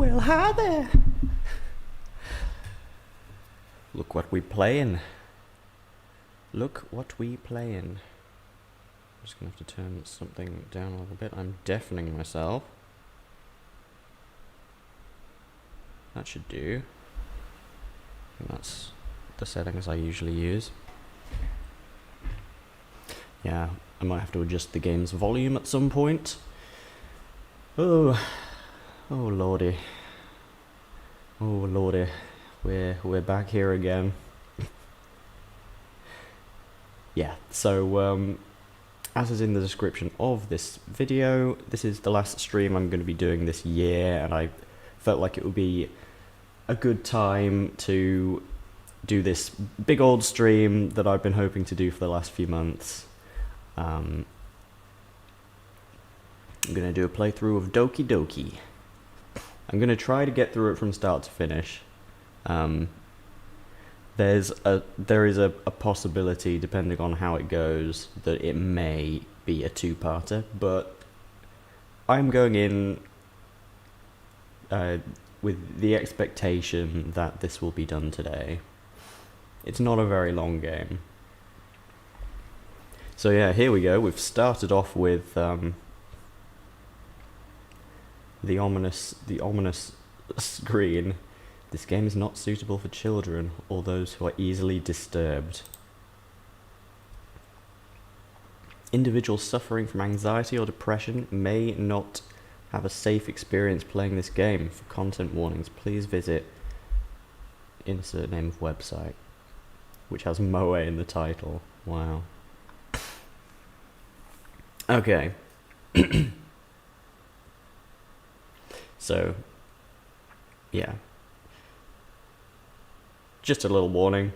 Well, hi there. Look what we playin'. Look what we playin'. I'm just gonna have to turn something down a little bit. I'm deafening myself. That should do. And that's the settings I usually use. Yeah, I might have to adjust the game's volume at some point. Oh lordy. Oh lordy. We're back here again. Yeah, so as is in the description of this video, this is the last stream I'm going to be doing this year, and I felt like it would be a good time to do this big old stream that I've been hoping to do for the last few months. I'm going to do a playthrough of Doki. I'm going to try to get through it from start to finish. There is a possibility, depending on how it goes, that it may be a two-parter, but I'm going in with the expectation that this will be done today. It's not a very long game. So yeah, here we go. We've started off with the ominous screen. This game is not suitable for children or those who are easily disturbed. Individuals suffering from anxiety or depression may not have a safe experience playing this game. For content warnings, please visit insert name of website, which has Moe in the title. Wow. Okay. So, yeah. Just a little warning.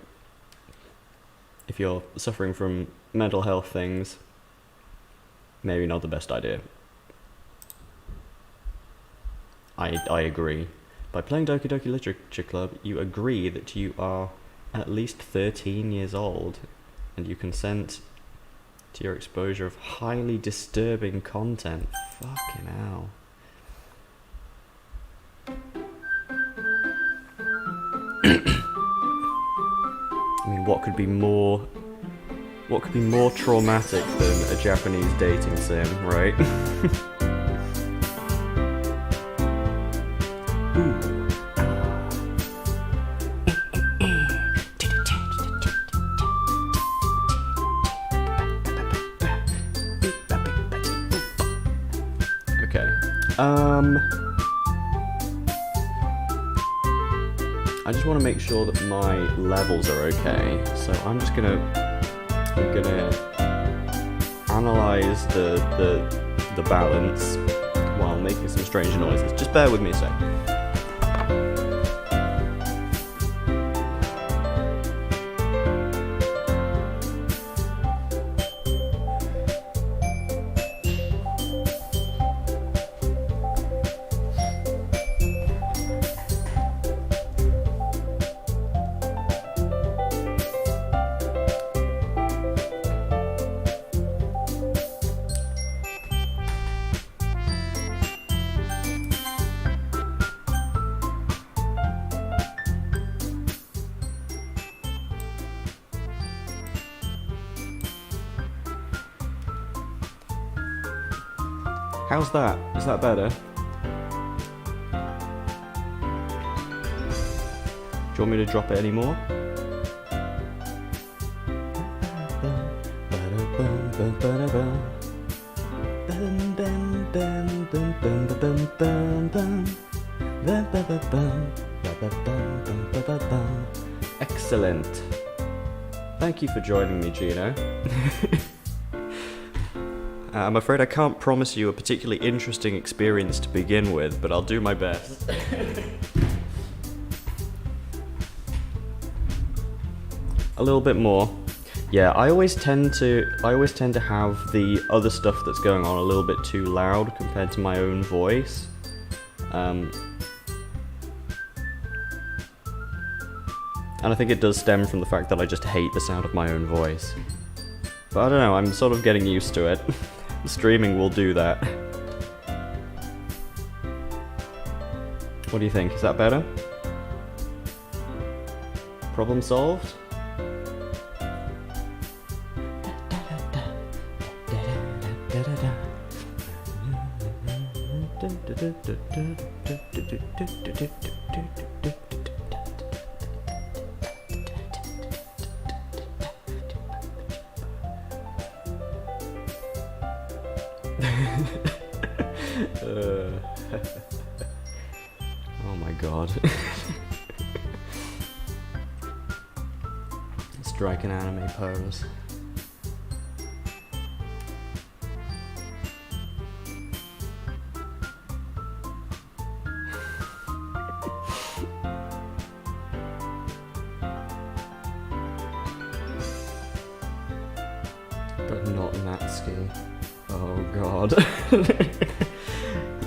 If you're suffering from mental health things, maybe not the best idea. I agree. By playing Doki Doki Literature Club, you agree that you are at least 13 years old, and you consent to your exposure of highly disturbing content. Fucking hell. I mean, what could be more traumatic than a Japanese dating sim, right? Okay. I just want to make sure that my levels are okay, so I'm gonna analyze the balance while making some strange noises. Just bear with me a sec. How's that? Is that better? Do you want me to drop it anymore? Excellent. Thank you for joining me, Gino. I'm afraid I can't promise you a particularly interesting experience to begin with, but I'll do my best. A little bit more. Yeah, I always tend to have the other stuff that's going on a little bit too loud compared to my own voice. And I think it does stem from the fact that I just hate the sound of my own voice. But I don't know, I'm sort of getting used to it. Streaming will do that. What do you think? Is that better? Problem solved? Oh my god. Strike an anime pose. But not Natsuki. Oh god.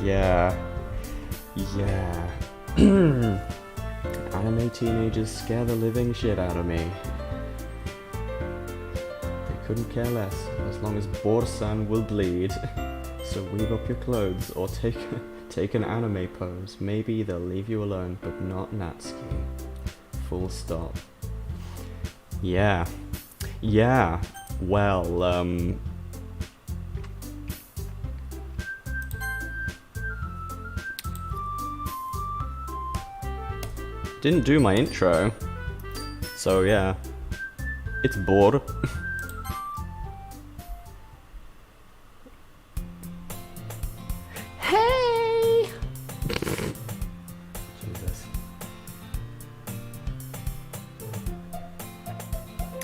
Yeah. Yeah. Anime teenagers scare the living shit out of me. They couldn't care less, as long as Borsan will bleed. So weave up your clothes or take an anime pose. Maybe they'll leave you alone, but not Natsuki. Full stop. Yeah. Yeah. Well, didn't do my intro, so yeah, it's bored. Hey! Jesus.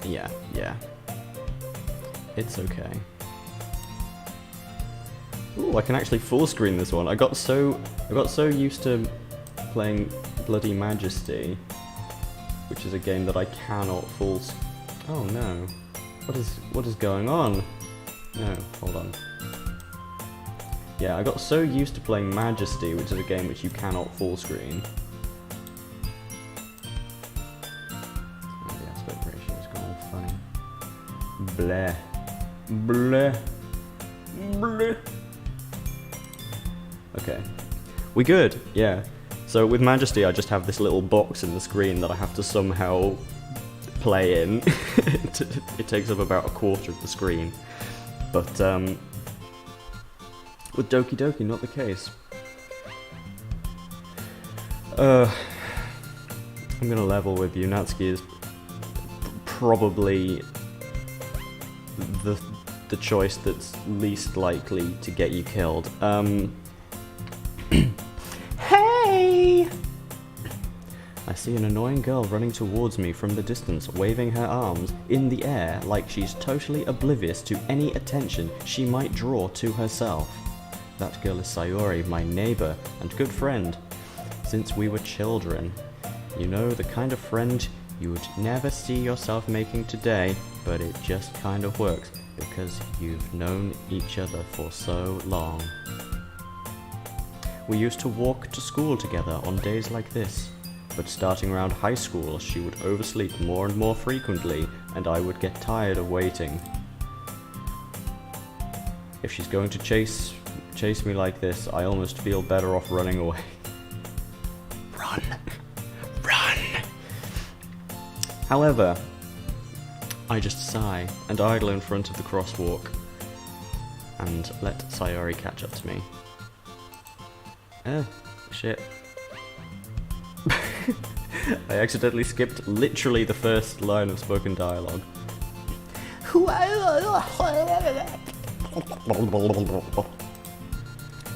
Yeah, yeah. It's okay. Ooh, I can actually full screen this one. I got so used to playing Bloody Majesty, which is a game that I cannot Oh no. What is going on? No, hold on. Yeah, I got so used to playing Majesty, which is a game which you cannot full screen. Oh, the aspect ratio has gone all funny. Bleh. Bleh. Bleh. Okay. We good? Yeah. So with Majesty, I just have this little box in the screen that I have to somehow play in. It takes up about a quarter of the screen. But with Doki Doki, not the case. I'm gonna level with you. Natsuki is probably the choice that's least likely to get you killed. Hey! I see an annoying girl running towards me from the distance, waving her arms in the air like she's totally oblivious to any attention she might draw to herself. That girl is Sayori, my neighbor and good friend, since we were children. You know, the kind of friend you would never see yourself making today, but it just kind of works because you've known each other for so long. We used to walk to school together on days like this, but starting around high school she would oversleep more and more frequently and I would get tired of waiting. If she's going to chase me like this, I almost feel better off running away. Run! Run! However, I just sigh and idle in front of the crosswalk and let Sayori catch up to me. Shit. I accidentally skipped literally the first line of spoken dialogue. What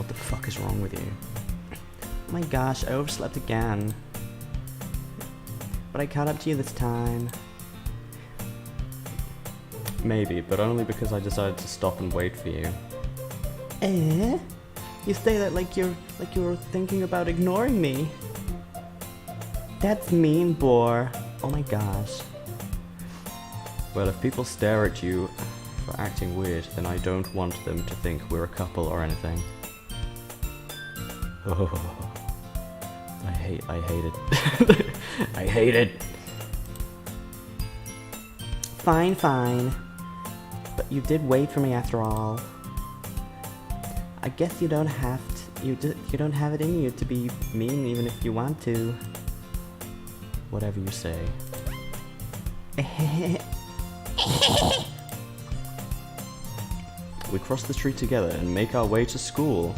the fuck is wrong with you? Oh my gosh, I overslept again. But I caught up to you this time. Maybe, but only because I decided to stop and wait for you. Eh? You say that like you were thinking about ignoring me. That's mean, Boar. Oh my gosh. Well, if people stare at you for acting weird, then I don't want them to think we're a couple or anything. Oh, I hate it. I hate it. Fine, fine. But you did wait for me after all. I guess you don't have to, you don't have it in you to be mean even if you want to. Whatever you say. We cross the street together and make our way to school.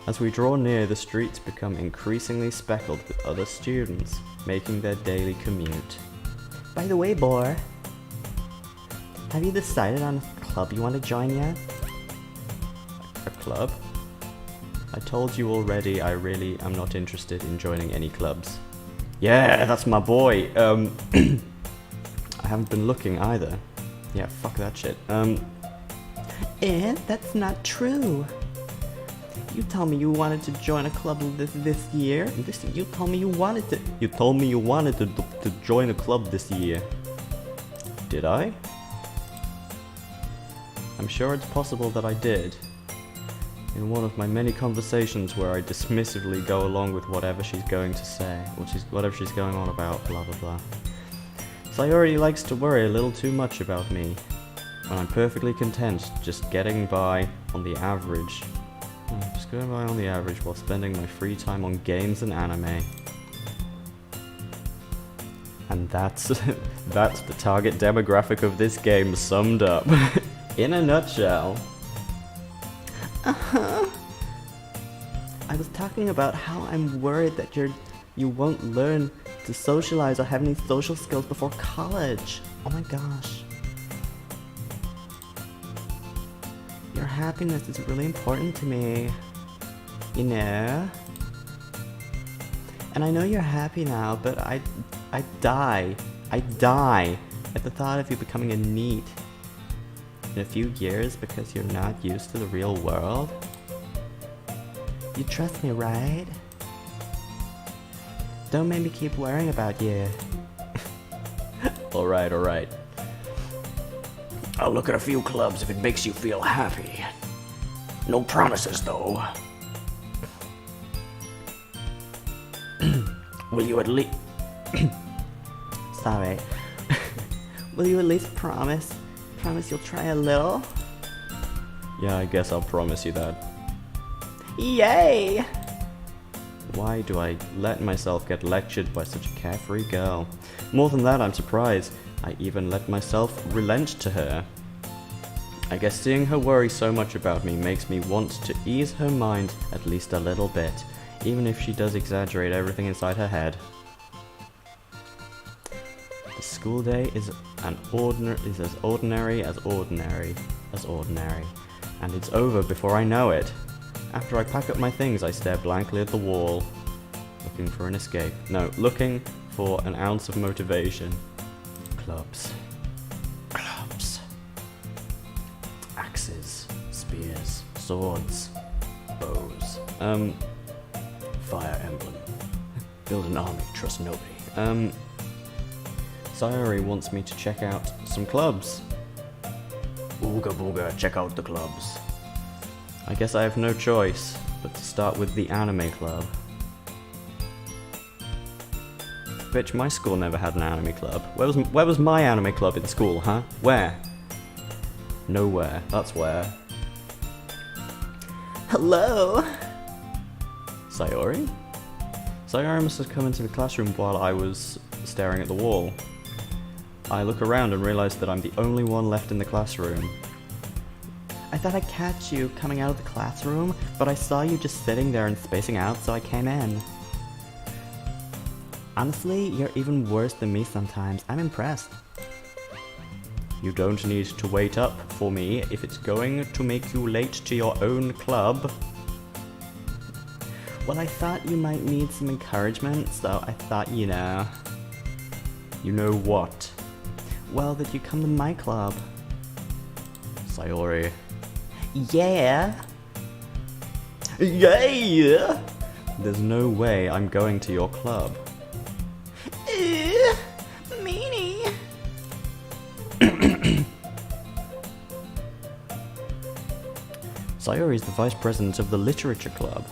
As we draw near, the streets become increasingly speckled with other students, making their daily commute. By the way, boy, have you decided on a club you want to join yet? A club? I told you already I really am not interested in joining any clubs. Yeah, that's my boy. I haven't been looking either. Yeah, fuck that shit. That's not true. You told me you wanted to join a club this year. You told me you wanted to. You told me you wanted to join a club this year. Did I? I'm sure it's possible that I did. In one of my many conversations where I dismissively go along with whatever she's going to say, whatever she's going on about, blah blah blah. Sayori likes to worry a little too much about me, when I'm perfectly content just getting by on the average. Just going by on the average while spending my free time on games and anime. And that's that's the target demographic of this game summed up. In a nutshell. I was talking about how I'm worried that you won't learn to socialize or have any social skills before college. Oh my gosh. Your happiness is really important to me. You know? And I know you're happy now, but I die at the thought of you becoming a NEET in a few years because you're not used to the real world. You trust me, right? Don't make me keep worrying about you. Alright. I'll look at a few clubs if it makes you feel happy. No promises, though. Will you at least... Sorry. Will you at least promise you'll try a little? Yeah, I guess I'll promise you that. Yay! Why do I let myself get lectured by such a carefree girl? More than that, I'm surprised I even let myself relent to her. I guess seeing her worry so much about me makes me want to ease her mind at least a little bit, even if she does exaggerate everything inside her head. The school day is as ordinary, and it's over before I know it. After I pack up my things, I stare blankly at the wall, looking for an escape. No, looking for an ounce of motivation. Clubs. Axes, spears, swords, bows. Fire Emblem. Build an army, trust nobody. Sayori wants me to check out some clubs. Ooga booga, check out the clubs. I guess I have no choice but to start with the anime club. Bitch, my school never had an anime club. Where was my anime club in school, huh? Where? Nowhere, that's where. Hello? Sayori? Sayori must have come into the classroom while I was staring at the wall. I look around and realize that I'm the only one left in the classroom. I thought I'd catch you coming out of the classroom, but I saw you just sitting there and spacing out, so I came in. Honestly, you're even worse than me sometimes. I'm impressed. You don't need to wait up for me if it's going to make you late to your own club. Well, I thought you might need some encouragement, so I thought, you know. You know what? Well, that you come to my club. Sayori. Yeah? Yeah! There's no way I'm going to your club. Meanie! Sayori is the vice president of the literature club.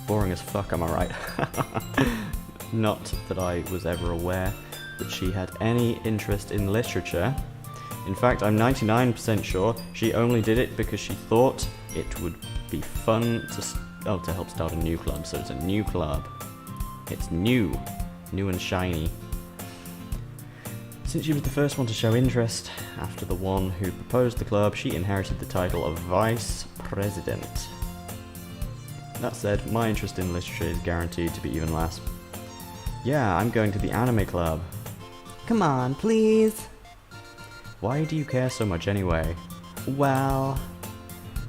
Boring as fuck, am I right? Not that I was ever aware that she had any interest in literature. In fact, I'm 99% sure she only did it because she thought it would be fun to help start a new club. So it's a new club. It's new and shiny. Since she was the first one to show interest, after the one who proposed the club, she inherited the title of Vice President. That said, my interest in literature is guaranteed to be even less. Yeah, I'm going to the anime club. Come on, please. Why do you care so much anyway? Well,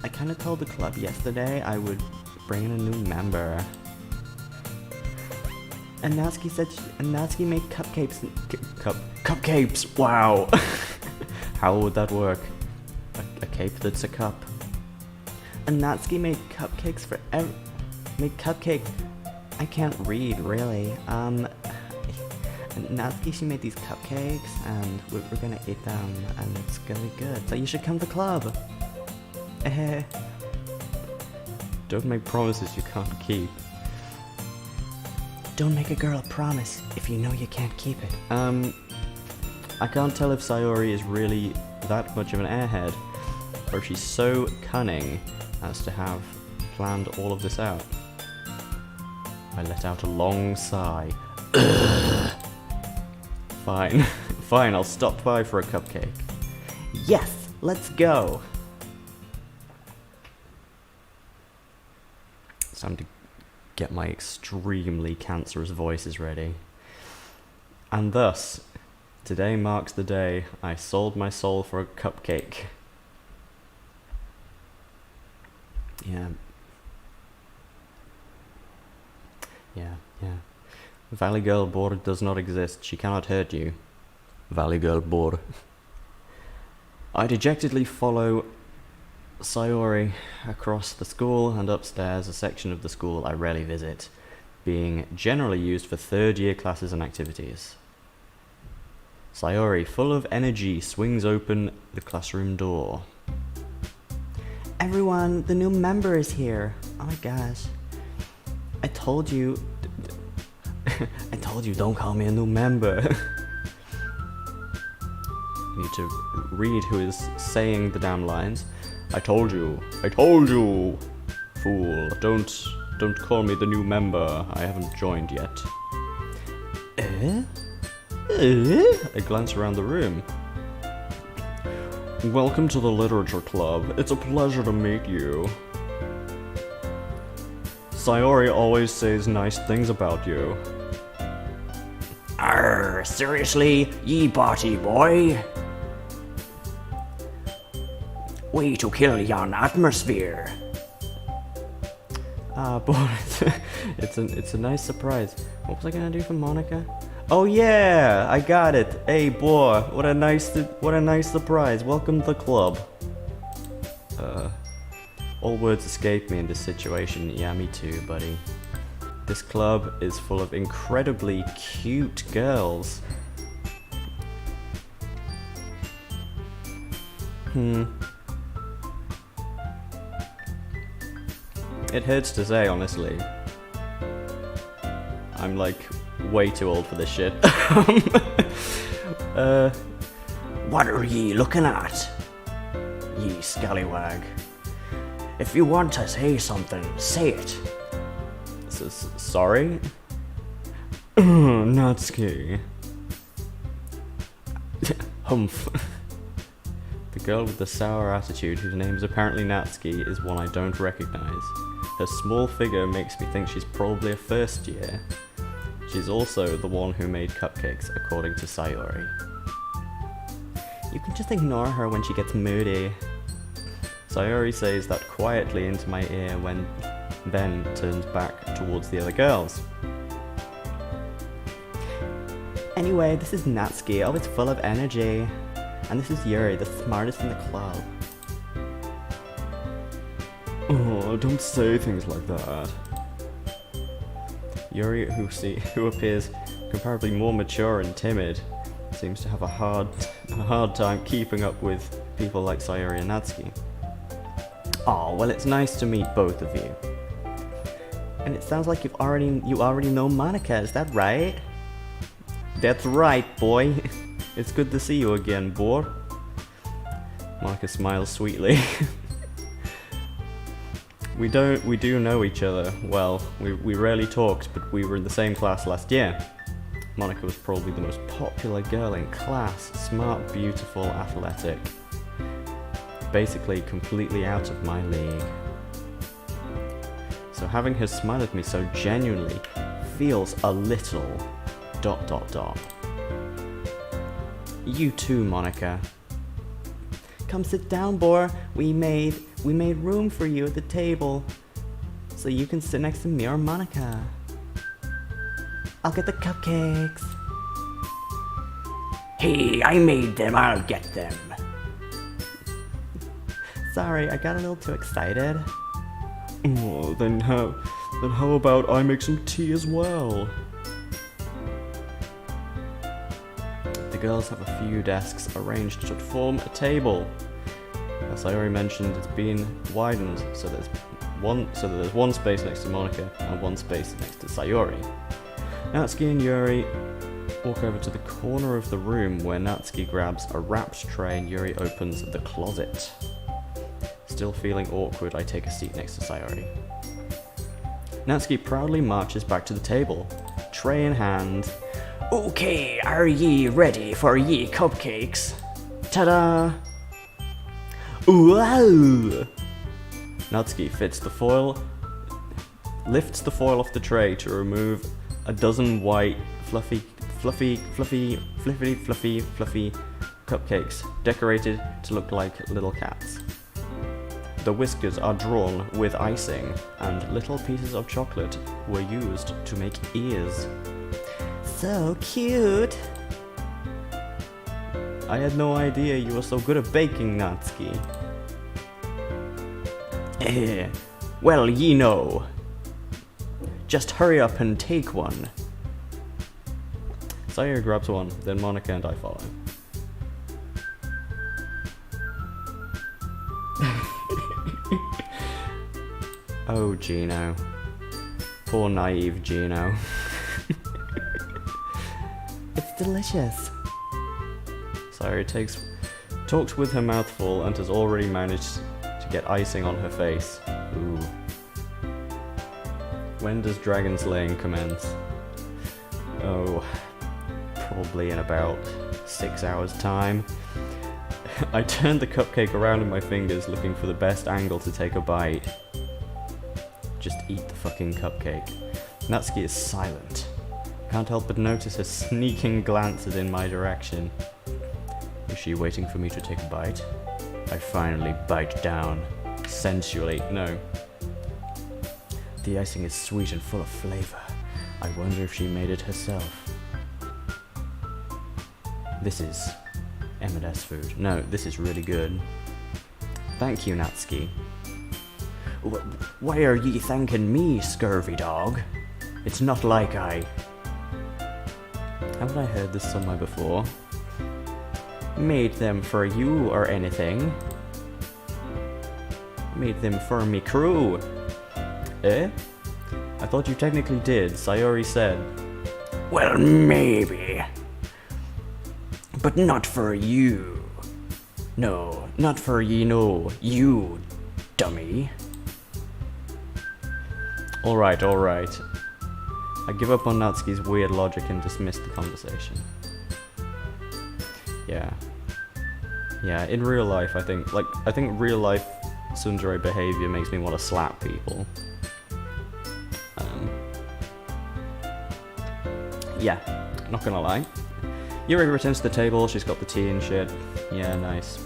I kind of told the club yesterday I would bring in a new member. And Natsuki said Natsuki made cupcakes. Cupcakes! Wow! How would that work? A cape that's a cup. And Natsuki made cupcakes for made cupcake. I can't read, really. Natsuki, she made these cupcakes, and we're gonna eat them, and it's gonna be good. So you should come to the club. Don't make promises you can't keep. Don't make a girl a promise if you know you can't keep it. I can't tell if Sayori is really that much of an airhead, or if she's so cunning as to have planned all of this out. I let out a long sigh. Fine. Fine, I'll stop by for a cupcake. Yes, let's go! It's time to get my extremely cancerous voices ready. And thus, today marks the day I sold my soul for a cupcake. Yeah. Valley Girl Boar does not exist. She cannot hurt you. Valley Girl Boar. I dejectedly follow Sayori across the school and upstairs, a section of the school I rarely visit, being generally used for third-year classes and activities. Sayori, full of energy, swings open the classroom door. Everyone, the new member is here. Oh my gosh. I told you don't call me a new member. I need to read who is saying the damn lines. I told you, fool, don't call me the new member, I haven't joined yet. I glance around the room. Welcome to the literature club, it's a pleasure to meet you. Sayori always says nice things about you. Arr, seriously, ye bawty boy? Way to kill yon atmosphere. Ah, boy, it's a nice surprise. What was I gonna do for Monica? Oh yeah, I got it. Hey, boy, what a nice surprise. Welcome to the club. All words escape me in this situation. Yeah, me too, buddy. This club is full of incredibly cute girls. It hurts to say, honestly. I'm like way too old for this shit. What are ye looking at? Ye scallywag. If you want to say something, say it. Sorry? Natsuki. Humph. The girl with the sour attitude, whose name is apparently Natsuki, is one I don't recognize. Her small figure makes me think she's probably a first year. She's also the one who made cupcakes, according to Sayori. You can just ignore her when she gets moody. Sayori says that quietly into my ear then turns back towards the other girls. Anyway, this is Natsuki, always full of energy. And this is Yuri, the smartest in the club. Oh, don't say things like that. Yuri, who appears comparably more mature and timid, seems to have a hard time keeping up with people like Sayori and Natsuki. Oh, well, it's nice to meet both of you. And it sounds like you already know Monica, is that right? That's right, boy. It's good to see you again, boy. Monica smiles sweetly. We do know each other well. We rarely talked, but we were in the same class last year. Monica was probably the most popular girl in class. Smart, beautiful, athletic. Basically completely out of my league. So having her smile at me so genuinely feels a little ... You too, Monica. Come sit down, boy. We made room for you at the table, so you can sit next to me or Monica. I'll get the cupcakes. Hey, I made them. I'll get them. Sorry, I got a little too excited. Oh, then how about I make some tea as well? The girls have a few desks arranged to form a table. As I already mentioned, it's been widened so there's one space next to Monica and one space next to Sayori. Natsuki and Yuri walk over to the corner of the room where Natsuki grabs a wrapped tray and Yuri opens the closet. Still feeling awkward, I take a seat next to Sayori. Natsuki proudly marches back to the table, tray in hand. Okay, are ye ready for ye cupcakes? Ta-da! Wow! Natsuki lifts the foil off the tray to remove a dozen white, fluffy cupcakes, decorated to look like little cats. The whiskers are drawn with icing, and little pieces of chocolate were used to make ears. So cute! I had no idea you were so good at baking, Natsuki. Well, ye know. Just hurry up and take one. Sayori grabs one, then Monica and I follow. Oh, Gino. Poor naive Gino. It's delicious. Sayori talks with her mouth full and has already managed to get icing on her face. Ooh. When does dragon slaying commence? Oh, probably in about 6 hours' time. I turned the cupcake around in my fingers looking for the best angle to take a bite. Just eat the fucking cupcake. Natsuki is silent. Can't help but notice her sneaking glances in my direction. Is she waiting for me to take a bite? I finally bite down. Sensually. No. The icing is sweet and full of flavor. I wonder if she made it herself. This is M&S food. No, this is really good. Thank you, Natsuki. Why are ye thanking me, scurvy dog? It's not like I... Haven't I heard this somewhere before? Made them for you or anything. Made them for me crew. Eh? I thought you technically did, Sayori said. Well, maybe. But not for you. No, not for you, dummy. Alright. I give up on Natsuki's weird logic and dismiss the conversation. Yeah, in real life, I think real life tsundere behavior makes me want to slap people. Yeah, not gonna lie. Yuri returns to the table, she's got the tea and shit. Yeah, nice.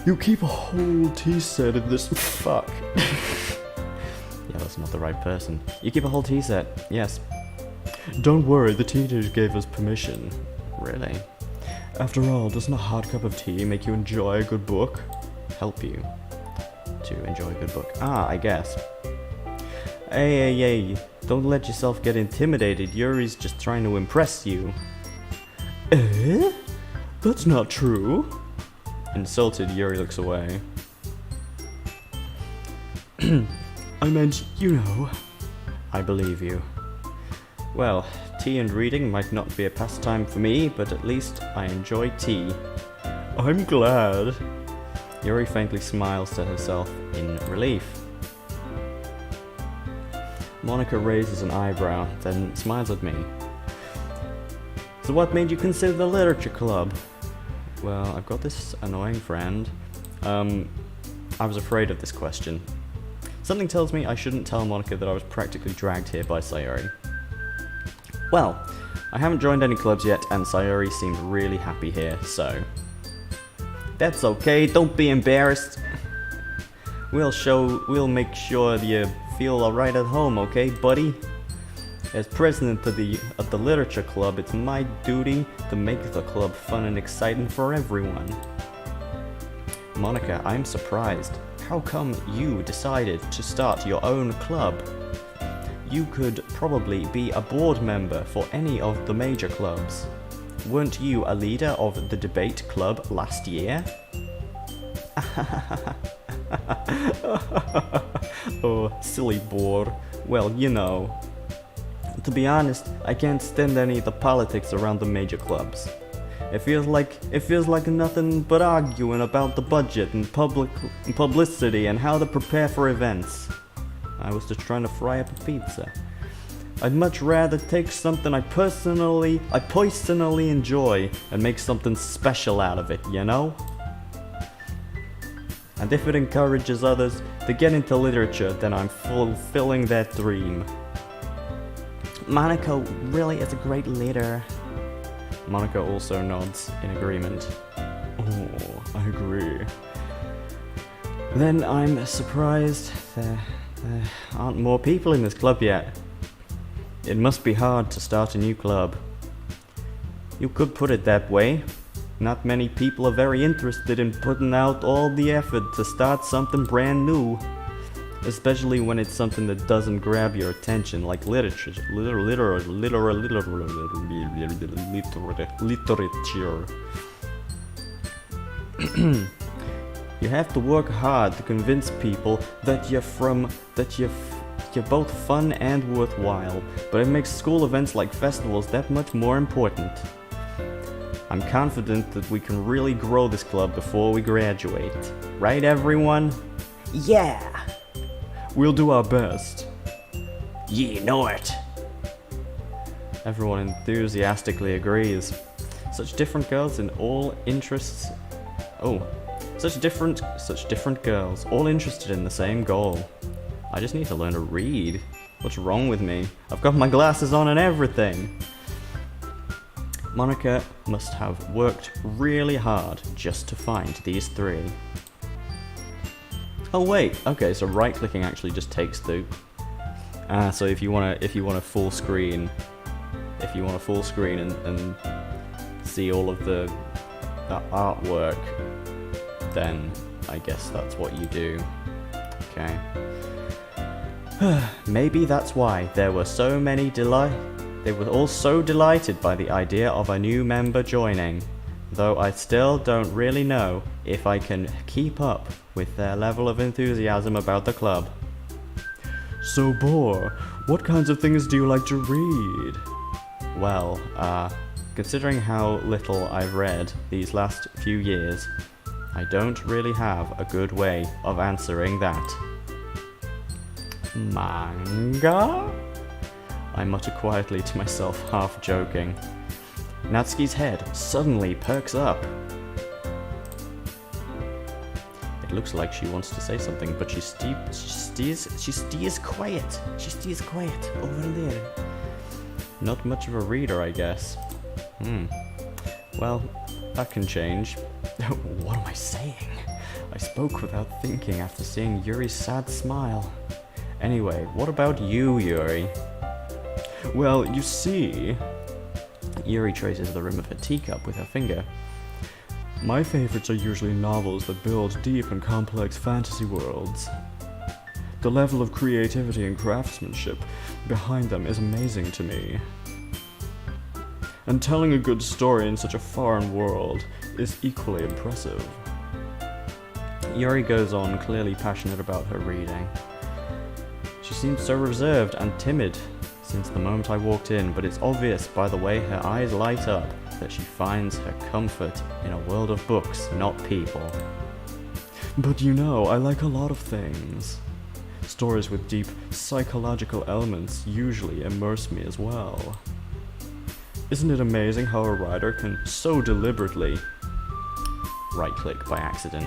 You keep a whole tea set in this... Fuck. Yeah, that's not the right person. You keep a whole tea set, yes. Don't worry, the teenagers gave us permission. Really? After all, doesn't a hot cup of tea make you enjoy a good book? Help you to enjoy a good book. Ah, I guess. Hey, don't let yourself get intimidated. Yuri's just trying to impress you. Eh? That's not true. Insulted, Yuri looks away. I meant, you know. I believe you. Well, tea and reading might not be a pastime for me, but at least I enjoy tea. I'm glad. Yuri faintly smiles to herself in relief. Monica raises an eyebrow, then smiles at me. So what made you consider the literature club? Well, I've got this annoying friend. I was afraid of this question. Something tells me I shouldn't tell Monica that I was practically dragged here by Sayori. Well, I haven't joined any clubs yet, and Sayori seemed really happy here, so... That's okay, don't be embarrassed. We'll make sure you feel alright at home, okay, buddy? As president of the literature club, it's my duty to make the club fun and exciting for everyone. Monica, I'm surprised. How come you decided to start your own club? You could probably be a board member for any of the major clubs. Weren't you a leader of the debate club last year? Oh, silly boar. Well, you know. To be honest, I can't stand any of the politics around the major clubs. It feels like nothing but arguing about the budget and publicity and how to prepare for events. I was just trying to fry up a pizza. I'd much rather take something I personally enjoy and make something special out of it, you know? And if it encourages others to get into literature, then I'm fulfilling that dream. Monica really is a great leader. Monica also nods in agreement. Oh, I agree. Then I'm surprised there aren't more people in this club yet. It must be hard to start a new club. You could put it that way. Not many people are very interested in putting out all the effort to start something brand new. Especially when it's something that doesn't grab your attention, like literature. You have to work hard to convince people that you're both fun and worthwhile, but it makes school events like festivals that much more important. I'm confident that we can really grow this club before we graduate. Right, everyone? Yeah! We'll do our best. You know it. Everyone enthusiastically agrees. Such different girls in all interests. Oh, such different girls, all interested in the same goal. I just need to learn to read. What's wrong with me? I've got my glasses on and everything. Monica must have worked really hard just to find these three. Oh wait, okay, so right-clicking actually just takes the... so if you want full screen, and see all of the artwork, then I guess that's what you do. Okay. Maybe that's why they were all so delighted by the idea of a new member joining, though I still don't really know if I can keep up with their level of enthusiasm about the club. So, Boar, what kinds of things do you like to read? Well, considering how little I've read these last few years, I don't really have a good way of answering that. Manga? I mutter quietly to myself, half joking. Natsuki's head suddenly perks up. It looks like she wants to say something, but she stays quiet. She stays quiet over there. Not much of a reader, I guess. Well, that can change. What am I saying? I spoke without thinking after seeing Yuri's sad smile. Anyway, what about you, Yuri? Well, you see... Yuri traces the rim of her teacup with her finger. My favorites are usually novels that build deep and complex fantasy worlds. The level of creativity and craftsmanship behind them is amazing to me. And telling a good story in such a foreign world is equally impressive. Yuri goes on, clearly passionate about her reading. She seems so reserved and timid since the moment I walked in, but it's obvious by the way her eyes light up that she finds her comfort in a world of books, not people. But you know, I like a lot of things. Stories with deep psychological elements usually immerse me as well. Isn't it amazing how a writer can so deliberately right-click by accident?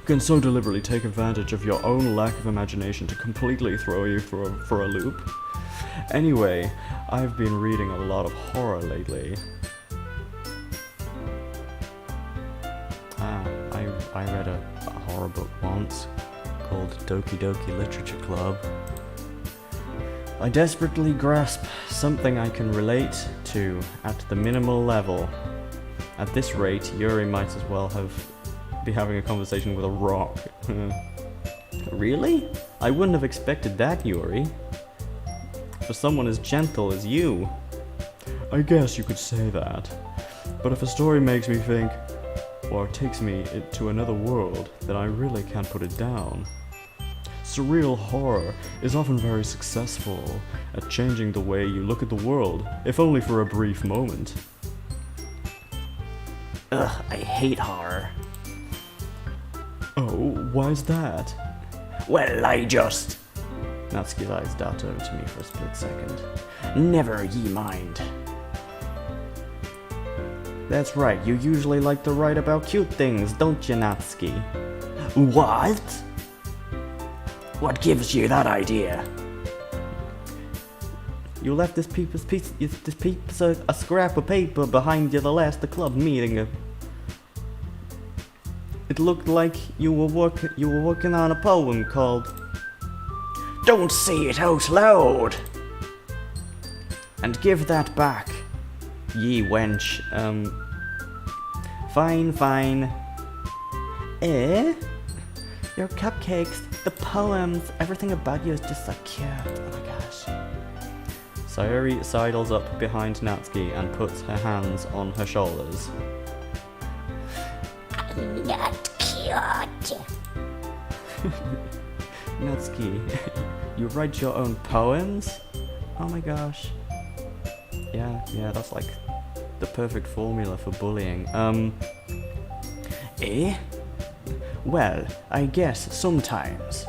Can so deliberately take advantage of your own lack of imagination to completely throw you for a loop? Anyway, I've been reading a lot of horror lately. I read a horror book once called Doki Literature Club. I desperately grasp something I can relate to at the minimal level. At this rate, Yuri might as well be having a conversation with a rock. Really? I wouldn't have expected that, Yuri. For someone as gentle as you. I guess you could say that. But if a story makes me think, or takes me to another world, then I really can't put it down. Surreal horror is often very successful at changing the way you look at the world, if only for a brief moment. Ugh, I hate horror. Oh, why's that? Well, I just... Natsuki's eyes dart over to me for a split second. Never ye mind. That's right, you usually like to write about cute things, don't you, Natsuki? What? What gives you that idea? You left this a scrap of paper behind you the last club meeting. It looked like you were working on a poem called... Don't say it out loud! And give that back, ye wench. Fine. Your cupcakes, the poems, everything about you is just so cute. Oh my gosh. Sayuri sidles up behind Natsuki and puts her hands on her shoulders. Not cute. Natsuki, you write your own poems? Oh my gosh. Yeah, that's like the perfect formula for bullying. Well, I guess sometimes.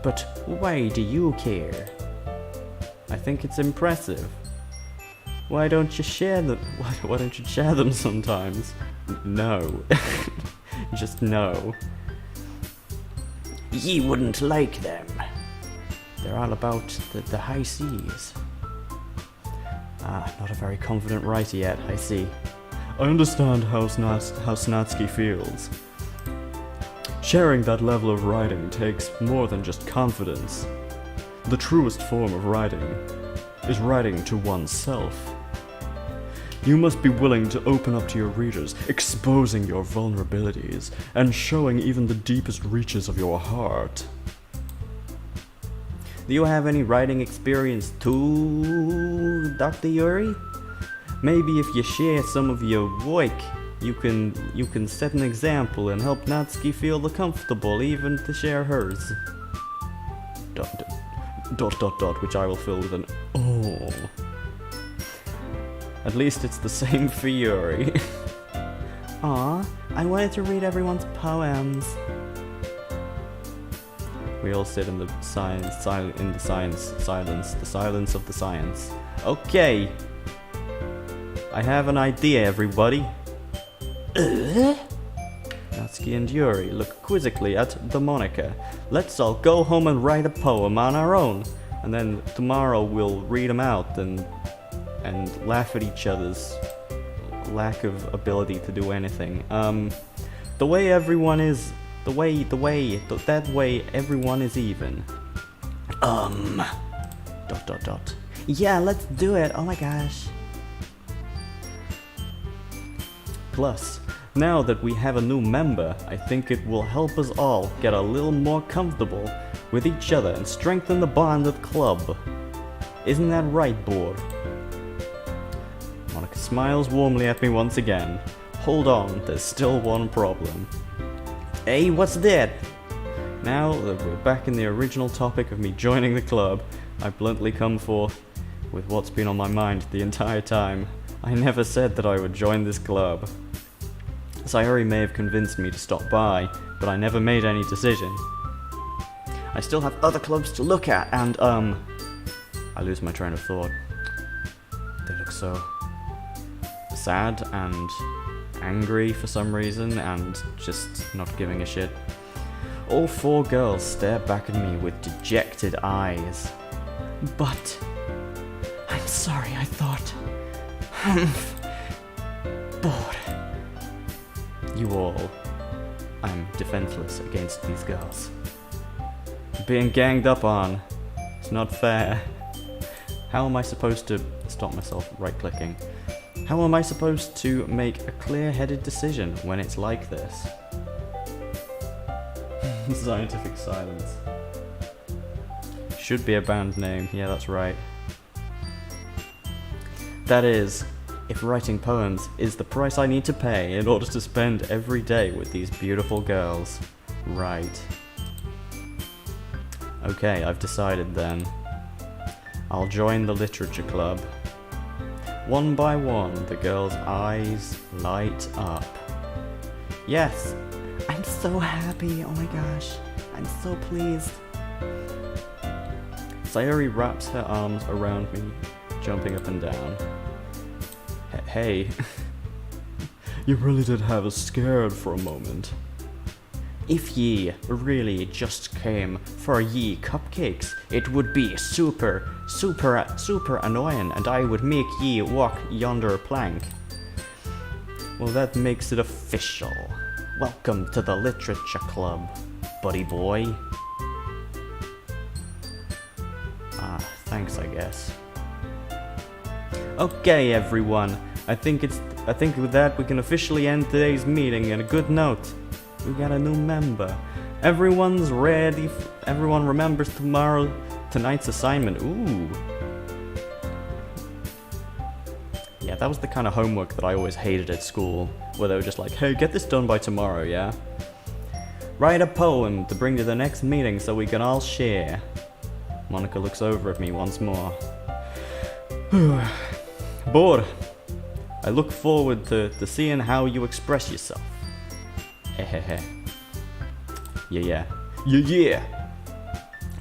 But why do you care? I think it's impressive. Why don't you share them? Why don't you share them sometimes? No. Just no. Ye wouldn't like them. They're all about the high seas. Not a very confident writer yet, I see. I understand how Natsuki feels. Sharing that level of writing takes more than just confidence. The truest form of writing is writing to oneself. You must be willing to open up to your readers, exposing your vulnerabilities, and showing even the deepest reaches of your heart. Do you have any writing experience too, Dr. Yuri? Maybe if you share some of your work, you can set an example and help Natsuki feel comfortable even to share hers. ... which I will fill with an oh. At least it's the same for Yuri. Aw, I wanted to read everyone's poems. We all sit in the silence of the science. Okay. I have an idea, everybody. Natsuki and Yuri look quizzically at the moniker. Let's all go home and write a poem on our own, and then tomorrow we'll read them out and laugh at each other's lack of ability to do anything. The way everyone is, that way everyone is even. ... Yeah, let's do it. Oh my gosh. Plus, now that we have a new member, I think it will help us all get a little more comfortable with each other and strengthen the bond of the club. Isn't that right, Board? Monica smiles warmly at me once again. Hold on, there's still one problem. Hey, what's that? Now that we're back in the original topic of me joining the club, I bluntly come forth with what's been on my mind the entire time. I never said that I would join this club. Sayuri may have convinced me to stop by, but I never made any decision. I still have other clubs to look at, and I lose my train of thought. They look so sad and angry for some reason, and just not giving a shit. All 4 girls stare back at me with dejected eyes. But I'm sorry, I thought. Bored. You all. I'm defenseless against these girls. Being ganged up on. It's not fair. How am I supposed to stop myself right-clicking? How am I supposed to make a clear-headed decision when it's like this? Scientific silence. Should be a band name, yeah, that's right. That is, if writing poems is the price I need to pay in order to spend every day with these beautiful girls. Right. Okay, I've decided then. I'll join the literature club. One by one, the girls' eyes light up. Yes, I'm so happy, oh my gosh. I'm so pleased. Sayori wraps her arms around me, jumping up and down. Hey, you really did have us scared for a moment. If ye really just came for ye cupcakes, it would be super annoying, and I would make ye walk yonder plank. Well, that makes it official. Welcome to the literature club, buddy boy. Thanks, I guess. Okay, everyone. I think with that we can officially end today's meeting on a good note. We got a new member. Everyone's ready. Everyone remembers tonight's assignment. Ooh. Yeah, that was the kind of homework that I always hated at school, where they were just like, hey, get this done by tomorrow, yeah? Write a poem to bring to the next meeting so we can all share. Monica looks over at me once more. Bored. I look forward to seeing how you express yourself. Hehehe. Yeah.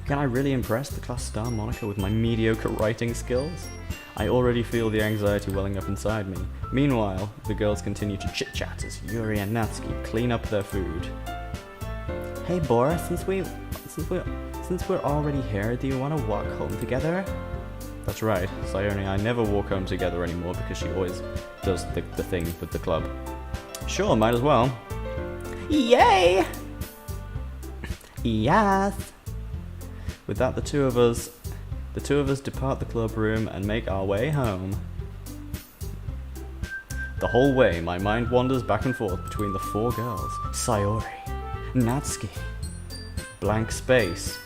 Can I really impress the class star Monica with my mediocre writing skills? I already feel the anxiety welling up inside me. Meanwhile, the girls continue to chit-chat as Yuri and Natsuki clean up their food. Hey Bora, since we're already here, do you want to walk home together? That's right, Sayori and I never walk home together anymore because she always does the thing with the club. Sure, might as well. Yay! Yes! With that, the two of us depart the club room and make our way home. The whole way, my mind wanders back and forth between the 4 girls. Sayori, Natsuki, blank space,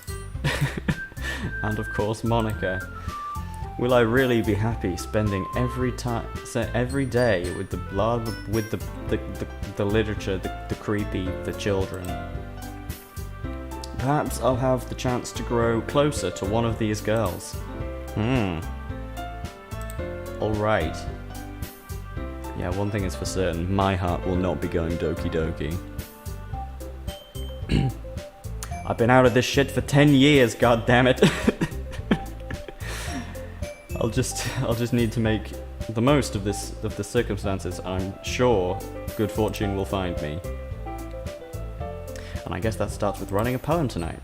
and of course Monica. Will I really be happy spending every day with the blood, with the literature, the creepy, the children? Perhaps I'll have the chance to grow closer to one of these girls. Alright. Yeah, one thing is for certain, my heart will not be going Doki Doki. I've been out of this shit for 10 years, goddammit. I'll just need to make the most of the circumstances. I'm sure good fortune will find me. And I guess that starts with writing a poem tonight.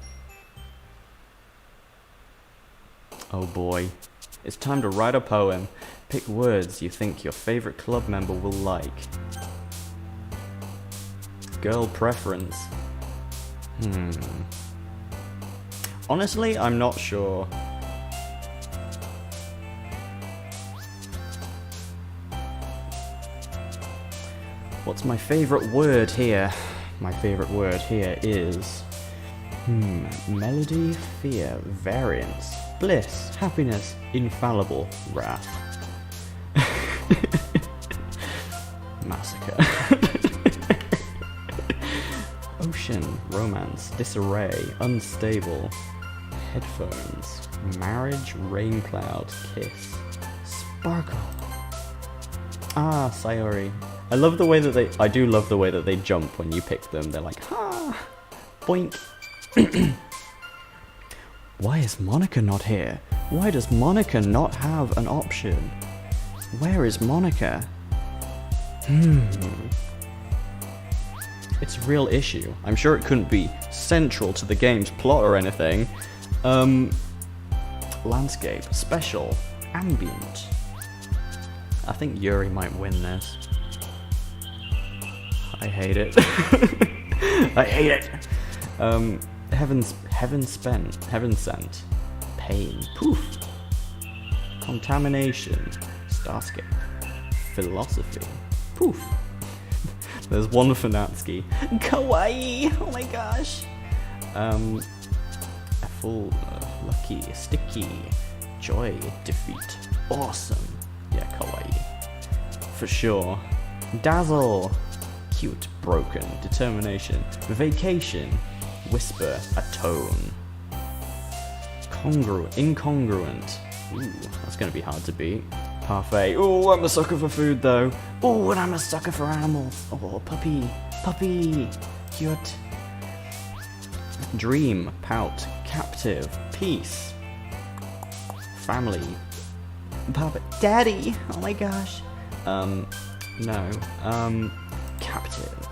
Oh boy. It's time to write a poem. Pick words you think your favorite club member will like. Girl preference. Honestly, I'm not sure. What's my favorite word here? My favorite word here is... melody, fear, variance, bliss, happiness, infallible, wrath. Massacre. Ocean, romance, disarray, unstable, headphones, marriage, rain cloud, kiss, sparkle. Ah, Sayori. I do love the way that they jump when you pick them. They're like, ha! Boink. Why is Monica not here? Why does Monica not have an option? Where is Monica? It's a real issue. I'm sure it couldn't be central to the game's plot or anything. Landscape, special, ambient. I think Yuri might win this. I hate it. I hate it. Heaven sent. Pain. Poof. Contamination. Starscape. Philosophy. Poof. There's one Fanatsky. Kawaii! Oh my gosh! A full, lucky, sticky, joy, defeat, awesome. Yeah, kawaii. For sure. Dazzle! Cute, broken, determination, vacation, whisper, atone. Incongruent. Ooh, that's gonna be hard to beat. Parfait. Ooh, I'm a sucker for food though. Ooh, and I'm a sucker for animals. Oh, puppy. Cute. Dream, pout, captive, peace. Family. Papa, daddy. Oh my gosh. No. Captive.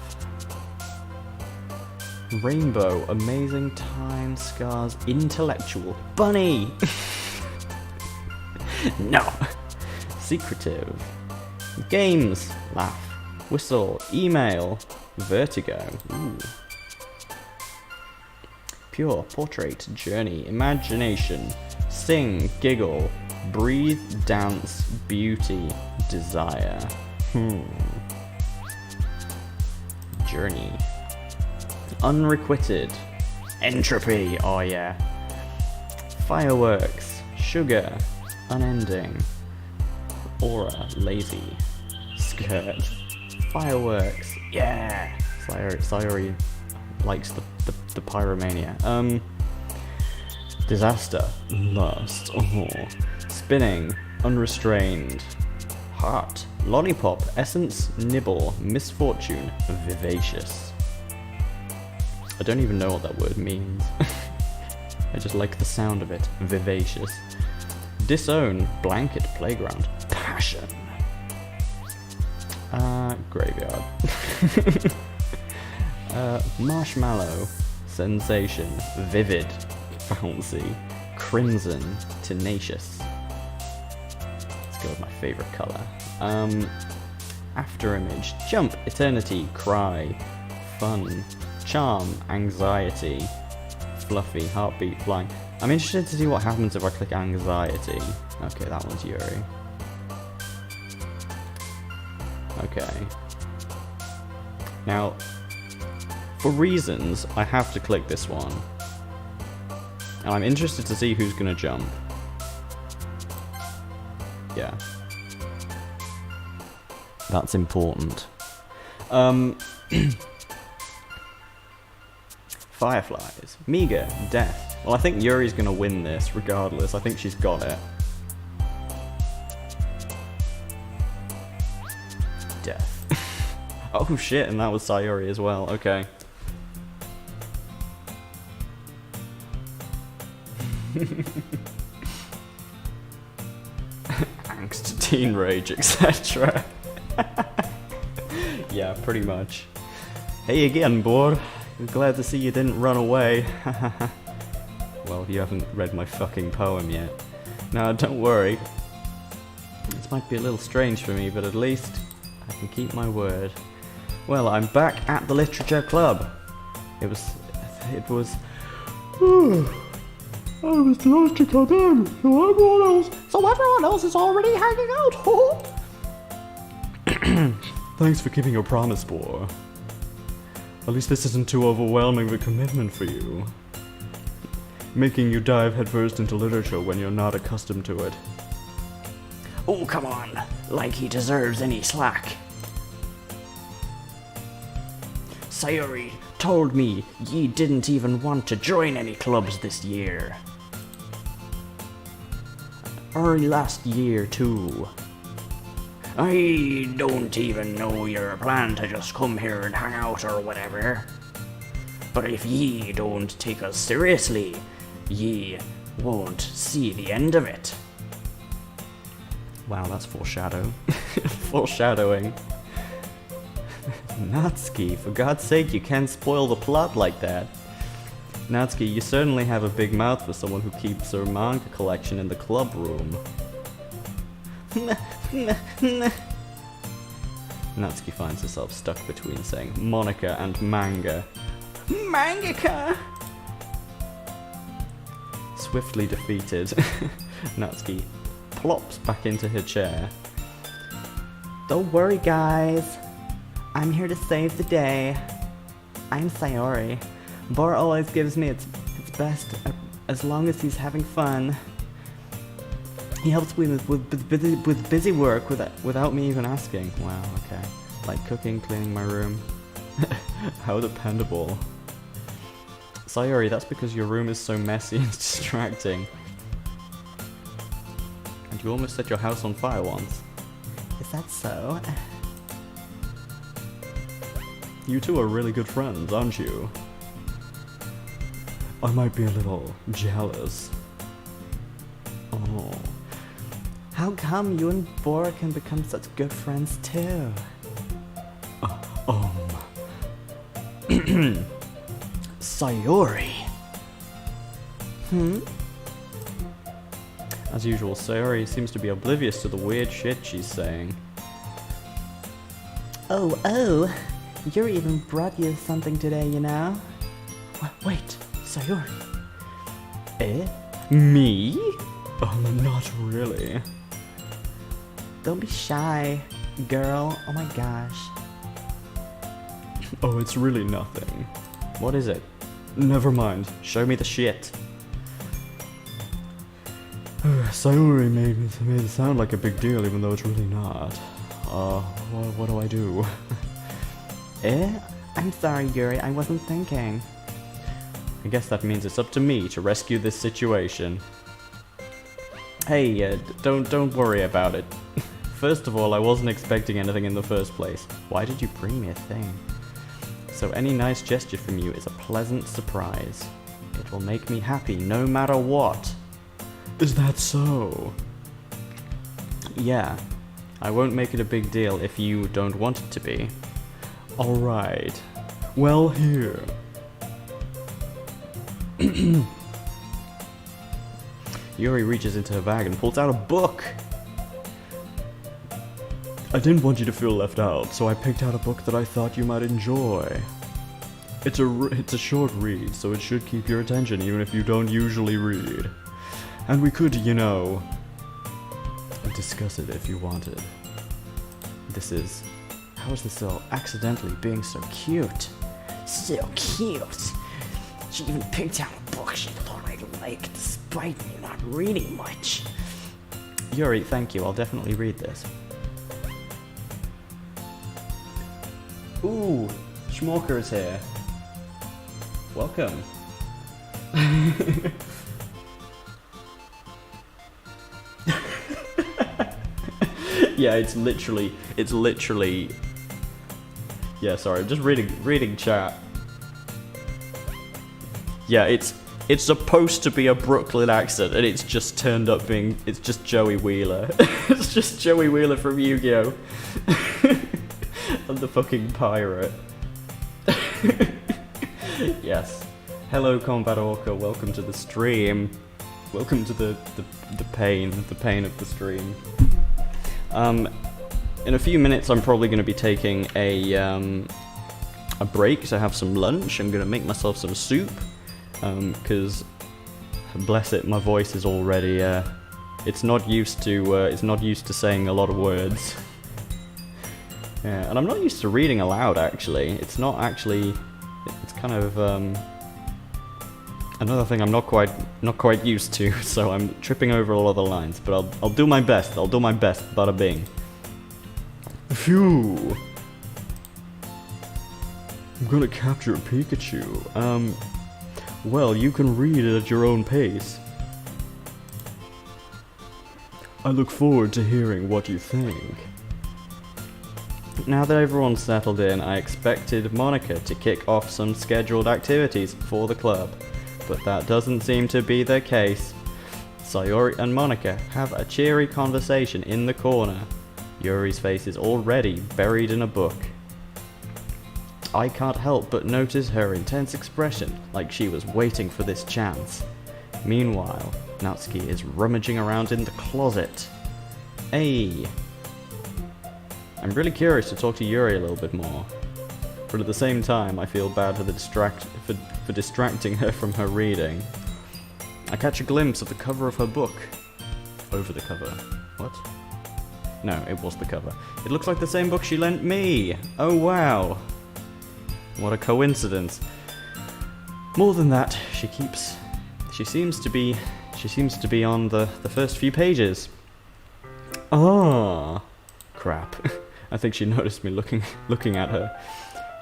Rainbow, amazing time, scars, intellectual. Bunny. No. Secretive. Games. Laugh. Whistle. Email. Vertigo. Ooh. Pure. Portrait. Journey. Imagination. Sing. Giggle. Breathe. Dance. Beauty. Desire. Journey. Unrequited. Entropy. Oh yeah. Fireworks. Sugar. Unending. Aura, lazy. Skirt. Fireworks. Yeah. Sayori likes the pyromania. Disaster. Lust. Oh. Spinning. Unrestrained. Heart. Lollipop. Essence. Nibble. Misfortune. Vivacious. I don't even know what that word means. I just like the sound of it. Vivacious. Disown. Blanket. Playground. Passion. Graveyard. Marshmallow. Sensation. Vivid. Bouncy. Crimson. Tenacious. Let's go with my favorite color. Afterimage. Jump. Eternity. Cry. Fun. Charm. Anxiety. Fluffy. Heartbeat. Flying. I'm interested to see what happens if I click anxiety. Okay, that one's Yuri. Okay. Now, for reasons, I have to click this one. And I'm interested to see who's gonna jump. Yeah. That's important. Fireflies. Meager. Death. Well, I think Yuri's gonna win this regardless. I think she's got it. Death. Oh shit, and that was Sayori as well. Okay. Angst, teen rage, etc. Yeah, pretty much. Hey again, boy. Glad to see you didn't run away. Well, you haven't read my fucking poem yet. No, don't worry. This might be a little strange for me, but at least I can keep my word. Well, I'm back at the literature club. It was I was the last to come in, so everyone else is already hanging out. Thanks for keeping your promise, boy. At least this isn't too overwhelming of a commitment for you. Making you dive headfirst into literature when you're not accustomed to it. Oh, come on. Like he deserves any slack. Sayori told me ye didn't even want to join any clubs this year. Early last year, too. I don't even know your plan to just come here and hang out or whatever. But if ye don't take us seriously, ye won't see the end of it. Wow, that's foreshadowing. Natsuki, for God's sake, you can't spoil the plot like that. Natsuki, you certainly have a big mouth for someone who keeps her manga collection in the club room. Natsuki finds herself stuck between saying Monica and manga. Mangaka! Swiftly defeated, Natsuki plops back into her chair. Don't worry, guys. I'm here to save the day. I'm Sayori. Bor always gives me its best as long as he's having fun. He helps me with busy work without me even asking. Wow, okay. Like cooking, cleaning my room. How dependable. Sayori, that's because your room is so messy and distracting. And you almost set your house on fire once. Is that so? You two are really good friends, aren't you? I might be a little jealous. Oh. How come you and Bor can become such good friends too? Sayori. As usual, Sayori seems to be oblivious to the weird shit she's saying. Oh, Yuri even brought you something today, you know? Wait, Sayori. Eh? Me? Oh, not really. Don't be shy, girl. Oh my gosh. Oh, it's really nothing. What is it? Never mind. Show me the shit. Sayori made it sound like a big deal even though it's really not. What do I do? Eh? I'm sorry, Yuri. I wasn't thinking. I guess that means it's up to me to rescue this situation. Hey, don't worry about it. First of all, I wasn't expecting anything in the first place. Why did you bring me a thing? So any nice gesture from you is a pleasant surprise. It will make me happy no matter what. Is that so? Yeah. I won't make it a big deal if you don't want it to be. Alright. Well, here. Yuri reaches into her bag and pulls out a book. I didn't want you to feel left out, so I picked out a book that I thought you might enjoy. It's a short read, so it should keep your attention even if you don't usually read. And we could, you know, discuss it if you wanted. How is this so accidentally being so cute? So cute. She even picked out a book she thought I'd like, despite me not reading much. Yuri, thank you. I'll definitely read this. Ooh, Schmorker's here. Welcome. Yeah, it's literally. Yeah, sorry, I'm just reading chat. Yeah, it's supposed to be a Brooklyn accent, and it's just turned up being. It's just Joey Wheeler. It's just Joey Wheeler from Yu-Gi-Oh! I'm the fucking pirate. Yes. Hello, Combat Orca. Welcome to the stream. Welcome to the pain of the stream. In a few minutes, I'm probably going to be taking a break to have some lunch. I'm going to make myself some soup, because bless it, my voice is already it's not used to saying a lot of words. Yeah, and I'm not used to reading aloud. Actually, it's kind of another thing I'm not quite used to. So I'm tripping over a lot of the lines, but I'll do my best. Bada bing. Phew. I'm gonna capture a Pikachu. Well, you can read it at your own pace. I look forward to hearing what you think. Now that everyone's settled in, I expected Monica to kick off some scheduled activities for the club, but that doesn't seem to be the case. Sayori and Monica have a cheery conversation in the corner. Yuri's face is already buried in a book. I can't help but notice her intense expression, like she was waiting for this chance. Meanwhile, Natsuki is rummaging around in the closet. Hey! I'm really curious to talk to Yuri a little bit more, but at the same time I feel bad for distracting her from her reading. I catch a glimpse of the cover of her book. Over the cover. What? No, it was the cover. It looks like the same book she lent me! Oh wow! What a coincidence. More than that, she seems to be on the first few pages. Ah, crap. I think she noticed me looking at her.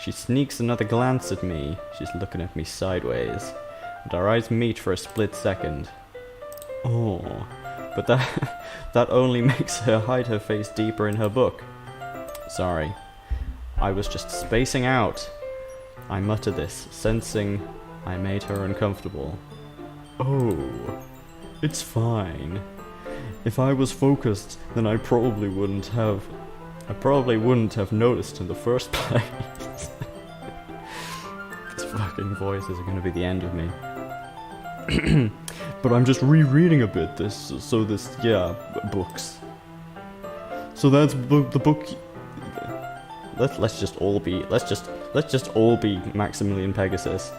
She sneaks another glance at me. She's looking at me sideways. And our eyes meet for a split second. Oh, but that only makes her hide her face deeper in her book. Sorry. I was just spacing out. I mutter this, sensing I made her uncomfortable. Oh, it's fine. If I was focused, then I probably wouldn't have noticed in the first place. This fucking voice is going to be the end of me. But I'm just rereading a bit books. So that's the book. Let's just all be Maximilian Pegasus.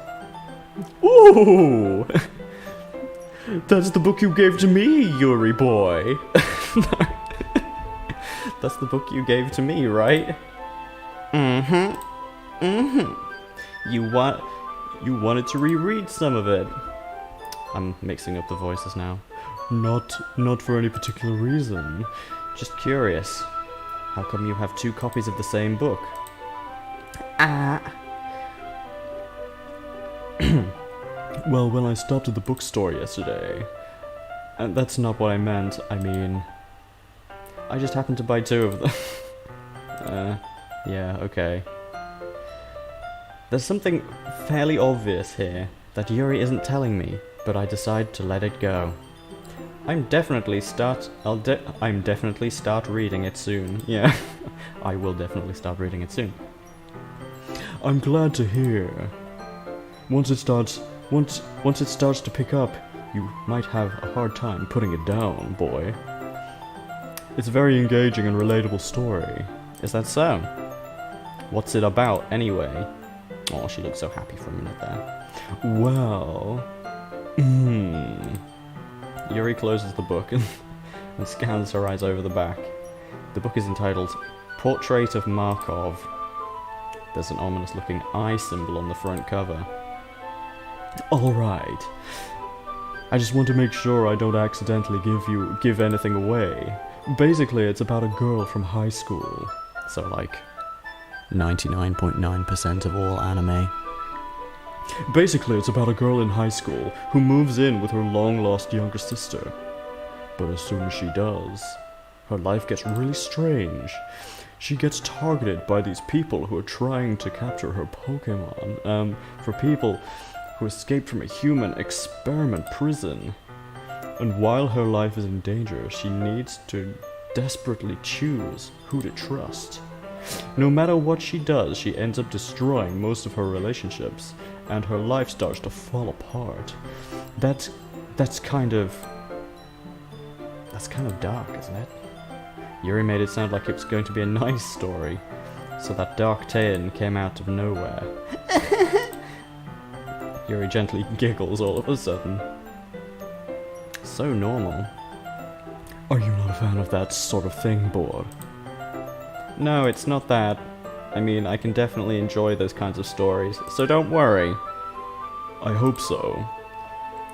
Ooh! That's the book you gave to me, Yuri boy. That's the book you gave to me, right? You wanted to reread some of it. I'm mixing up the voices now. Not for any particular reason. Just curious. How come you have 2 copies of the same book? Well, when I stopped at the bookstore yesterday... And that's not what I meant. I mean... I just happened to buy 2 of them. Yeah, okay. There's something fairly obvious here that Yuri isn't telling me, but I decide to let it go. I'm definitely start reading it soon. Yeah, I will definitely start reading it soon. I'm glad to hear. Once it starts to pick up, you might have a hard time putting it down, boy. It's a very engaging and relatable story. Is that so? What's it about, anyway? Oh, she looks so happy for a minute there. Well... Yuri closes the book and scans her eyes over the back. The book is entitled Portrait of Markov. There's an ominous looking eye symbol on the front cover. Alright. I just want to make sure I don't accidentally give anything away. Basically, it's about a girl from high school. So like 99.9% of all anime. Basically, it's about a girl in high school who moves in with her long-lost younger sister. But as soon as she does, her life gets really strange. She gets targeted by these people who are trying to capture her Pokemon, for people who escaped from a human experiment prison. And while her life is in danger, she needs to desperately choose who to trust. No matter what she does, she ends up destroying most of her relationships, and her life starts to fall apart. That's kind of dark, isn't it? Yuri made it sound like it was going to be a nice story, so that dark tale came out of nowhere. Yuri gently giggles all of a sudden. So normal. Are you not a fan of that sort of thing, Bor? No, it's not that. I mean, I can definitely enjoy those kinds of stories, so don't worry. I hope so.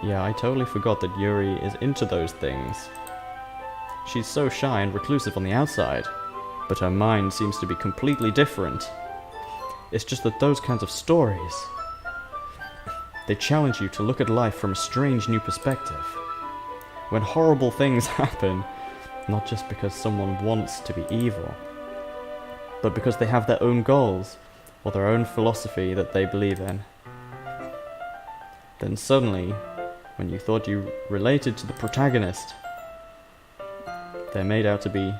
Yeah, I totally forgot that Yuri is into those things. She's so shy and reclusive on the outside, but her mind seems to be completely different. It's just that those kinds of stories, they challenge you to look at life from a strange new perspective. When horrible things happen, not just because someone wants to be evil, but because they have their own goals, or their own philosophy that they believe in. Then suddenly, when you thought you related to the protagonist, they're made out to be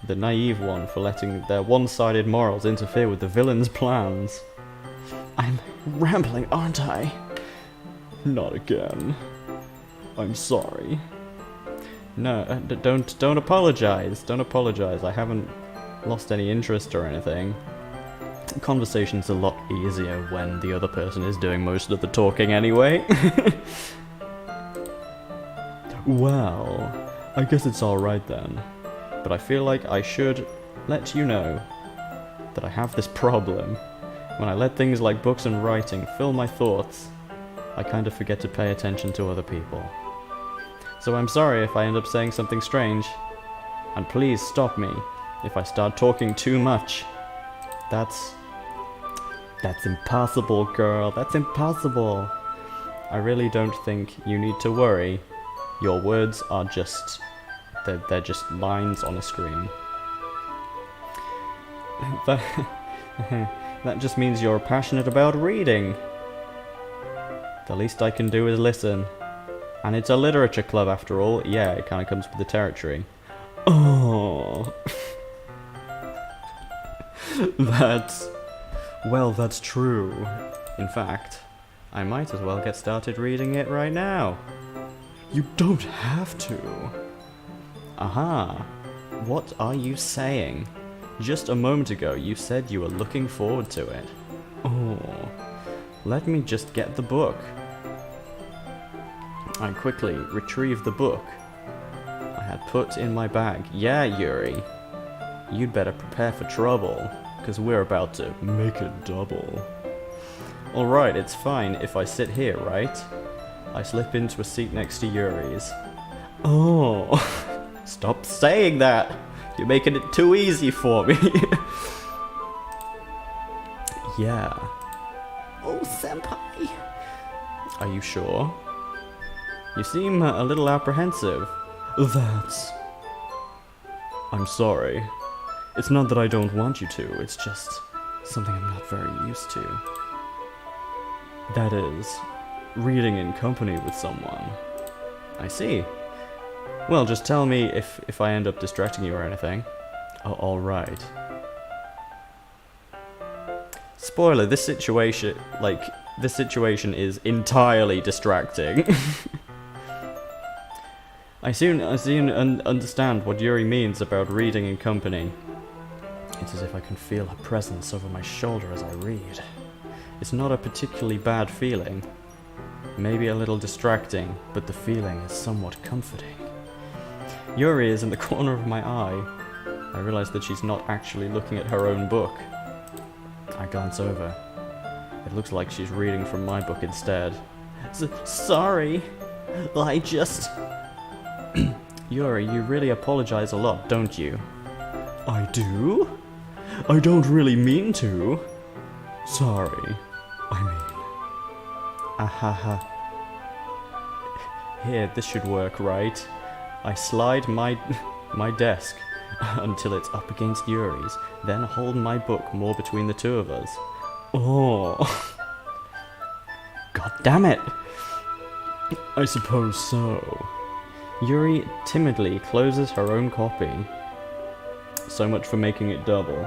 the naive one for letting their one-sided morals interfere with the villain's plans. I'm rambling, aren't I? Not again. I'm sorry. No, don't apologize. Don't apologize. I haven't lost any interest or anything. Conversation's a lot easier when the other person is doing most of the talking anyway. Well, I guess it's alright then. But I feel like I should let you know that I have this problem. When I let things like books and writing fill my thoughts, I kind of forget to pay attention to other people. So I'm sorry if I end up saying something strange. And please stop me if I start talking too much. That's impossible, girl. That's impossible. I really don't think you need to worry. Your words are just... They're just lines on a screen. That just means you're passionate about reading. The least I can do is listen. And it's a literature club after all. Yeah, it kind of comes with the territory. Oh. That's true. In fact, I might as well get started reading it right now. You don't have to. Aha. What are you saying? Just a moment ago you said you were looking forward to it. Oh. Let me just get the book. I quickly retrieved the book I had put in my bag. Yeah, Yuri. You'd better prepare for trouble, because we're about to make a double. Alright, it's fine if I sit here, right? I slip into a seat next to Yuri's. Oh, stop saying that! You're making it too easy for me. Yeah. Oh, senpai. Are you sure? You seem a little apprehensive. I'm sorry. It's not that I don't want you to, it's just something I'm not very used to. That is, reading in company with someone. I see. Well, just tell me if I end up distracting you or anything. Oh, alright. Spoiler, this situation is entirely distracting. I soon understand what Yuri means about reading in company. It's as if I can feel her presence over my shoulder as I read. It's not a particularly bad feeling. Maybe a little distracting, but the feeling is somewhat comforting. Yuri is in the corner of my eye. I realize that she's not actually looking at her own book. I glance over. It looks like she's reading from my book instead. Sorry, I just... Yuri, you really apologize a lot, don't you? I do? I don't really mean to. Sorry. I mean... Ahaha. Here, this should work, right? I slide my desk until it's up against Yuri's, then hold my book more between the two of us. Oh. God damn it. I suppose so. Yuri timidly closes her own copy. So much for making it double.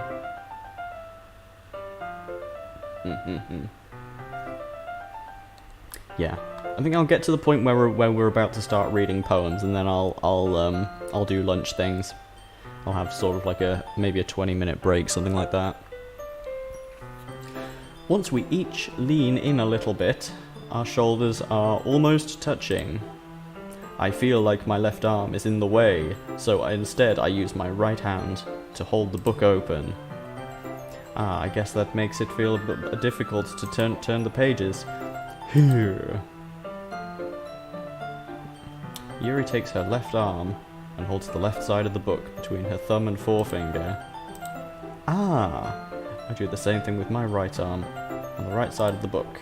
Yeah, I think I'll get to the point where we're about to start reading poems, and then I'll do lunch things. I'll have sort of like maybe a 20-minute break, something like that. Once we each lean in a little bit, our shoulders are almost touching. I feel like my left arm is in the way, so instead I use my right hand to hold the book open. I guess that makes it feel a bit difficult to turn the pages. Here. Yuri takes her left arm and holds the left side of the book between her thumb and forefinger. I do the same thing with my right arm on the right side of the book.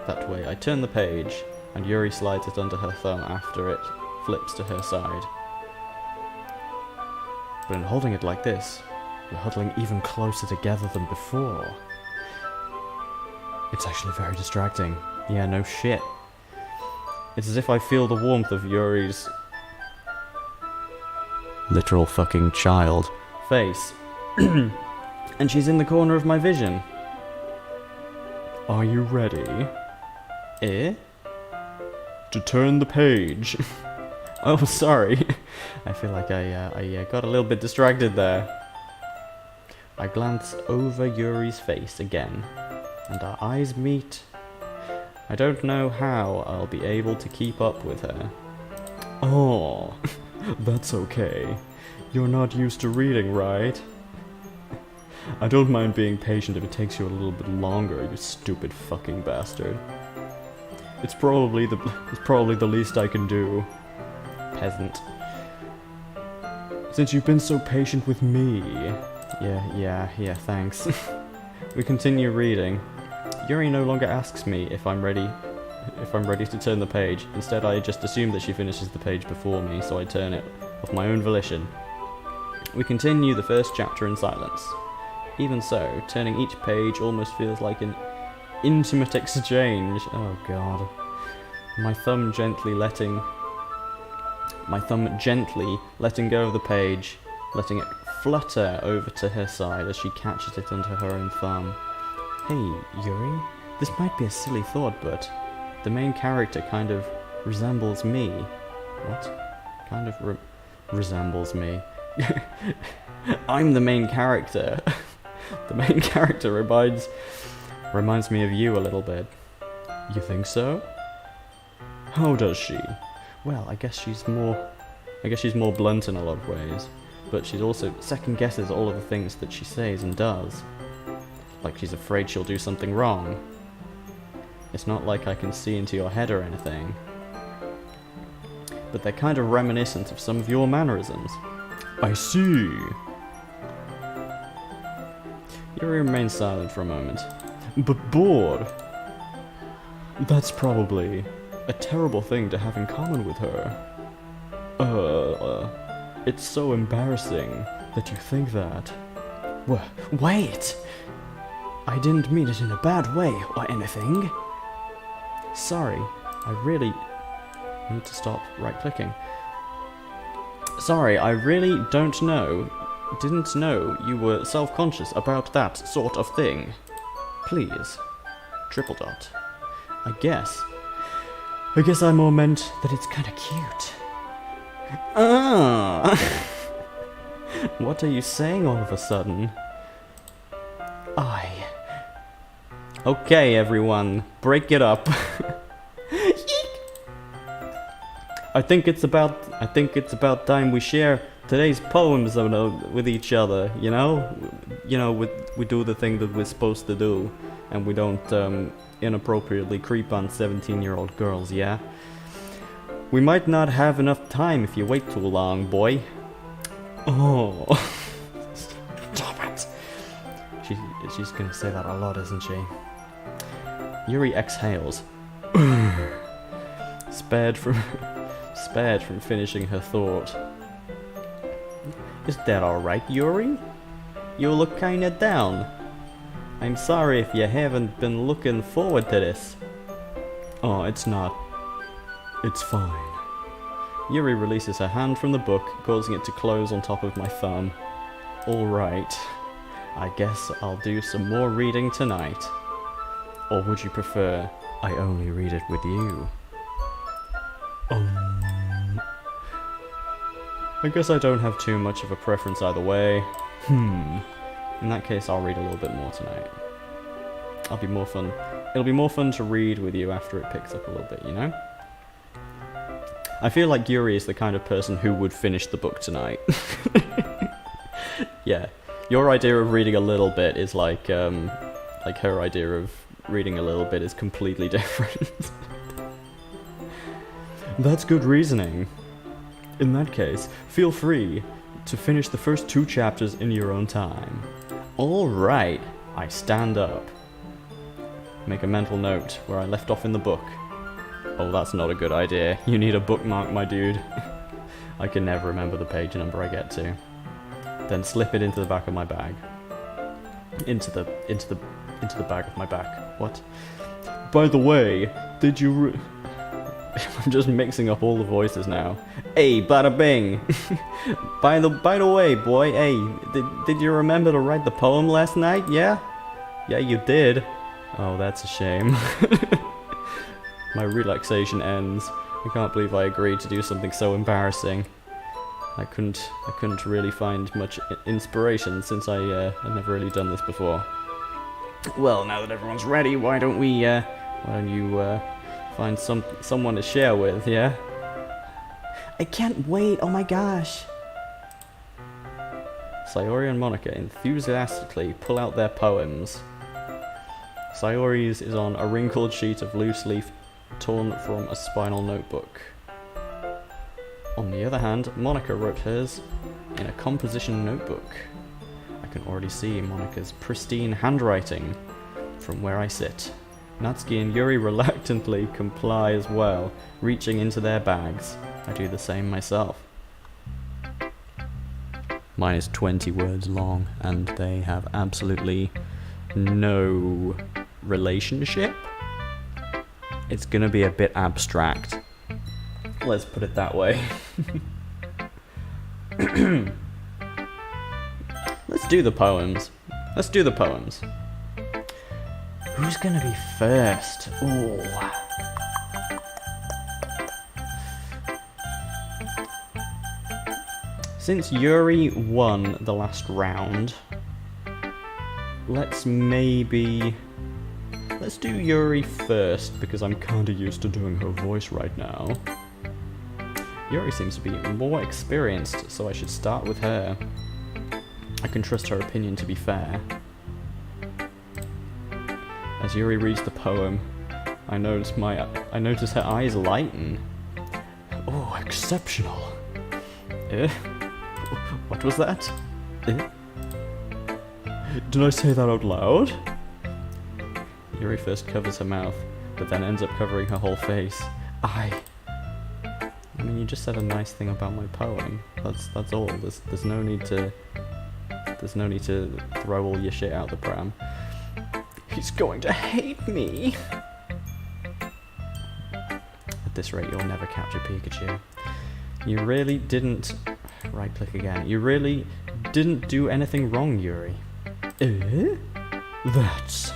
That way I turn the page, and Yuri slides it under her thumb after it flips to her side. But in holding it like this, We're huddling even closer together than before. It's actually very distracting. Yeah, no shit. It's as if I feel the warmth of Yuri's literal fucking child face. And she's in the corner of my vision. Are you ready? Eh? To turn the page. Oh, sorry. I feel like I got a little bit distracted there. I glance over Yuri's face again, and our eyes meet. I don't know how I'll be able to keep up with her. Oh, that's okay. You're not used to reading, right? I don't mind being patient if it takes you a little bit longer, you stupid fucking bastard. It's probably the least I can do. Peasant. Since you've been so patient with me. Yeah, thanks. We continue reading. Yuri no longer asks me if I'm ready to turn the page. Instead, I just assume that she finishes the page before me, so I turn it of my own volition. We continue the first chapter in silence. Even so, turning each page almost feels like an intimate exchange. Oh god. My thumb gently letting go of the page, letting it flutter over to her side as she catches it under her own thumb. Hey, Yuri, this might be a silly thought, but the main character kind of resembles me. What? Kind of resembles me. I'm the main character. The main character reminds me of you a little bit. You think so? How does she? Well, I guess she's more blunt in a lot of ways, but she's also second guesses all of the things that she says and does. Like she's afraid she'll do something wrong. It's not like I can see into your head or anything, but they're kind of reminiscent of some of your mannerisms. I see. Yuri remains silent for a moment. But bored? That's probably a terrible thing to have in common with her. It's so embarrassing that you think that. Wait! I didn't mean it in a bad way or anything. Sorry, I really need to stop right-clicking. Sorry, I really didn't know you were self-conscious about that sort of thing. Please. Triple dot. I guess I more meant that it's kinda cute. Ah! What are you saying all of a sudden? Okay, everyone, break it up. I think it's about time we share today's poems with each other, you know? We do the thing that we're supposed to do, and we don't inappropriately creep on 17-year-old girls, yeah? We might not have enough time if you wait too long, boy. Oh. Stop it. She's gonna say that a lot, isn't she? Yuri exhales. Spared from finishing her thought. Is that alright, Yuri? You look kinda down. I'm sorry if you haven't been looking forward to this. Oh, it's not. It's fine. Yuri releases her hand from the book, causing it to close on top of my thumb. Alright. I guess I'll do some more reading tonight. Or would you prefer I only read it with you? I guess I don't have too much of a preference either way. In that case, I'll read a little bit more tonight. It'll be more fun to read with you after it picks up a little bit, you know? I feel like Yuri is the kind of person who would finish the book tonight. Yeah, your idea of reading a little bit is like her idea of reading a little bit is completely different. That's good reasoning. In that case, feel free to finish the first 2 chapters in your own time. Alright, I stand up. Make a mental note where I left off in the book. Oh, that's not a good idea. You need a bookmark, my dude. I can never remember the page number I get to. then slip it into the back of my bag. Into the bag of my back. What? By the way, did you I'm just mixing up all the voices now. Hey, bada bing! By the way, boy, hey, did you remember to write the poem last night, yeah? Yeah, you did. Oh, that's a shame. My relaxation ends. I can't believe I agreed to do something so embarrassing. I couldn't really find much inspiration since I've never really done this before. Well, now that everyone's ready, why don't you find someone to share with, yeah? I can't wait, oh my gosh. Sayori and Monica enthusiastically pull out their poems. Sayori's is on a wrinkled sheet of loose leaf torn from a spinal notebook. On the other hand, Monica wrote hers in a composition notebook. I can already see Monica's pristine handwriting from where I sit. Natsuki and Yuri reluctantly comply as well, reaching into their bags. I do the same myself. Mine is 20 words long, and they have absolutely no relationship. It's gonna be a bit abstract. Let's put it that way. Let's do the poems. Who's gonna be first? Ooh. Since Yuri won the last round, let's do Yuri first, because I'm kinda used to doing her voice right now. Yuri seems to be more experienced, so I should start with her. I can trust her opinion to be fair. As Yuri reads the poem, I notice her eyes lighten. Oh, exceptional. What was that? Did I say that out loud? Yuri first covers her mouth, but then ends up covering her whole face. I mean, you just said a nice thing about my poem. That's all. There's no need to throw all your shit out the pram. He's going to hate me. At this rate, you'll never capture Pikachu. You really didn't... Right click again. You really didn't do anything wrong, Yuri. That's...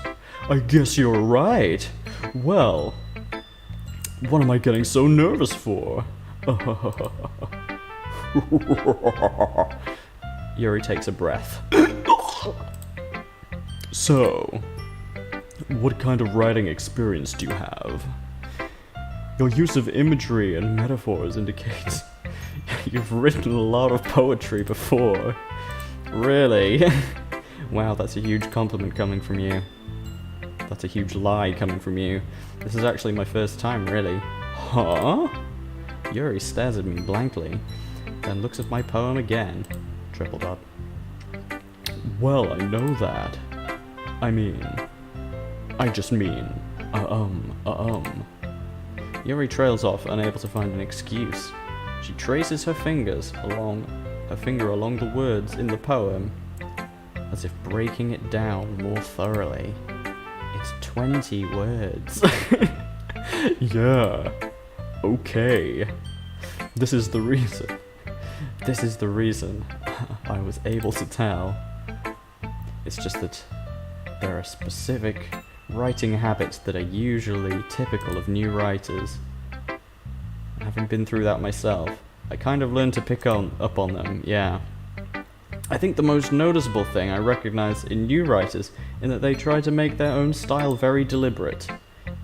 I guess you're right. Well, what am I getting so nervous for? Yuri takes a breath. So, what kind of writing experience do you have? Your use of imagery and metaphors indicates you've written a lot of poetry before. Really? Wow, that's a huge compliment coming from you. That's a huge lie coming from you. This is actually my first time, really. Huh? Yuri stares at me blankly, then looks at my poem again. Triple dot. Well, I know that. I just mean, Yuri trails off, unable to find an excuse. She traces her finger along the words in the poem, as if breaking it down more thoroughly. It's 20 words. Yeah. Okay. This is the reason I was able to tell. It's just that there are specific writing habits that are usually typical of new writers. Having been through that myself, I kind of learned to pick up on them, yeah. I think the most noticeable thing I recognize in new writers is that they try to make their own style very deliberate.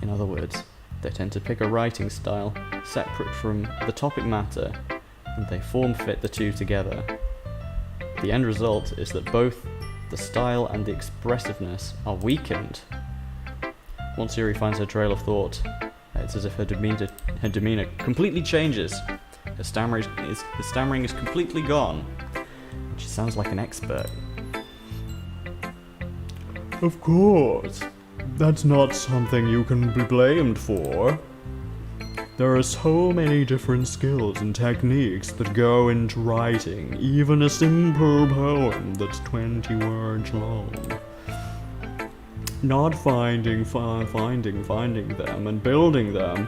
In other words, they tend to pick a writing style separate from the topic matter, and they form-fit the two together. The end result is that both the style and the expressiveness are weakened. Once Yuri finds her trail of thought, it's as if her demeanor completely changes. Her stammering is completely gone. She sounds like an expert. Of course. That's not something you can be blamed for. There are so many different skills and techniques that go into writing even a simple poem that's 20 words long. Not finding them and building them,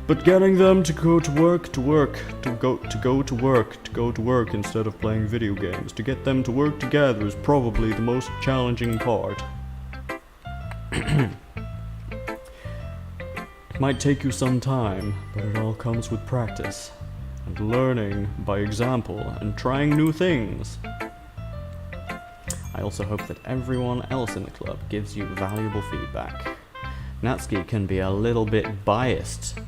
but getting them to go to work instead of playing video games. To get them to work together is probably the most challenging part. It might take you some time, but it all comes with practice, and learning by example, and trying new things. I also hope that everyone else in the club gives you valuable feedback. Natsuki can be a little bit biased.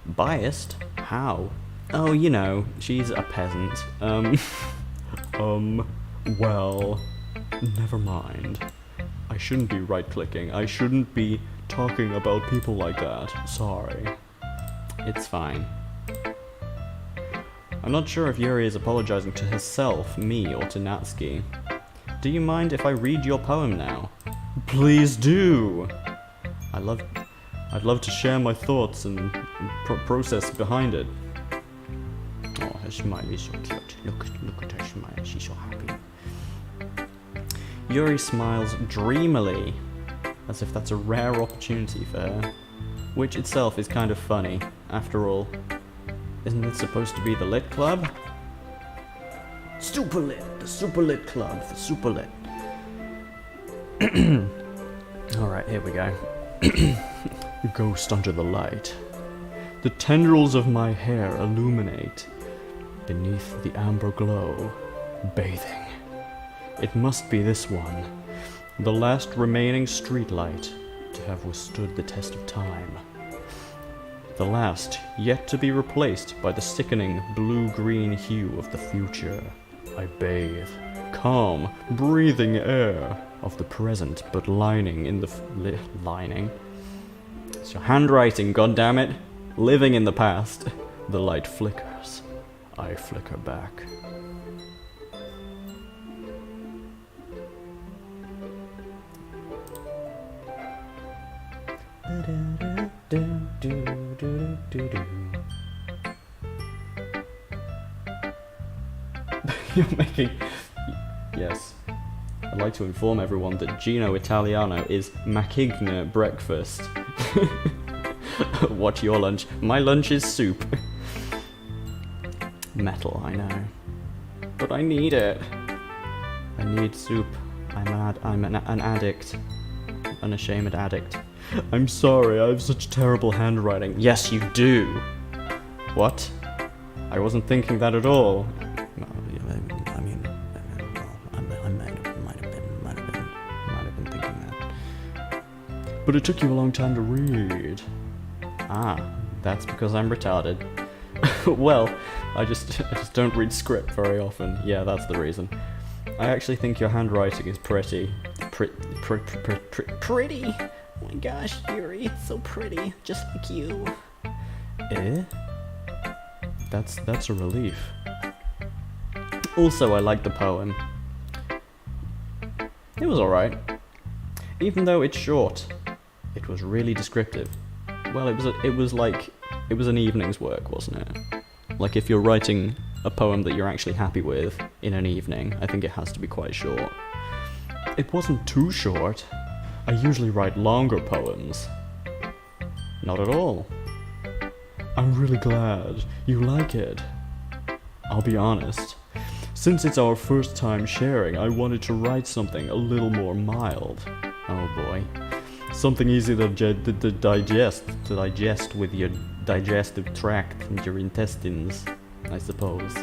Biased? How? Oh, you know, she's a peasant. Well, never mind. I shouldn't be right-clicking. I shouldn't be talking about people like that. Sorry. It's fine. I'm not sure if Yuri is apologizing to herself, me, or to Natsuki. Do you mind if I read your poem now? Please do! I'd love to share my thoughts and process behind it. Oh, her smile is so cute. Look at her smile. She's so happy. Yuri smiles dreamily, as if that's a rare opportunity for her, which itself is kind of funny. After all, isn't it supposed to be the lit club? Super lit, the super lit club, the super lit. Alright, here we go. Ghost under the light. The tendrils of my hair illuminate beneath the amber glow, bathing. It must be this one, the last remaining streetlight to have withstood the test of time. The last, yet to be replaced by the sickening blue-green hue of the future. I bathe, calm, breathing air of the present, but lining in the lining. It's your handwriting, goddammit! Living in the past. The light flickers. I flicker back. You're making... Yes. I'd like to inform everyone that Gino Italiano is Macigna breakfast. What's your lunch? My lunch is soup. Metal, I know. But I need it. I need soup. I'm an addict. Unashamed addict. I'm sorry, I have such terrible handwriting. Yes, you do. What? I wasn't thinking that at all. I mean, I might have been thinking that. But it took you a long time to read. Ah, that's because I'm retarded. Well, I just don't read script very often. Yeah, that's the reason. I actually think your handwriting is pretty. Pretty? Oh my gosh, Yuri, it's so pretty, just like you. Eh? That's a relief. Also, I like the poem. It was alright. Even though it's short, it was really descriptive. Well, it was an evening's work, wasn't it? Like, if you're writing a poem that you're actually happy with in an evening, I think it has to be quite short. It wasn't too short. I usually write longer poems. Not at all. I'm really glad you like it. I'll be honest. Since it's our first time sharing, I wanted to write something a little more mild. Oh boy. Something easy to digest with your digestive tract and your intestines, I suppose.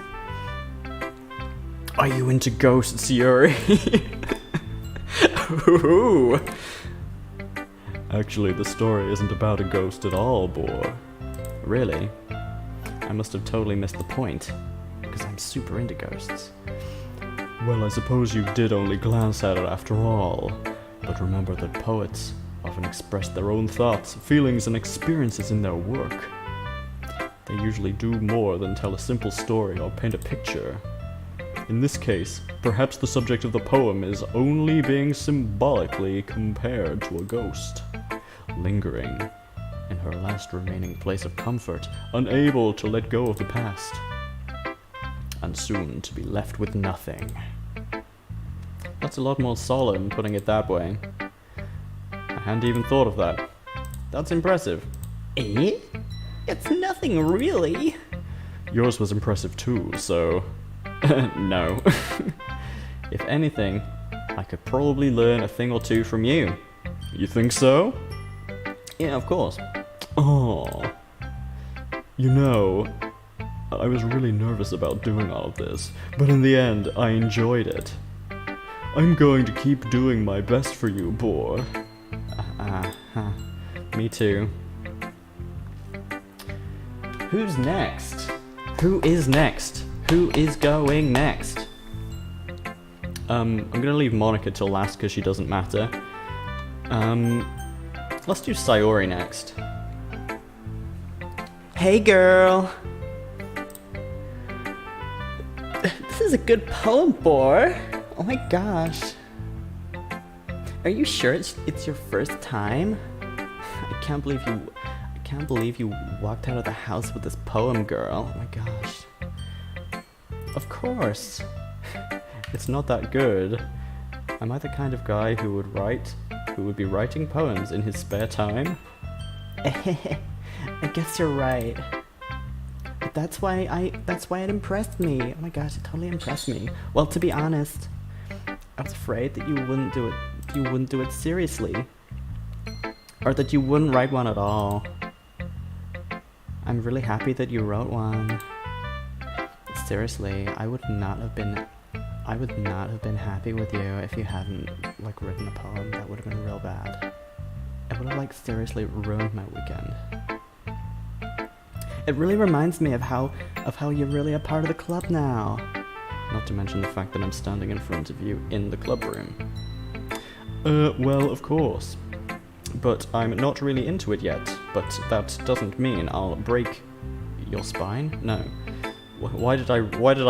Are you into ghosts, Yuri? Ooh. Actually, the story isn't about a ghost at all, boy. Really? I must have totally missed the point, because I'm super into ghosts. Well, I suppose you did only glance at it after all. But remember that poets often express their own thoughts, feelings, and experiences in their work. They usually do more than tell a simple story or paint a picture. In this case, perhaps the subject of the poem is only being symbolically compared to a ghost, lingering in her last remaining place of comfort, unable to let go of the past, and soon to be left with nothing. That's a lot more solemn, putting it that way. I hadn't even thought of that. That's impressive. Eh? It's nothing really. Yours was impressive too, so... no. If anything, I could probably learn a thing or two from you. You think so? Yeah, of course. Oh. You know, I was really nervous about doing all of this, but in the end, I enjoyed it. I'm going to keep doing my best for you, boy. Me too. Who's next? Who is next? Who is going next? I'm gonna leave Monica till last because she doesn't matter. Let's do Sayori next. Hey girl. This is a good poem, boy. Oh my gosh. Are you sure it's your first time? I can't believe you walked out of the house with this poem, girl. Oh my gosh. Of course. It's not that good. Am I the kind of guy who would be writing poems in his spare time? I guess you're right. But that's why it impressed me. Oh my gosh, it totally impressed me. Well, to be honest, I was afraid that you wouldn't do it seriously. Or that you wouldn't write one at all. I'm really happy that you wrote one. Seriously, I would not have been happy with you if you hadn't written a poem. That would have been real bad. It would have seriously ruined my weekend. It really reminds me of how you're really a part of the club now. Not to mention the fact that I'm standing in front of you in the club room. Well, of course. But I'm not really into it yet. But that doesn't mean I'll break your spine? No. Why did I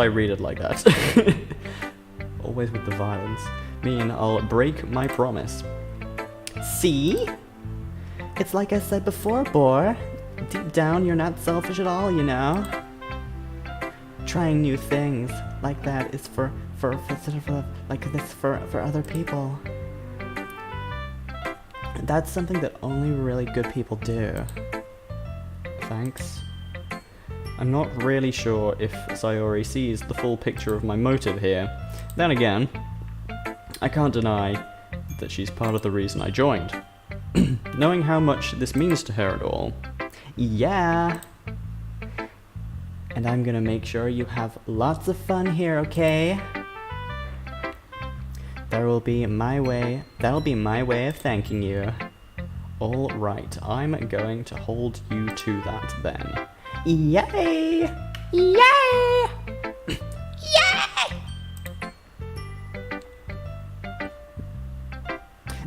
read it like that? Always with the violence. Mean I'll break my promise. See? It's like I said before, boy. Deep down, you're not selfish at all, you know? Trying new things like that is for other people. That's something that only really good people do. Thanks. I'm not really sure if Sayori sees the full picture of my motive here. Then again, I can't deny that she's part of the reason I joined. Knowing how much this means to her and all. Yeah. And I'm gonna make sure you have lots of fun here, okay? That'll be my way of thanking you. All right, I'm going to hold you to that then. Yay! Yay! Yay!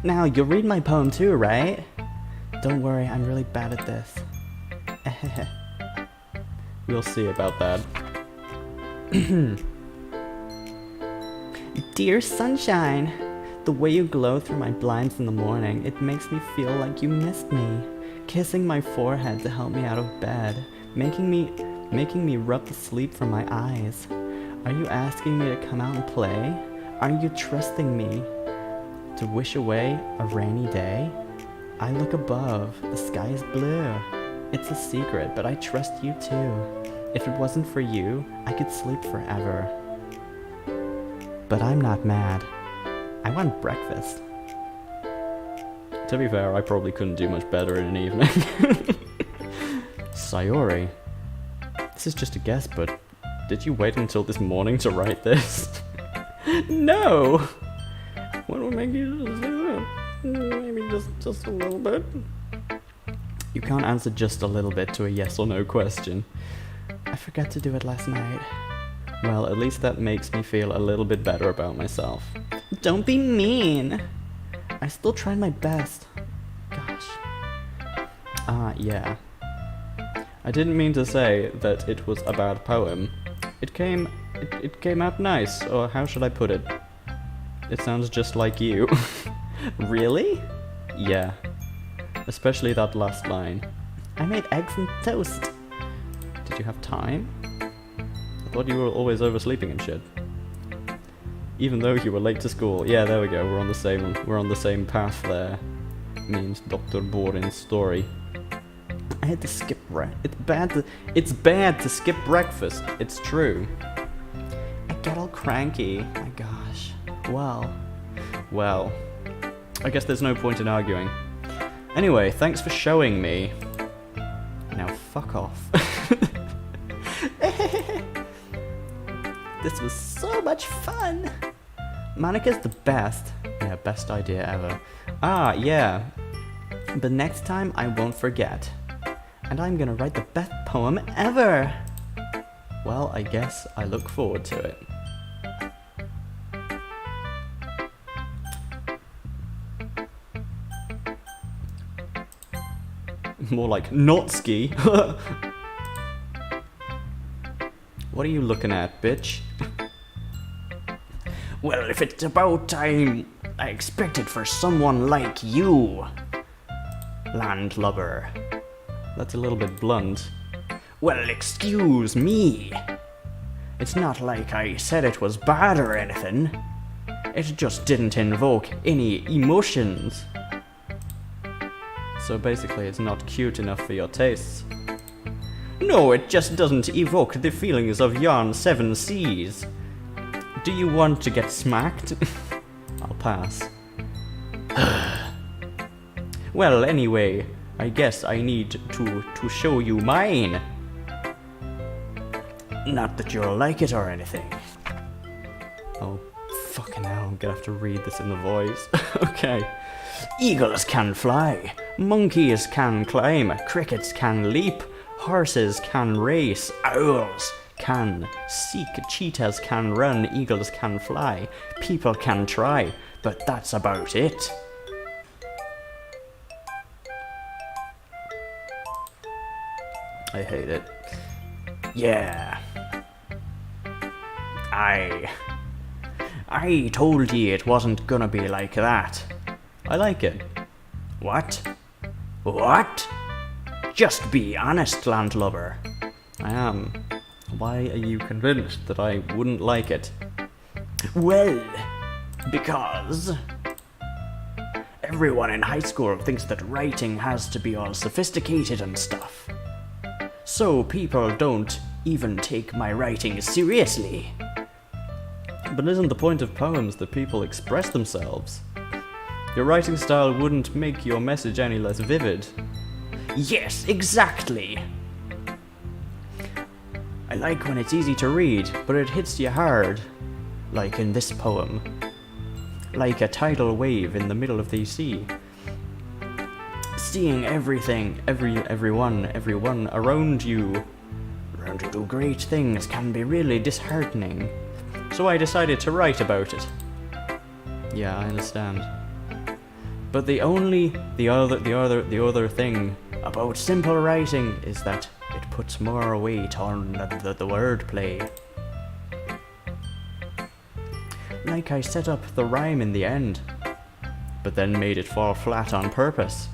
Now, you'll read my poem too, right? Don't worry, I'm really bad at this. We'll see about that. Dear sunshine, the way you glow through my blinds in the morning, it makes me feel like you missed me. Kissing my forehead to help me out of bed, making me rub the sleep from my eyes. Are you asking me to come out and play? Are you trusting me to wish away a rainy day? I look above, the sky is blue. It's a secret, but I trust you too. If it wasn't for you, I could sleep forever. But I'm not mad. I want breakfast. To be fair, I probably couldn't do much better in an evening. Sayori, this is just a guess, but did you wait until this morning to write this? No! What would make you just do that? Maybe just a little bit? You can't answer just a little bit to a yes or no question. I forgot to do it last night. Well, at least that makes me feel a little bit better about myself. Don't be mean! I still tried my best. Gosh. Yeah. I didn't mean to say that it was a bad poem. It came out nice, or how should I put it? It sounds just like you. Really? Yeah. Especially that last line. I made eggs and toast. Did you have time? I thought you were always oversleeping and shit. Even though you were late to school. Yeah, there we go. We're on the same path there. Means Dr. Borin's story. I had to skip It's bad to skip breakfast. It's true. I get all cranky. My gosh. Well, I guess there's no point in arguing. Anyway, thanks for showing me. Now fuck off. This was so much fun. Monica's the best. Yeah, best idea ever. Ah, yeah. But next time I won't forget. And I'm gonna write the best poem ever. Well, I guess I look forward to it. More like Notski. What are you looking at, bitch? Well, if it's about time, I expect it for someone like you, landlubber. That's a little bit blunt. Well, excuse me. It's not like I said it was bad or anything. It just didn't invoke any emotions. So basically it's not cute enough for your tastes. No, it just doesn't evoke the feelings of yon 7 seas. Do you want to get smacked? I'll pass. Well, anyway, I guess I need to show you mine. Not that you'll like it or anything. Oh, fucking hell, I'm gonna have to read this in the voice. Okay. Eagles can fly, monkeys can climb, crickets can leap, horses can race, owls can seek, cheetahs can run, eagles can fly, people can try, but that's about it. I hate it. Yeah. I told ye it wasn't gonna be like that. I like it. What? What? Just be honest, landlubber. I am. Why are you convinced that I wouldn't like it? Well, because everyone in high school thinks that writing has to be all sophisticated and stuff. So people don't even take my writing seriously. But isn't the point of poems that people express themselves? Your writing style wouldn't make your message any less vivid. Yes, exactly. I like when it's easy to read, but it hits you hard. Like in this poem. Like a tidal wave in the middle of the sea. Seeing everything, everyone around you to do great things can be really disheartening. So I decided to write about it. Yeah, I understand. But the other thing about simple writing is that it puts more weight on the wordplay. Like I set up the rhyme in the end, but then made it fall flat on purpose.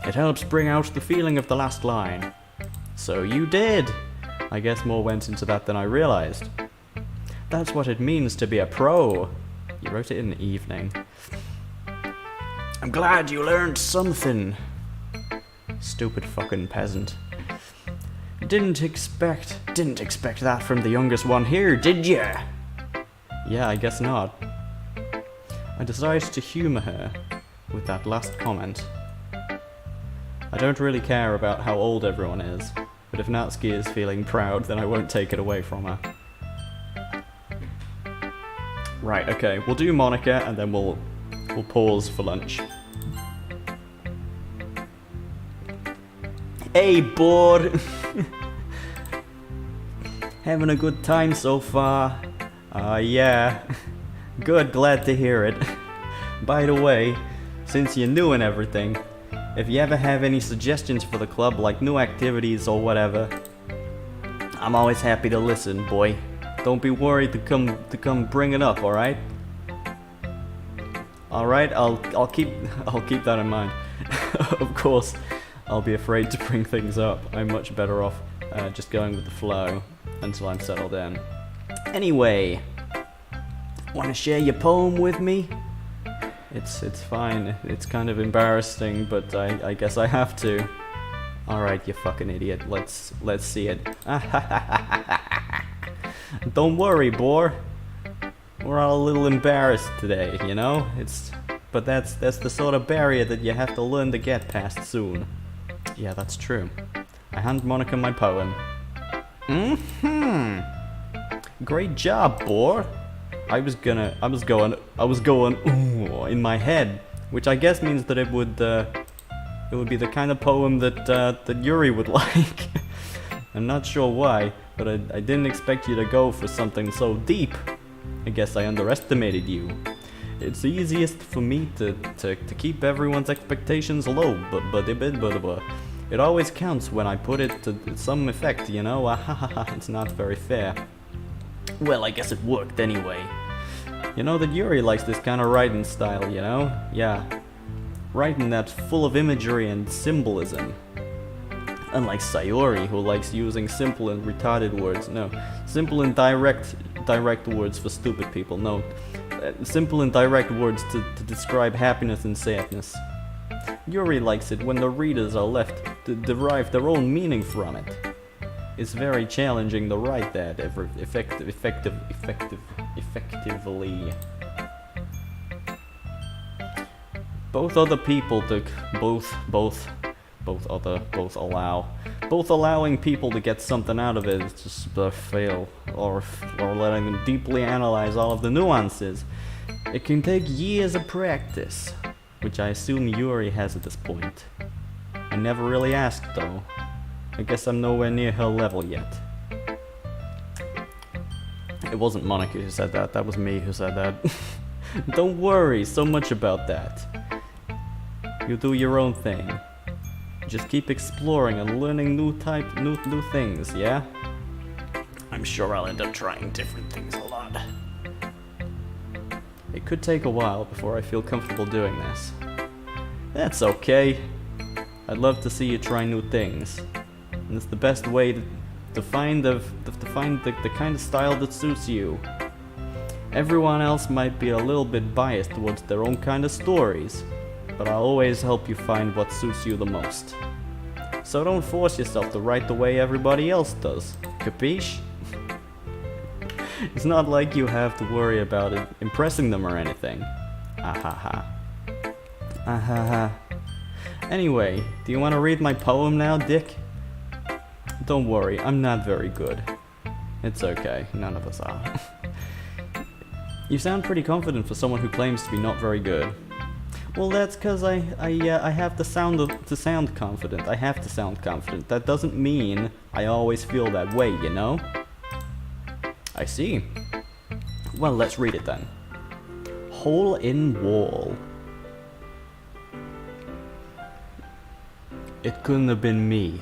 It helps bring out the feeling of the last line. So you did! I guess more went into that than I realized. That's what it means to be a pro. You wrote it in the evening. I'm glad you learned something. Stupid fucking peasant. Didn't expect that from the youngest one here, did ya? Yeah, I guess not. I decided to humor her with that last comment. I don't really care about how old everyone is, but if Natsuki is feeling proud, then I won't take it away from her. Right, okay, we'll do Monica and then we'll pause for lunch. Hey, bud! Having a good time so far? Yeah. Good, glad to hear it. By the way, since you're new and everything, if you ever have any suggestions for the club, like new activities or whatever, I'm always happy to listen, boy. Don't be worried to come bring it up, alright? Alright, I'll keep that in mind. Of course, I'll be afraid to bring things up. I'm much better off just going with the flow until I'm settled in. Anyway, want to share your poem with me? It's fine. It's kind of embarrassing, but I guess I have to. All right, you fucking idiot. Let's see it. Don't worry, boy. We're all a little embarrassed today, you know? But that's the sort of barrier that you have to learn to get past soon. Yeah, that's true. I hand Monica my poem. Great job, boy. I was going ooh in my head, which I guess means that it would be the kind of poem that Yuri would like. I'm not sure why, but I didn't expect you to go for something so deep. I guess I underestimated you. It's easiest for me to keep everyone's expectations low, but it always counts when I put it to some effect, you know? It's not very fair. Well, I guess it worked anyway. You know that Yuri likes this kind of writing style, you know? Yeah. Writing that's full of imagery and symbolism. Unlike Sayori, who likes using simple and retarded words. No, simple and direct words for stupid people. No, simple and direct words to describe happiness and sadness. Yuri likes it when the readers are left to derive their own meaning from it. It's very challenging to write that effectively. Both allowing people to get something out of it is just a fail, or letting them deeply analyze all of the nuances. It can take years of practice, which I assume Yuri has at this point. I never really asked though. I guess I'm nowhere near her level yet. It wasn't Monica who said that, that was me who said that. Don't worry so much about that. You do your own thing. Just keep exploring and learning new things, yeah? I'm sure I'll end up trying different things a lot. It could take a while before I feel comfortable doing this. That's okay. I'd love to see you try new things. And it's the best way to find the kind of style that suits you. Everyone else might be a little bit biased towards their own kind of stories, but I'll always help you find what suits you the most. So don't force yourself to write the way everybody else does, capiche? It's not like you have to worry about it impressing them or anything. Ahaha. Ahaha. Anyway, do you want to read my poem now, Dick? Don't worry, I'm not very good. It's okay, none of us are. You sound pretty confident for someone who claims to be not very good. Well, that's because I have to sound confident. I have to sound confident. That doesn't mean I always feel that way, you know? I see. Well, let's read it then. Hole in wall. It couldn't have been me.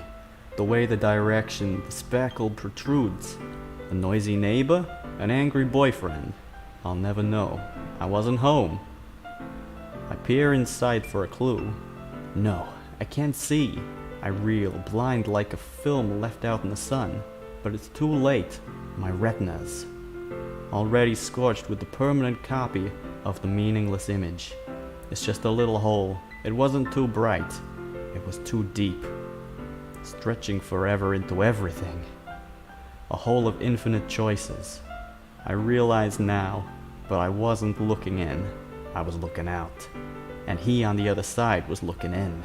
The way the direction the speckle protrudes. A noisy neighbor? An angry boyfriend? I'll never know. I wasn't home. I peer inside for a clue. No, I can't see. I reel, blind like a film left out in the sun. But it's too late. My retinas. Already scorched with the permanent copy of the meaningless image. It's just a little hole. It wasn't too bright. It was too deep. Stretching forever into everything. A hole of infinite choices. I realize now, but I wasn't looking in. I was looking out. And he on the other side was looking in.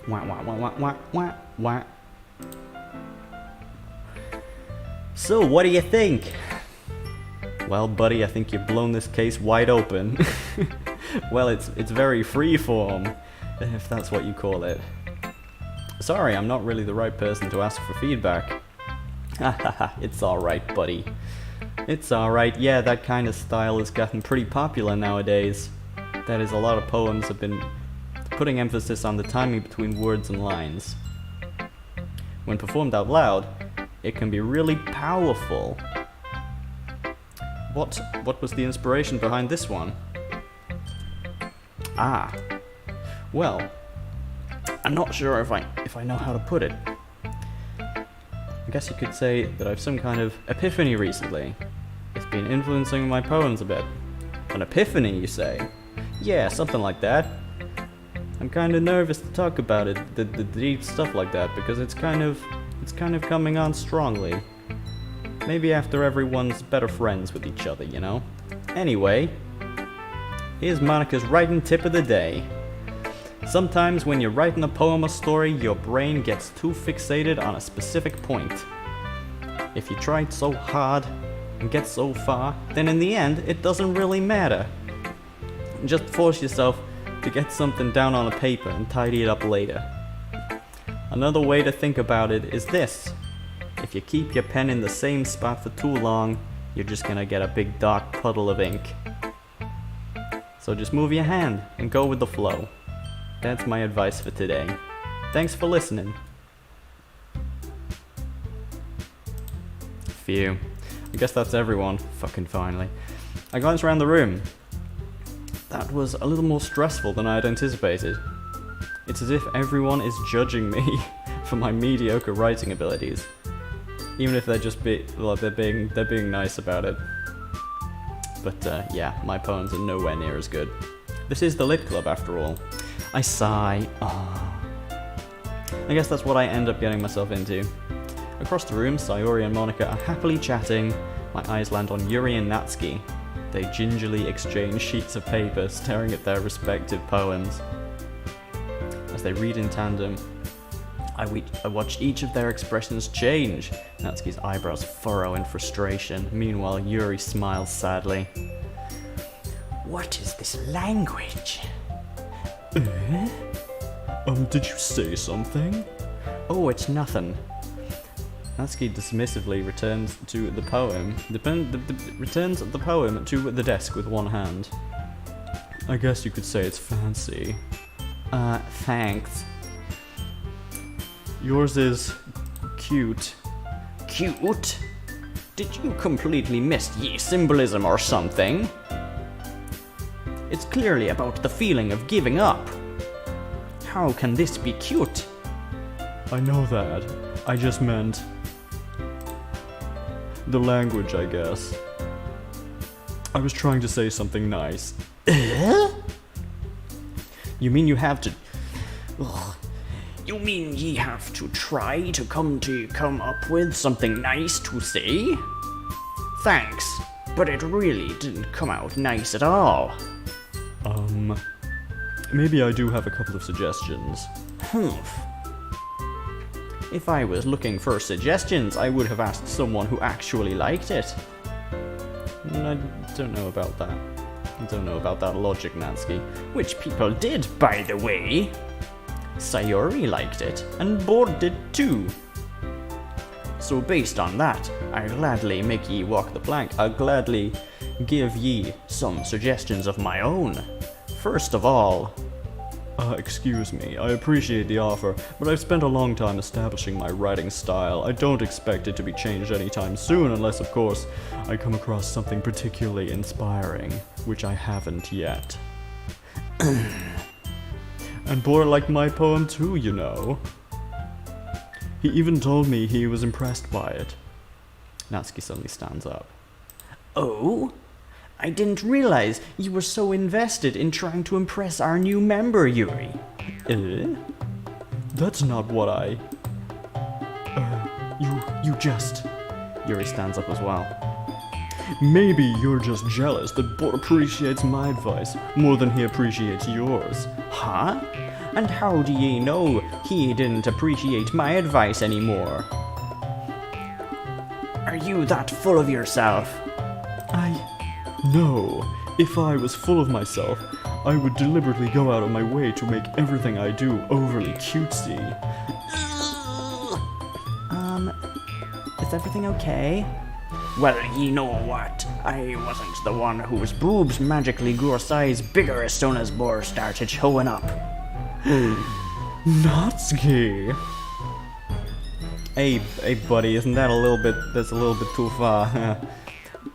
Wah, wah, wah, wah, wah, wah, wah. So, what do you think? Well, buddy, I think you've blown this case wide open. Well, it's very freeform, if that's what you call it. Sorry, I'm not really the right person to ask for feedback. Hahaha, it's alright, buddy. It's alright, yeah, that kind of style has gotten pretty popular nowadays. That is, a lot of poems have been putting emphasis on the timing between words and lines. When performed out loud, it can be really powerful. What was the inspiration behind this one? Ah. Well, I'm not sure if I know how to put it. I guess you could say that I've some kind of epiphany recently. It's been influencing my poems a bit. An epiphany, you say? Yeah, something like that. I'm kind of nervous to talk about it, the deep stuff like that, because it's kind of coming on strongly. Maybe after everyone's better friends with each other, you know? Anyway, here's Monica's writing tip of the day. Sometimes when you're writing a poem or story, your brain gets too fixated on a specific point. If you try so hard and get so far, then in the end, it doesn't really matter. Just force yourself to get something down on a paper and tidy it up later. Another way to think about it is this. If you keep your pen in the same spot for too long, you're just gonna get a big dark puddle of ink. So just move your hand and go with the flow. That's my advice for today. Thanks for listening. Phew. I guess that's everyone. Fucking finally. I glanced around the room. That was a little more stressful than I had anticipated. It's as if everyone is judging me for my mediocre writing abilities. Even if they're just they're being nice about it. But yeah, my poems are nowhere near as good. This is the Lit Club after all. I sigh. Oh. I guess that's what I end up getting myself into. Across the room, Sayori and Monica are happily chatting. My eyes land on Yuri and Natsuki. They gingerly exchange sheets of paper, staring at their respective poems. As they read in tandem, I watch each of their expressions change. Natsuki's eyebrows furrow in frustration. Meanwhile, Yuri smiles sadly. What is this language? Did you say something? Oh, it's nothing. Natsuki dismissively returns to the poem. Returns the poem to the desk with one hand. I guess you could say it's fancy. Thanks. Yours is cute. Cute? Did you completely miss ye symbolism or something? It's clearly about the feeling of giving up. How can this be cute? I know that. I just meant the language, I guess. I was trying to say something nice. You mean you have to... Ugh. You mean ye have to try to come up with something nice to say? Thanks, but it really didn't come out nice at all. Maybe I do have a couple of suggestions. Humph. If I was looking for suggestions, I would have asked someone who actually liked it. I don't know about that. I don't know about that logic, Natsuki. Which people did, by the way. Sayori liked it, and Bord did too. So based on that, I'll gladly make ye walk the plank. I'll gladly give ye some suggestions of my own. First of all... excuse me, I appreciate the offer, but I've spent a long time establishing my writing style. I don't expect it to be changed anytime soon, unless, of course, I come across something particularly inspiring, which I haven't yet. And Bor liked my poem too, you know. He even told me he was impressed by it. Natsuki suddenly stands up. Oh? I didn't realize you were so invested in trying to impress our new member, Yuri. That's not what I... You just... Yuri stands up as well. Maybe you're just jealous that Bor appreciates my advice more than he appreciates yours. Huh? And how do ye know he didn't appreciate my advice anymore? Are you that full of yourself? No. If I was full of myself, I would deliberately go out of my way to make everything I do overly cutesy. Is everything okay? Well, ye know what? I wasn't the one whose boobs magically grew a size bigger as soon as Bor started showing up. Natsuki! Hey buddy, isn't that that's a little bit too far?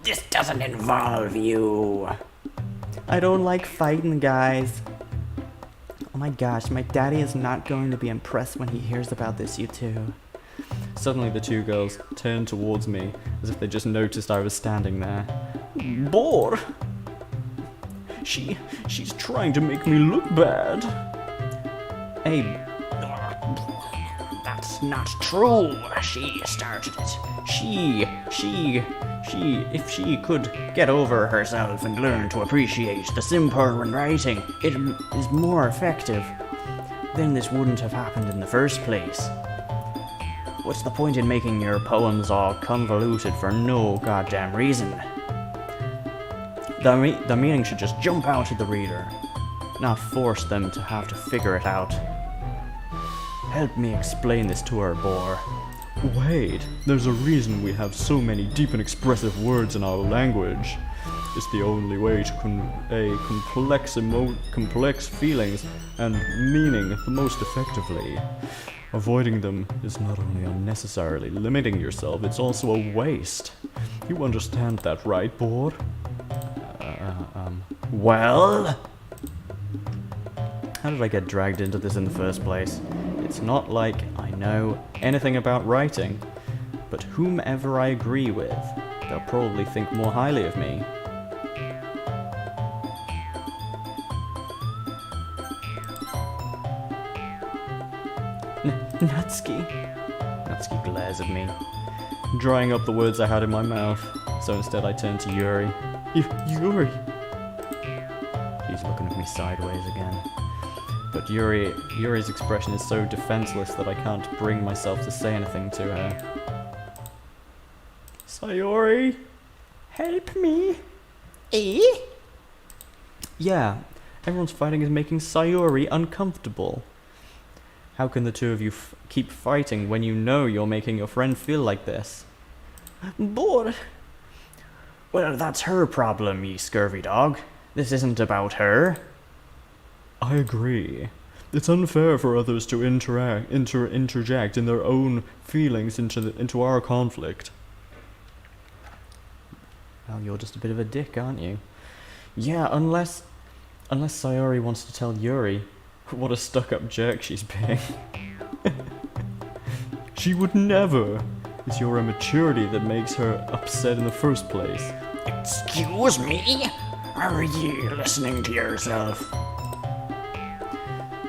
This doesn't involve you. I don't like fighting, guys. Oh my gosh, my daddy is not going to be impressed when he hears about this, you two. Suddenly the two girls turned towards me as if they just noticed I was standing there. Bore! She's trying to make me look bad. Hey, that's not true. She started it. If she could get over herself and learn to appreciate the simple when writing, it is more effective, then this wouldn't have happened in the first place. What's the point in making your poems all convoluted for no goddamn reason? The meaning should just jump out at the reader, not force them to have to figure it out. Help me explain this to her, Boar. Wait, there's a reason we have so many deep and expressive words in our language. It's the only way to convey complex feelings and meaning the most effectively. Avoiding them is not only unnecessarily limiting yourself, it's also a waste. You understand that, right, Boar? Well? How did I get dragged into this in the first place? It's not like I know anything about writing, but whomever I agree with, they'll probably think more highly of me. Natsuki. Natsuki glares at me, drying up the words I had in my mouth, so instead I turn to Yuri. Yuri! She's looking at me sideways again. But Yuri's expression is so defenseless that I can't bring myself to say anything to her. Sayori, help me. Eh? Yeah, everyone's fighting is making Sayori uncomfortable. How can the two of you keep fighting when you know you're making your friend feel like this? Bored. Well, that's her problem, ye scurvy dog. This isn't about her. I agree. It's unfair for others to interject in their own feelings into our conflict. Well, you're just a bit of a dick, aren't you? Yeah, unless Sayori wants to tell Yuri what a stuck-up jerk she's being. She would never. It's your immaturity that makes her upset in the first place. Excuse me? Are you listening to yourself?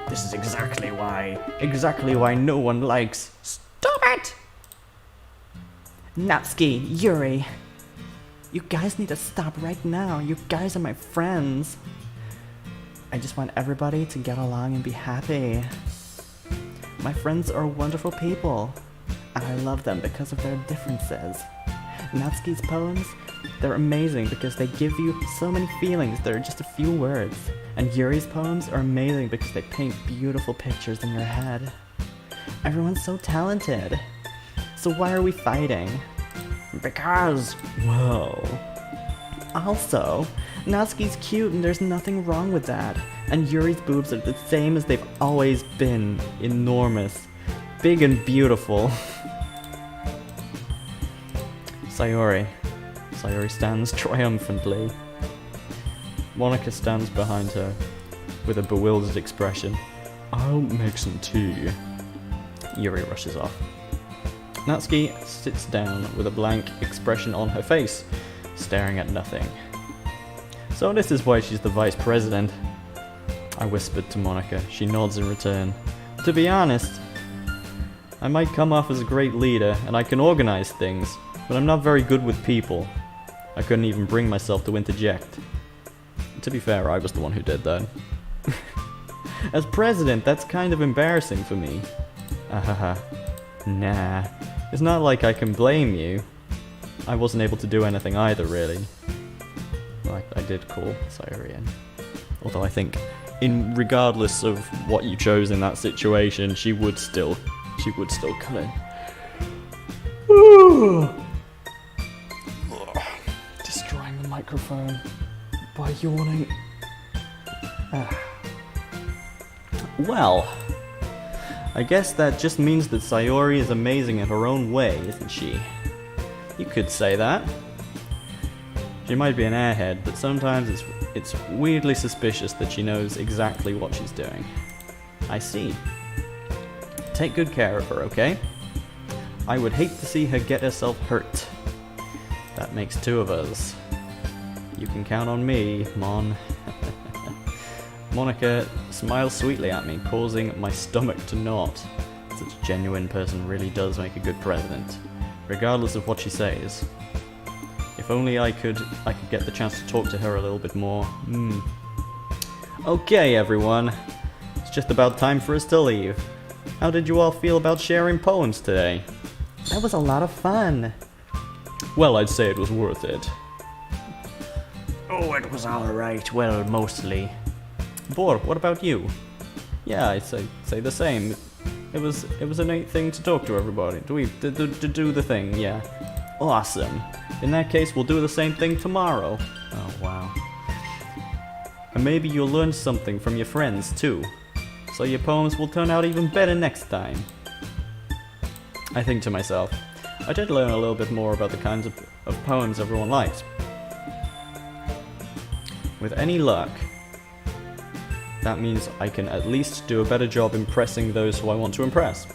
This is exactly why no one likes... Stop it! Natsuki, Yuri. You guys need to stop right now. You guys are my friends. I just want everybody to get along and be happy. My friends are wonderful people, and I love them because of their differences. Natsuki's poems, they're amazing because they give you so many feelings that are just a few words. And Yuri's poems are amazing because they paint beautiful pictures in your head. Everyone's so talented. So why are we fighting? Because... Well... Also, Natsuki's cute and there's nothing wrong with that. And Yuri's boobs are the same as they've always been. Enormous. Big and beautiful. Sayori stands triumphantly. Monica stands behind her with a bewildered expression. I'll make some tea. Yuri rushes off. Natsuki sits down with a blank expression on her face, staring at nothing. So this is why she's the vice president, I whispered to Monica. She nods in return. To be honest, I might come off as a great leader and I can organize things, but I'm not very good with people. I couldn't even bring myself to interject. To be fair, I was the one who did that. As president, that's kind of embarrassing for me. Nah, it's not like I can blame you. I wasn't able to do anything either, really. Well, I did call Sayori in. Although I think, regardless of what you chose in that situation, she would still come in. Destroying the microphone by yawning. Well, I guess that just means that Sayori is amazing in her own way, isn't she? You could say that. She might be an airhead, but sometimes it's weirdly suspicious that she knows exactly what she's doing. I see. Take good care of her, okay? I would hate to see her get herself hurt. That makes two of us. You can count on me, Mon. Monica smiles sweetly at me, causing my stomach to knot. Such a genuine person really does make a good president, regardless of what she says. If only I could get the chance to talk to her a little bit more. Okay, everyone. It's just about time for us to leave. How did you all feel about sharing poems today? That was a lot of fun. Well, I'd say it was worth it. Oh, it was alright. Well, mostly. Bor, what about you? Yeah, I'd say the same. It was a neat thing to talk to everybody. To do the thing, yeah. Awesome. In that case, we'll do the same thing tomorrow. Oh, wow. And maybe you'll learn something from your friends, too. So your poems will turn out even better next time. I think to myself, I did learn a little bit more about the kinds of poems everyone likes. With any luck, that means I can at least do a better job impressing those who I want to impress.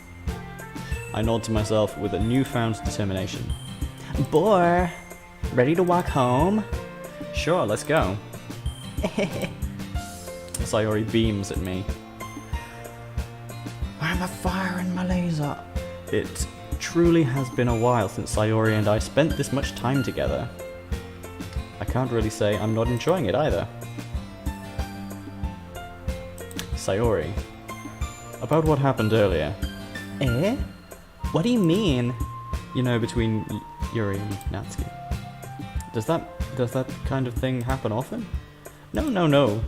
I nod to myself with a newfound determination. Bor, ready to walk home? Sure, let's go. Sayori beams at me. I'm a fire in my laser. It truly has been a while since Sayori and I spent this much time together. I can't really say I'm not enjoying it either. Sayori, about what happened earlier. Eh? What do you mean? You know, between Yuri and Natsuki. Does that kind of thing happen often? No.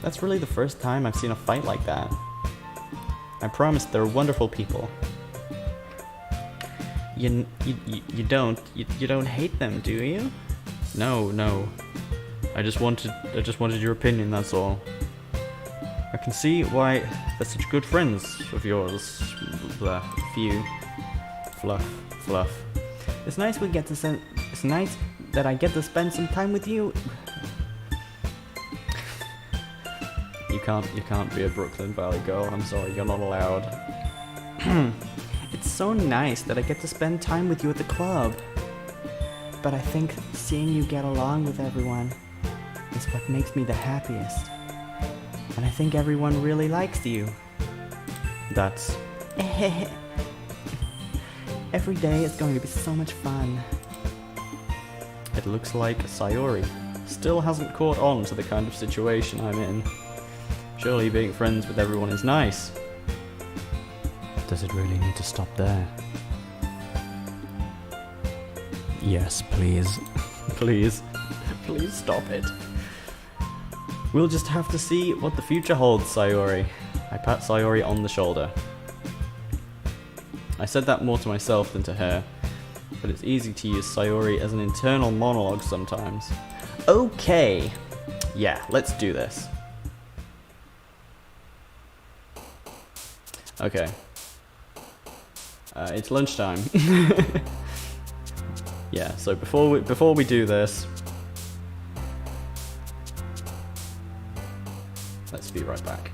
That's really the first time I've seen a fight like that. I promise they're wonderful people. You don't hate them, do you? No. I just wanted your opinion, that's all. I can see why they're such good friends of yours. Blah, few. Fluff. It's nice that I get to spend some time with you. You can't be a Brooklyn Valley girl. I'm sorry, you're not allowed. It's so nice that I get to spend time with you at the club. But I think seeing you get along with everyone is what makes me the happiest. And I think everyone really likes you. That's... Every day is going to be so much fun. It looks like Sayori still hasn't caught on to the kind of situation I'm in. Surely being friends with everyone is nice. Does it really need to stop there? Yes, please. Please stop it. We'll just have to see what the future holds, Sayori. I pat Sayori on the shoulder. I said that more to myself than to her, but it's easy to use Sayori as an internal monologue sometimes. Okay. Yeah, let's do this. Okay. It's lunchtime. Yeah, so before we do this, let's be right back.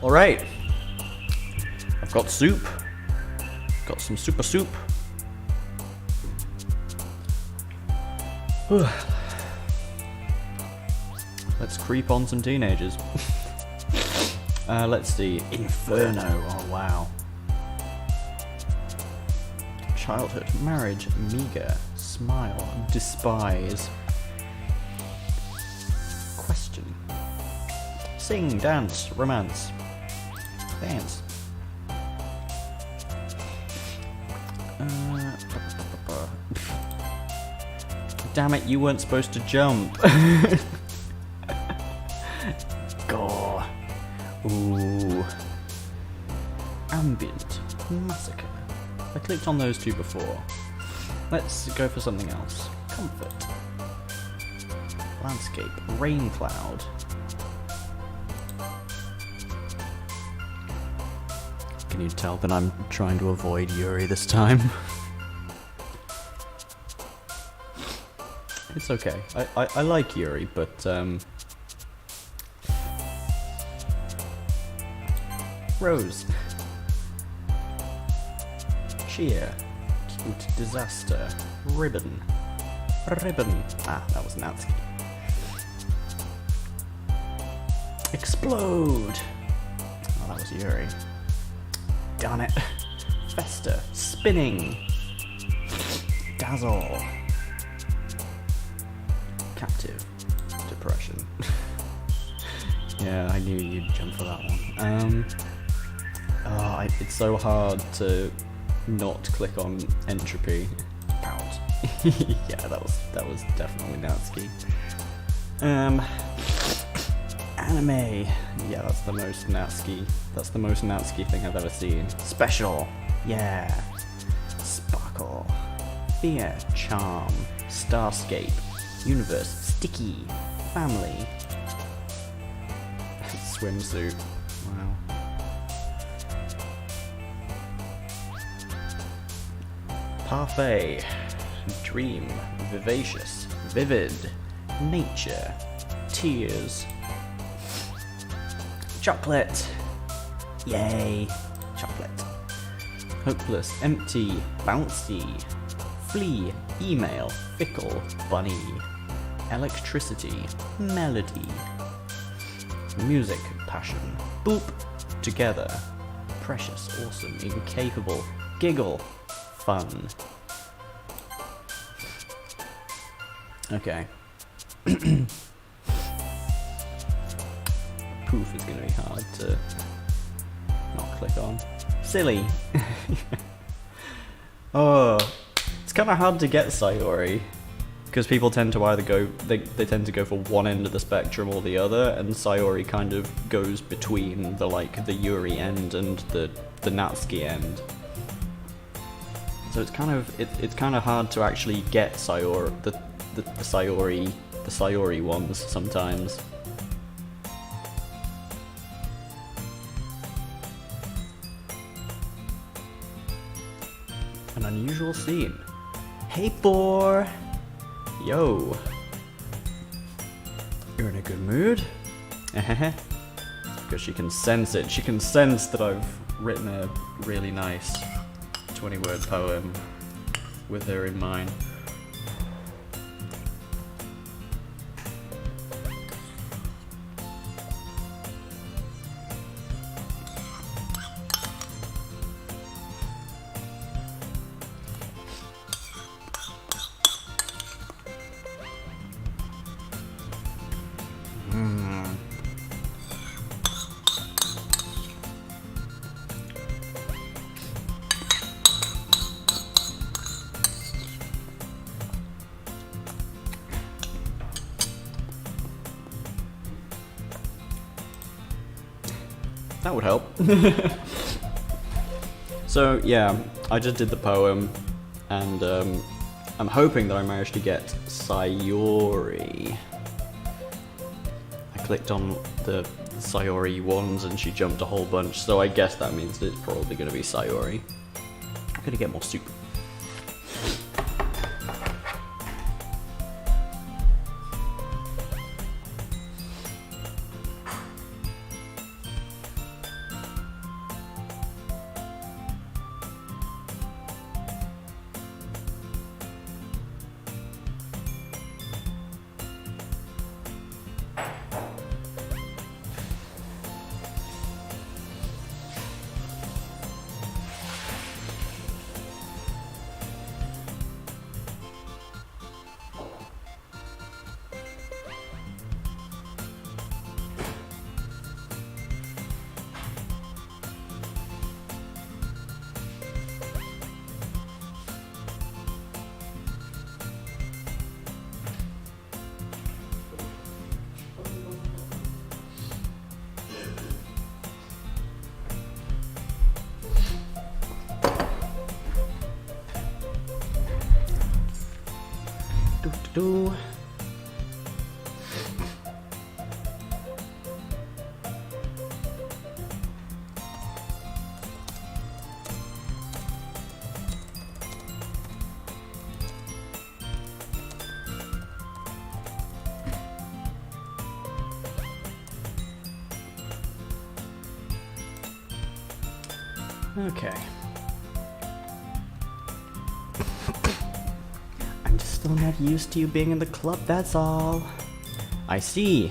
Alright. I've got soup. Got some super soup. Let's creep on some teenagers. Let's see. Inferno. Oh, wow. Childhood, marriage, meager, smile, despise. Question. Sing, dance, romance. Dance. Damn it, you weren't supposed to jump. Gore. Ooh. Ambient. Massacre. I clicked on those two before. Let's go for something else. Comfort. Landscape. Rain cloud. Can you tell that I'm trying to avoid Yuri this time? It's okay. I like Yuri, but Rose. Cheer. Cute. Disaster. Ribbon. Ribbon. Ah, that was Natsuki. Explode. Oh, that was Yuri. Darn it. Fester. Spinning. Dazzle. Captive. Depression. Yeah, I knew you'd jump for that one. It's so hard to not click on entropy. Pout. Yeah, that was definitely Natsuki. Anime. Yeah, that's the most Natsuki. That's the most Natsuki thing I've ever seen. Special. Yeah. Sparkle. Fear. Charm. Starscape. Universe. Sticky. Family. Swimsuit. Wow. Parfait. Dream. Vivacious. Vivid. Nature. Tears. Chocolate. Yay. Chocolate. Hopeless. Empty. Bouncy. Flea. Email. Fickle. Bunny. Electricity. Melody. Music. Passion. Boop. Together. Precious. Awesome. Incapable. Giggle. Fun. Okay. Poof is going to be hard to not click on. Silly. Oh, it's kind of hard to get Sayori because people tend to either go they tend to go for one end of the spectrum or the other, and Sayori kind of goes between the Yuri end and the Natsuki end. So it's kind of hard to actually get Sayori the Sayori ones sometimes. An unusual scene. Hey, boy! Yo! You're in a good mood? Because she can sense it. She can sense that I've written a really nice 20-word poem with her in mind. That would help. So yeah, I just did the poem, and I'm hoping that I managed to get Sayori. I clicked on the Sayori ones and she jumped a whole bunch, so I guess that means that it's probably going to be Sayori. I'm going to get more soup. do. Okay. I'm just still not used to you being in the club, that's all. I see.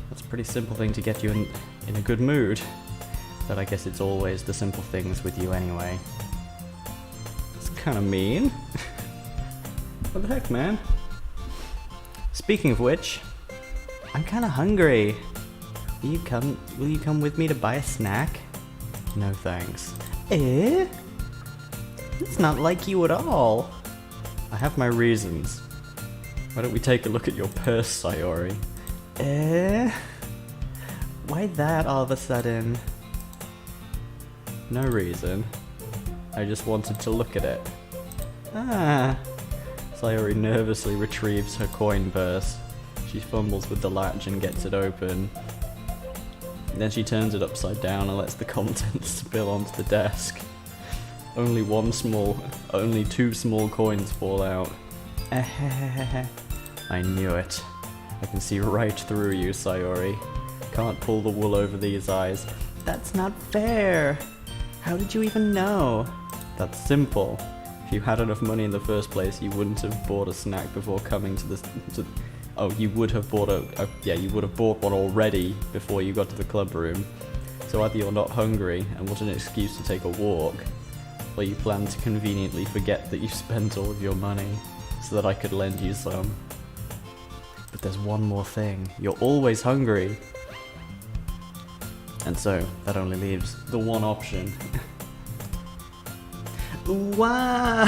That's a pretty simple thing to get you in a good mood. But I guess it's always the simple things with you anyway. It's kind of mean. What the heck, man? Speaking of which, I'm kinda hungry. Will you come with me to buy a snack? no thanks. Eh? It's not like you at all. I have my reasons. Why don't we take a look at your purse, Sayori? Eh? Why that all of a sudden? No reason. I just wanted to look at it. Ah, Sayori nervously retrieves her coin purse. She fumbles with the latch and gets it open. Then she turns it upside down and lets the contents spill onto the desk. Only two small coins fall out. I knew it. I can see right through you, Sayori. Can't pull the wool over these eyes. that's not fair. How did you even know? That's simple. If you had enough money in the first place, you wouldn't have bought a snack before coming to this. Oh, you would have bought you would have bought one already before you got to the club room. So either you're not hungry and want an excuse to take a walk, or you plan to conveniently forget that you spent all of your money so that I could lend you some. But there's one more thing. You're always hungry. And so, that only leaves the one option. Wow.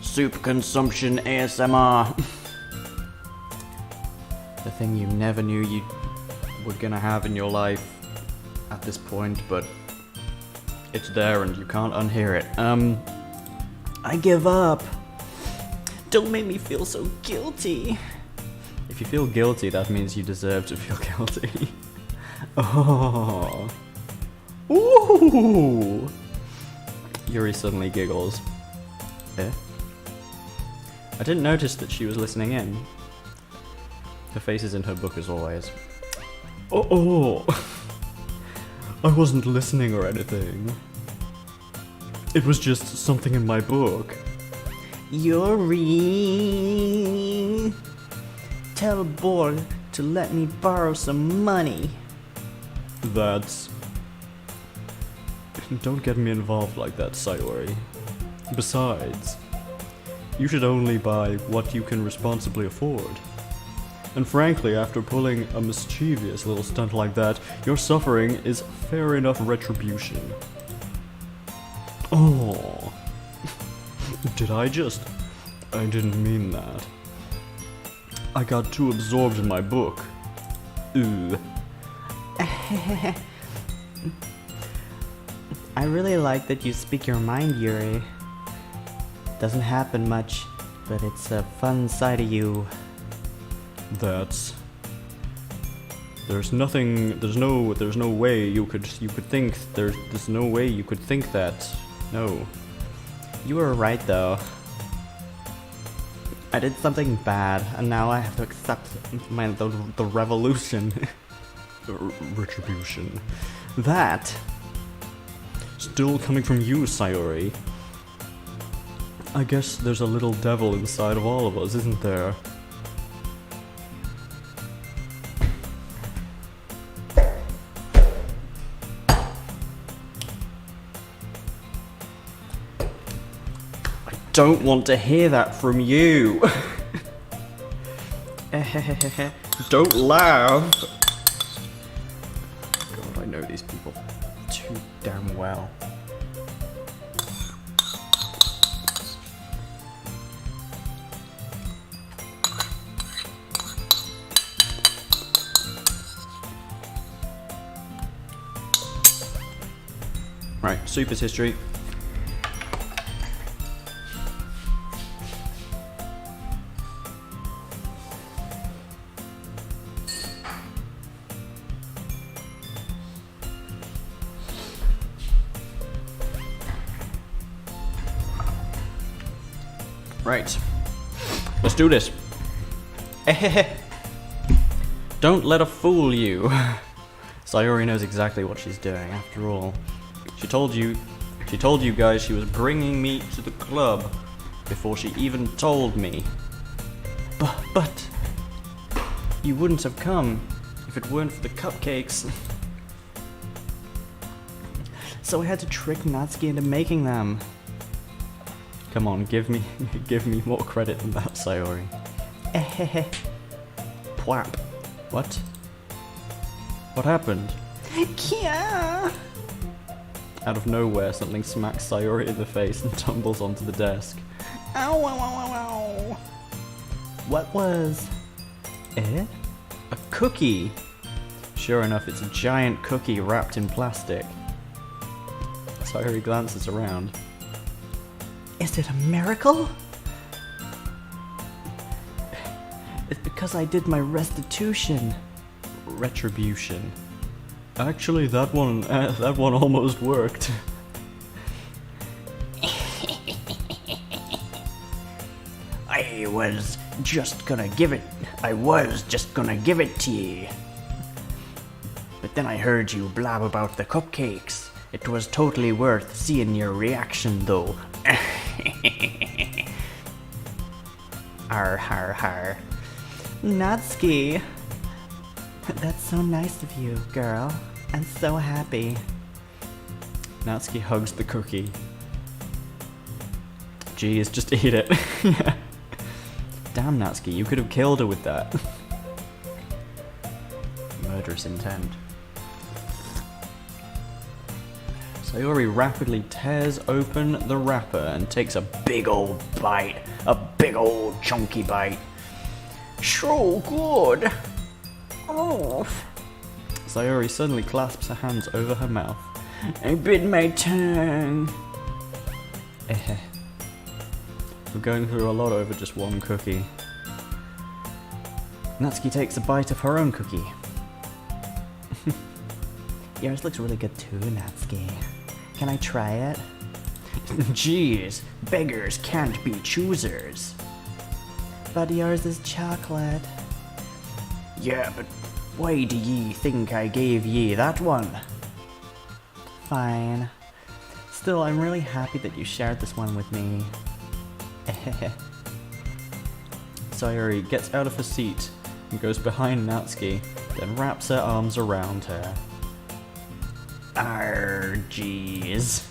Soup consumption ASMR. The thing you never knew you were gonna have in your life at this point, but it's there and you can't unhear it. I give up. Don't make me feel so guilty. If you feel guilty, that means you deserve to feel guilty. Oh. Ooh. Yuri suddenly giggles. Eh? I didn't notice that she was listening in. Her face is in her book as always. Oh. I wasn't listening or anything. It was just something in my book. Yuri, tell Borg to let me borrow some money. That's... Don't get me involved like that, Sayori. Besides, you should only buy what you can responsibly afford. And frankly, after pulling a mischievous little stunt like that, your suffering is fair enough retribution. Oh. Did I just... I didn't mean that. I got too absorbed in my book. Ooh. I really like that you speak your mind, Yuri. Doesn't happen much, but it's a fun side of you. That's... There's no way you could think, there's no way you could think that. No. You were right, though. I did something bad, and now I have to accept the revolution. Retribution. That. Still coming from you, Sayori. I guess there's a little devil inside of all of us, isn't there? I don't want to hear that from you. Don't laugh. God, I know these people too damn well. Right, Super's history. Right, let's do this. Don't let her fool you. Sayori knows exactly what she's doing, after all. She told you guys she was bringing me to the club before she even told me. But you wouldn't have come if it weren't for the cupcakes. So I had to trick Natsuki into making them. Come on, give me more credit than that, Sayori. Pwap. What? What happened? Yeah. Out of nowhere, something smacks Sayori in the face and tumbles onto the desk. Ow, ow, ow, ow. What was? A cookie! Sure enough, it's a giant cookie wrapped in plastic. Sayori glances around. Is it a miracle? It's because I did my restitution. Retribution. Actually, that one almost worked. I was just gonna give it to ye. But then I heard you blab about the cupcakes. It was totally worth seeing your reaction, though. Har har har. Natsuki. That's so nice of you, girl. I'm so happy. Natsuki hugs the cookie. Jeez, just eat it. Damn, Natsuki, you could have killed her with that. Murderous intent. Sayori rapidly tears open the wrapper and takes a big old bite. A big old chunky bite. So good! Oh. Sayori suddenly clasps her hands over her mouth. I bit my tongue. We're going through a lot over just one cookie. Natsuki takes a bite of her own cookie. Yours looks really good too, Natsuki. Can I try it? Jeez, beggars can't be choosers. But yours is chocolate. Yeah, but why do ye think I gave ye that one? Fine. Still, I'm really happy that you shared this one with me. Sayori gets out of her seat and goes behind Natsuki, then wraps her arms around her. Arr, jeez.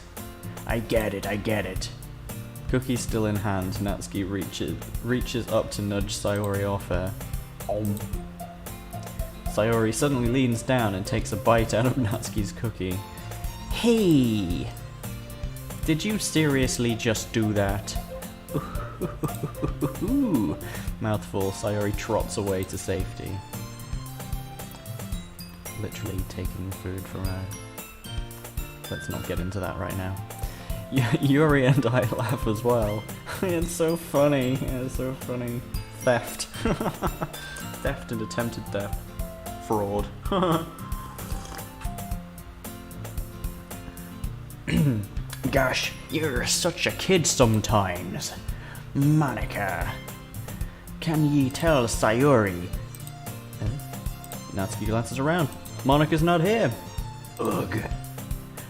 I get it. Cookie still in hand, Natsuki reaches up to nudge Sayori off her. Sayori suddenly leans down and takes a bite out of Natsuki's cookie. Hey! Did you seriously just do that? Mouthful, Sayori trots away to safety. Literally taking food from her. Let's not get into that right now. Yuri and I laugh as well. It's so funny. It's so funny. Theft. Theft and attempted theft. Fraud. Gosh, you're such a kid sometimes. Monica. Can ye tell Sayori? Natsuki glances around. Monica's not here. Ugh.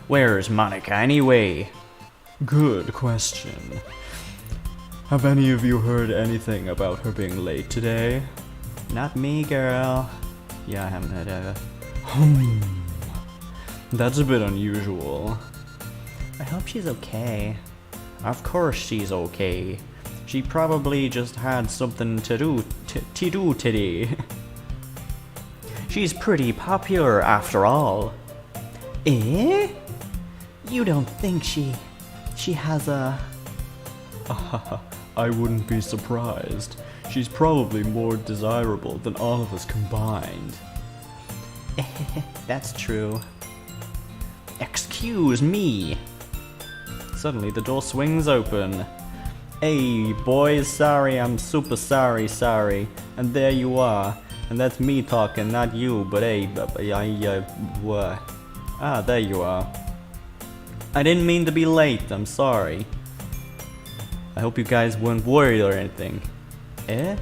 Where's Monica anyway? Good question. Have any of you heard anything about her being late today? Not me, girl. Yeah, I haven't heard either. That's a bit unusual. I hope she's okay. Of course she's okay. She probably just had something to do today. She's pretty popular after all. Eh? You don't think she has a... I wouldn't be surprised. She's probably more desirable than all of us combined. That's true. Excuse me. Suddenly the door swings open. Hey boys, sorry, I'm super sorry. And there you are. And that's me talking, not you, but hey, what? Ah, there you are. I didn't mean to be late, I'm sorry. I hope you guys weren't worried or anything. Eh?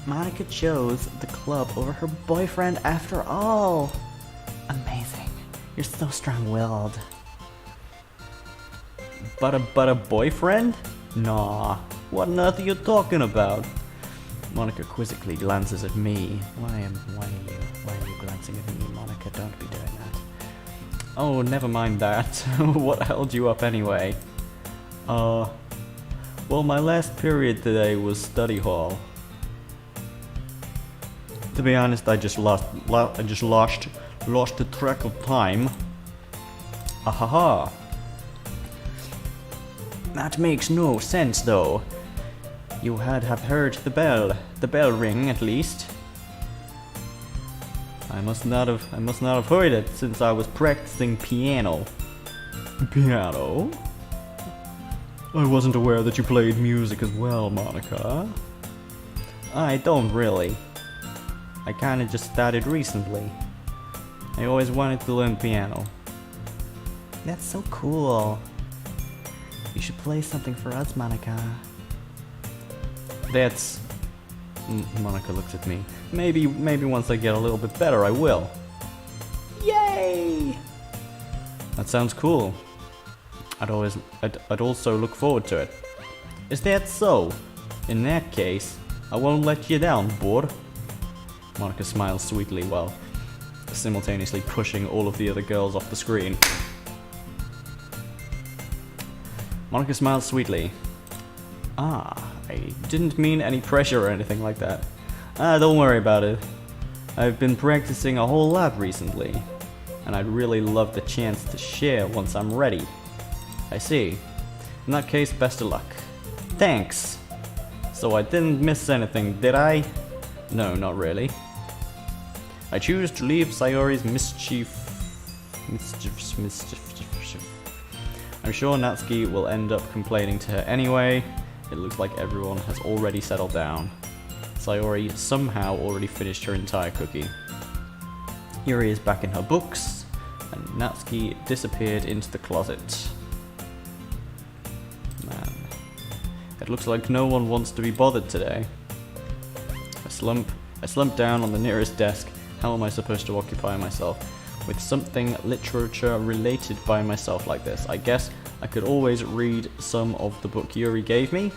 Monica chose the club over her boyfriend after all. Amazing. You're so strong-willed. But a boyfriend? Nah, what on earth are you talking about? Monica quizzically glances at me. Why are you glancing at me, Monica? Don't be doing that. Oh, never mind that. What held you up anyway? Well, my last period today was study hall. To be honest, I just lost the track of time. Ahaha. That makes no sense though. You had have heard the bell ring at least. I must not have heard it since I was practicing piano. Piano? I wasn't aware that you played music as well, Monica. I don't really. I kinda just started recently. I always wanted to learn piano. That's so cool. You should play something for us, Monica. That's... Monica looks at me. Maybe once I get a little bit better, I will. Yay! That sounds cool. I'd also look forward to it. Is that so? In that case, I won't let you down, bud. Monica smiles sweetly while simultaneously pushing all of the other girls off the screen. Monica smiles sweetly. Ah, I didn't mean any pressure or anything like that. Ah, don't worry about it. I've been practicing a whole lot recently, and I'd really love the chance to share once I'm ready. I see. In that case, best of luck. Thanks! So I didn't miss anything, did I? No, not really. I choose to leave Sayori's mischief. I'm sure Natsuki will end up complaining to her anyway. It looks like everyone has already settled down. Sayori somehow already finished her entire cookie. Yuri is back in her books, and Natsuki disappeared into the closet. Man, it looks like no one wants to be bothered today. I slump down on the nearest desk. How am I supposed to occupy myself with something literature related by myself like this? I guess I could always read some of the book Yuri gave me,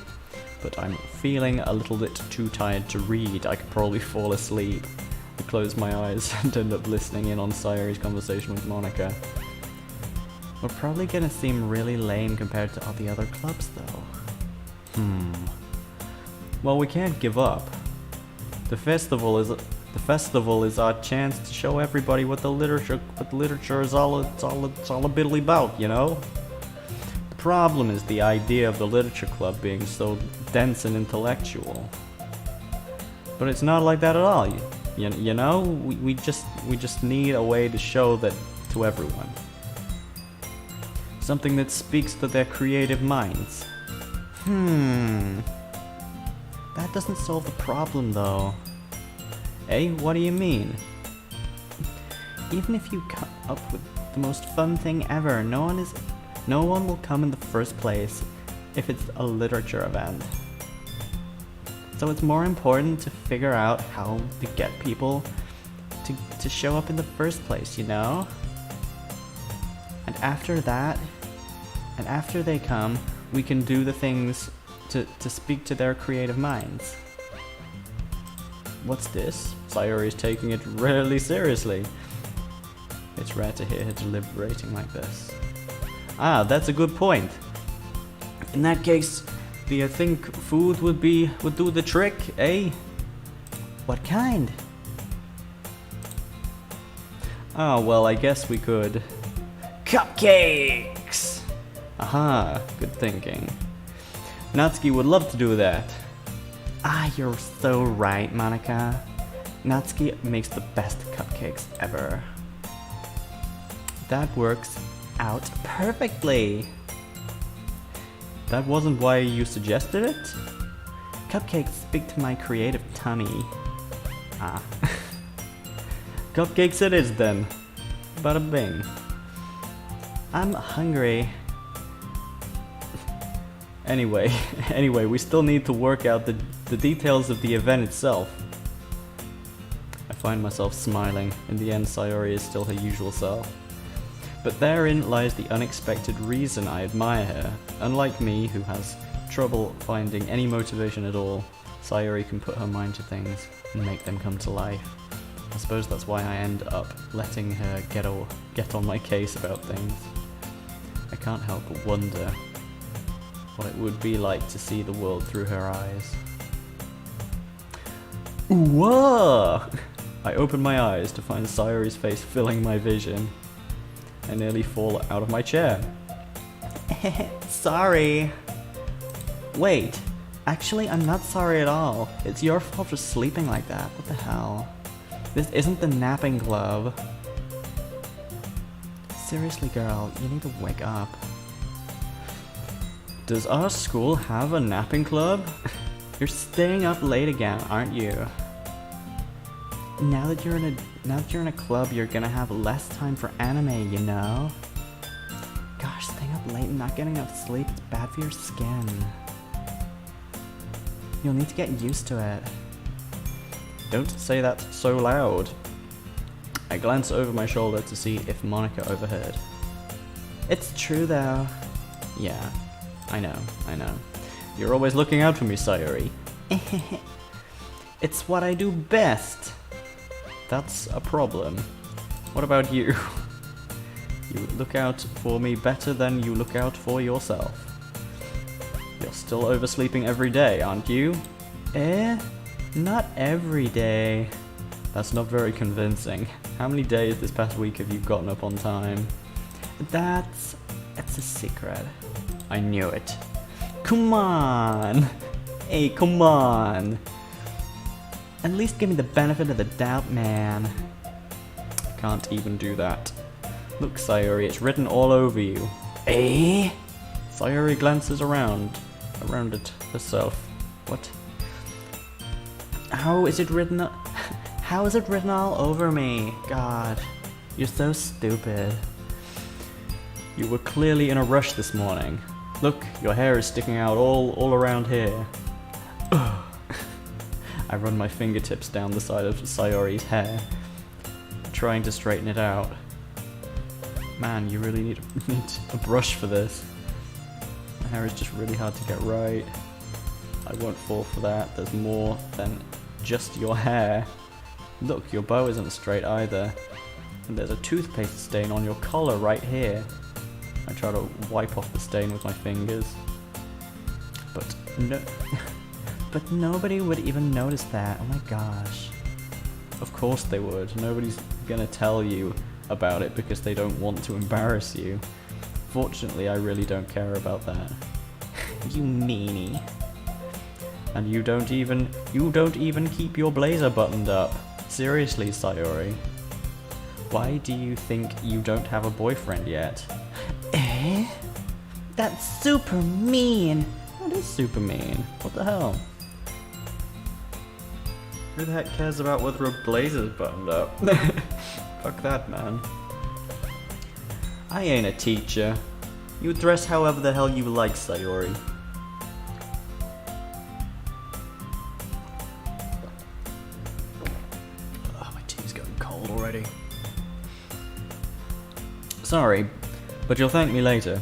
but I'm feeling a little bit too tired to read. I could probably fall asleep. I close my eyes and end up listening in on Sayori's conversation with Monica. We're probably gonna seem really lame compared to all the other clubs, though. Well, we can't give up. The festival is our chance to show everybody what literature is all a bit about, you know? The problem is the idea of the literature club being so dense and intellectual. But it's not like that at all. You know, we just need a way to show that to everyone. Something that speaks to their creative minds. That doesn't solve the problem, though. Eh? What do you mean? Even if you come up with the most fun thing ever, no one will come in the first place if it's a literature event. So it's more important to figure out how to get people to show up in the first place, you know? And after that, and after they come, we can do the things to speak to their creative minds. What's this? Sayori's taking it really seriously. It's rare to hear her deliberating like this. Ah, that's a good point. In that case, do you think food would do the trick, eh? What kind? Oh, well, I guess we could... Cupcakes! Aha, good thinking. Natsuki would love to do that. Ah, you're so right, Monica. Natsuki makes the best cupcakes ever. That works. Out perfectly. That wasn't why you suggested it? Cupcakes speak to my creative tummy. Ah. Cupcakes it is then. Bada bing. I'm hungry. Anyway, we still need to work out the details of the event itself. I find myself smiling. In the end, Sayori is still her usual self. But therein lies the unexpected reason I admire her. Unlike me, who has trouble finding any motivation at all, Sayori can put her mind to things and make them come to life. I suppose that's why I end up letting her get on my case about things. I can't help but wonder what it would be like to see the world through her eyes. Whoa! I open my eyes to find Sayori's face filling my vision. I nearly fall out of my chair. Sorry. Wait, actually I'm not sorry at all. It's your fault for sleeping like that. What the hell? This isn't the napping club. Seriously, girl, you need to wake up. Does our school have a napping club? You're staying up late again, aren't you? Now that you're in a club, you're gonna have less time for anime, you know? Gosh, staying up late and not getting enough sleep, it's bad for your skin. You'll need to get used to it. Don't say that so loud. I glance over my shoulder to see if Monica overheard. It's true though. Yeah, I know. You're always looking out for me, Sayori. It's what I do best. That's a problem. What about you? You look out for me better than you look out for yourself. You're still oversleeping every day, aren't you? Not every day. That's not very convincing. How many days this past week have you gotten up on time? It's a secret. I knew it. Come on! Hey, come on! At least give me the benefit of the doubt, man. Can't even do that. Look, Sayori, it's written all over you. Sayori glances around it herself. What? How is it written all over me? God, you're so stupid. You were clearly in a rush this morning. Look, your hair is sticking out all around here. I run my fingertips down the side of Sayori's hair, trying to straighten it out. Man, you really need a brush for this. My hair is just really hard to get right. I won't fall for that. There's more than just your hair. Look, your bow isn't straight either. And there's a toothpaste stain on your collar right here. I try to wipe off the stain with my fingers. But no. But nobody would even notice that. Oh my gosh. Of course they would. Nobody's gonna tell you about it because they don't want to embarrass you. Fortunately, I really don't care about that. You meanie. And you don't even keep your blazer buttoned up. Seriously, Sayori. Why do you think you don't have a boyfriend yet? That's super mean. That is super mean. What the hell? Who the heck cares about whether a blazer's buttoned up? Fuck that, man. I ain't a teacher. You dress however the hell you like, Sayori. Oh, my tea's getting cold already. Sorry, but you'll thank me later.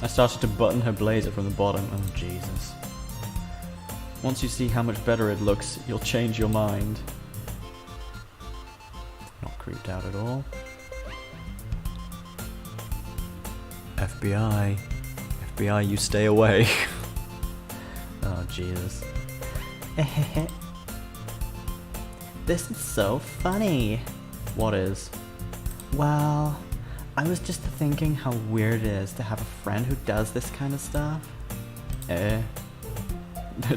I started to button her blazer from the bottom. Oh, Jesus. Once you see how much better it looks, you'll change your mind. Not creeped out at all. FBI. FBI, you stay away. Oh, Jesus. This is so funny. What is? Well, I was just thinking how weird it is to have a friend who does this kind of stuff.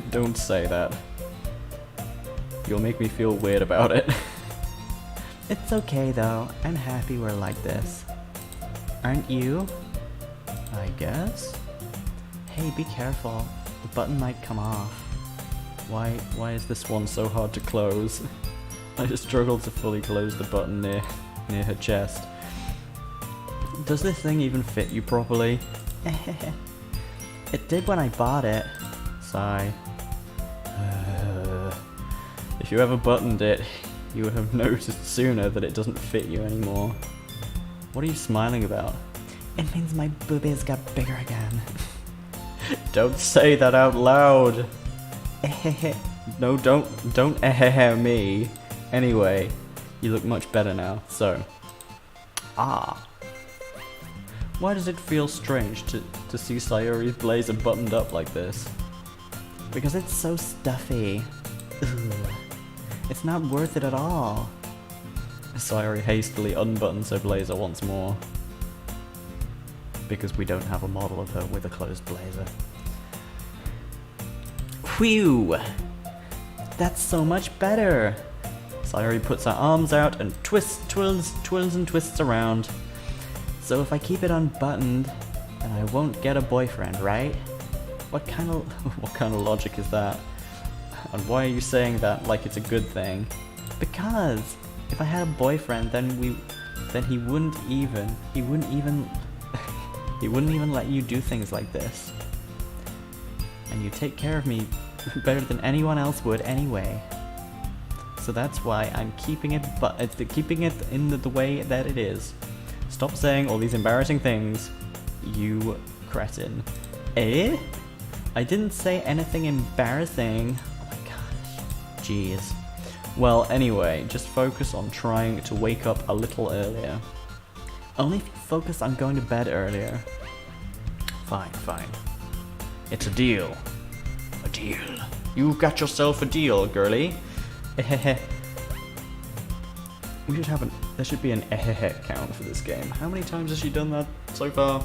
Don't say that. You'll make me feel weird about it. It's okay though, I'm happy we're like this. Aren't you? I guess? Hey, be careful. The button might come off. Why is this one so hard to close? I just struggle to fully close the button near her chest. Does this thing even fit you properly? It did when I bought it. Sigh. If you ever buttoned it, you would have noticed sooner that it doesn't fit you anymore. What are you smiling about? It means my boobies got bigger again. Don't say that out loud! No, don't me. Anyway, you look much better now, so. Ah. Why does it feel strange to see Sayori's blazer buttoned up like this? Because it's so stuffy. Ugh. It's not worth it at all. Sayori hastily unbuttons her blazer once more. Because we don't have a model of her with a closed blazer. Whew! That's so much better! Sayori puts her arms out and twirls and twists around. So if I keep it unbuttoned, then I won't get a boyfriend, right? What kind of logic is that? And why are you saying that like it's a good thing? Because if I had a boyfriend, then he wouldn't even he wouldn't even let you do things like this. And you take care of me better than anyone else would anyway. So that's why I'm keeping it in the way that it is. Stop saying all these embarrassing things, you cretin. Eh? I didn't say anything embarrassing. Oh my gosh. Jeez. Well, anyway, just focus on trying to wake up a little earlier. Only if you focus on going to bed earlier. Fine. It's a deal. A deal. You've got yourself a deal, girlie. We should have there should be an count for this game. How many times has she done that so far?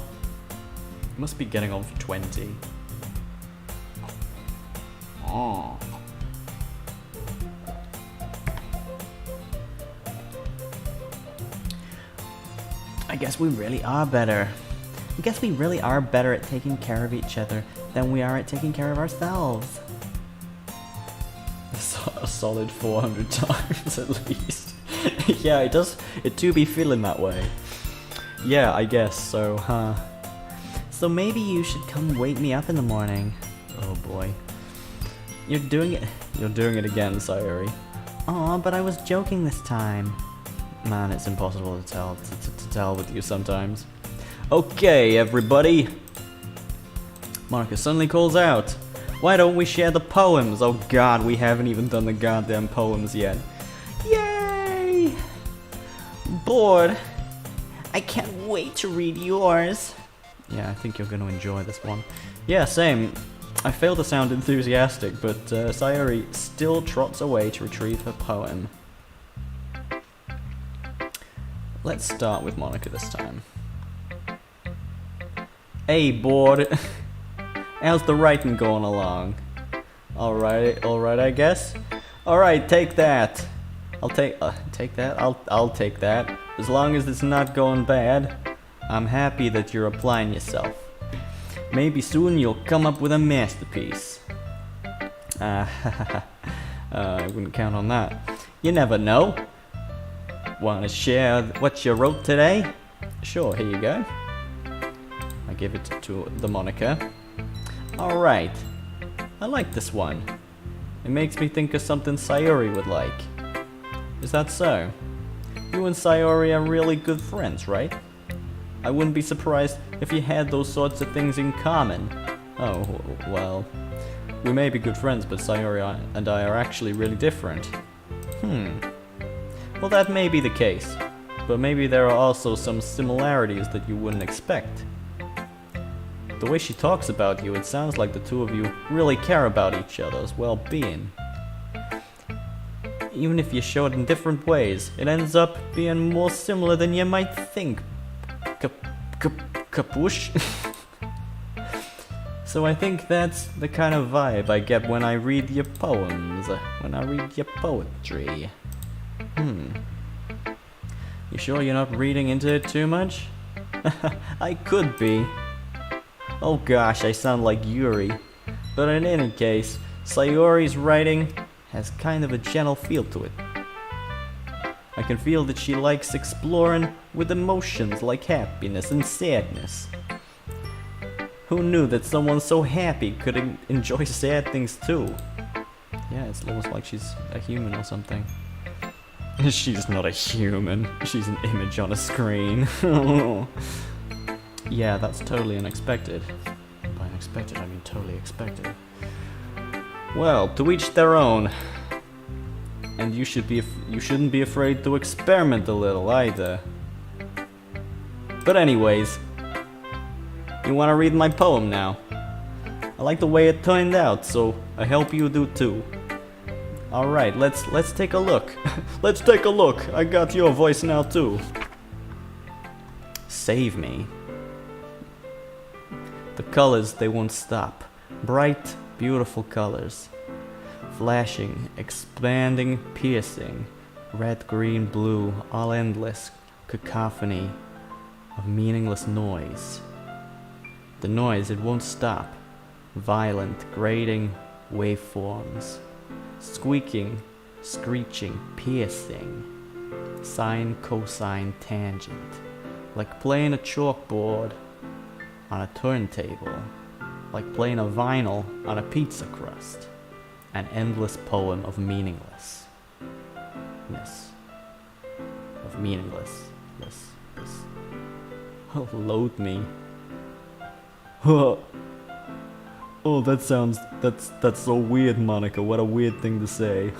Must be getting on for 20. Oh. I guess we really are better. I guess we really are better at taking care of each other than we are at taking care of ourselves. A solid 400 times at least. Yeah, it do be feeling that way. Yeah, I guess so, huh? So maybe you should come wake me up in the morning. Oh boy. You're doing it again, Sayori. Aw, but I was joking this time. Man, it's impossible to tell with you sometimes. Okay, everybody. Monica suddenly calls out. Why don't we share the poems? Oh god, we haven't even done the goddamn poems yet. Yay! Bored. I can't wait to read yours. Yeah, I think you're going to enjoy this one. Yeah, same. I fail to sound enthusiastic, but Sayori still trots away to retrieve her poem. Let's start with Monica this time. Hey, bored. How's the writing going along? Alright, I guess. Alright, take that. I'll take that. I'll take that. As long as it's not going bad, I'm happy that you're applying yourself. Maybe soon you'll come up with a masterpiece. I wouldn't count on that. You never know. Want to share what you wrote today? Sure, here you go. I give it to the Monica. Alright. I like this one. It makes me think of something Sayori would like. Is that so? You and Sayori are really good friends, right? I wouldn't be surprised if you had those sorts of things in common. Oh, well. We may be good friends, but Sayori and I are actually really different. Well, that may be the case. But maybe there are also some similarities that you wouldn't expect. the way she talks about you, it sounds like the two of you really care about each other's well-being. Even if you show it in different ways, it ends up being more similar than you might think. Capush? So I think that's the kind of vibe I get when I read your poems, when I read your poetry. You sure you're not reading into it too much? I could be. Oh gosh, I sound like Yuri. But in any case, Sayori's writing has kind of a gentle feel to it. I can feel that she likes exploring with emotions like happiness and sadness. Who knew that someone so happy could enjoy sad things too? Yeah, it's almost like she's a human or something. She's not a human. She's an image on a screen. Yeah, that's totally unexpected. By unexpected, I mean totally expected. Well, to each their own. And you shouldn't be afraid to experiment a little either. But anyways, you want to read my poem now? I like the way it turned out, so I hope you do too. Alright, let's take a look. Let's take a look. I got your voice now too. Save me. The colors, they won't stop. Bright, beautiful colors. Flashing, expanding, piercing. Red, green, blue, all endless. Cacophony of meaningless noise. The noise, it won't stop. Violent, grating waveforms. Squeaking, screeching, piercing. Sine, cosine, tangent. Like playing a chalkboard on a turntable. Like playing a vinyl on a pizza crust. An endless poem of meaninglessness. Of meaninglessness. Oh, load me. Oh, that's so weird, Monica. What a weird thing to say.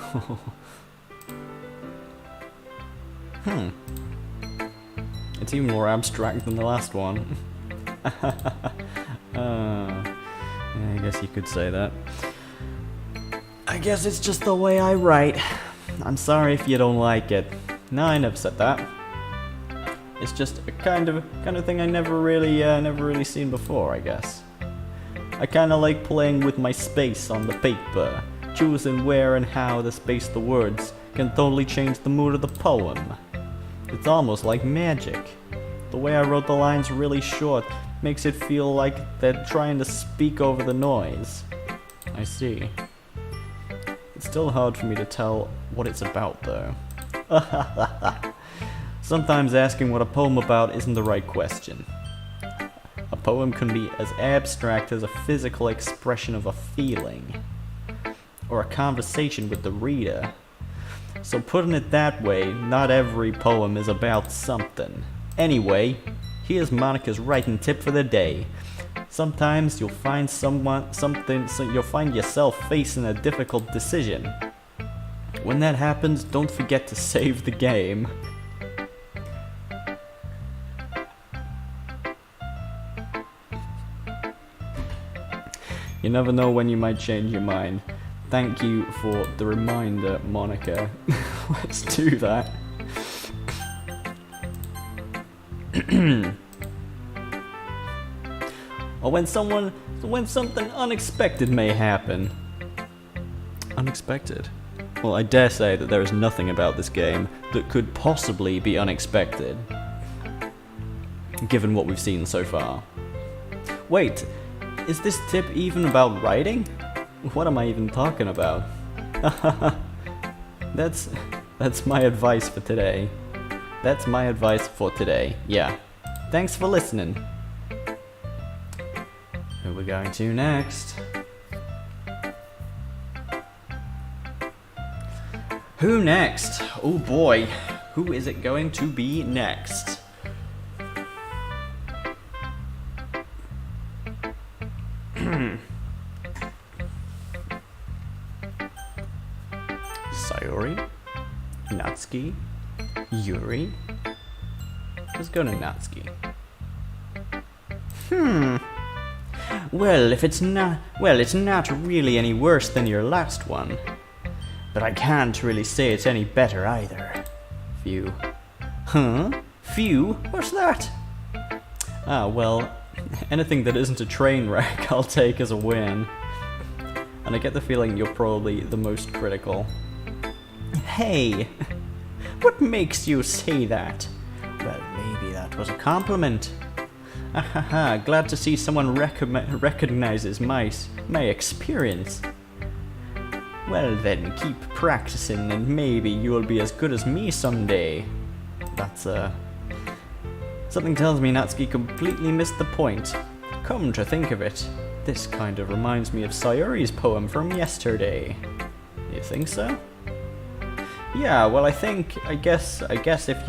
It's even more abstract than the last one. Yeah, I guess you could say that. I guess it's just the way I write. I'm sorry if you don't like it. No, I never said that. It's just a kind of thing I never really seen before, I guess. I kinda like playing with my space on the paper, choosing where and how to space the words can totally change the mood of the poem. It's almost like magic. The way I wrote the lines really short makes it feel like they're trying to speak over the noise. I see. It's still hard for me to tell what it's about though. Sometimes asking what a poem about isn't the right question. A poem can be as abstract as a physical expression of a feeling, or a conversation with the reader. So putting it that way, not every poem is about something. Anyway, here's Monica's writing tip for the day. Sometimes you'll find you'll find yourself facing a difficult decision. When that happens, don't forget to save the game. You never know when you might change your mind. Thank you for the reminder, Monica. Let's do that. Or when something unexpected may happen. Unexpected? Well, I dare say that there is nothing about this game that could possibly be unexpected, given what we've seen so far. Wait, is this tip even about writing? What am I even talking about? That's my advice for today. That's my advice for today, yeah. Thanks for listening. Who are we going to next? Who next? Oh boy, who is it going to be next? Sayori? Natsuki? Yuri? Let's go to Natsuki. Well, it's not really any worse than your last one. But I can't really say it's any better either. Phew. Huh? Phew? What's that? Ah, well, anything that isn't a train wreck I'll take as a win. And I get the feeling you're probably the most critical. Hey, what makes you say that? Well, maybe that was a compliment. Ahaha, glad to see someone recognizes my experience. Well then, keep practicing and maybe you'll be as good as me someday. That's, something tells me Natsuki completely missed the point. Come to think of it, this kind of reminds me of Sayori's poem from yesterday. You think so? Yeah, well I guess if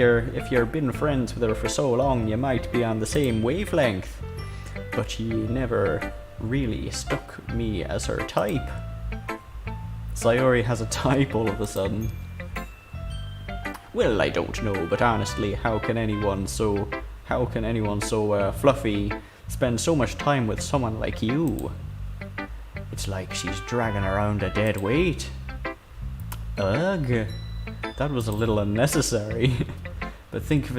you've been friends with her for so long, you might be on the same wavelength. But she never really struck me as her type. Sayori has a type all of a sudden. Well, I don't know, but honestly, how can anyone so fluffy spend so much time with someone like you? It's like she's dragging around a dead weight. Ugh. That was a little unnecessary. But think of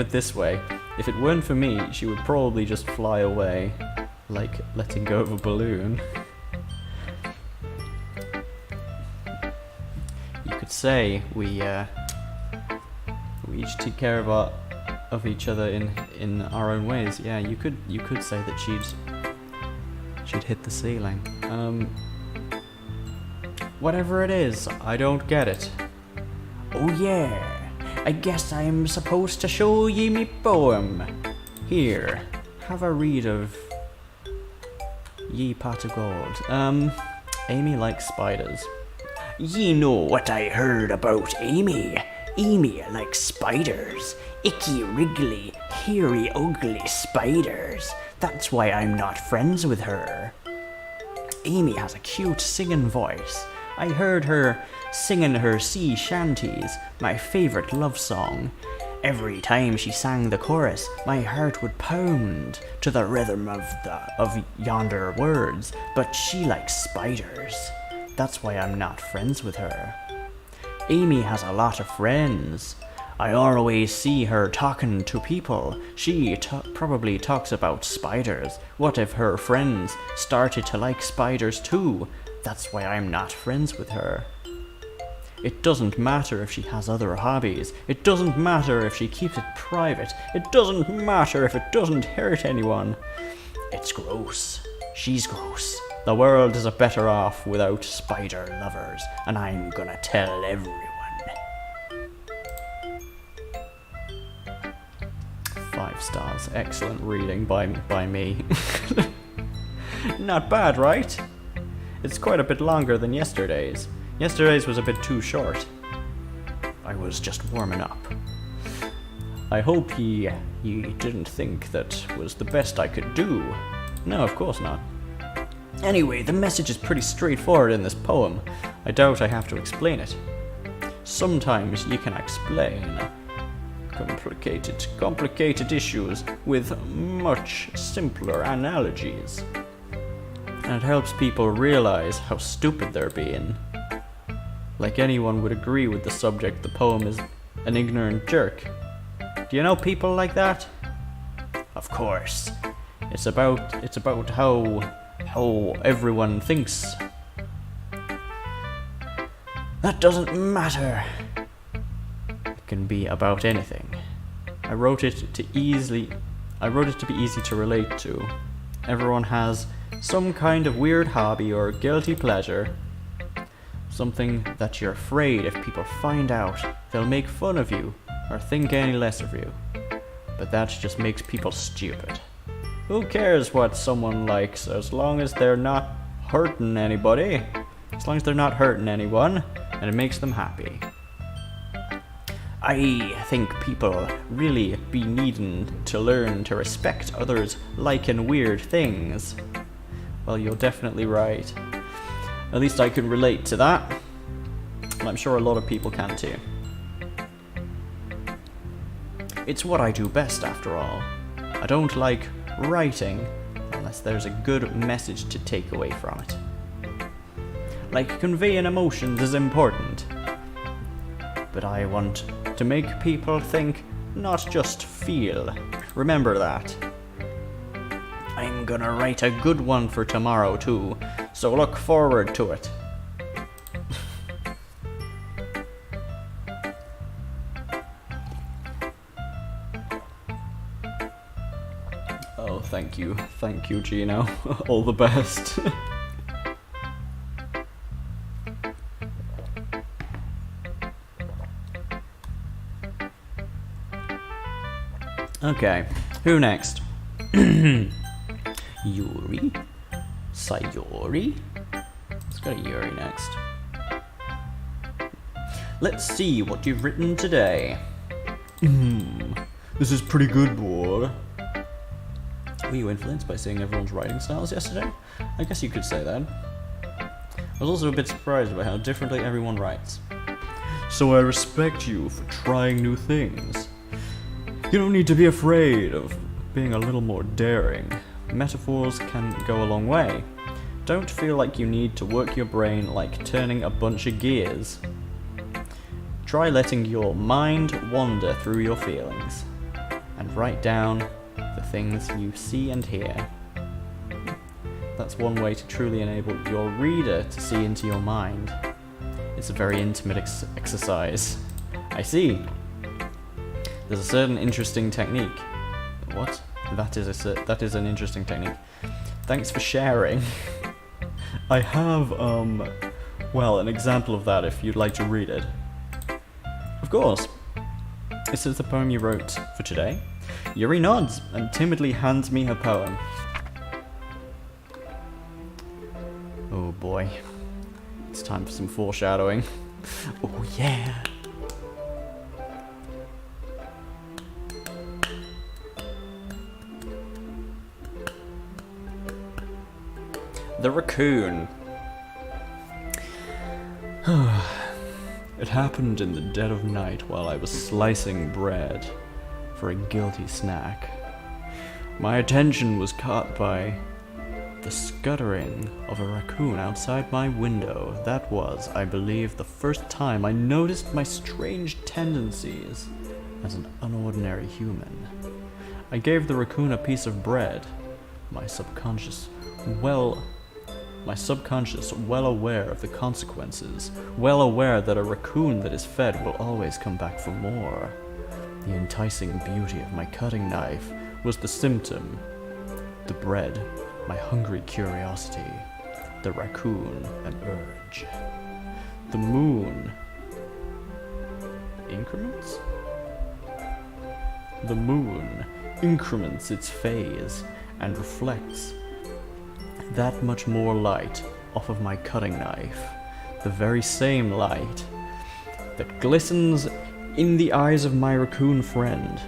it this way. If it weren't for me, she would probably just fly away. Like letting go of a balloon. You could say we each take care of each other in our own ways. Yeah, you could say that she'd hit the ceiling. Whatever it is, I don't get it. Oh yeah, I guess I'm supposed to show ye me poem. Here, have a read of Ye pot of gold. Amy likes spiders. Ye know what I heard about Amy. Amy likes spiders. Icky, wriggly, hairy, ugly spiders. That's why I'm not friends with her. Amy has a cute singing voice. I heard her singing her sea shanties, my favorite love song. Every time she sang the chorus, my heart would pound to the rhythm of yonder words, but she likes spiders. That's why I'm not friends with her. Amy has a lot of friends. I always see her talking to people. She probably talks about spiders. What if her friends started to like spiders too? That's why I'm not friends with her. It doesn't matter if she has other hobbies. It doesn't matter if she keeps it private. It doesn't matter if it doesn't hurt anyone. It's gross. She's gross. The world is better off without spider lovers, and I'm gonna tell everyone. 5 stars. Excellent reading by me. Not bad, right? It's quite a bit longer than yesterday's. Yesterday's was a bit too short. I was just warming up. I hope ye didn't think that was the best I could do. No, of course not. Anyway, the message is pretty straightforward in this poem. I doubt I have to explain it. Sometimes you can explain complicated issues with much simpler analogies. And it helps people realize how stupid they're being. Like anyone would agree with the subject, the poem is an ignorant jerk. Do you know people like that? Of course. It's about how everyone thinks. That doesn't matter. It can be about anything. I wrote it to be easy to relate to. Everyone has some kind of weird hobby or guilty pleasure. Something that you're afraid if people find out, they'll make fun of you or think any less of you. But that just makes people stupid. Who cares what someone likes as long as they're not hurting anybody? As long as they're not hurting anyone and it makes them happy. I think people really be needing to learn to respect others liking weird things. Well, you're definitely right. At least I can relate to that. And I'm sure a lot of people can too. It's what I do best, after all. I don't like writing, unless there's a good message to take away from it. Like, conveying emotions is important, but I want to make people think, not just feel. Remember that. I'm gonna write a good one for tomorrow too, so look forward to it. Oh, thank you, Gino. All the best. Okay, who next? Yuri? Sayori? Let's go to Yuri next. Let's see what you've written today. This is pretty good, boy. Were you influenced by seeing everyone's writing styles yesterday? I guess you could say that. I was also a bit surprised by how differently everyone writes. So I respect you for trying new things. You don't need to be afraid of being a little more daring. Metaphors can go a long way. Don't feel like you need to work your brain like turning a bunch of gears. Try letting your mind wander through your feelings, and write down the things you see and hear. That's one way to truly enable your reader to see into your mind. It's a very intimate exercise. I see. There's a certain interesting technique. What? That is an interesting technique. Thanks for sharing. I have, well, an example of that if you'd like to read it. Of course. This is the poem you wrote for today. Yuri nods and timidly hands me her poem. Oh boy. It's time for some foreshadowing. Oh yeah. The raccoon. It happened in the dead of night while I was slicing bread for a guilty snack. My attention was caught by the scuttering of a raccoon outside my window. That was, I believe, the first time I noticed my strange tendencies as an unordinary human. I gave the raccoon a piece of bread. My subconscious, well aware of the consequences, well aware that a raccoon that is fed will always come back for more. The enticing beauty of my cutting knife was the symptom. The bread, my hungry curiosity. The raccoon, an urge. The moon. Increments? The moon increments its phase and reflects that much more light off of my cutting knife. The very same light that glistens in the eyes of my raccoon friend.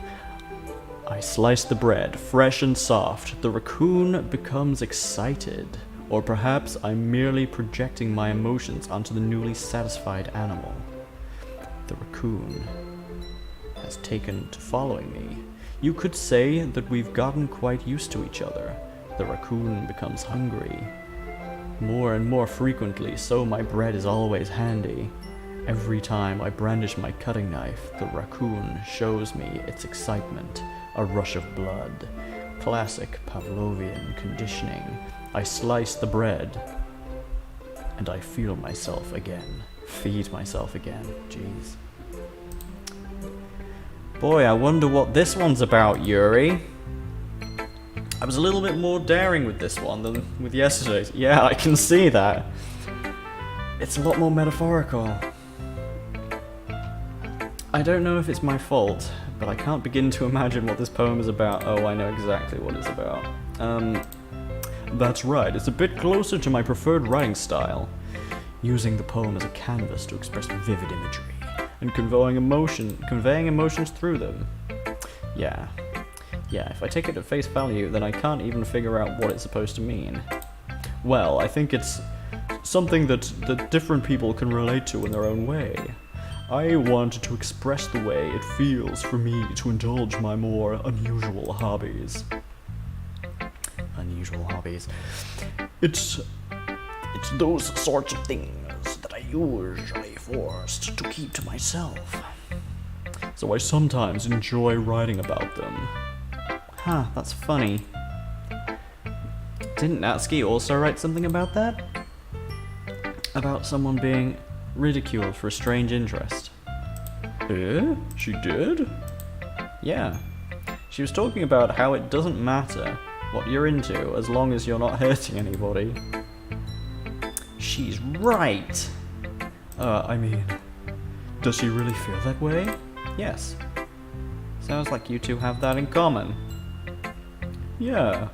I slice the bread, fresh and soft. The raccoon becomes excited. Or perhaps I'm merely projecting my emotions onto the newly satisfied animal. The raccoon has taken to following me. You could say that we've gotten quite used to each other. The raccoon becomes hungry. More and more frequently, so my bread is always handy. Every time I brandish my cutting knife, the raccoon shows me its excitement, a rush of blood. Classic Pavlovian conditioning. I slice the bread, and I feel myself again. Feed myself again. Jeez. Boy, I wonder what this one's about, Yuri. I was a little bit more daring with this one than with yesterday's. Yeah, I can see that. It's a lot more metaphorical. I don't know if it's my fault, but I can't begin to imagine what this poem is about. Oh, I know exactly what it's about. That's right, it's a bit closer to my preferred writing style. Using the poem as a canvas to express vivid imagery, and conveying emotions through them. Yeah, if I take it at face value, then I can't even figure out what it's supposed to mean. Well, I think it's something that different people can relate to in their own way. I wanted to express the way it feels for me to indulge my more unusual hobbies. unusual hobbies. It's those sorts of things that I usually forced to keep to myself. So I sometimes enjoy writing about them. Huh, that's funny. Didn't Natsuki also write something about that? About someone being ridiculed for a strange interest. Eh? She did? Yeah. She was talking about how it doesn't matter what you're into as long as you're not hurting anybody. She's right! I mean, does she really feel that way? Yes. Sounds like you two have that in common. Yeah.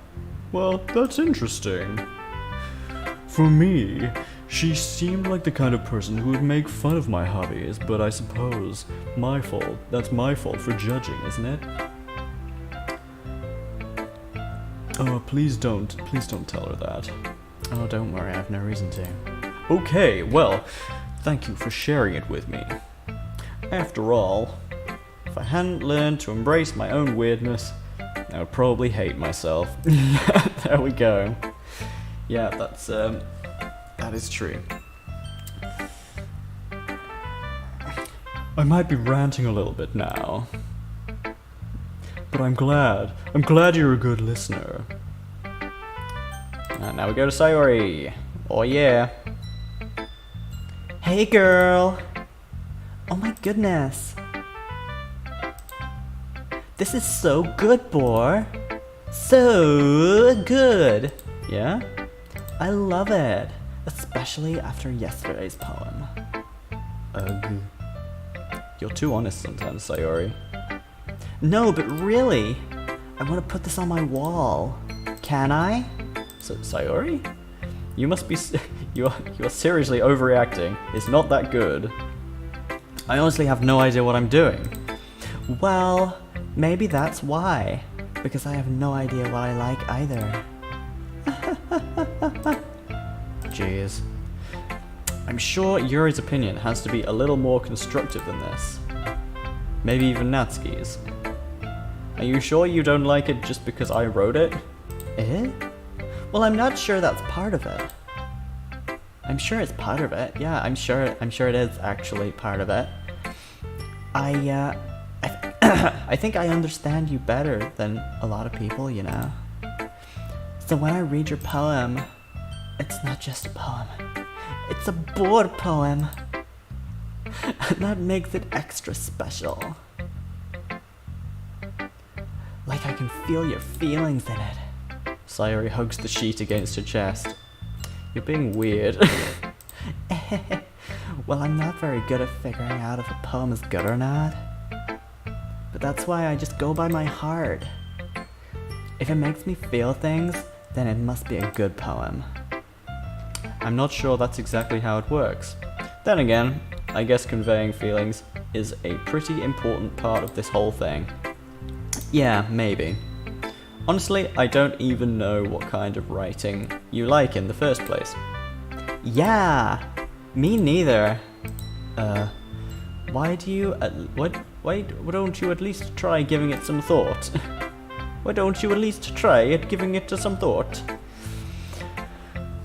Well, that's interesting. For me, she seemed like the kind of person who would make fun of my hobbies, but I suppose my fault. That's my fault for judging, isn't it? Oh, please don't tell her that. Oh, don't worry, I have no reason to. Okay, well, thank you for sharing it with me. After all, if I hadn't learned to embrace my own weirdness, I would probably hate myself. There we go. Yeah, that is true. I might be ranting a little bit now, but I'm glad you're a good listener. And now we go to Sayori. Oh yeah. Hey girl! Oh my goodness! This is so good, Boar! So good! Yeah? I love it! Especially after yesterday's poem. Ugh. You're too honest sometimes, Sayori. No, but really! I want to put this on my wall. Can I? Sayori? You must be... You're seriously overreacting. It's not that good. I honestly have no idea what I'm doing. Well, maybe that's why. Because I have no idea what I like either. Jeez. I'm sure Yuri's opinion has to be a little more constructive than this. Maybe even Natsuki's. Are you sure you don't like it just because I wrote it? Eh? Well, I'm not sure that's part of it. I'm sure it's part of it. Yeah, I'm sure it is actually part of it. I think I understand you better than a lot of people, you know. So when I read your poem, it's not just a poem. It's a board poem. And that makes it extra special. Like I can feel your feelings in it. Sayori hugs the sheet against her chest. You're being weird. Well, I'm not very good at figuring out if a poem is good or not. But that's why I just go by my heart. If it makes me feel things, then it must be a good poem. I'm not sure that's exactly how it works. Then again, I guess conveying feelings is a pretty important part of this whole thing. Yeah, maybe. Honestly, I don't even know what kind of writing you like in the first place. Yeah, me neither. Why don't you at least try giving it some thought? Why don't you at least try at giving it some thought?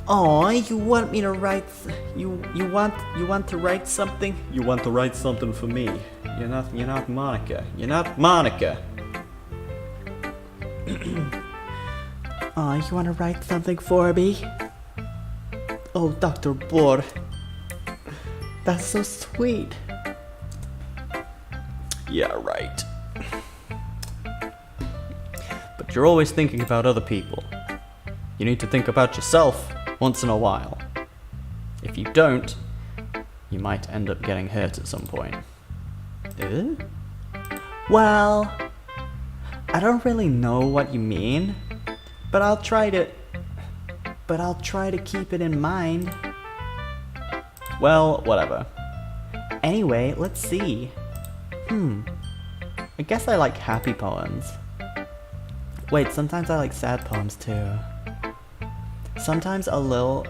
Oh, you want me to write? You want to write something? You want to write something for me? You're not Monica. You're not Monica. Oh, you want to write something for me? Oh, Dr. Boar. That's so sweet. Yeah, right. But you're always thinking about other people. You need to think about yourself once in a while. If you don't, you might end up getting hurt at some point. Well, I don't really know what you mean, but I'll try to keep it in mind. Well, whatever. Anyway, let's see. I guess I like happy poems. Wait, sometimes I like sad poems too. Sometimes a little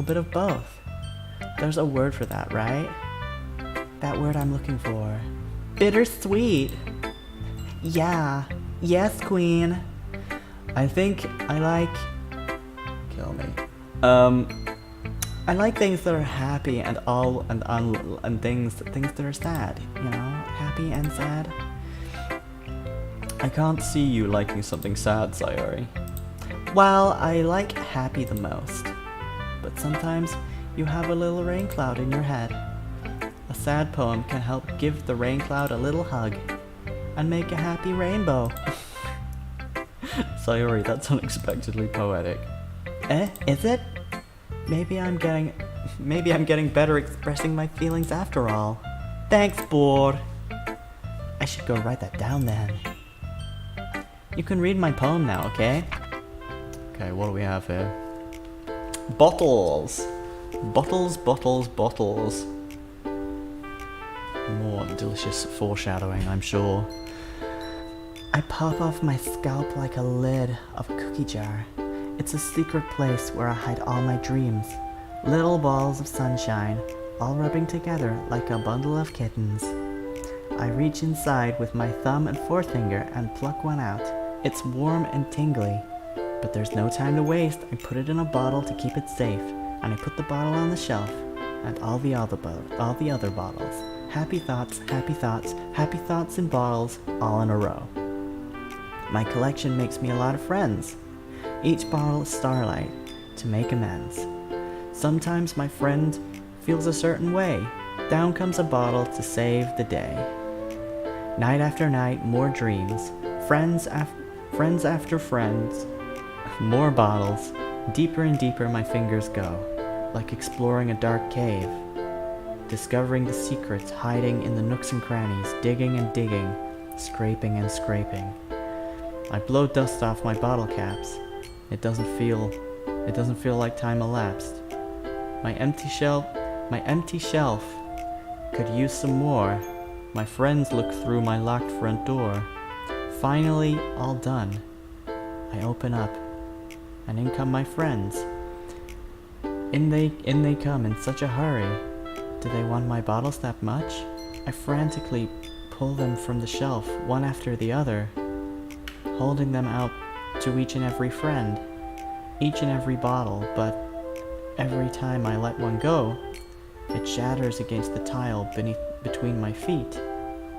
bit of both. There's a word for that, right? That word I'm looking for. Bittersweet. Yeah. Yes, queen. I think I like... Kill me. I like things that are happy and things that are sad, you know? Happy and sad. I can't see you liking something sad, Sayori. Well, I like happy the most. But sometimes you have a little rain cloud in your head. A sad poem can help give the rain cloud a little hug and make a happy rainbow. Sayori, that's unexpectedly poetic. Is it? Maybe I'm getting better expressing my feelings after all. Thanks, Board. I should go write that down then. You can read my poem now, okay? Okay, what do we have here? Bottles! Bottles, bottles, bottles. More delicious foreshadowing, I'm sure. I pop off my scalp like a lid of a cookie jar. It's a secret place where I hide all my dreams. Little balls of sunshine, all rubbing together like a bundle of kittens. I reach inside with my thumb and forefinger and pluck one out. It's warm and tingly, but there's no time to waste. I put it in a bottle to keep it safe, and I put the bottle on the shelf, and all the other bottles. Happy thoughts, happy thoughts, happy thoughts in bottles, all in a row. My collection makes me a lot of friends. Each bottle is starlight to make amends. Sometimes my friend feels a certain way. Down comes a bottle to save the day. Night after night, more dreams. Friends after friends. More bottles. Deeper and deeper my fingers go, like exploring a dark cave. Discovering the secrets hiding in the nooks and crannies, digging and digging, scraping and scraping. I blow dust off my bottle caps. It doesn't feel like time elapsed. My empty shelf could use some more. My friends look through my locked front door. Finally, all done. I open up, and in come my friends. In they come in such a hurry. Do they want my bottles that much? I frantically pull them from the shelf, one after the other, holding them out to each and every friend, each and every bottle, but every time I let one go, it shatters against the tile between my feet.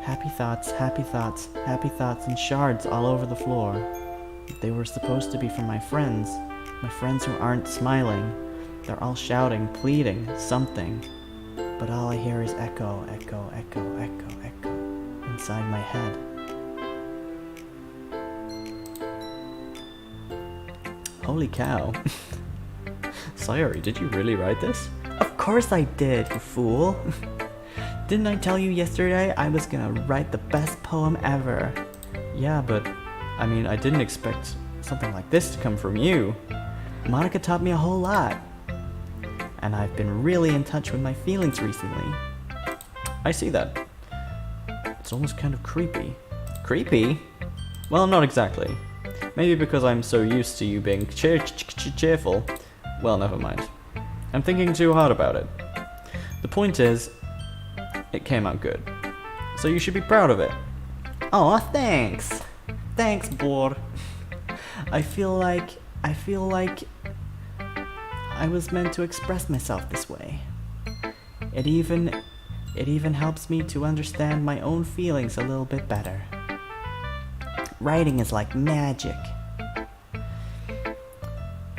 Happy thoughts, happy thoughts, happy thoughts in shards all over the floor. They were supposed to be from my friends who aren't smiling. They're all shouting, pleading, something. But all I hear is echo, echo, echo, echo, echo inside my head. Holy cow. Sayori, did you really write this? Of course I did, you fool. Didn't I tell you yesterday I was gonna write the best poem ever? Yeah, but I mean, I didn't expect something like this to come from you. Monica taught me a whole lot. And I've been really in touch with my feelings recently. I see that. It's almost kind of creepy. Creepy? Well, not exactly. Maybe because I'm so used to you being cheerful. Well, never mind. I'm thinking too hard about it. The point is, it came out good. So you should be proud of it. Aw, thanks. Thanks, Board. I feel like I was meant to express myself this way. It even helps me to understand my own feelings a little bit better. Writing is like magic.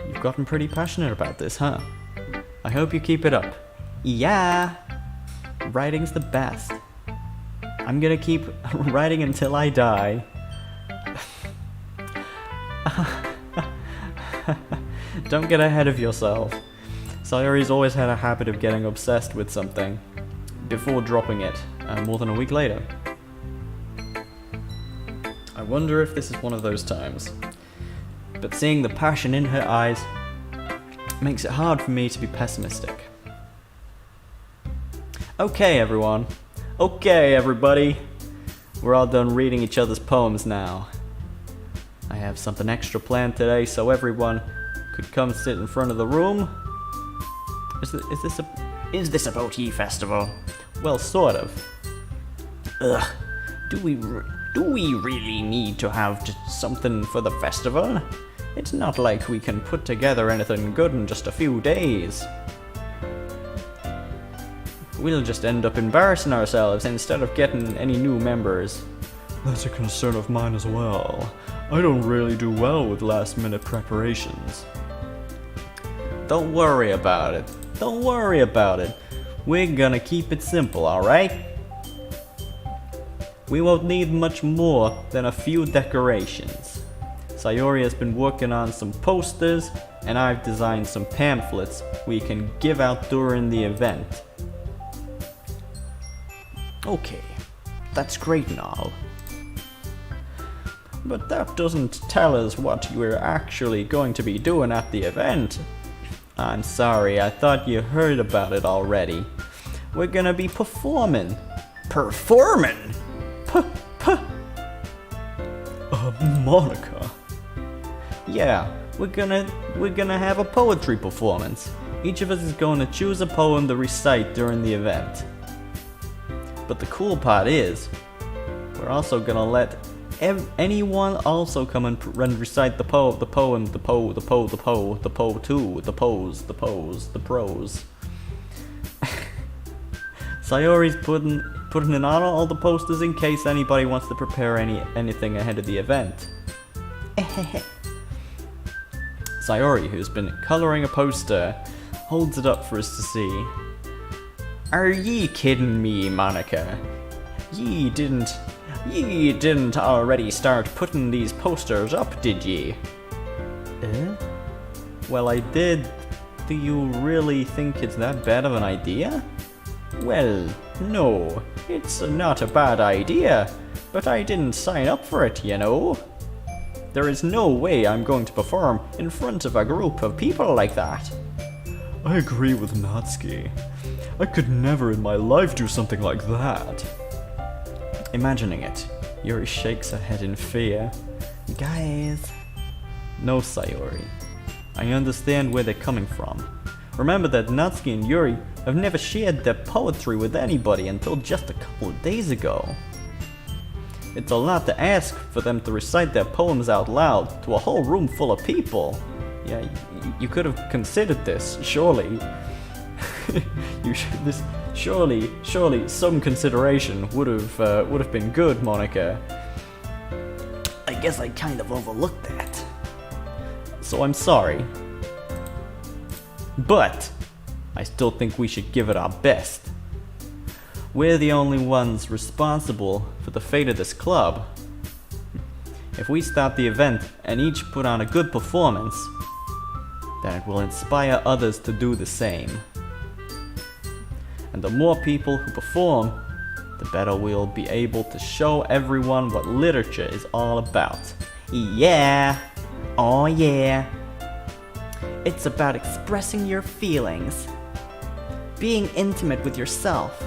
You've gotten pretty passionate about this, huh? I hope you keep it up. Yeah. Writing's the best. I'm gonna keep writing until I die. Don't get ahead of yourself. Sayori's always had a habit of getting obsessed with something before dropping it more than a week later. I wonder if this is one of those times. But seeing the passion in her eyes makes it hard for me to be pessimistic. Okay, everyone. Okay, everybody. We're all done reading each other's poems now. I have something extra planned today, so everyone could come sit in front of the room. Is this a Boti festival? Well, sort of. Ugh. Do we really need to have just something for the festival? It's not like we can put together anything good in just a few days. We'll just end up embarrassing ourselves instead of getting any new members. That's a concern of mine as well. I don't really do well with last-minute preparations. Don't worry about it. Don't worry about it. We're gonna keep it simple, alright? We won't need much more than a few decorations. Sayori has been working on some posters, and I've designed some pamphlets we can give out during the event. Okay, that's great and all. But that doesn't tell us what you're actually going to be doing at the event. I'm sorry, I thought you heard about it already. We're gonna be performing. Performing? Monica. Yeah, we're gonna have a poetry performance. Each of us is going to choose a poem to recite during the event. But the cool part is, we're also gonna let anyone also come and recite the poem, the pose. Sayori's putting in all the posters in case anybody wants to prepare anything ahead of the event. Sayori, who's been coloring a poster, holds it up for us to see. Are ye kidding me, Monica? Ye didn't already start putting these posters up, did ye? Well, I did. Do you really think it's that bad of an idea? Well, no, it's not a bad idea, but I didn't sign up for it, you know. There is no way I'm going to perform in front of a group of people like that. I agree with Natsuki. I could never in my life do something like that. Imagining it, Yuri shakes her head in fear. Guys. No, Sayori. I understand where they're coming from. Remember that Natsuki and Yuri have never shared their poetry with anybody until just a couple of days ago. It's a lot to ask for them to recite their poems out loud to a whole room full of people. Yeah, you could have considered this, surely. Surely some consideration would have been good, Monica. I guess I kind of overlooked that. So I'm sorry. But I still think we should give it our best. We're the only ones responsible for the fate of this club. If we start the event and each put on a good performance, then it will inspire others to do the same. And the more people who perform, the better we'll be able to show everyone what literature is all about. Yeah. Oh yeah. It's about expressing your feelings, being intimate with yourself,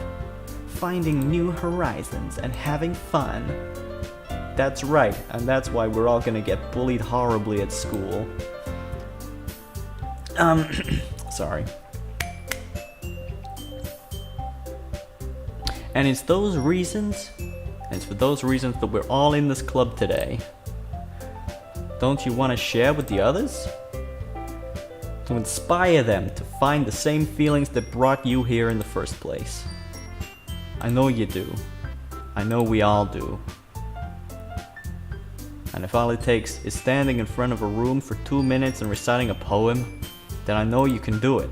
finding new horizons, and having fun. That's right, and that's why we're all gonna get bullied horribly at school. Sorry. And it's for those reasons that we're all in this club today. Don't you want to share with the others? To inspire them to find the same feelings that brought you here in the first place. I know you do. I know we all do. And if all it takes is standing in front of a room for 2 minutes and reciting a poem, then I know you can do it.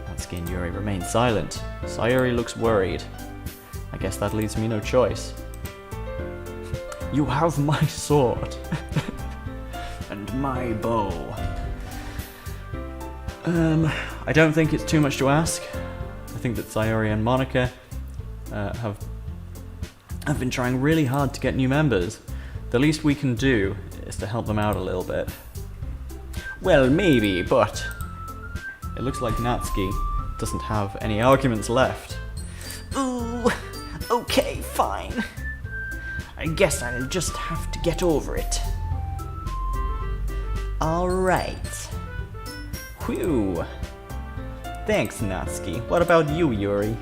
Natsuki and Yuri remain silent. Sayori looks worried. I guess that leaves me no choice. You have my sword. And my bow. I don't think it's too much to ask. I think that Sayori and Monica have been trying really hard to get new members. The least we can do is to help them out a little bit. Well, maybe, but it looks like Natsuki doesn't have any arguments left. Ooh, okay, fine. I guess I'll just have to get over it. Alright. Whew. Thanks, Natsuki. What about you, Yuri?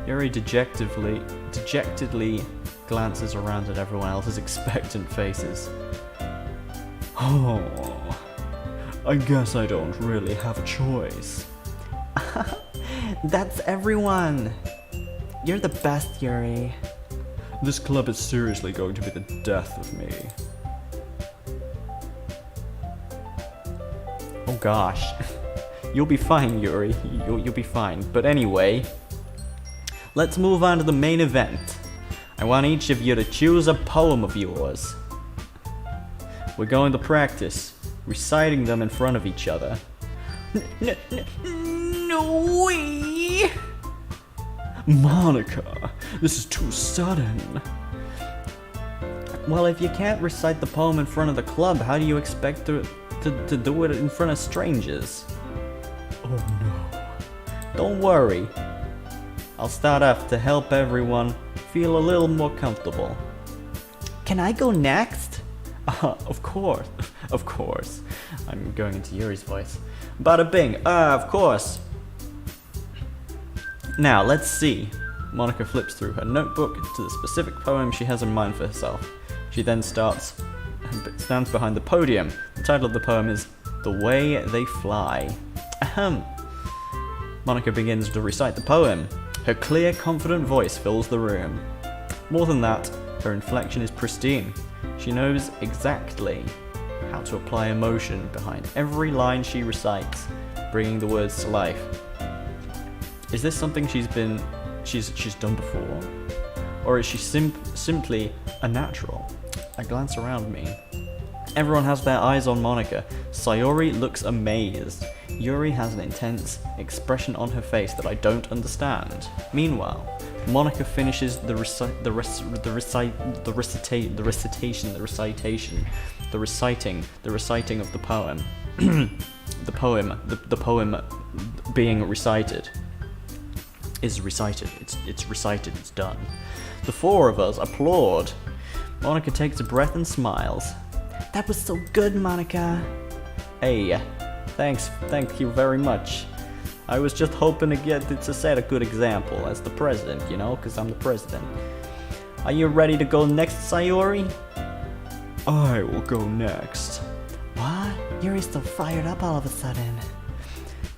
Yuri dejectedly glances around at everyone else's expectant faces. Oh, I guess I don't really have a choice. That's everyone. You're the best, Yuri. This club is seriously going to be the death of me. Oh gosh. You'll be fine, Yuri. You'll be fine. But anyway, let's move on to the main event. I want each of you to choose a poem of yours. We're going to practice reciting them in front of each other. No way! Monica, this is too sudden. Well, if you can't recite the poem in front of the club, how do you expect to do it in front of strangers? Oh no. Don't worry. I'll start off to help everyone feel a little more comfortable. Can I go next? Of course. Of course. I'm going into Yuri's voice. Bada bing. Of course. Now, let's see. Monica flips through her notebook to the specific poem she has in mind for herself. She then stands behind the podium. The title of the poem is The Way They Fly. Ahem. Monica begins to recite the poem. Her clear, confident voice fills the room. More than that, her inflection is pristine. She knows exactly how to apply emotion behind every line she recites, bringing the words to life. Is this something she's done before? Or is she simply a natural? I glance around me. Everyone has their eyes on Monica. Sayori looks amazed. Yuri has an intense expression on her face that I don't understand. Meanwhile, Monica finishes the reciting of the poem. the poem being recited is recited. It's recited. It's done. The four of us applaud. Monica takes a breath and smiles. That was so good, Monica. Hey, thank you very much. I was just hoping to set a good example as the president, you know, because I'm the president. Are you ready to go next, Sayori? I will go next. What? Yuri's so fired up all of a sudden.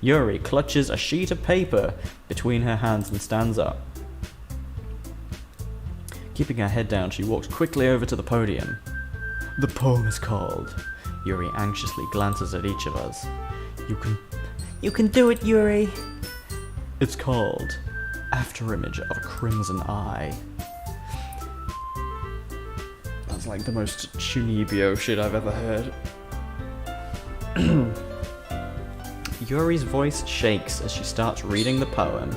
Yuri clutches a sheet of paper between her hands and stands up. Keeping her head down, she walks quickly over to the podium. The poem is called. Yuri anxiously glances at each of us. You can do it, Yuri. It's called Afterimage of a Crimson Eye. That's like the most Chunibyo shit I've ever heard. Yuri's voice shakes as she starts reading the poem.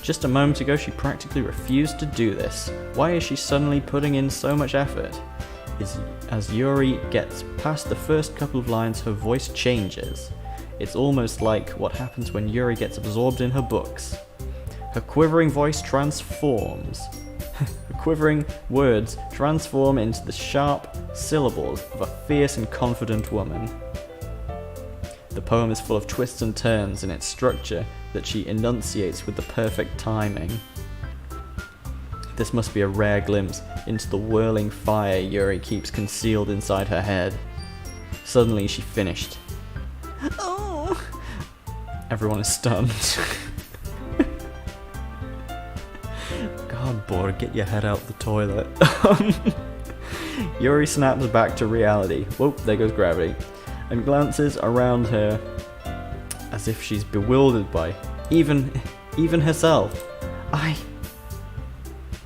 Just a moment ago she practically refused to do this. Why is she suddenly putting in so much effort? As Yuri gets past the first couple of lines, her voice changes. It's almost like what happens when Yuri gets absorbed in her books. Her quivering voice transforms. Her quivering words transform into the sharp syllables of a fierce and confident woman. The poem is full of twists and turns in its structure that she enunciates with the perfect timing. This must be a rare glimpse into the whirling fire Yuri keeps concealed inside her head. Suddenly she finished. Oh! Everyone is stunned. God, Borg, get your head out the toilet. Yuri snaps back to reality. Whoop, there goes gravity. And glances around her as if she's bewildered by even herself.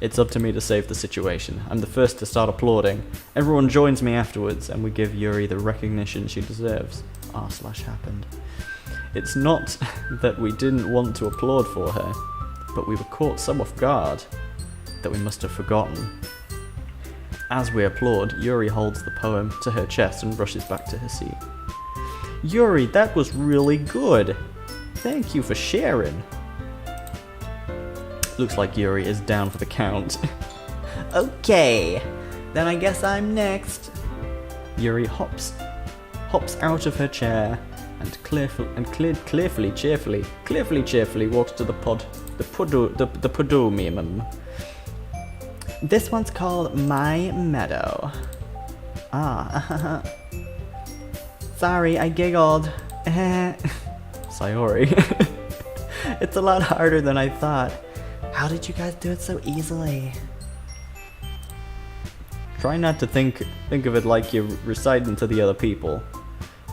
It's up to me to save the situation. I'm the first to start applauding. Everyone joins me afterwards, and we give Yuri the recognition she deserves. R/happened. It's not that we didn't want to applaud for her, but we were caught so off guard that we must have forgotten. As we applaud, Yuri holds the poem to her chest and rushes back to her seat. Yuri, that was really good. Thank you for sharing. Looks like Yuri is down for the count. Okay, then I guess I'm next. Yuri hops out of her chair and cheerfully walks to the podium. This one's called My Meadow. Ah, sorry, I giggled. Sayori. It's a lot harder than I thought. How did you guys do it so easily? Try not to think of it like you're reciting to the other people.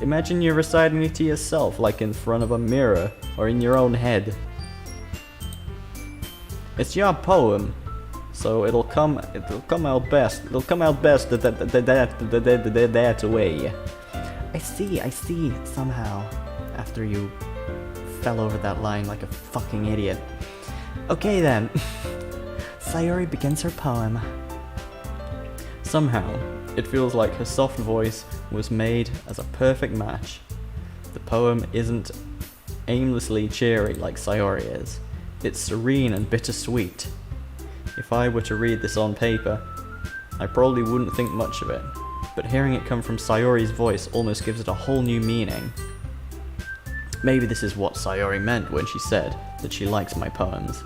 Imagine you're reciting it to yourself, like in front of a mirror, or in your own head. It's your poem, so it'll come out best. It'll come out best that way. I see, somehow. After you fell over that line like a fucking idiot. Okay then. Sayori begins her poem. Somehow, it feels like her soft voice was made as a perfect match. The poem isn't aimlessly cheery like Sayori is. It's serene and bittersweet. If I were to read this on paper, I probably wouldn't think much of it, but hearing it come from Sayori's voice almost gives it a whole new meaning. Maybe this is what Sayori meant when she said that she likes my poems.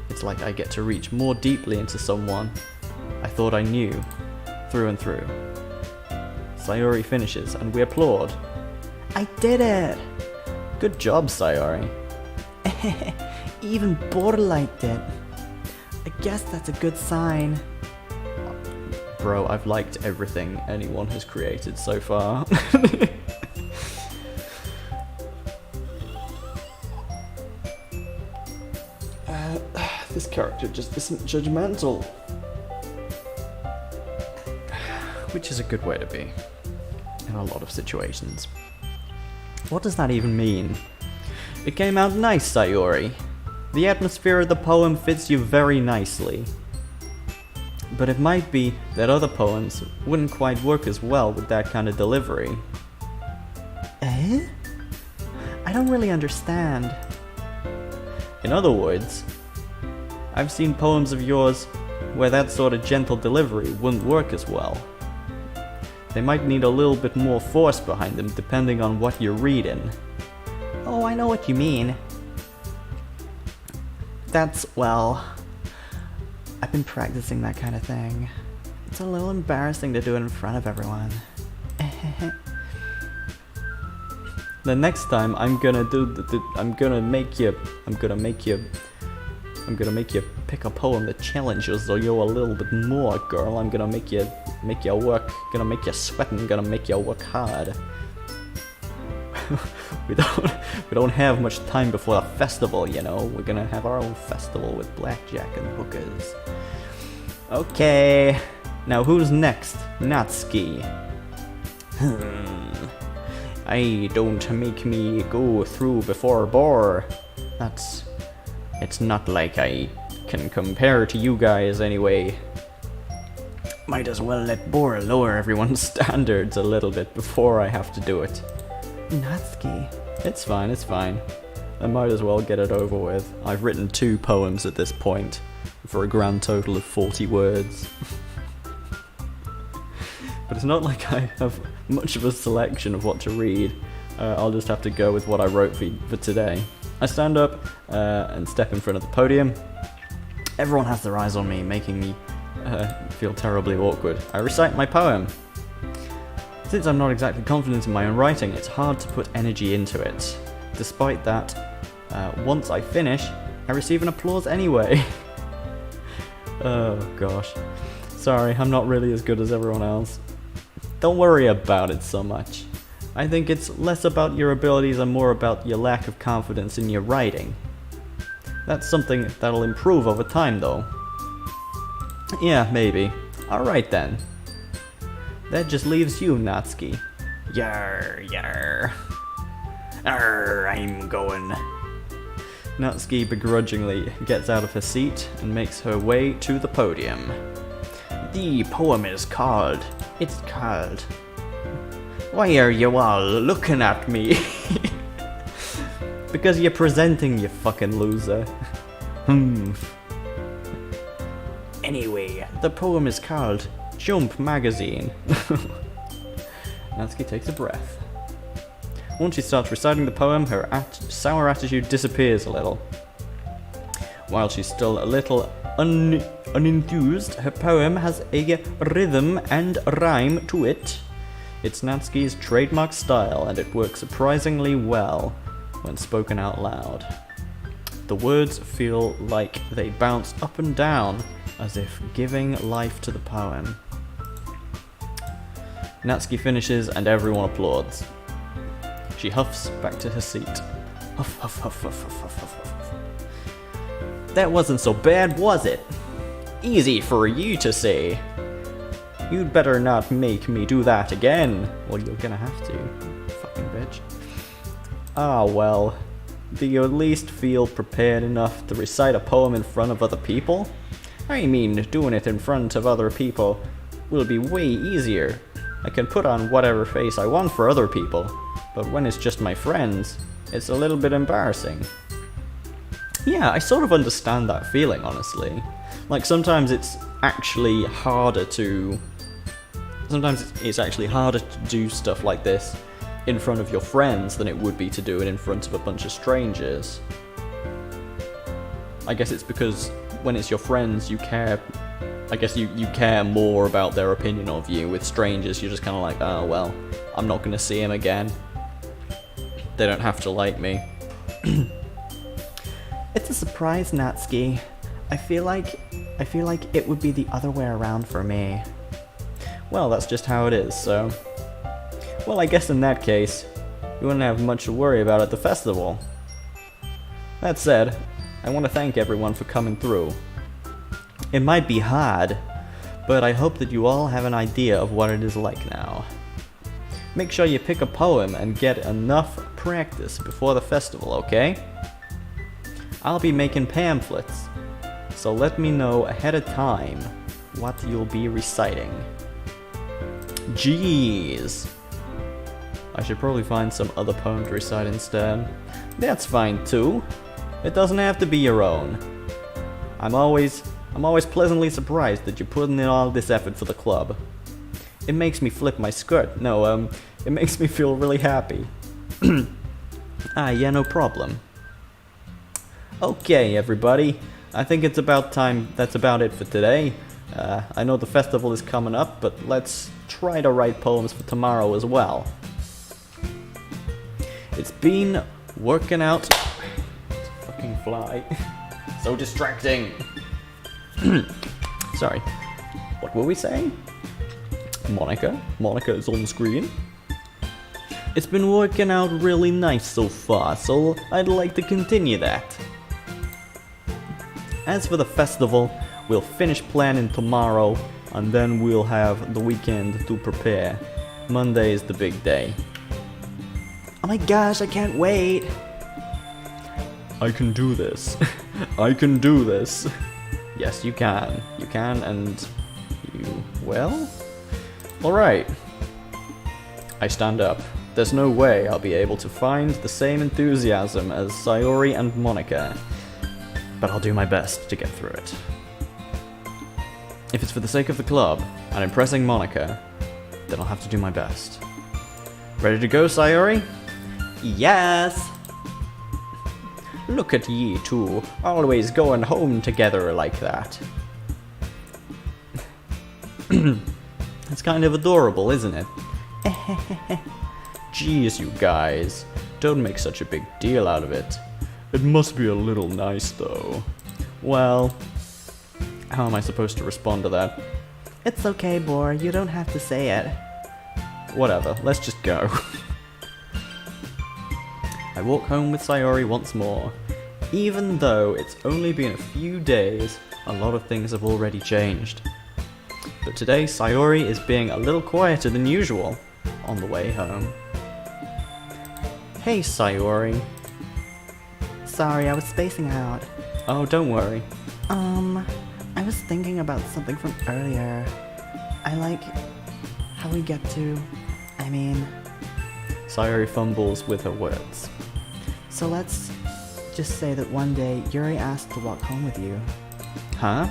It's like I get to reach more deeply into someone I thought I knew, through and through. Sayori finishes, and we applaud. I did it! Good job, Sayori. Even Bor liked it. I guess that's a good sign. Bro, I've liked everything anyone has created so far. This character just isn't judgmental. Which is a good way to be, in a lot of situations. What does that even mean? It came out nice, Sayori. The atmosphere of the poem fits you very nicely. But it might be that other poems wouldn't quite work as well with that kind of delivery. Eh? I don't really understand. In other words, I've seen poems of yours where that sort of gentle delivery wouldn't work as well. They might need a little bit more force behind them depending on what you're reading. Oh, I know what you mean. That's, well, I've been practicing that kind of thing. It's a little embarrassing to do it in front of everyone. The next time I'm gonna make you pick a poem that challenges you a little bit more, girl. I'm gonna make you work, gonna make you sweat, and gonna make you work hard. we don't have much time before the festival, you know. We're gonna have our own festival with blackjack and hookers. Okay, now who's next? Natsuki. I don't make me go through before Bor. It's not like I can compare to you guys anyway. Might as well let Bor lower everyone's standards a little bit before I have to do it. Natsuki. It's fine. I might as well get it over with. I've written 2 poems at this point, for a grand total of 40 words. But it's not like I have much of a selection of what to read. I'll just have to go with what I wrote for today. I stand up and step in front of the podium. Everyone has their eyes on me, making me feel terribly awkward. I recite my poem. Since I'm not exactly confident in my own writing, it's hard to put energy into it. Despite that, once I finish, I receive an applause anyway. Oh gosh. Sorry, I'm not really as good as everyone else. Don't worry about it so much. I think it's less about your abilities and more about your lack of confidence in your writing. That's something that'll improve over time though. Yeah, maybe. Alright then. That just leaves you, Natsuki. Yarr. I'm going. Natsuki begrudgingly gets out of her seat and makes her way to the podium. The poem is called. It's called. Why are you all looking at me? Because you're presenting, you fucking loser. Anyway, the poem is called Jump Magazine. Natsuki takes a breath. Once she starts reciting the poem, her sour attitude disappears a little. While she's still a little unenthused. Her poem has a rhythm and rhyme to it. It's Natsuki's trademark style, and it works surprisingly well when spoken out loud. The words feel like they bounce up and down, as if giving life to the poem. Natsuki finishes and everyone applauds. She huffs back to her seat. Huff, huff, huff, huff, huff, huff, huff, huff. That wasn't so bad, was it? Easy for you to say. You'd better not make me do that again. Well, you're gonna have to, you fucking bitch. Ah, well. Do you at least feel prepared enough to recite a poem in front of other people? I mean, doing it in front of other people will be way easier. I can put on whatever face I want for other people, but when it's just my friends, it's a little bit embarrassing. Yeah, I sort of understand that feeling, honestly. Like, sometimes it's actually harder to do stuff like this in front of your friends than it would be to do it in front of a bunch of strangers. I guess it's because when it's your friends, you care. I guess you care more about their opinion of you. With strangers, you're just kind of like, oh well, I'm not gonna see him again. They don't have to like me. It's a surprise, Natsuki. I feel like it would be the other way around for me. Well, that's just how it is, so... Well, I guess in that case, you wouldn't have much to worry about at the festival. That said, I want to thank everyone for coming through. It might be hard, but I hope that you all have an idea of what it is like now. Make sure you pick a poem and get enough practice before the festival, okay? I'll be making pamphlets, so let me know ahead of time what you'll be reciting. Jeez. I should probably find some other poem to recite instead. That's fine too. It doesn't have to be your own. I'm always pleasantly surprised that you're putting in all this effort for the club. It makes me flip my skirt. No, it makes me feel really happy. Ah, yeah, no problem. Okay, everybody. I think it's about time. That's about it for today. I know the festival is coming up, but let's try to write poems for tomorrow as well. It's been working out. It's a fucking fly. So distracting. Sorry. What were we saying? Monica. Monica is on screen. It's been working out really nice so far, so I'd like to continue that. As for the festival, we'll finish planning tomorrow, and then we'll have the weekend to prepare. Monday is the big day. Oh my gosh, I can't wait! I can do this. I can do this. Yes, you can. You can, and you will? Alright. I stand up. There's no way I'll be able to find the same enthusiasm as Sayori and Monica, but I'll do my best to get through it. If it's for the sake of the club and impressing Monica, then I'll have to do my best. Ready to go, Sayori? Yes! Look at ye two, always going home together like that. It's kind of adorable, isn't it? Jeez, you guys, don't make such a big deal out of it. It must be a little nice, though. Well, how am I supposed to respond to that? It's okay, Bor, you don't have to say it. Whatever, let's just go. I walk home with Sayori once more. Even though it's only been a few days, a lot of things have already changed. But today, Sayori is being a little quieter than usual on the way home. Hey, Sayori. Sorry, I was spacing out. Oh, don't worry. I was thinking about something from earlier. I like how we get to... Sayori fumbles with her words. So let's just say that one day Yuri asked to walk home with you. Huh?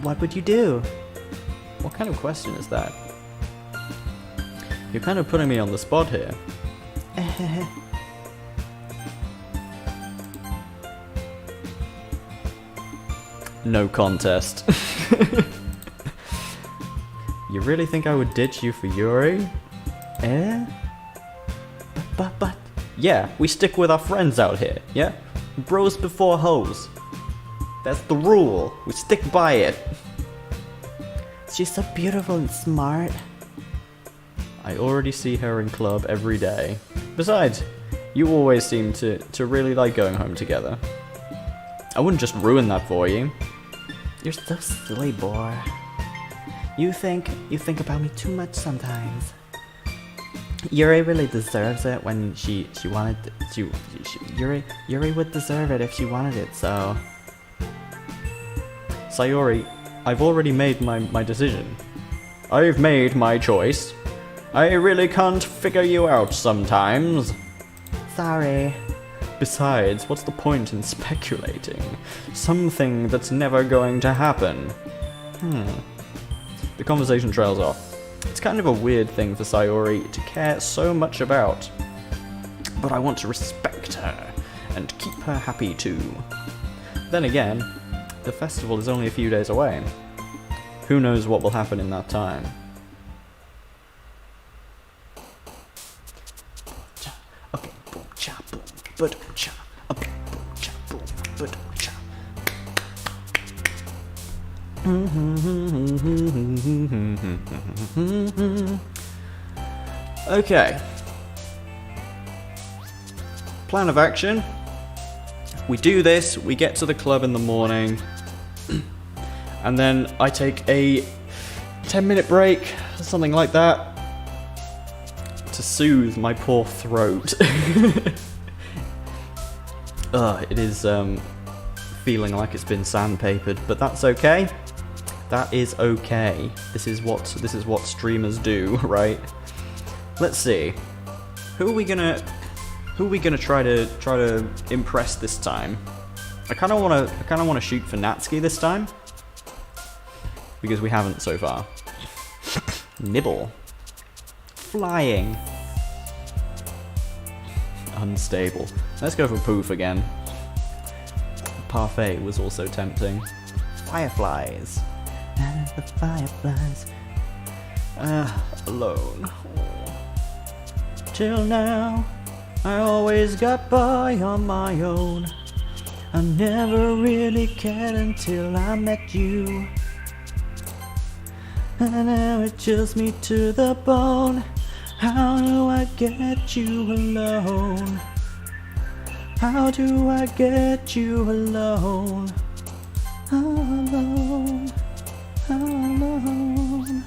What would you do? What kind of question is that? You're kind of putting me on the spot here. No contest. You really think I would ditch you for Yuri? Eh? But... Yeah, we stick with our friends out here, yeah? Bros before hoes. That's the rule. We stick by it. She's so beautiful and smart. I already see her in club every day. Besides, you always seem to really like going home together. I wouldn't just ruin that for you. You're so silly, boy. You think about me too much sometimes. Yuri really deserves it when she wanted Yuri would deserve it if she wanted it, so Sayori, I've already made my decision. I've made my choice. I really can't figure you out sometimes. sorry. Besides, what's the point in speculating? Something that's never going to happen. The conversation trails off. It's kind of a weird thing for Sayori to care so much about. But I want to respect her and keep her happy too. Then again, the festival is only a few days away. Who knows what will happen in that time? Okay, boom cha boom, but cha, boom cha boom, but cha. Okay. Plan of action. We do this, we get to the club in the morning, and then I take a 10-minute break, something like that, to soothe my poor throat. It is feeling like it's been sandpapered, but that's okay. That is okay. This is what streamers do, right? Let's see. Who are we gonna try to impress this time? I kind of want to shoot for Natsuki this time, because we haven't so far. Nibble. Flying. Unstable. Let's go for Poof again. Parfait was also tempting. Fireflies. The fireflies. Alone. Till now, I always got by on my own. I never really cared until I met you. And now it chills me to the bone. How do I get you alone? How do I get you alone? Alone. Alone.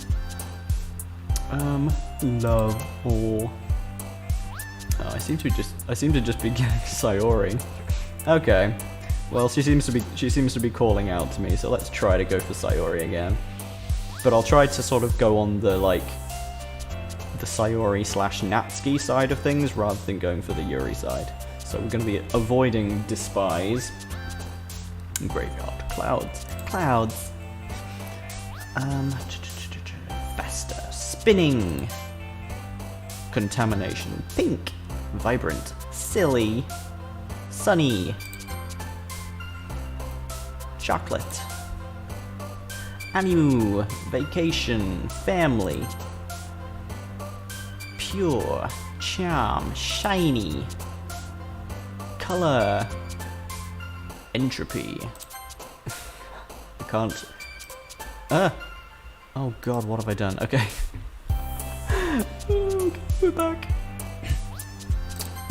Love or I seem to just be getting Sayori. Okay. Well, she seems to be calling out to me, so let's try to go for Sayori again. But I'll try to sort of go on the Sayori / Natsuki side of things rather than going for the Yuri side. So we're going to be avoiding Despise. Graveyard. Clouds. Faster. Spinning. Contamination. Pink. Vibrant. Silly. Sunny. Chocolate. Amu. Vacation. Family. Pure. Charm. Shiny. Color. Entropy. I can't. Oh god, what have I done? Okay. Okay, we're back.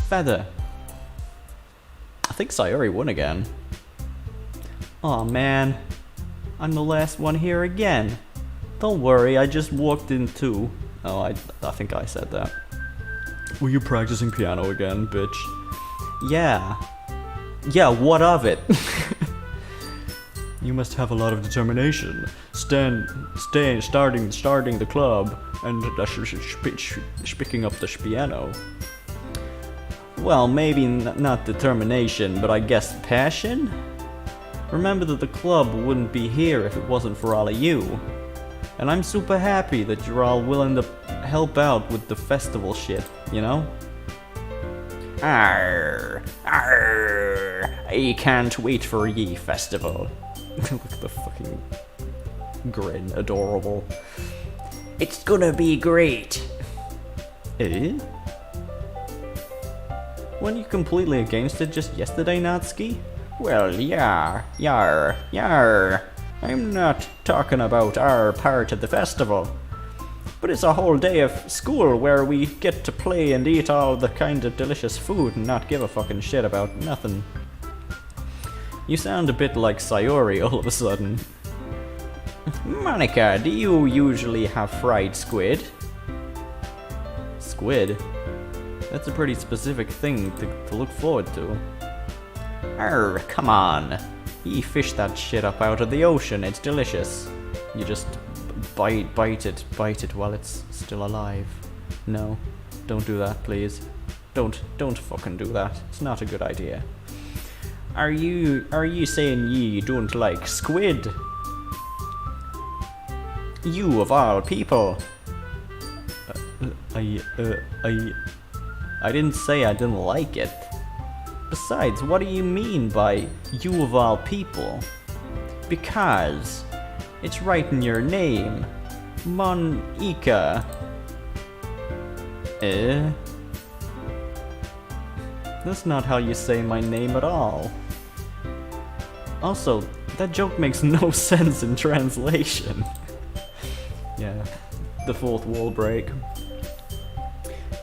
Feather. I think Sayori won again. Aw man. I'm the last one here again. Don't worry, I just walked in too. Oh, I think I said that. Were you practicing piano again, bitch? Yeah. Yeah, what of it? You must have a lot of determination. Starting the club and picking up the piano. Well, maybe not determination, but I guess passion? Remember that the club wouldn't be here if it wasn't for all of you. And I'm super happy that you're all willing to help out with the festival shit, you know? Arr, I can't wait for ye festival. Look at the fucking grin, adorable. It's gonna be great. Eh? Weren't you completely against it just yesterday, Natsuki? Well, yeah, yar. I'm not talking about our part of the festival. But it's a whole day of school where we get to play and eat all the kind of delicious food and not give a fucking shit about nothing. You sound a bit like Sayori all of a sudden. Monica, do you usually have fried squid? Squid? That's a pretty specific thing to look forward to. Arr, come on. You fish that shit up out of the ocean, it's delicious. You just bite it while it's still alive. No, don't do that, please. Don't fucking do that. It's not a good idea. Are you saying ye don't like squid? You of all people. I didn't say I didn't like it. Besides, what do you mean by you of all people? Because it's right in your name. Monica. Eh? That's not how you say my name at all. Also, that joke makes no sense in translation. Yeah, the fourth wall break.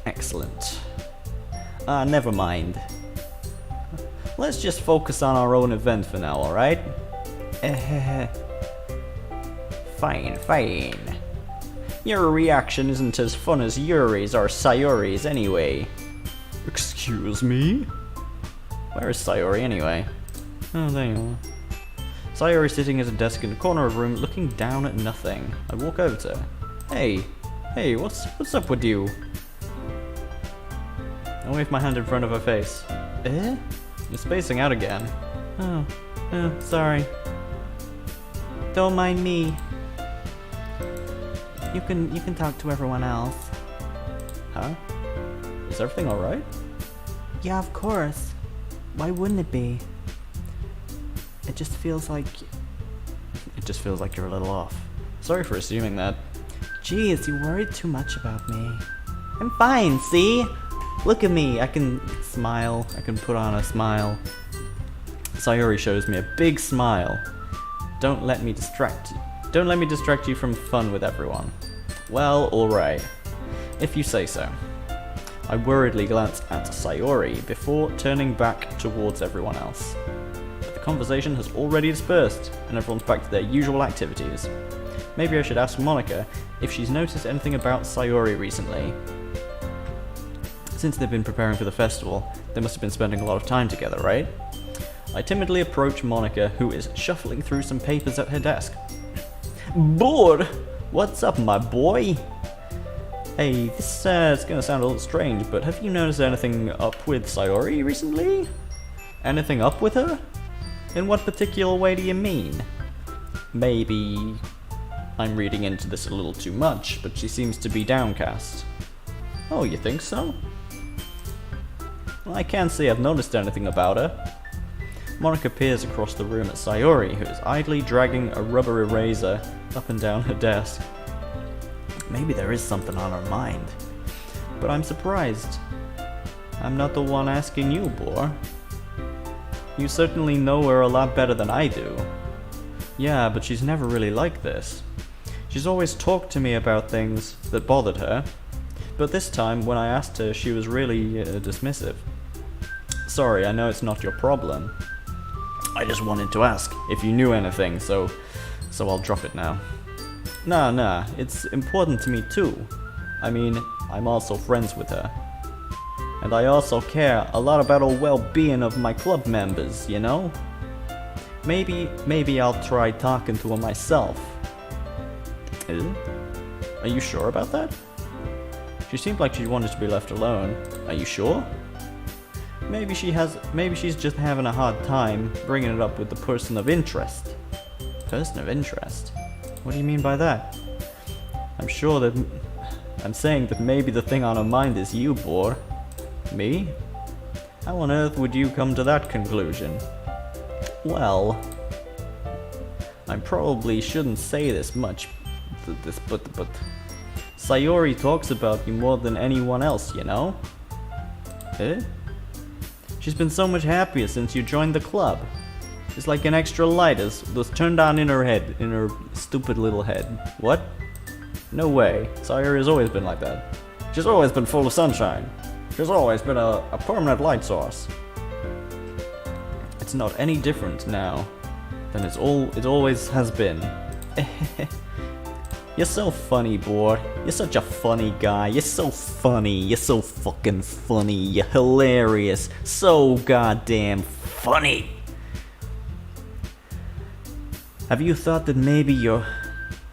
Excellent. Never mind. Let's just focus on our own event for now, alright? Fine. Your reaction isn't as fun as Yuri's or Sayori's anyway. Excuse me? Where is Sayori anyway? Oh, there you are. Sayori sitting at a desk in the corner of the room, looking down at nothing. I walk over to her. Hey, what's up with you? I wave my hand in front of her face. Eh? You're spacing out again. Oh, sorry. Don't mind me. You can talk to everyone else. Huh? Is everything alright? Yeah, of course. Why wouldn't it be? It just feels like you're a little off. Sorry for assuming that. Geez, you worried too much about me. I'm fine, see? Look at me, I can smile, I can put on a smile. Sayori shows me a big smile. Don't let me distract you from fun with everyone. Well, alright. If you say so. I worriedly glance at Sayori before turning back towards everyone else. But the conversation has already dispersed, and everyone's back to their usual activities. Maybe I should ask Monica if she's noticed anything about Sayori recently. Since they've been preparing for the festival, they must have been spending a lot of time together, right? I timidly approach Monica, who is shuffling through some papers at her desk. Bored? What's up, my boy? Hey, this is gonna sound a little strange, but have you noticed anything up with Sayori recently? Anything up with her? In what particular way do you mean? Maybe I'm reading into this a little too much, but she seems to be downcast. Oh, you think so? Well, I can't say I've noticed anything about her. Monica peers across the room at Sayori, who is idly dragging a rubber eraser up and down her desk. Maybe there is something on her mind. But I'm surprised. I'm not the one asking you, Boar. You certainly know her a lot better than I do. Yeah, but she's never really like this. She's always talked to me about things that bothered her. But this time, when I asked her, she was really dismissive. Sorry, I know it's not your problem. I just wanted to ask if you knew anything, so I'll drop it now. Nah, it's important to me too. I mean, I'm also friends with her. And I also care a lot about the well-being of my club members, you know? Maybe I'll try talking to her myself. Are you sure about that? She seemed like she wanted to be left alone. Are you sure? Maybe she's just having a hard time bringing it up with the person of interest. Person of interest? What do you mean by that? I'm saying that maybe the thing on her mind is you, Boar. Me? How on earth would you come to that conclusion? Well, I probably shouldn't say this much, but Sayori talks about you more than anyone else, you know? Eh? She's been so much happier since you joined the club. It's like an extra light was turned on in her head, in her stupid little head. What? No way. Sayori has always been like that. She's always been full of sunshine. She's always been a permanent light source. It's not any different now than it always has been. You're so funny, boy. You're such a funny guy. You're so funny. You're so fucking funny. You're hilarious. So goddamn funny. Have you thought that maybe you're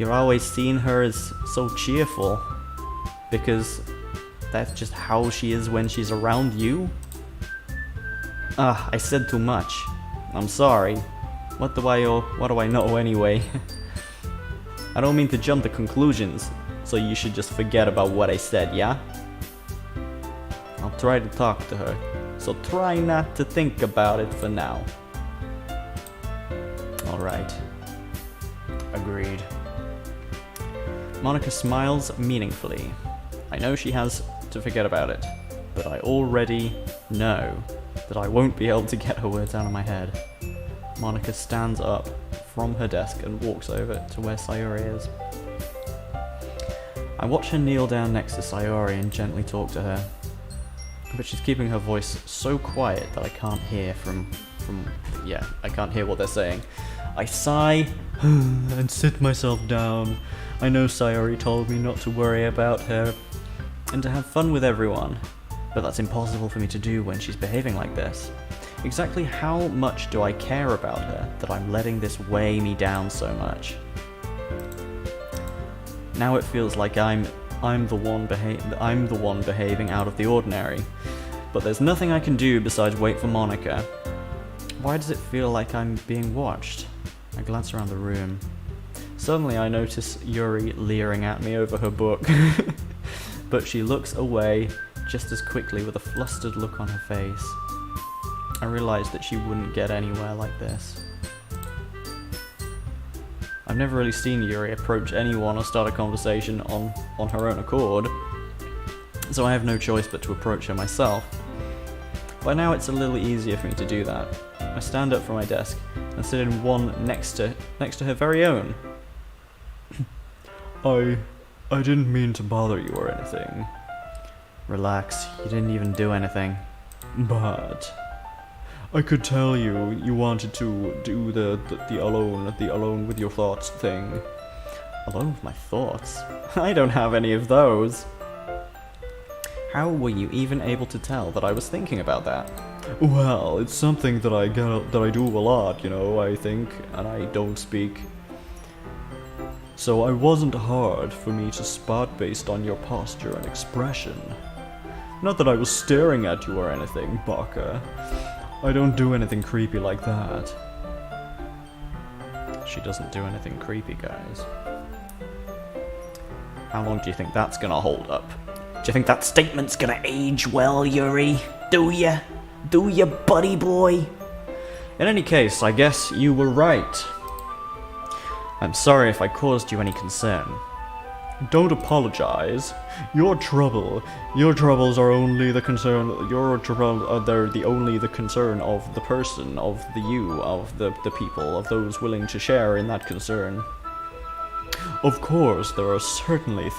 always seeing her as so cheerful because that's just how she is when she's around you? I said too much. I'm sorry. What do I know anyway? I don't mean to jump to conclusions, so you should just forget about what I said, yeah? I'll try to talk to her, so try not to think about it for now. Alright. Agreed. Monica smiles meaningfully. I know she has to forget about it, but I already know that I won't be able to get her words out of my head. Monica stands up from her desk and walks over to where Sayori is. I watch her kneel down next to Sayori and gently talk to her, but she's keeping her voice so quiet that I can't hear I can't hear what they're saying. I sigh and sit myself down. I know Sayori told me not to worry about her and to have fun with everyone, but that's impossible for me to do when she's behaving like this. Exactly how much do I care about her that I'm letting this weigh me down so much? Now it feels like I'm the one behaving out of the ordinary, but there's nothing I can do besides wait for Monica. Why does it feel like I'm being watched? I glance around the room. Suddenly I notice Yuri leering at me over her book, but she looks away just as quickly with a flustered look on her face. I realised that she wouldn't get anywhere like this. I've never really seen Yuri approach anyone or start a conversation on her own accord, so I have no choice but to approach her myself. By now it's a little easier for me to do that. I stand up from my desk and sit in one next to her very own. I didn't mean to bother you or anything. Relax, you didn't even do anything. But I could tell you wanted to do the alone with your thoughts thing. Alone with my thoughts? I don't have any of those. How were you even able to tell that I was thinking about that? Well, it's something that I do a lot, you know, I think, and I don't speak. So it wasn't hard for me to spot based on your posture and expression. Not that I was staring at you or anything, Baka. I don't do anything creepy like that. She doesn't do anything creepy, guys. How long do you think that's gonna hold up? Do you think that statement's gonna age well, Yuri? Do ya? Do ya, buddy boy? In any case, I guess you were right. I'm sorry if I caused you any concern. Don't apologize. Your troubles are only the concern. They're only the concern of the person, of the you, of the people, of those willing to share in that concern. Of course, there are certainly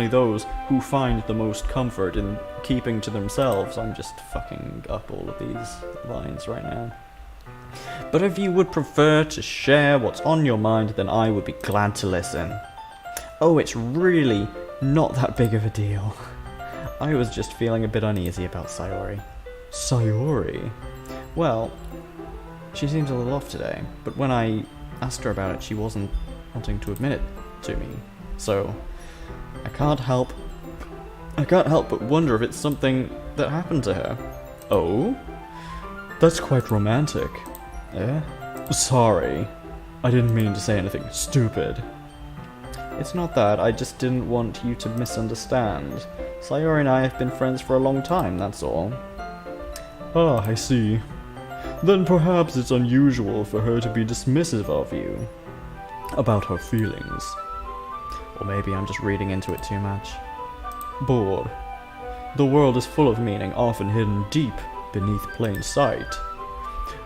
those who find the most comfort in keeping to themselves. I'm just fucking up all of these lines right now. But if you would prefer to share what's on your mind, then I would be glad to listen. Oh, it's really not that big of a deal. I was just feeling a bit uneasy about Sayori. Sayori? Well, she seems a little off today, but when I asked her about it, she wasn't wanting to admit it to me. So, I can't help but wonder if it's something that happened to her. Oh? That's quite romantic. Eh? Sorry. I didn't mean to say anything stupid. It's not that, I just didn't want you to misunderstand. Sayori and I have been friends for a long time, that's all. Ah, I see. then perhaps it's unusual for her to be dismissive of you about her feelings. Or maybe I'm just reading into it too much. Bored. The world is full of meaning, often hidden deep beneath plain sight.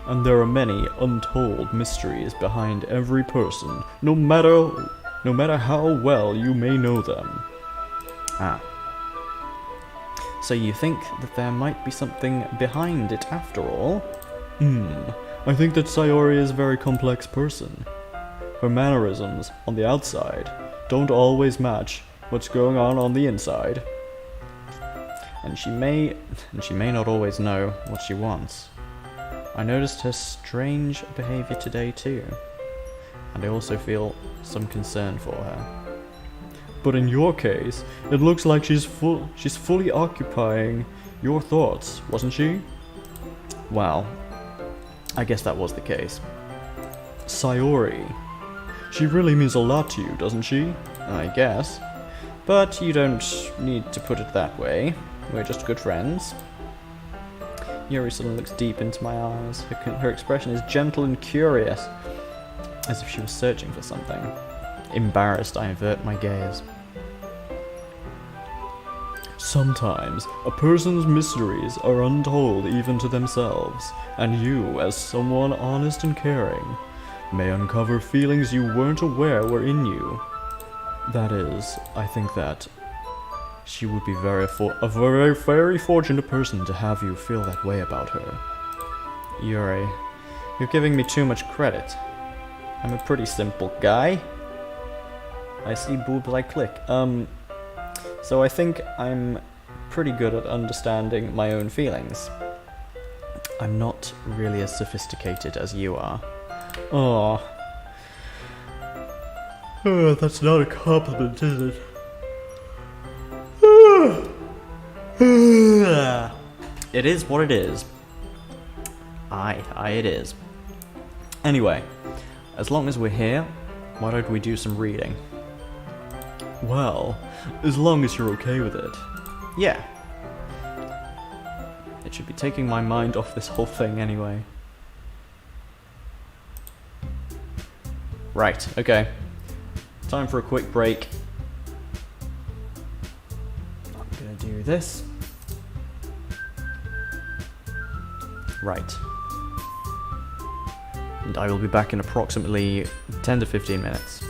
And there are many untold mysteries behind every person, no matter how well you may know them. Ah. So you think that there might be something behind it after all? I think that Sayori is a very complex person. Her mannerisms on the outside don't always match what's going on the inside. And she may not always know what she wants. I noticed her strange behavior today too, and I also feel some concern for her. But in your case, it looks like she's fully occupying your thoughts, wasn't she? Well, I guess that was the case. Sayori. She really means a lot to you, doesn't she? I guess. But you don't need to put it that way. We're just good friends. Yuri suddenly looks deep into my eyes. Her expression is gentle and curious, as if she was searching for something. Embarrassed, I avert my gaze. Sometimes, a person's mysteries are untold even to themselves, and you, as someone honest and caring, may uncover feelings you weren't aware were in you. That is, I think that she would be a very fortunate person to have you feel that way about her. Yuri, you're giving me too much credit. I'm a pretty simple guy. I see boobs, I click. So I think I'm pretty good at understanding my own feelings. I'm not really as sophisticated as you are. Oh, that's not a compliment, is it? It is what it is. Aye, it is. Anyway, as long as we're here, why don't we do some reading? Well, as long as you're okay with it. Yeah. It should be taking my mind off this whole thing anyway. Right, okay. Time for a quick break. I'm gonna do this. Right. And I will be back in approximately 10 to 15 minutes.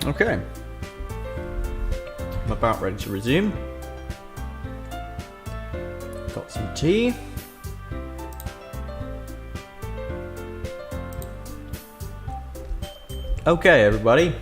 Okay. I'm about ready to resume. Got some tea. Okay, everybody.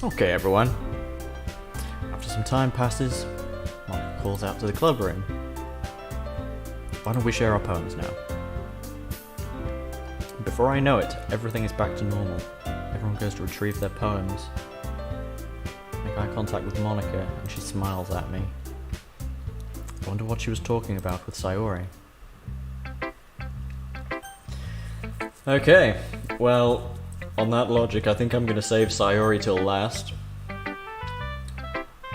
Okay, everyone. After some time passes, Monica calls out to the club room. Why don't we share our poems now? Before I know it, everything is back to normal. Everyone goes to retrieve their poems. I make eye contact with Monica, and she smiles at me. I wonder what she was talking about with Sayori. Okay, well, on that logic, I think I'm going to save Sayori till last.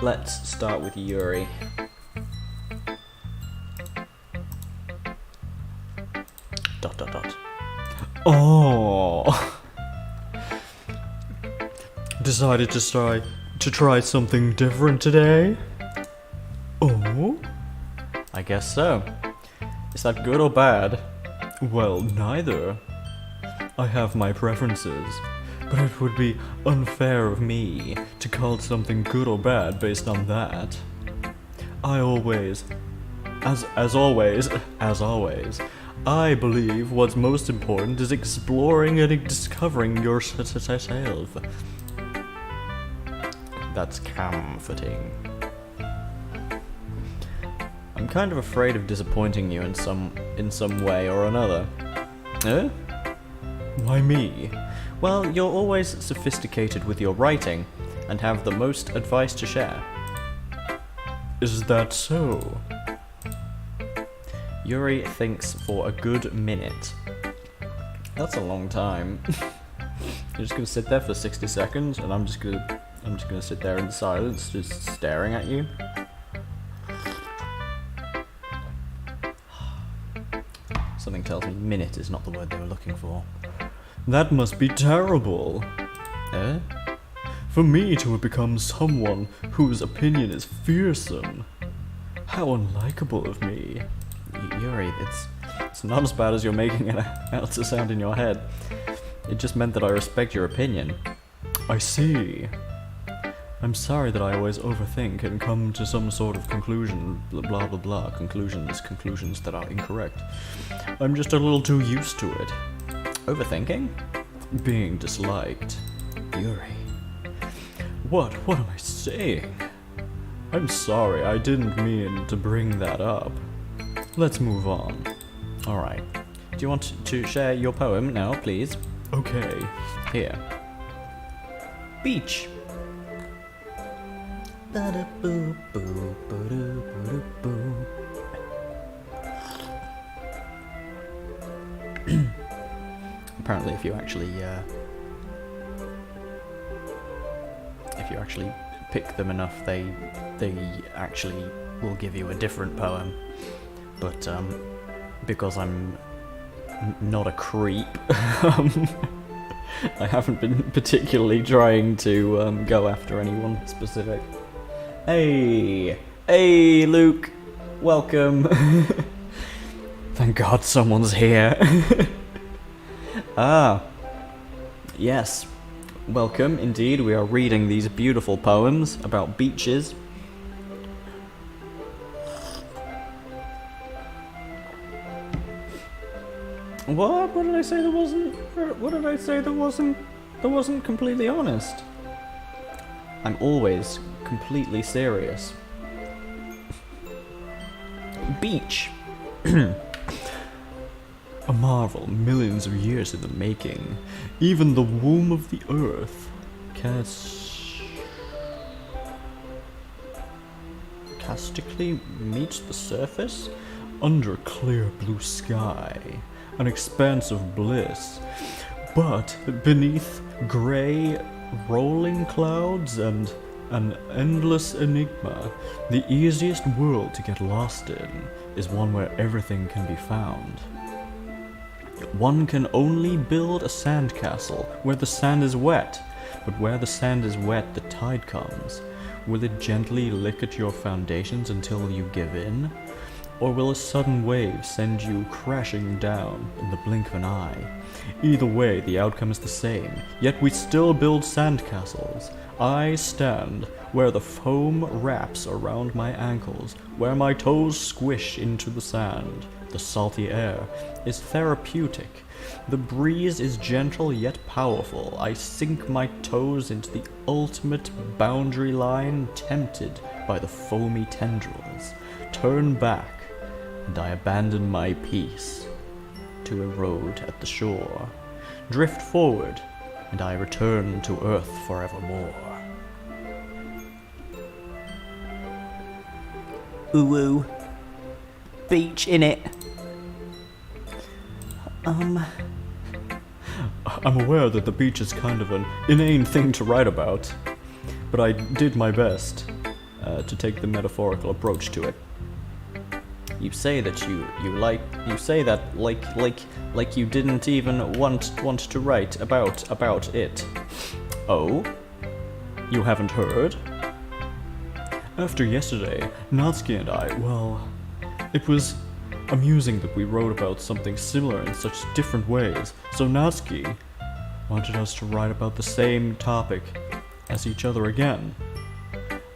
Let's start with Yuri. Dot dot dot. Oh! Decided to try something different today? Oh? I guess so. Is that good or bad? Well, neither. I have my preferences, but it would be unfair of me to call something good or bad based on that. I always, as always, I believe what's most important is exploring and discovering yourself. That's comforting. I'm kind of afraid of disappointing you in some way or another. Eh? Why me? Well, you're always sophisticated with your writing, and have the most advice to share. Is that so? Yuri thinks for a good minute. That's a long time. You're just gonna sit there for 60 seconds, and I'm just gonna sit there in silence, just staring at you. Something tells me minute is not the word they were looking for. That must be terrible. Eh? For me to have become someone whose opinion is fearsome. How unlikable of me. Yuri, it's not as bad as you're making it out to sound in your head. It just meant that I respect your opinion. I see. I'm sorry that I always overthink and come to some sort of conclusion, blah blah blah blah, conclusions that are incorrect. I'm just a little too used to it. Overthinking? Being disliked. Yuri. What am I saying? I'm sorry, I didn't mean to bring that up. Let's move on. Alright. Do you want to share your poem now, please? Okay. Here. Beach. Apparently, if you actually pick them enough, they actually will give you a different poem. But because I'm not a creep, I haven't been particularly trying to go after anyone specific. Hey, Luke, welcome. Thank God someone's here. Ah, yes, welcome indeed. We are reading these beautiful poems about beaches. What? What did I say that wasn't? What did I say that wasn't completely honest? I'm always completely serious. Beach. A marvel, millions of years in the making. Even the womb of the earth sarcastically meets the surface under clear blue sky, an expanse of bliss. But beneath gray rolling clouds and an endless enigma. The easiest world to get lost in is one where everything can be found. One can only build a sandcastle where the sand is wet, but where the sand is wet, the tide comes. Will it gently lick at your foundations until you give in? Or will a sudden wave send you crashing down in the blink of an eye? Either way, the outcome is the same, yet we still build sandcastles. I stand where the foam wraps around my ankles, where my toes squish into the sand. The salty air is therapeutic. The breeze is gentle yet powerful. I sink my toes into the ultimate boundary line, tempted by the foamy tendrils. Turn back, and I abandon my peace to erode at the shore. Drift forward, and I return to earth forevermore. Ooh, beach in it. I'm aware that the beach is kind of an inane thing to write about, but I did my best to take the metaphorical approach to it. You say that you say that like you didn't even want to write about it. Oh? You haven't heard? After yesterday, Natsuki and I, well, it was amusing that we wrote about something similar in such different ways. So Natsuki wanted us to write about the same topic as each other again.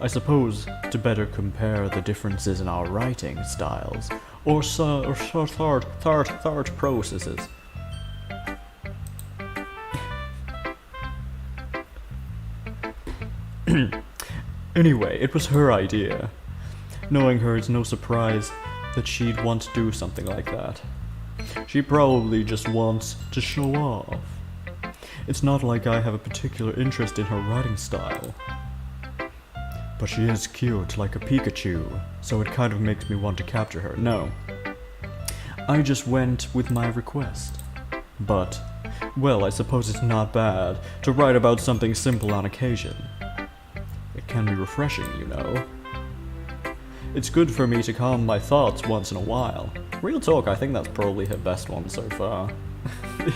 I suppose to better compare the differences in our writing styles, or thought processes. Anyway, it was her idea. Knowing her, it's no surprise that she'd want to do something like that. She probably just wants to show off. It's not like I have a particular interest in her writing style. But she is cute, like a Pikachu, so it kind of makes me want to capture her. No. I just went with my request. But, well, I suppose it's not bad to write about something simple on occasion. It can be refreshing, you know. It's good for me to calm my thoughts once in a while. Real talk, I think that's probably her best one so far.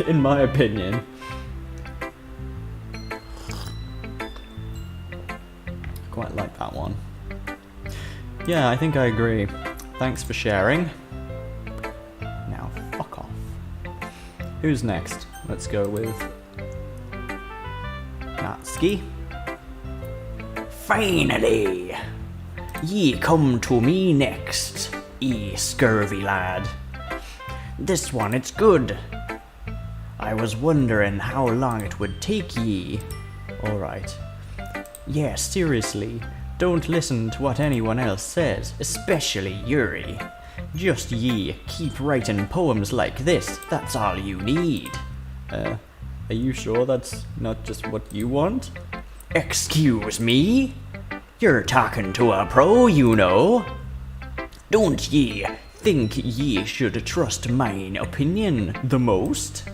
In my opinion. Quite like that one. Yeah, I think I agree. Thanks for sharing. Now, fuck off. Who's next? Let's go with Natsuki. Finally! Ye come to me next, ye scurvy lad. This one, it's good. I was wondering how long it would take ye. Alright. Yeah, seriously, don't listen to what anyone else says, especially Yuri. Just ye keep writing poems like this, that's all you need. Are you sure that's not just what you want? Excuse me? You're talking to a pro, you know. Don't ye think ye should trust mine opinion the most?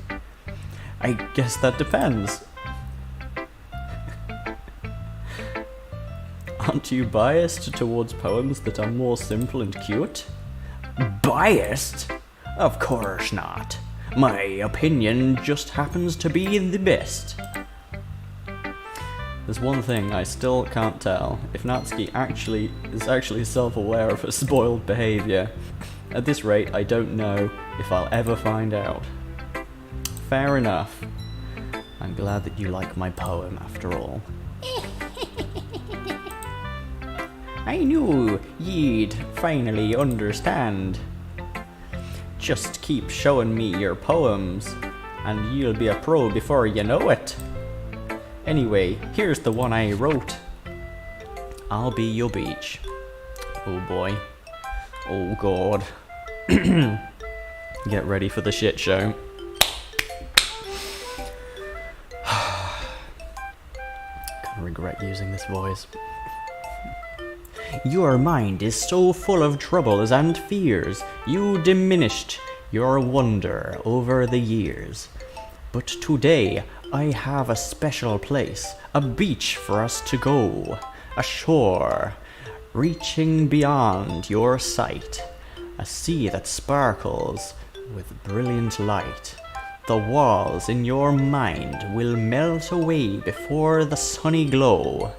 I guess that depends. Aren't you biased towards poems that are more simple and cute? Biased? Of course not. My opinion just happens to be the best. There's one thing I still can't tell, if Natsuki is actually self-aware of her spoiled behaviour. At this rate, I don't know if I'll ever find out. Fair enough. I'm glad that you like my poem, after all. I knew ye'd finally understand. Just keep showing me your poems, and you'll be a pro before you know it. Anyway, here's the one I wrote. I'll be your beach. Oh boy. Oh god. Get ready for the shit show. Kinda regret using this voice. Your mind is so full of troubles and fears, you diminished your wonder over the years. But today, I have a special place, a beach for us to go, a shore reaching beyond your sight, a sea that sparkles with brilliant light. The walls in your mind will melt away before the sunny glow.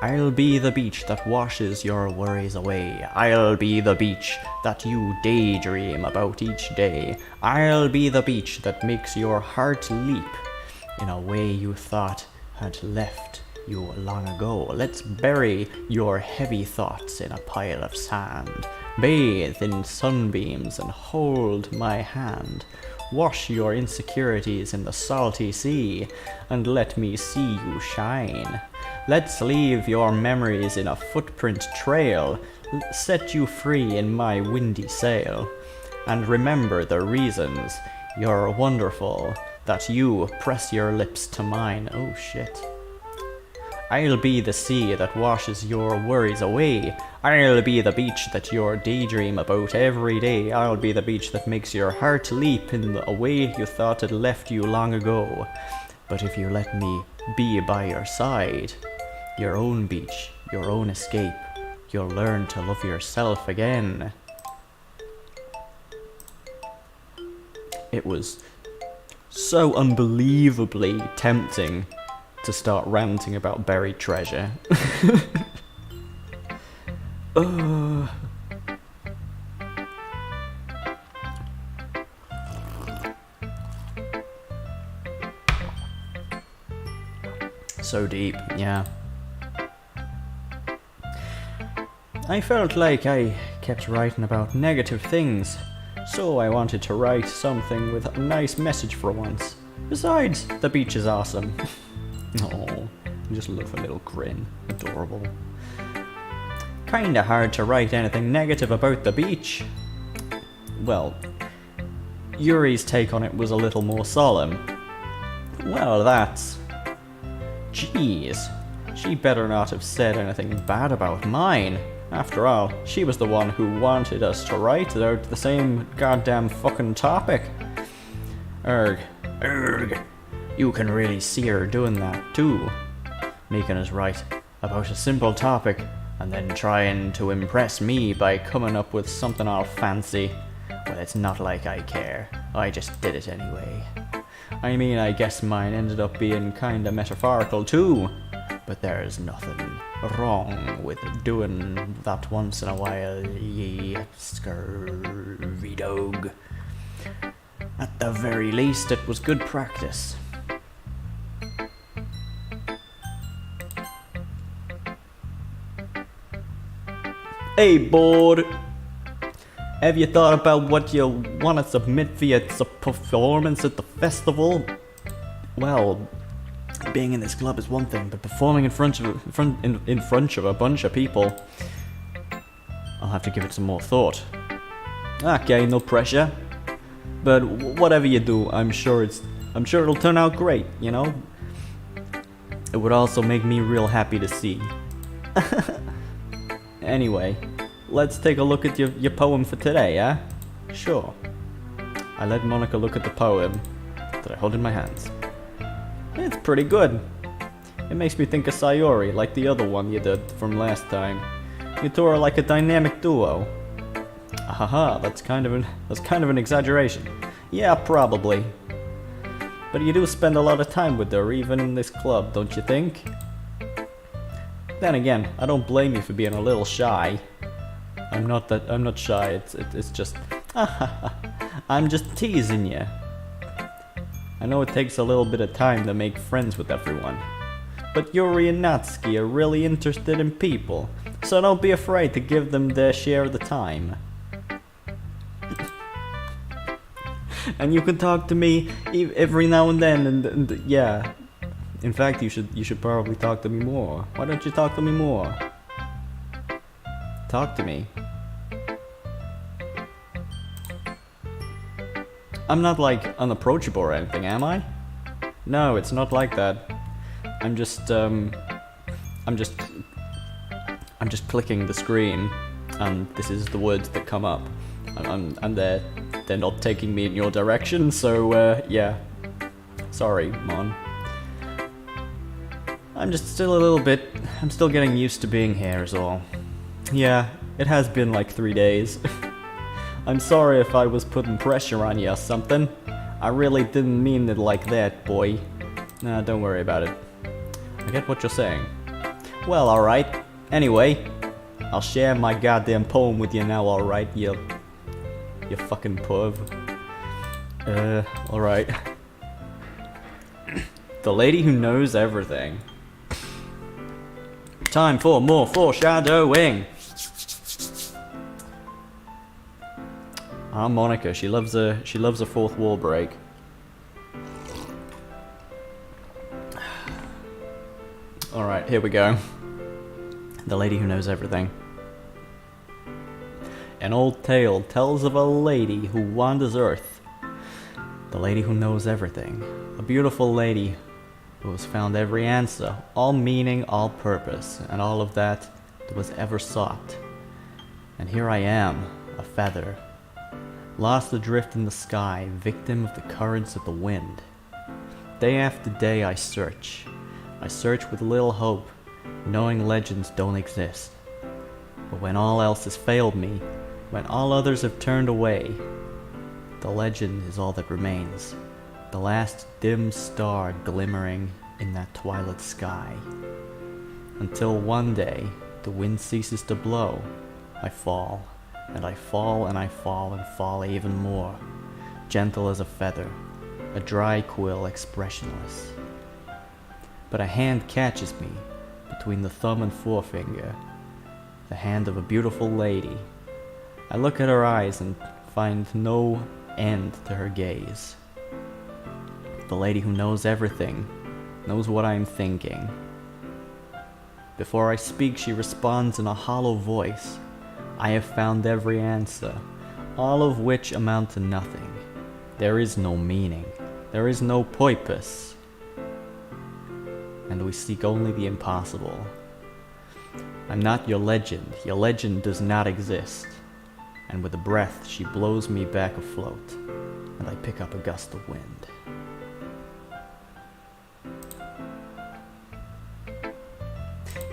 I'll be the beach that washes your worries away. I'll be the beach that you daydream about each day. I'll be the beach that makes your heart leap in a way you thought had left you long ago. Let's bury your heavy thoughts in a pile of sand. Bathe in sunbeams and hold my hand. Wash your insecurities in the salty sea and let me see you shine. Let's leave your memories in a footprint trail, set you free in my windy sail. And remember the reasons you're wonderful, that you press your lips to mine. Oh shit. I'll be the sea that washes your worries away. I'll be the beach that you daydream about every day. I'll be the beach that makes your heart leap in a way you thought had left you long ago. But if you let me be by your side, your own beach, your own escape, you'll learn to love yourself again. It was so unbelievably tempting to start ranting about buried treasure. So deep, yeah. I felt like I kept writing about negative things, so I wanted to write something with a nice message for once. Besides, the beach is awesome. Oh, I just love a little grin. Adorable. Kinda hard to write anything negative about the beach. Well, Yuri's take on it was a little more solemn. Well, that's... Jeez, she better not have said anything bad about mine. After all, she was the one who wanted us to write about the same goddamn fucking topic. Erg. You can really see her doing that too. Making us write about a simple topic and then trying to impress me by coming up with something all fancy. Well, it's not like I care. I just did it anyway. I mean, I guess mine ended up being kinda metaphorical too. But there's nothing wrong with doing that once in a while, ye scurvy dog. At the very least, it was good practice. Hey, board! Have you thought about what you want to submit for your performance at the festival? Well, being in this club is one thing, but performing in front of a bunch of people, I'll have to give it some more thought. Okay, no pressure. But whatever you do, I'm sure it'll turn out great, you know? It would also make me real happy to see. Anyway, let's take a look at your poem for today, eh? Sure. I let Monica look at the poem that I hold in my hands. It's pretty good. It makes me think of Sayori, like the other one you did from last time. You two are like a dynamic duo. Haha, that's kind of an exaggeration. Yeah, probably. But you do spend a lot of time with her, even in this club, don't you think? Then again, I don't blame you for being a little shy. I'm not shy. It's just, I'm just teasing you. I know it takes a little bit of time to make friends with everyone, but Yuri and Natsuki are really interested in people, so don't be afraid to give them their share of the time. And you can talk to me every now and then, and yeah. In fact, you should probably talk to me more. Why don't you talk to me more? Talk to me. I'm not like unapproachable or anything, am I? No, it's not like that. I'm just clicking the screen, and this is the words that come up, and they're not taking me in your direction. So yeah. Sorry, Mon. I'm still getting used to being here is all. Yeah, it has been like 3 days. I'm sorry if I was putting pressure on you or something. I really didn't mean it like that, boy. Nah, don't worry about it. I get what you're saying. Well, alright. Anyway, I'll share my goddamn poem with you now, alright, you fucking perv. Alright. The lady who knows everything. Time for more foreshadowing! Ah, Monica, she loves a fourth wall break. Alright, here we go. The lady who knows everything. An old tale tells of a lady who wanders Earth. The lady who knows everything. A beautiful lady who has found every answer, all meaning, all purpose, and all of that was ever sought. And here I am, a feather, lost adrift in the sky, victim of the currents of the wind. Day after day I search with little hope, knowing legends don't exist. But when all else has failed me, when all others have turned away, the legend is all that remains, the last dim star glimmering in that twilight sky. Until one day, the wind ceases to blow, I fall, and I fall, and I fall, and fall even more, gentle as a feather, a dry quill expressionless. But a hand catches me between the thumb and forefinger, the hand of a beautiful lady. I look at her eyes and find no end to her gaze. The lady who knows everything, knows what I am thinking. Before I speak, she responds in a hollow voice. I have found every answer, all of which amount to nothing. There is no meaning, there is no purpose, and we seek only the impossible. I'm not your legend does not exist. And with a breath, she blows me back afloat, and I pick up a gust of wind.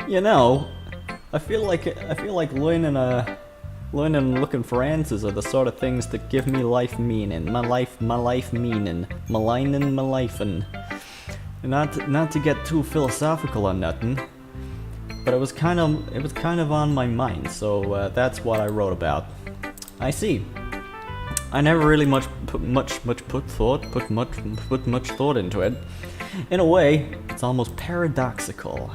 You know, I feel like learning and looking for answers are the sort of things that give me life meaning. My life meaning. Maligning my life, and not to get too philosophical or nothing, but it was kind of on my mind, so that's what I wrote about. I see. I never really put much thought into it. In a way, it's almost paradoxical,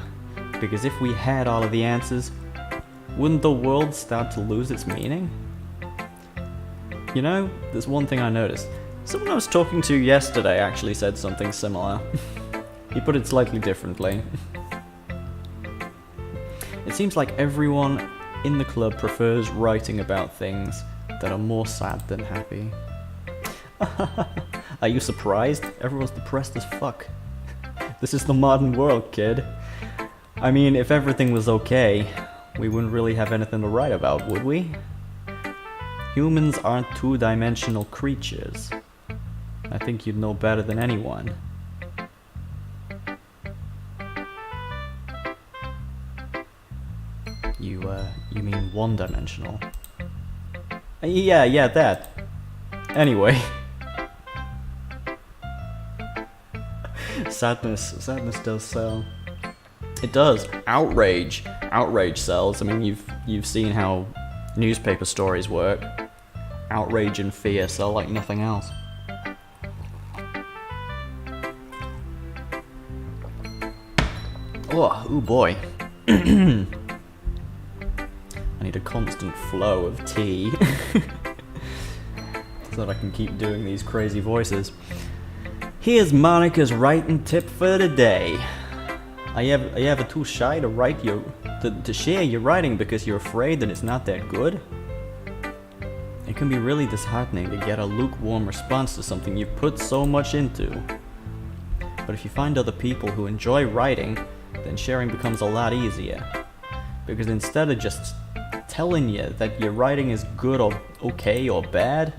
because if we had all of the answers, wouldn't the world start to lose its meaning? You know, there's one thing I noticed. Someone I was talking to yesterday actually said something similar. He put it slightly differently. It seems like everyone in the club prefers writing about things that are more sad than happy. Are you surprised? Everyone's depressed as fuck. This is the modern world, kid. I mean, if everything was okay, we wouldn't really have anything to write about, would we? Humans aren't two-dimensional creatures. I think you'd know better than anyone. You mean one-dimensional? Yeah, that. Anyway. Sadness does sell. It does. Outrage sells. I mean, you've seen how newspaper stories work. Outrage and fear sell like nothing else. Oh boy. I need a constant flow of tea so that I can keep doing these crazy voices. Here's Monica's writing tip for today. Are you ever too shy to write to share your writing because you're afraid that it's not that good? It can be really disheartening to get a lukewarm response to something you've put so much into. But if you find other people who enjoy writing, then sharing becomes a lot easier. Because instead of just telling you that your writing is good or okay or bad,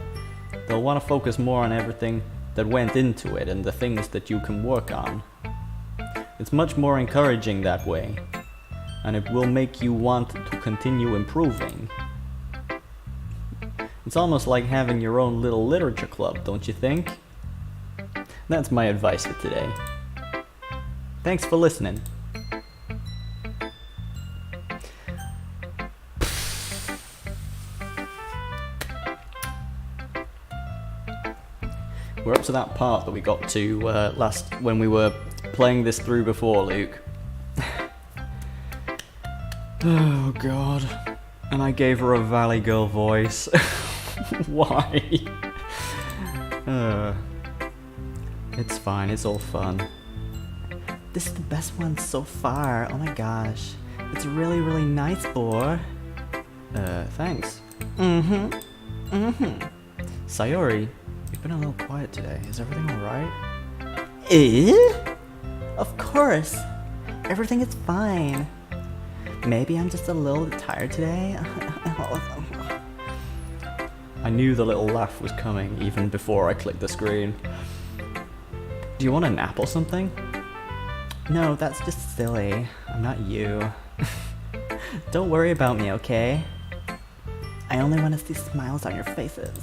they'll want to focus more on everything that went into it and the things that you can work on. It's much more encouraging that way, and it will make you want to continue improving. It's almost like having your own little literature club, don't you think? That's my advice for today. Thanks for listening. We're up to that part that we got to last when we were playing this through before, Luke. Oh god. And I gave her a Valley Girl voice. Why? It's fine, it's all fun. This is the best one so far. Oh my gosh. It's really, really nice, boy. Thanks. Mm-hmm. Sayori, you've been a little quiet today. Is everything alright? Of course. Everything is fine. Maybe I'm just a little tired today. I knew the little laugh was coming even before I clicked the screen. Do you want a nap or something? No, that's just silly. I'm not you. Don't worry about me, okay? I only want to see smiles on your faces.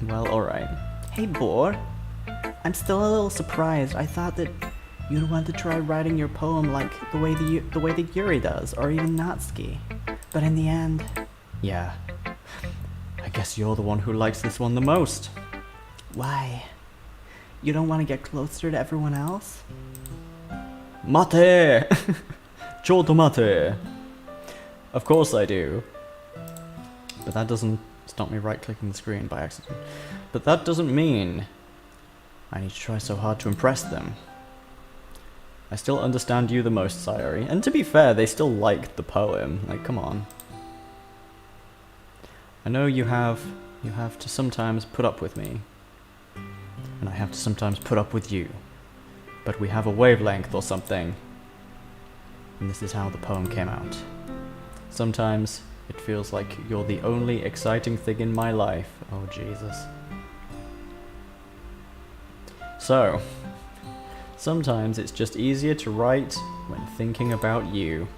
Well, alright. Hey, boy. I'm still a little surprised. I thought that you'd want to try writing your poem like the way that Yuri does, or even Natsuki. But in the end... Yeah. I guess you're the one who likes this one the most. Why? You don't want to get closer to everyone else? Mate! Choto mate! Of course I do. But that doesn't stop me right-clicking the screen by accident. But that doesn't mean I need to try so hard to impress them. I still understand you the most, Sayori. And to be fair, they still liked the poem. Like, come on. I know you have to sometimes put up with me. And I have to sometimes put up with you. But we have a wavelength or something. And this is how the poem came out. Sometimes it feels like you're the only exciting thing in my life. Oh, Jesus. So, sometimes it's just easier to write when thinking about you.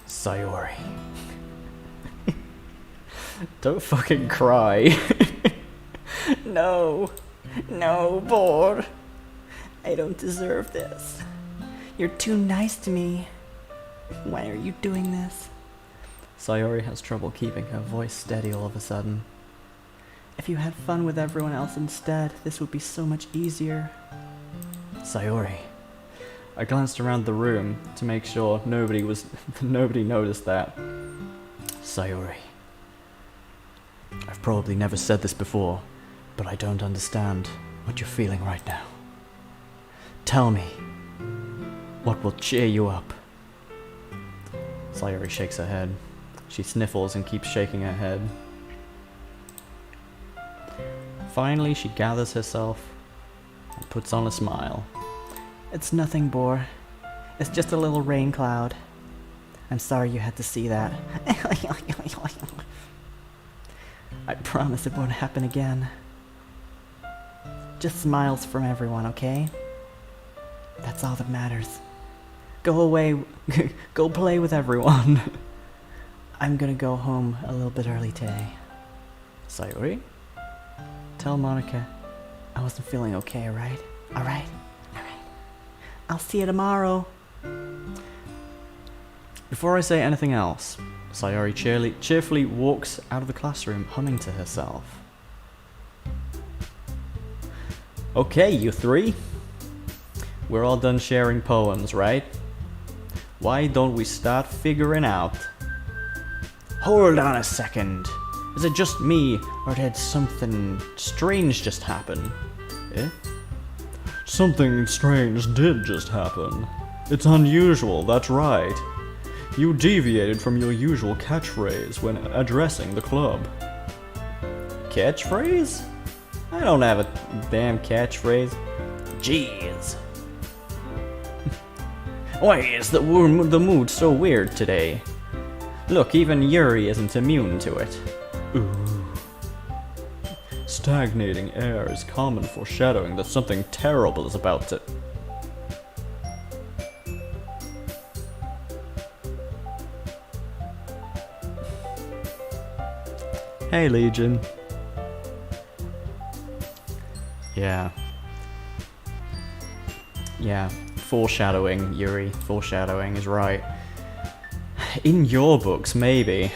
Sayori. Don't fucking cry. No. No, boy. I don't deserve this. You're too nice to me. Why are you doing this? Sayori has trouble keeping her voice steady all of a sudden. If you had fun with everyone else instead, this would be so much easier. Sayori. I glanced around the room to make sure nobody noticed that. Sayori. I've probably never said this before, but I don't understand what you're feeling right now. Tell me, what will cheer you up? Sayori shakes her head. She sniffles and keeps shaking her head. Finally, she gathers herself and puts on a smile. It's nothing, Boar. It's just a little rain cloud. I'm sorry you had to see that. I promise it won't happen again. Just smiles from everyone, okay? That's all that matters. Go away. Go play with everyone. I'm gonna go home a little bit early today. Sayori? Tell Monica I wasn't feeling okay, alright? Alright? Alright. I'll see you tomorrow. Before I say anything else, Sayori cheerfully walks out of the classroom, humming to herself. Okay, you three. We're all done sharing poems, right? Why don't we start figuring out? Hold on a second. Is it just me, or did something strange just happen? Eh? Something strange did just happen. It's unusual, that's right. You deviated from your usual catchphrase when addressing the club. Catchphrase? I don't have a damn catchphrase. Jeez. Why is the mood so weird today? Look, even Yuri isn't immune to it. Ooh. Stagnating air is common foreshadowing that something terrible is about to... Hey, Legion. Yeah. Yeah, foreshadowing, Yuri. Foreshadowing is right. In your books, maybe.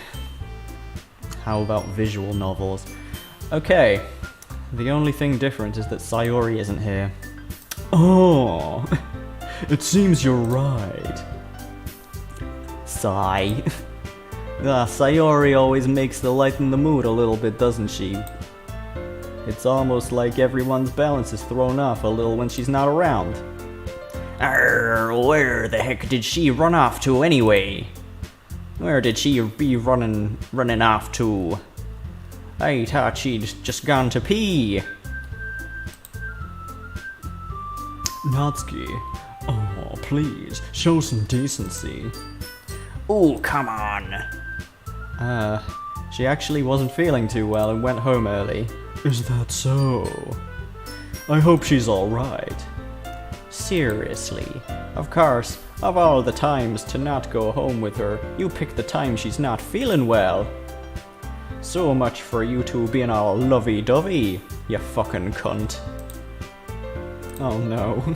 How about visual novels? Okay. The only thing different is that Sayori isn't here. Oh, it seems you're right. Sigh. Sayori always makes the lighten the mood a little bit, doesn't she? It's almost like everyone's balance is thrown off a little when she's not around. Where the heck did she run off to anyway? Where did she be running off to? I thought she'd just gone to pee. Natsuki, oh, please, show some decency. Oh, come on. She actually wasn't feeling too well and went home early. Is that so? I hope she's alright. Seriously. Of course, of all the times to not go home with her, you pick the time she's not feeling well. So much for you two being all lovey-dovey, you fucking cunt. Oh no.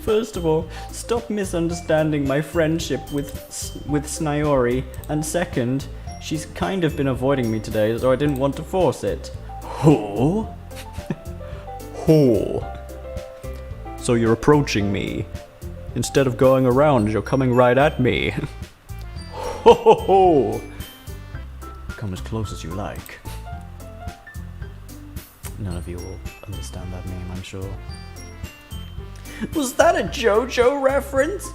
First of all, stop misunderstanding my friendship with Sayori, and second, she's kind of been avoiding me today, so I didn't want to force it. Who? Who? So you're approaching me. Instead of going around, you're coming right at me. Ho ho ho! Come as close as you like. None of you will understand that meme, I'm sure. Was that a JoJo reference?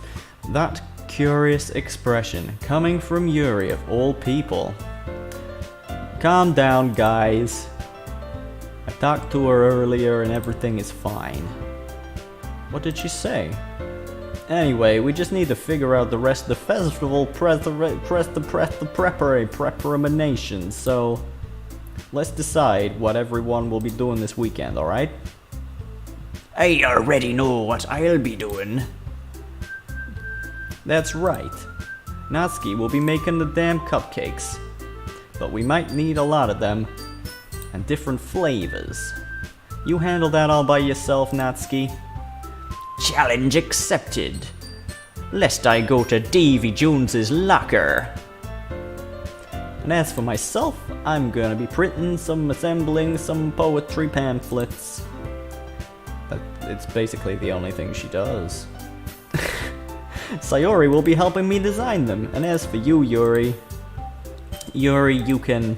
That curious expression coming from Yuri of all people. Calm down, guys. I talked to her earlier and everything is fine. What did she say? Anyway, we just need to figure out the rest of the festival preparations, so let's decide what everyone will be doing this weekend, alright? I already know what I'll be doing. That's right. Natsuki will be making the damn cupcakes. But we might need a lot of them. And different flavors. You handle that all by yourself, Natsuki? Challenge accepted. Lest I go to Davy Jones's locker. And as for myself, I'm gonna be assembling some poetry pamphlets. But it's basically the only thing she does. Sayori will be helping me design them, and as for you, Yuri, you can,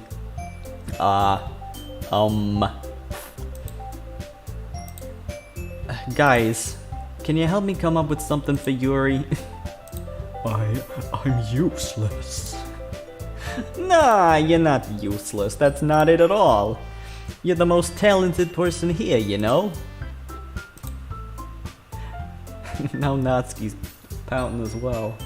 guys, can you help me come up with something for Yuri? I'm useless. Nah, you're not useless, that's not it at all. You're the most talented person here, you know? Now Natsuki's pouting as well.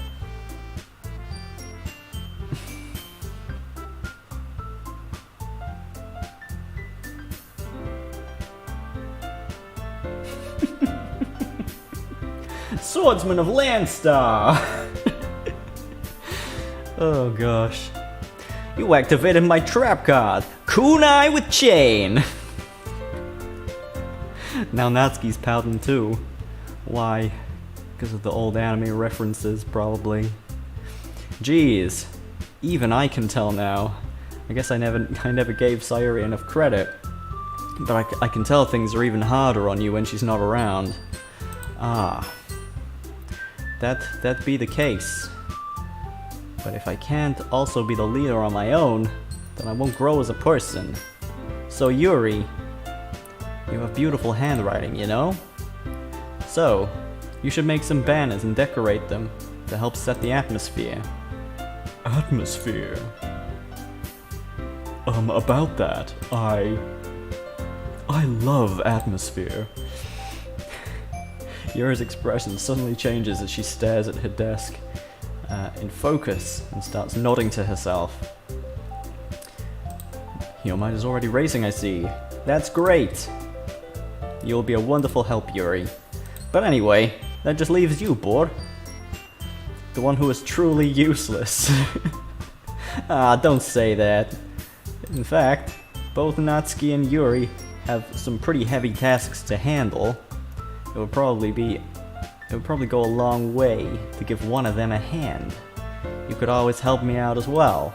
Swordsman of Landstar! Oh gosh. You activated my trap card! Kunai with chain! Now Natsuki's pouting too. Why? Because of the old anime references, probably. Jeez, even I can tell now. I guess I never gave Sayori enough credit. But I can tell things are even harder on you when she's not around. Ah. That be the case. But if I can't also be the leader on my own, then I won't grow as a person. So Yuri, you have beautiful handwriting, you know? So, you should make some banners and decorate them to help set the atmosphere. Atmosphere? About that, I love atmosphere. Yuri's expression suddenly changes as she stares at her desk in focus and starts nodding to herself. Your mind is already racing, I see. That's great. You'll be a wonderful help, Yuri. But anyway, that just leaves you, Boar. The one who is truly useless. Ah, don't say that. In fact, both Natsuki and Yuri have some pretty heavy tasks to handle. It would probably go a long way to give one of them a hand. You could always help me out as well.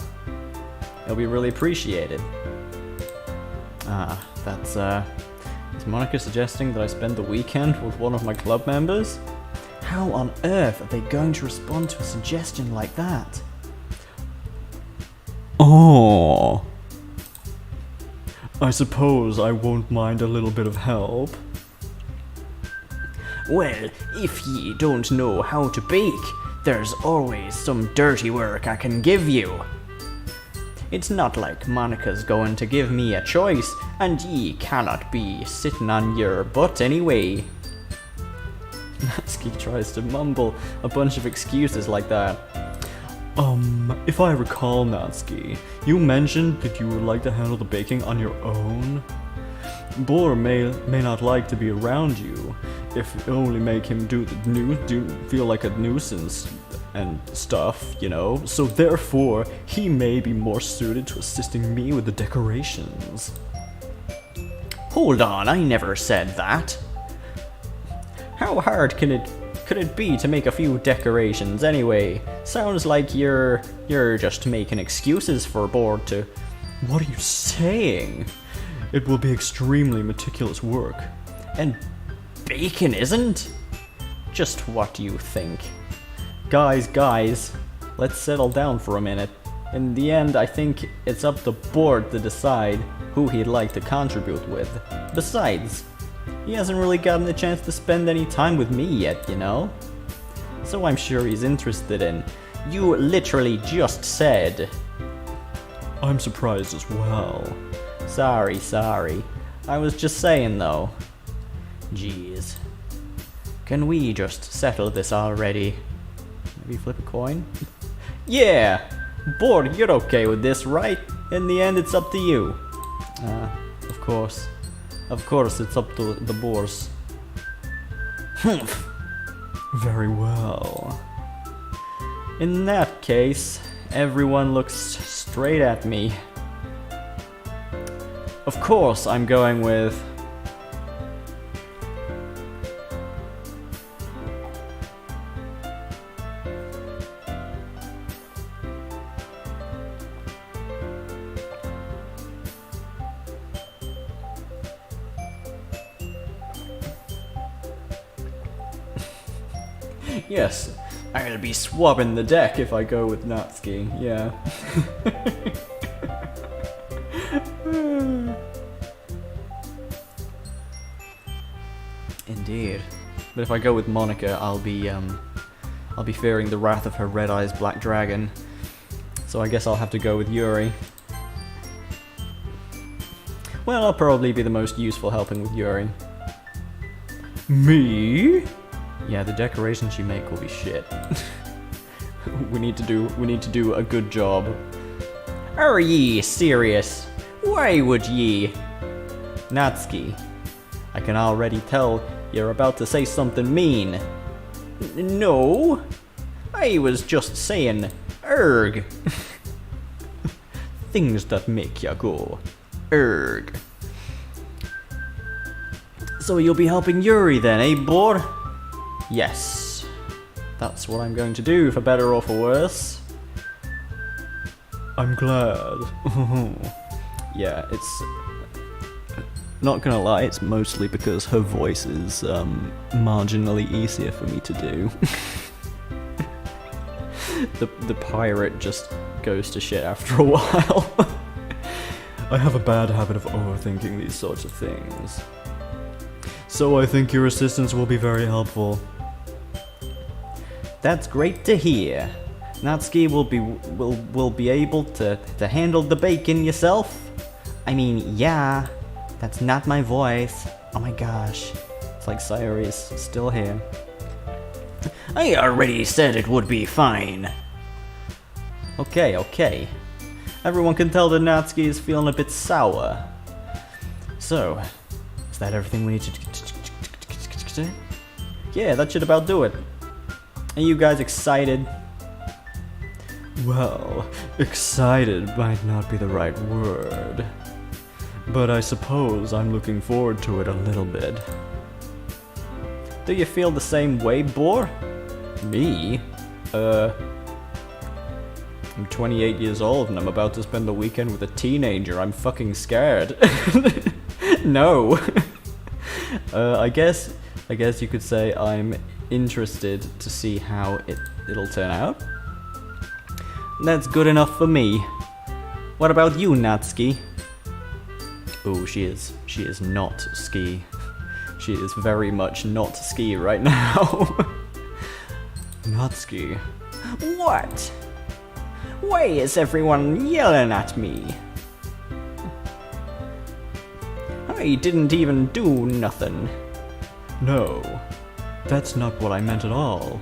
It'll be really appreciated. Is Monica suggesting that I spend the weekend with one of my club members? How on earth are they going to respond to a suggestion like that? Oh, I suppose I won't mind a little bit of help. Well, if ye don't know how to bake, there's always some dirty work I can give you. It's not like Monica's going to give me a choice, and ye cannot be sitting on your butt anyway. Natsuki tries to mumble a bunch of excuses like that. If I recall, Natsuki, you mentioned that you would like to handle the baking on your own. Boar may not like to be around you, if it only make him feel like a nuisance and stuff, you know, so therefore he may be more suited to assisting me with the decorations. Hold on, I never said that. How hard could it be to make a few decorations anyway? Sounds like you're just making excuses for Boar to... What are you saying? It will be extremely meticulous work. And bacon isn't? Just what do you think? Guys, let's settle down for a minute. In the end, I think it's up to Boar to decide who he'd like to contribute with. Besides, he hasn't really gotten a chance to spend any time with me yet, you know? So I'm sure he's interested in... You literally just said... I'm surprised as well. Sorry. I was just saying though. Jeez. Can we just settle this already? Maybe flip a coin? Yeah! Boar, you're okay with this, right? In the end, it's up to you. Of course. Of course, it's up to the boars. Humph. Very well. In that case, everyone looks straight at me. Of course, I'm going with... Yes, I'll be swabbing the deck if I go with Natsuki, yeah. Indeed. But if I go with Monica, I'll be fearing the wrath of her red eyes black dragon. So I guess I'll have to go with Yuri. Well, I'll probably be the most useful helping with Yuri. Me? Yeah, the decorations you make will be shit. we need to do a good job. Are ye serious? Why would ye? Natsuki, I can already tell you're about to say something mean. No, I was just saying, erg. Things that make ya go, erg. So you'll be helping Yuri then, eh, Boar? Yes. That's what I'm going to do, for better or for worse. I'm glad. Yeah, it's... Not gonna lie, it's mostly because her voice is marginally easier for me to do. the pirate just goes to shit after a while. I have a bad habit of overthinking these sorts of things. So I think your assistance will be very helpful. That's great to hear. Natsuki will be able to handle the bacon yourself? I mean, yeah. That's not my voice. Oh my gosh. It's like Sayori is still here. I already said it would be fine. Okay. Everyone can tell that Natsuki is feeling a bit sour. So, is that everything we need to... Yeah, that should about do it. Are you guys excited? Well, excited might not be the right word. But I suppose I'm looking forward to it a little bit. Do you feel the same way, Boar? Me? I'm 28 years old and I'm about to spend the weekend with a teenager. I'm fucking scared. No. I guess you could say I'm interested to see how it'll turn out. That's good enough for me. What about you, Natsuki? Oh, she is not ski. She is very much not ski right now. Natsuki. What? Why is everyone yelling at me? I didn't even do nothing. No, that's not what I meant at all.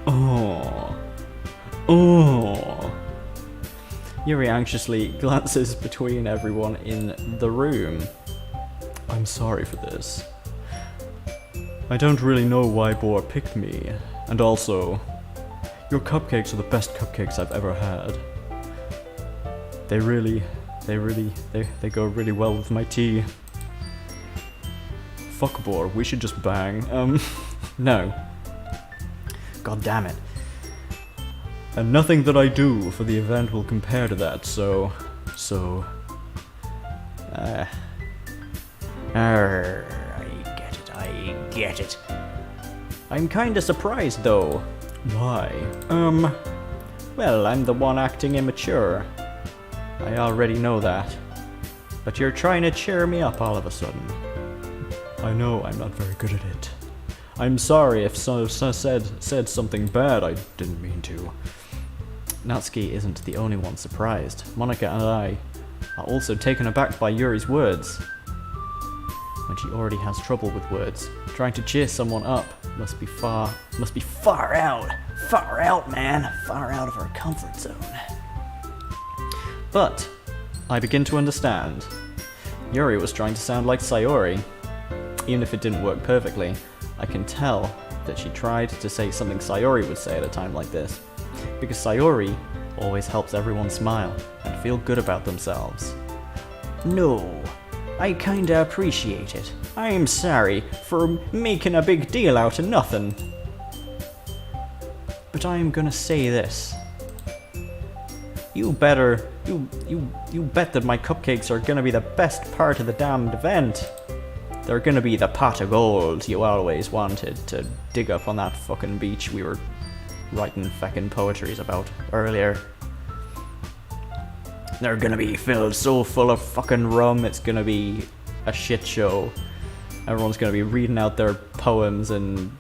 Oh. Yuri anxiously glances between everyone in the room. I'm sorry for this. I don't really know why Boar picked me, and also, your cupcakes are the best cupcakes I've ever had. They go really well with my tea. Fuck Boar, we should just bang. No. God damn it. And nothing that I do for the event will compare to that, I get it. I'm kinda surprised though. why? Well, I'm the one acting immature. I already know that. But you're trying to cheer me up all of a sudden. I know I'm not very good at it. I'm sorry if said something bad. I didn't mean to. Natsuki isn't the only one surprised. Monika and I are also taken aback by Yuri's words. When she already has trouble with words, trying to cheer someone up must be far out, man, far out of her comfort zone. But I begin to understand. Yuri was trying to sound like Sayori. Even if it didn't work perfectly, I can tell that she tried to say something Sayori would say at a time like this. Because Sayori always helps everyone smile and feel good about themselves. No, I kinda appreciate it. I'm sorry for making a big deal out of nothing. But I am gonna say this. You bet that my cupcakes are gonna be the best part of the damned event. They're gonna be the pot of gold you always wanted to dig up on that fucking beach we were writing feckin' poetries about earlier. They're gonna be filled so full of fucking rum, it's gonna be a shit show. Everyone's gonna be reading out their poems and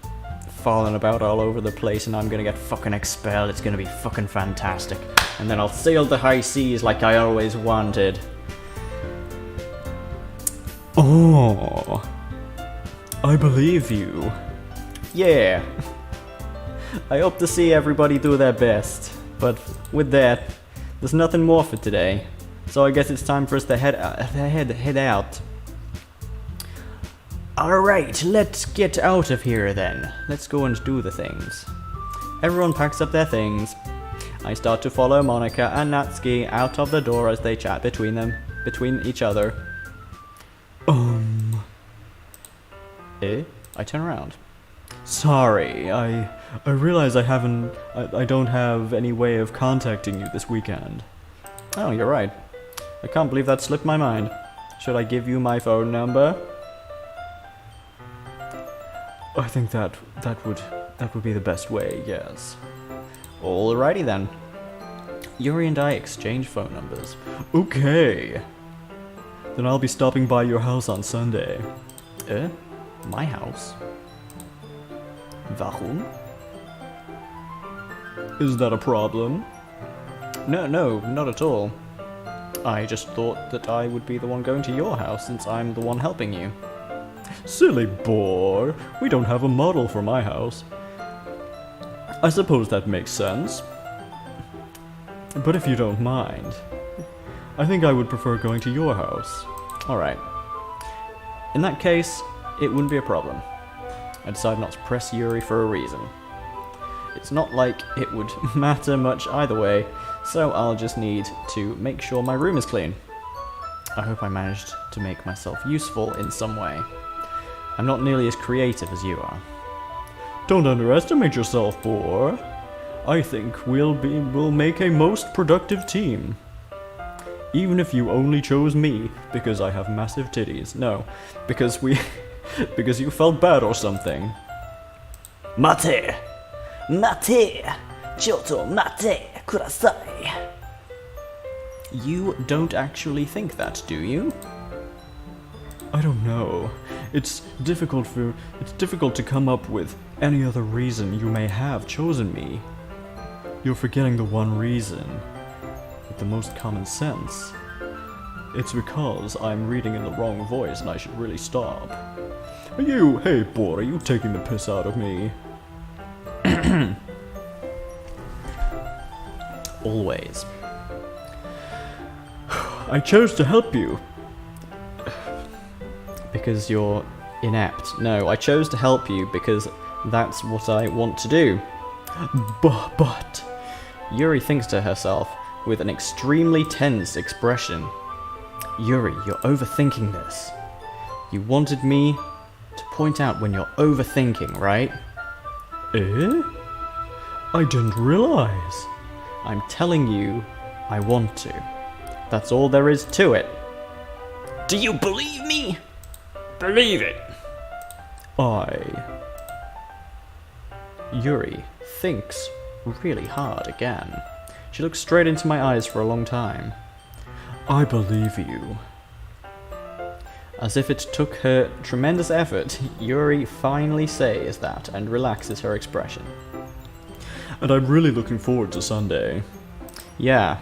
falling about all over the place, and I'm gonna get fucking expelled. It's gonna be fucking fantastic. And then I'll sail the high seas like I always wanted. Oh, I believe you. Yeah. I hope to see everybody do their best. But with that, there's nothing more for today. So I guess it's time for us to head out. Alright, let's get out of here then. Let's go and do the things. Everyone packs up their things. I start to follow Monika and Natsuki out of the door as they chat between each other. I turn around. Sorry, I realize I don't have any way of contacting you this weekend. Oh, you're right. I can't believe that slipped my mind. Should I give you my phone number? I think that would be the best way, yes. Alrighty then. Yuri and I exchange phone numbers. Okay. Then I'll be stopping by your house on Sunday. My house? Warum? Is that a problem? No, not at all. I just thought that I would be the one going to your house since I'm the one helping you. Silly boy, we don't have a model for my house. I suppose that makes sense. But if you don't mind, I think I would prefer going to your house. Alright. In that case, it wouldn't be a problem. I decided not to press Yuri for a reason. It's not like it would matter much either way, so I'll just need to make sure my room is clean. I hope I managed to make myself useful in some way. I'm not nearly as creative as you are. Don't underestimate yourself, boy. I think we'll make a most productive team. Even if you only chose me because I have massive titties. No, because because you felt bad or something. Mate! Mate! Choto mate kudasai! You don't actually think that, do you? I don't know. It's difficult to come up with any other reason you may have chosen me. You're forgetting the one reason, with the most common sense. It's because I'm reading in the wrong voice and I should really stop. Hey boy, are you taking the piss out of me? Always. I chose to help you. Because you're inept. No, I chose to help you because that's what I want to do. But... Yuri thinks to herself with an extremely tense expression. Yuri, you're overthinking this. You wanted me to point out when you're overthinking, right? Eh? I didn't realize. I'm telling you, I want to. That's all there is to it. Do you believe me? Believe it. Yuri thinks really hard again. She looks straight into my eyes for a long time. I believe you. As if it took her tremendous effort, Yuri finally says that and relaxes her expression. And I'm really looking forward to Sunday. Yeah,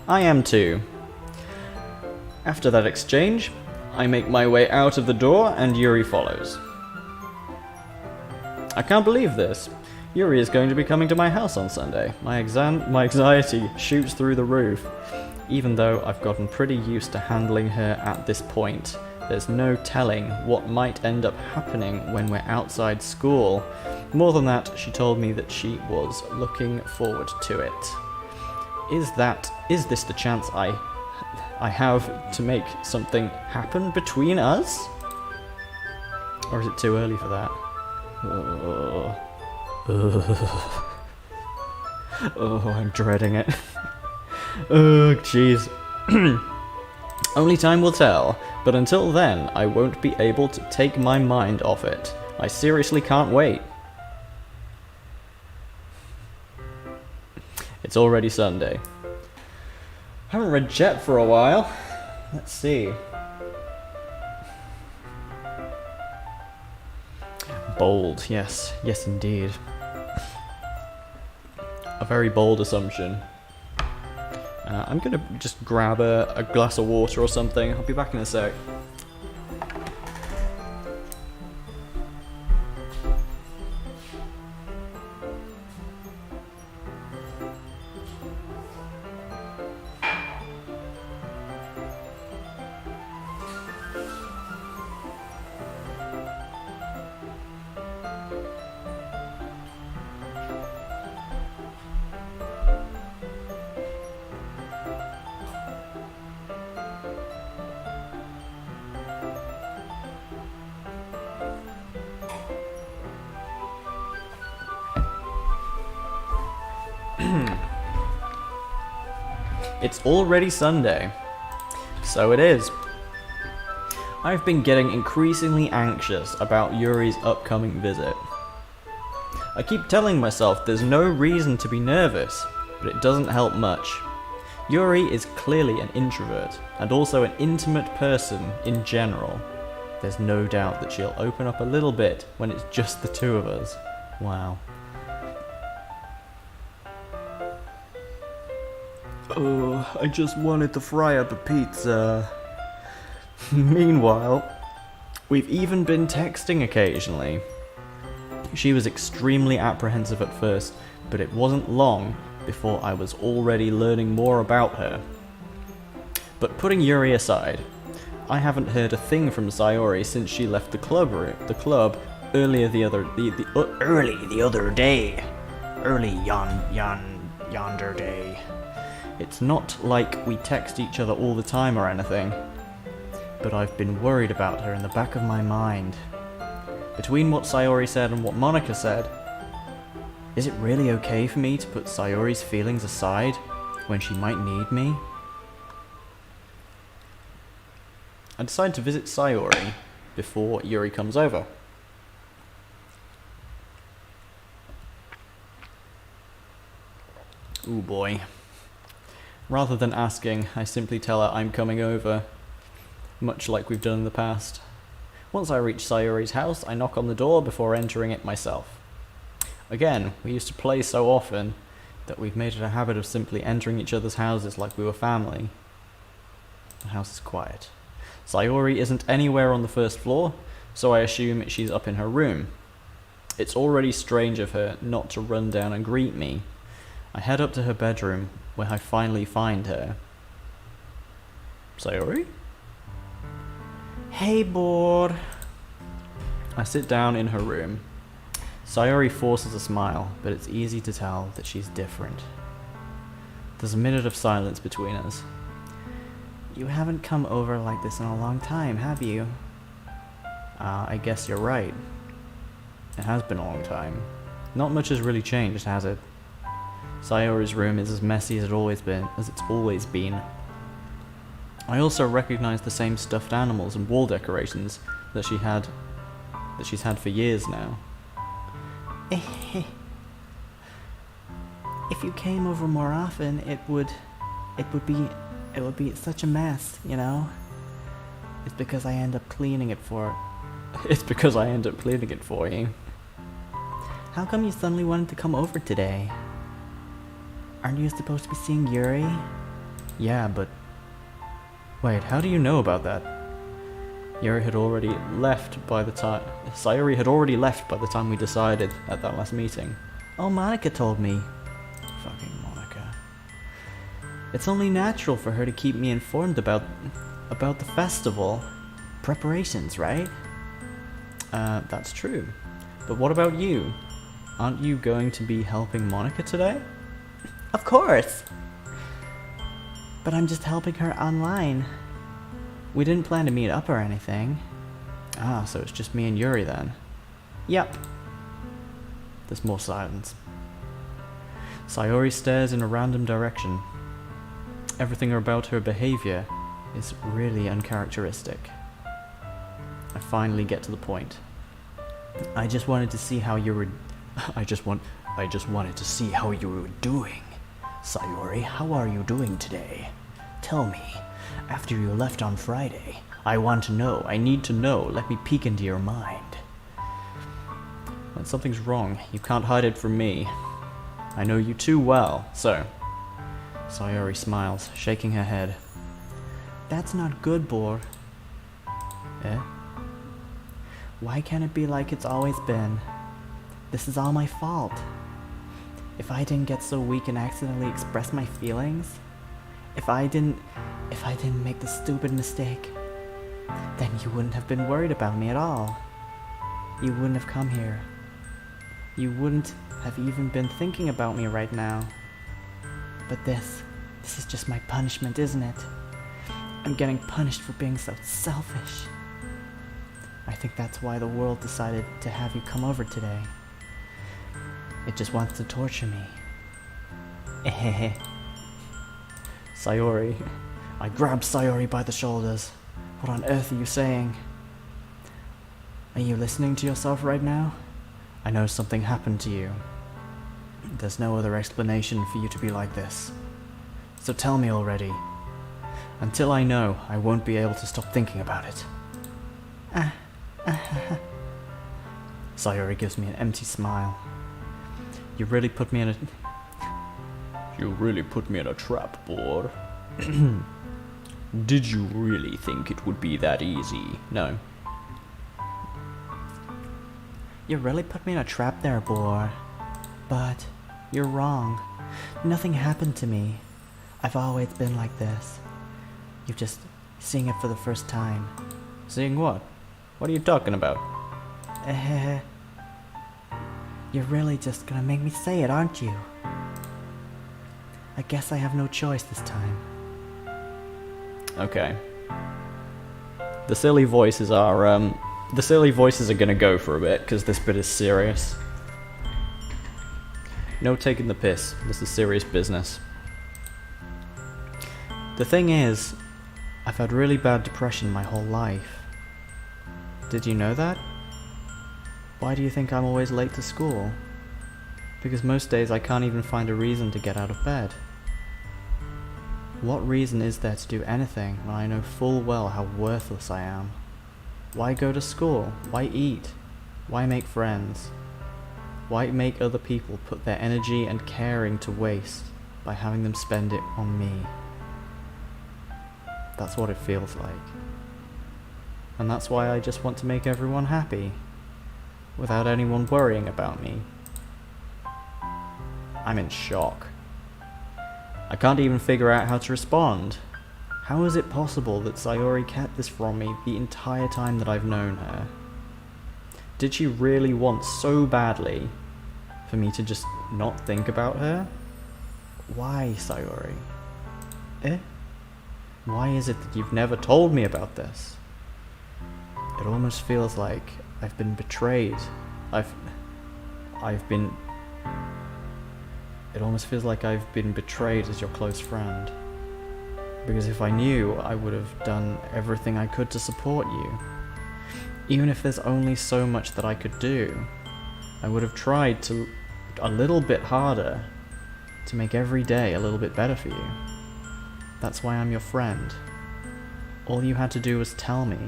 I am too. After that exchange, I make my way out of the door and Yuri follows. I can't believe this. Yuri is going to be coming to my house on Sunday. My anxiety shoots through the roof. Even though I've gotten pretty used to handling her at this point, there's no telling what might end up happening when we're outside school. More than that, she told me that she was looking forward to it. Is this the chance I have to make something happen between us? Or is it too early for that? Oh, I'm dreading it. Oh, jeez. Only time will tell, but until then, I won't be able to take my mind off it. I seriously can't wait. It's already Sunday. Haven't read Jet for a while. Let's see. Bold, yes. Yes, indeed. A very bold assumption. I'm gonna just grab a glass of water or something. I'll be back in a sec. It's already Sunday. So it is. I've been getting increasingly anxious about Yuri's upcoming visit. I keep telling myself there's no reason to be nervous, but it doesn't help much. Yuri is clearly an introvert, and also an intimate person in general. There's no doubt that she'll open up a little bit when it's just the two of us. Wow. Oh, I just wanted to fry up a pizza. Meanwhile, we've even been texting occasionally. She was extremely apprehensive at first, but it wasn't long before I was already learning more about her. But putting Yuri aside, I haven't heard a thing from Sayori since she left the club earlier the other day. Early yonder day. It's not like we text each other all the time or anything, but I've been worried about her in the back of my mind. Between what Sayori said and what Monica said, is it really okay for me to put Sayori's feelings aside when she might need me? I decide to visit Sayori before Yuri comes over. Ooh boy. Rather than asking, I simply tell her I'm coming over, much like we've done in the past. Once I reach Sayori's house, I knock on the door before entering it myself. Again, we used to play so often that we've made it a habit of simply entering each other's houses like we were family. The house is quiet. Sayori isn't anywhere on the first floor, so I assume she's up in her room. It's already strange of her not to run down and greet me. I head up to her bedroom, where I finally find her. Sayori? Hey, bored. I sit down in her room. Sayori forces a smile, but it's easy to tell that she's different. There's a minute of silence between us. You haven't come over like this in a long time, have you? I guess you're right. It has been a long time. Not much has really changed, has it? Sayori's room is as messy as it's always been. I also recognize the same stuffed animals and wall decorations that she's had for years now. If you came over more often, it would be such a mess, you know? It's because I end up cleaning it for you. How come you suddenly wanted to come over today? Aren't you supposed to be seeing Yuri? Yeah, but... Wait, how do you know about that? Sayori had already left by the time we decided at that last meeting. Oh, Monica told me. Fucking Monica. It's only natural for her to keep me informed about the festival preparations, right? That's true. But what about you? Aren't you going to be helping Monica today? Of course! But I'm just helping her online. We didn't plan to meet up or anything. Ah, so it's just me and Yuri then. Yep. There's more silence. Sayori stares in a random direction. Everything about her behavior is really uncharacteristic. I finally get to the point. I just wanted to see how you were... I just wanted to see how you were doing. Sayori, how are you doing today? Tell me, after you left on Friday. I want to know, I need to know, let me peek into your mind. When something's wrong, you can't hide it from me. I know you too well, so... Sayori smiles, shaking her head. That's not good, Bor. Eh? Why can't it be like it's always been? This is all my fault. If I didn't get so weak and accidentally express my feelings, if I didn't make the stupid mistake, then you wouldn't have been worried about me at all. You wouldn't have come here. You wouldn't have even been thinking about me right now. But this is just my punishment, isn't it? I'm getting punished for being so selfish. I think that's why the world decided to have you come over today. It just wants to torture me. Sayori. I grab Sayori by the shoulders. What on earth are you saying? Are you listening to yourself right now? I know something happened to you. There's no other explanation for you to be like this. So tell me already. Until I know, I won't be able to stop thinking about it. Sayori gives me an empty smile. You really put me in a trap, Bor. Did you really think it would be that easy? No. You really put me in a trap there, Bor. But you're wrong. Nothing happened to me. I've always been like this. You're just seeing it for the first time. Seeing what? What are you talking about? You're really just gonna make me say it, aren't you? I guess I have no choice this time. Okay. The silly voices are gonna go for a bit, because this bit is serious. No taking the piss. This is serious business. The thing is, I've had really bad depression my whole life. Did you know that? Why do you think I'm always late to school? Because most days I can't even find a reason to get out of bed. What reason is there to do anything when I know full well how worthless I am? Why go to school? Why eat? Why make friends? Why make other people put their energy and caring to waste by having them spend it on me? That's what it feels like. And that's why I just want to make everyone happy, without anyone worrying about me. I'm in shock. I can't even figure out how to respond. How is it possible that Sayori kept this from me the entire time that I've known her? Did she really want so badly for me to just not think about her? Why, Sayori? Why is it that you've never told me about this? It almost feels like I've been betrayed. It almost feels like I've been betrayed as your close friend. Because if I knew, I would have done everything I could to support you. Even if there's only so much that I could do, I would have tried to a little bit harder to make every day a little bit better for you. That's why I'm your friend. All you had to do was tell me.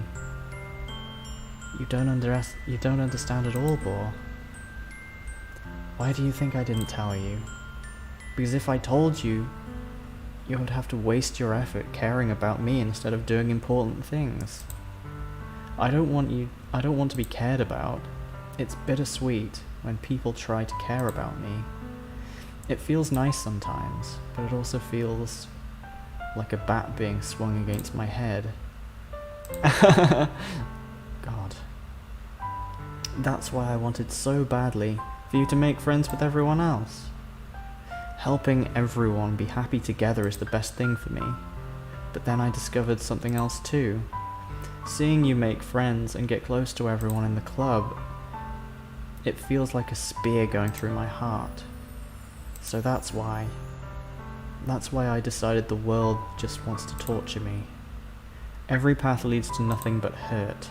You don't understand at all, Bor. Why do you think I didn't tell you? Because if I told you, you would have to waste your effort caring about me instead of doing important things. I don't want to be cared about. It's bittersweet when people try to care about me. It feels nice sometimes, but it also feels like a bat being swung against my head. God. That's why I wanted so badly for you to make friends with everyone else. Helping everyone be happy together is the best thing for me. But then I discovered something else too. Seeing you make friends and get close to everyone in the club, it feels like a spear going through my heart. So that's why I decided the world just wants to torture me. Every path leads to nothing but hurt.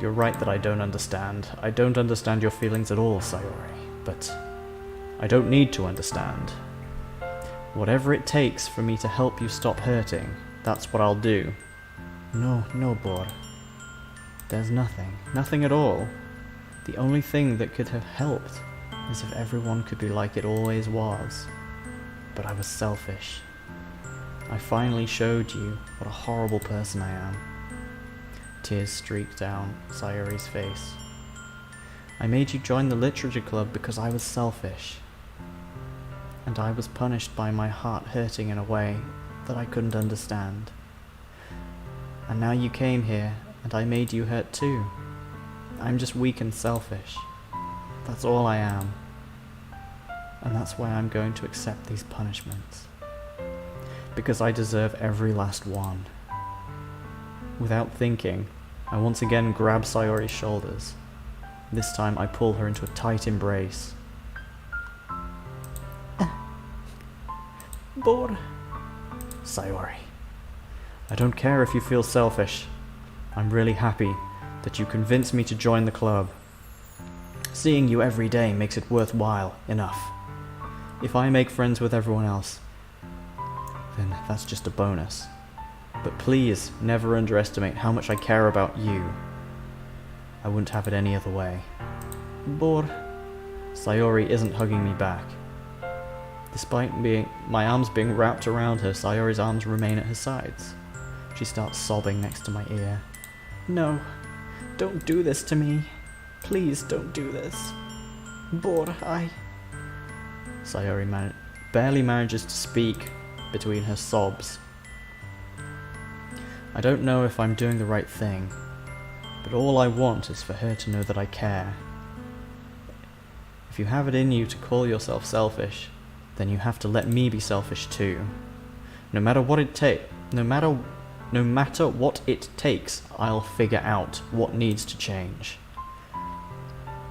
You're right that I don't understand. I don't understand your feelings at all, Sayori. But I don't need to understand. Whatever it takes for me to help you stop hurting, that's what I'll do. No, Bor. There's nothing at all. The only thing that could have helped is if everyone could be like it always was. But I was selfish. I finally showed you what a horrible person I am. Tears streaked down Sayori's face. I made you join the literature club because I was selfish. And I was punished by my heart hurting in a way that I couldn't understand. And now you came here, and I made you hurt too. I'm just weak and selfish. That's all I am. And that's why I'm going to accept these punishments. Because I deserve every last one. Without thinking, I once again grab Sayori's shoulders. This time I pull her into a tight embrace. Bor. Sayori, I don't care if you feel selfish. I'm really happy that you convinced me to join the club. Seeing you every day makes it worthwhile enough. If I make friends with everyone else, then that's just a bonus. But please never underestimate how much I care about you. I wouldn't have it any other way. Bor. Sayori isn't hugging me back. Despite my arms being wrapped around her, Sayori's arms remain at her sides. She starts sobbing next to my ear. No, don't do this to me. Please don't do this. Bor, Sayori barely manages to speak between her sobs. I don't know if I'm doing the right thing, but all I want is for her to know that I care. If you have it in you to call yourself selfish, then you have to let me be selfish too. No matter what it no matter what it takes, I'll figure out what needs to change.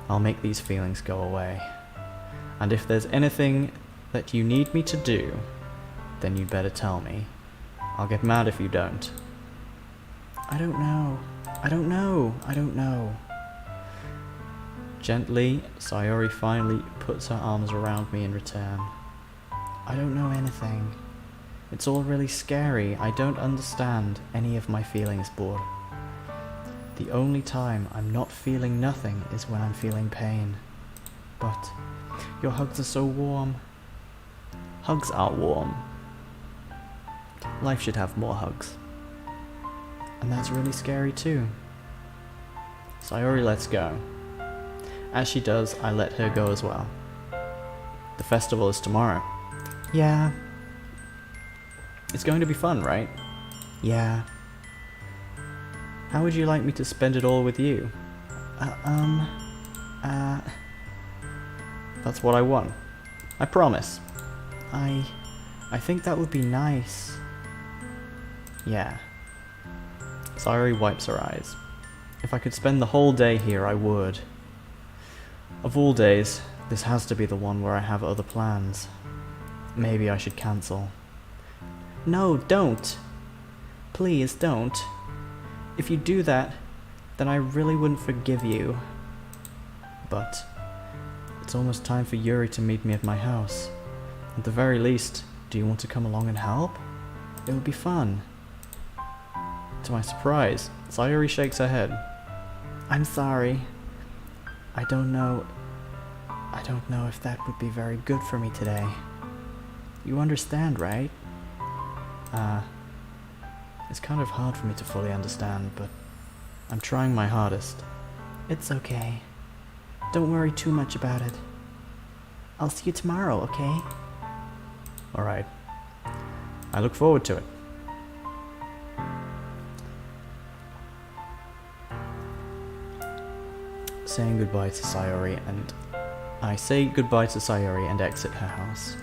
I'll make these feelings go away. And if there's anything that you need me to do, then you'd better tell me. I'll get mad if you don't. I don't know. Gently, Sayori finally puts her arms around me in return. I don't know anything. It's all really scary. I don't understand any of my feelings, Bor. The only time I'm not feeling nothing is when I'm feeling pain. But your hugs are so warm. Hugs are warm. Life should have more hugs. And that's really scary too. Sayori lets go. As she does, I let her go as well. The festival is tomorrow. Yeah. It's going to be fun, right? Yeah. How would you like me to spend it all with you? That's what I want. I promise. I think that would be nice. Yeah. Sayori wipes her eyes. If I could spend the whole day here, I would. Of all days, this has to be the one where I have other plans. Maybe I should cancel. No, don't! Please, don't. If you do that, then I really wouldn't forgive you. But it's almost time for Yuri to meet me at my house. At the very least, do you want to come along and help? It would be fun. To my surprise, Sayori shakes her head. I'm sorry. I don't know if that would be very good for me today. You understand, right? It's kind of hard for me to fully understand, but I'm trying my hardest. It's okay. Don't worry too much about it. I'll see you tomorrow, okay? Alright. I look forward to it. Saying goodbye to Sayori and... I say goodbye to Sayori and exit her house.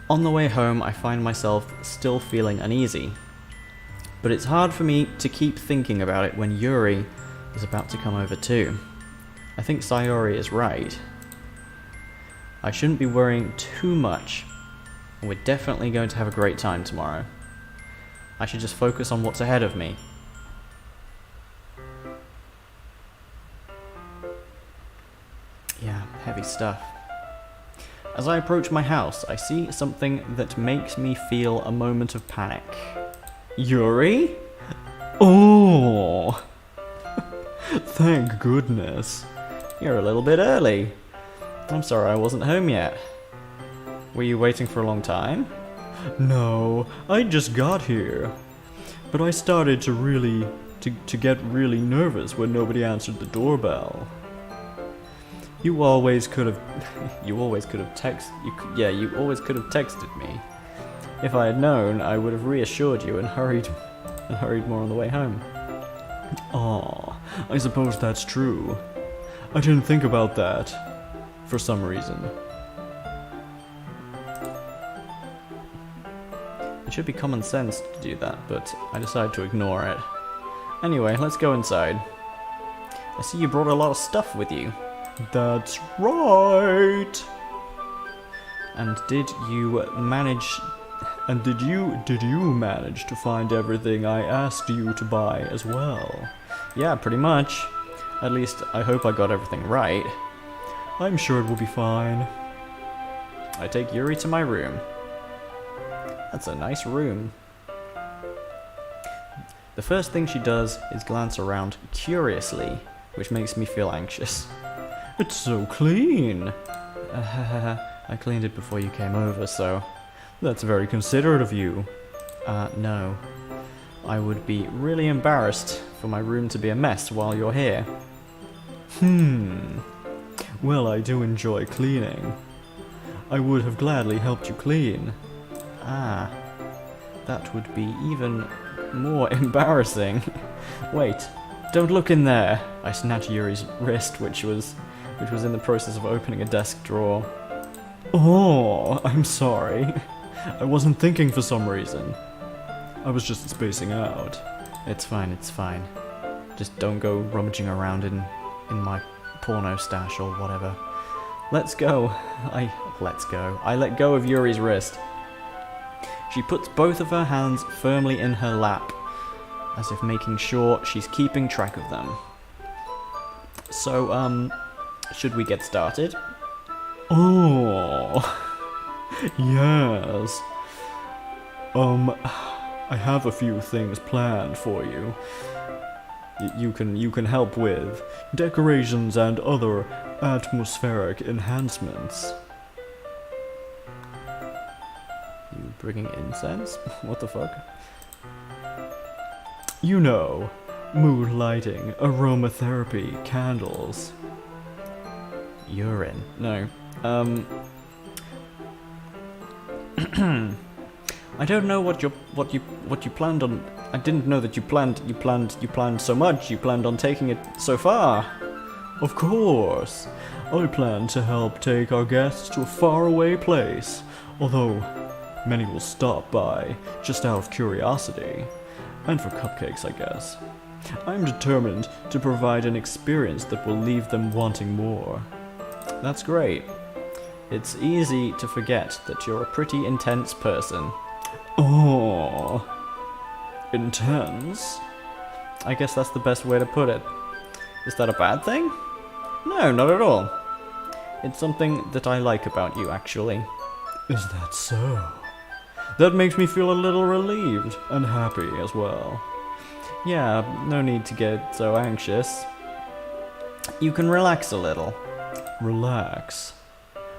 On the way home, I find myself still feeling uneasy. But it's hard for me to keep thinking about it when Yuri is about to come over too. I think Sayori is right. I shouldn't be worrying too much. We're definitely going to have a great time tomorrow. I should just focus on what's ahead of me. Yeah, heavy stuff. As I approach my house, I see something that makes me feel a moment of panic. Yuri? Oh! Thank goodness. You're a little bit early. I'm sorry I wasn't home yet. Were you waiting for a long time? No, I just got here. But I started to get really nervous when nobody answered the doorbell. You always could have texted me. If I had known, I would have reassured you and hurried more on the way home. Aw, I suppose that's true. I didn't think about that, for some reason. It should be common sense to do that, but I decided to ignore it. Anyway, let's go inside. I see you brought a lot of stuff with you. That's right. And did you manage to find everything I asked you to buy as well? Yeah, pretty much. At least I hope I got everything right. I'm sure it will be fine. I take Yuri to my room. That's a nice room. The first thing she does is glance around curiously, which makes me feel anxious. It's so clean. I cleaned it before you came over, so that's very considerate of you. No. I would be really embarrassed for my room to be a mess while you're here. Well, I do enjoy cleaning. I would have gladly helped you clean. Ah, that would be even more embarrassing. Wait, don't look in there. I snatched Yuri's wrist, which was in the process of opening a desk drawer. Oh, I'm sorry. I wasn't thinking for some reason. I was just spacing out. It's fine, it's fine. Just don't go rummaging around in my porno stash or whatever. Let's go. I let go of Yuri's wrist. She puts both of her hands firmly in her lap, as if making sure she's keeping track of them. So, should we get started? Oh, yes. I have a few things planned for you. You can help with decorations and other atmospheric enhancements. You bringing incense? What the fuck? You know, mood lighting, aromatherapy, candles. Urine? No. I don't know what you planned on. I didn't know that you planned so much. You planned on taking it so far. Of course. I plan to help take our guests to a faraway place, although many will stop by just out of curiosity. And for cupcakes, I guess. I'm determined to provide an experience that will leave them wanting more. That's great. It's easy to forget that you're a pretty intense person. Oh, intense? I guess that's the best way to put it. Is that a bad thing? No, not at all. It's something that I like about you, actually. Is that so? That makes me feel a little relieved and happy as well. Yeah, no need to get so anxious. You can relax a little. Relax?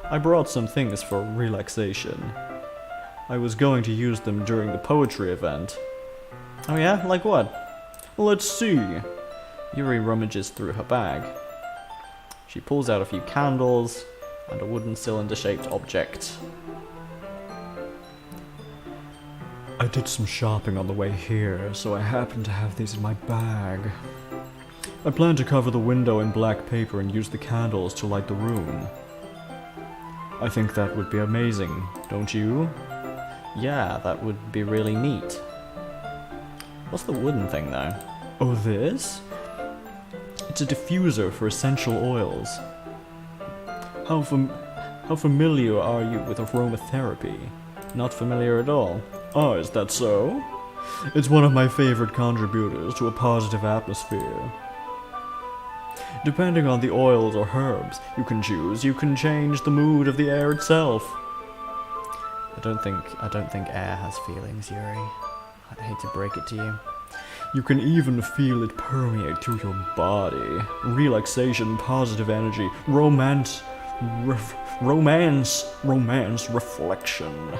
I brought some things for relaxation. I was going to use them during the poetry event. Oh yeah? Like what? Let's see. Yuri rummages through her bag. She pulls out a few candles and a wooden cylinder-shaped object. I did some shopping on the way here, so I happen to have these in my bag. I plan to cover the window in black paper and use the candles to light the room. I think that would be amazing, don't you? Yeah, that would be really neat. What's the wooden thing, though? Oh, this? It's a diffuser for essential oils. How familiar are you with aromatherapy? Not familiar at all. Oh, is that so? It's one of my favorite contributors to a positive atmosphere. Depending on the oils or herbs you can choose, you can change the mood of the air itself. I don't think air has feelings, Yuri. I hate to break it to you. You can even feel it permeate through your body. Relaxation, positive energy, romance, reflection.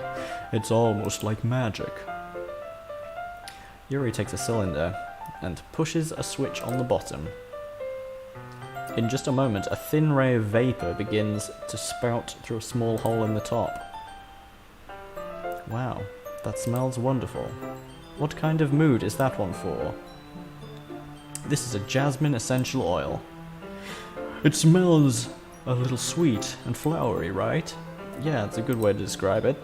It's almost like magic. Yuri takes a cylinder and pushes a switch on the bottom. In just a moment, a thin ray of vapor begins to spout through a small hole in the top. Wow, that smells wonderful. What kind of mood is that one for? This is a jasmine essential oil. It smells a little sweet and flowery, right? Yeah, it's a good way to describe it.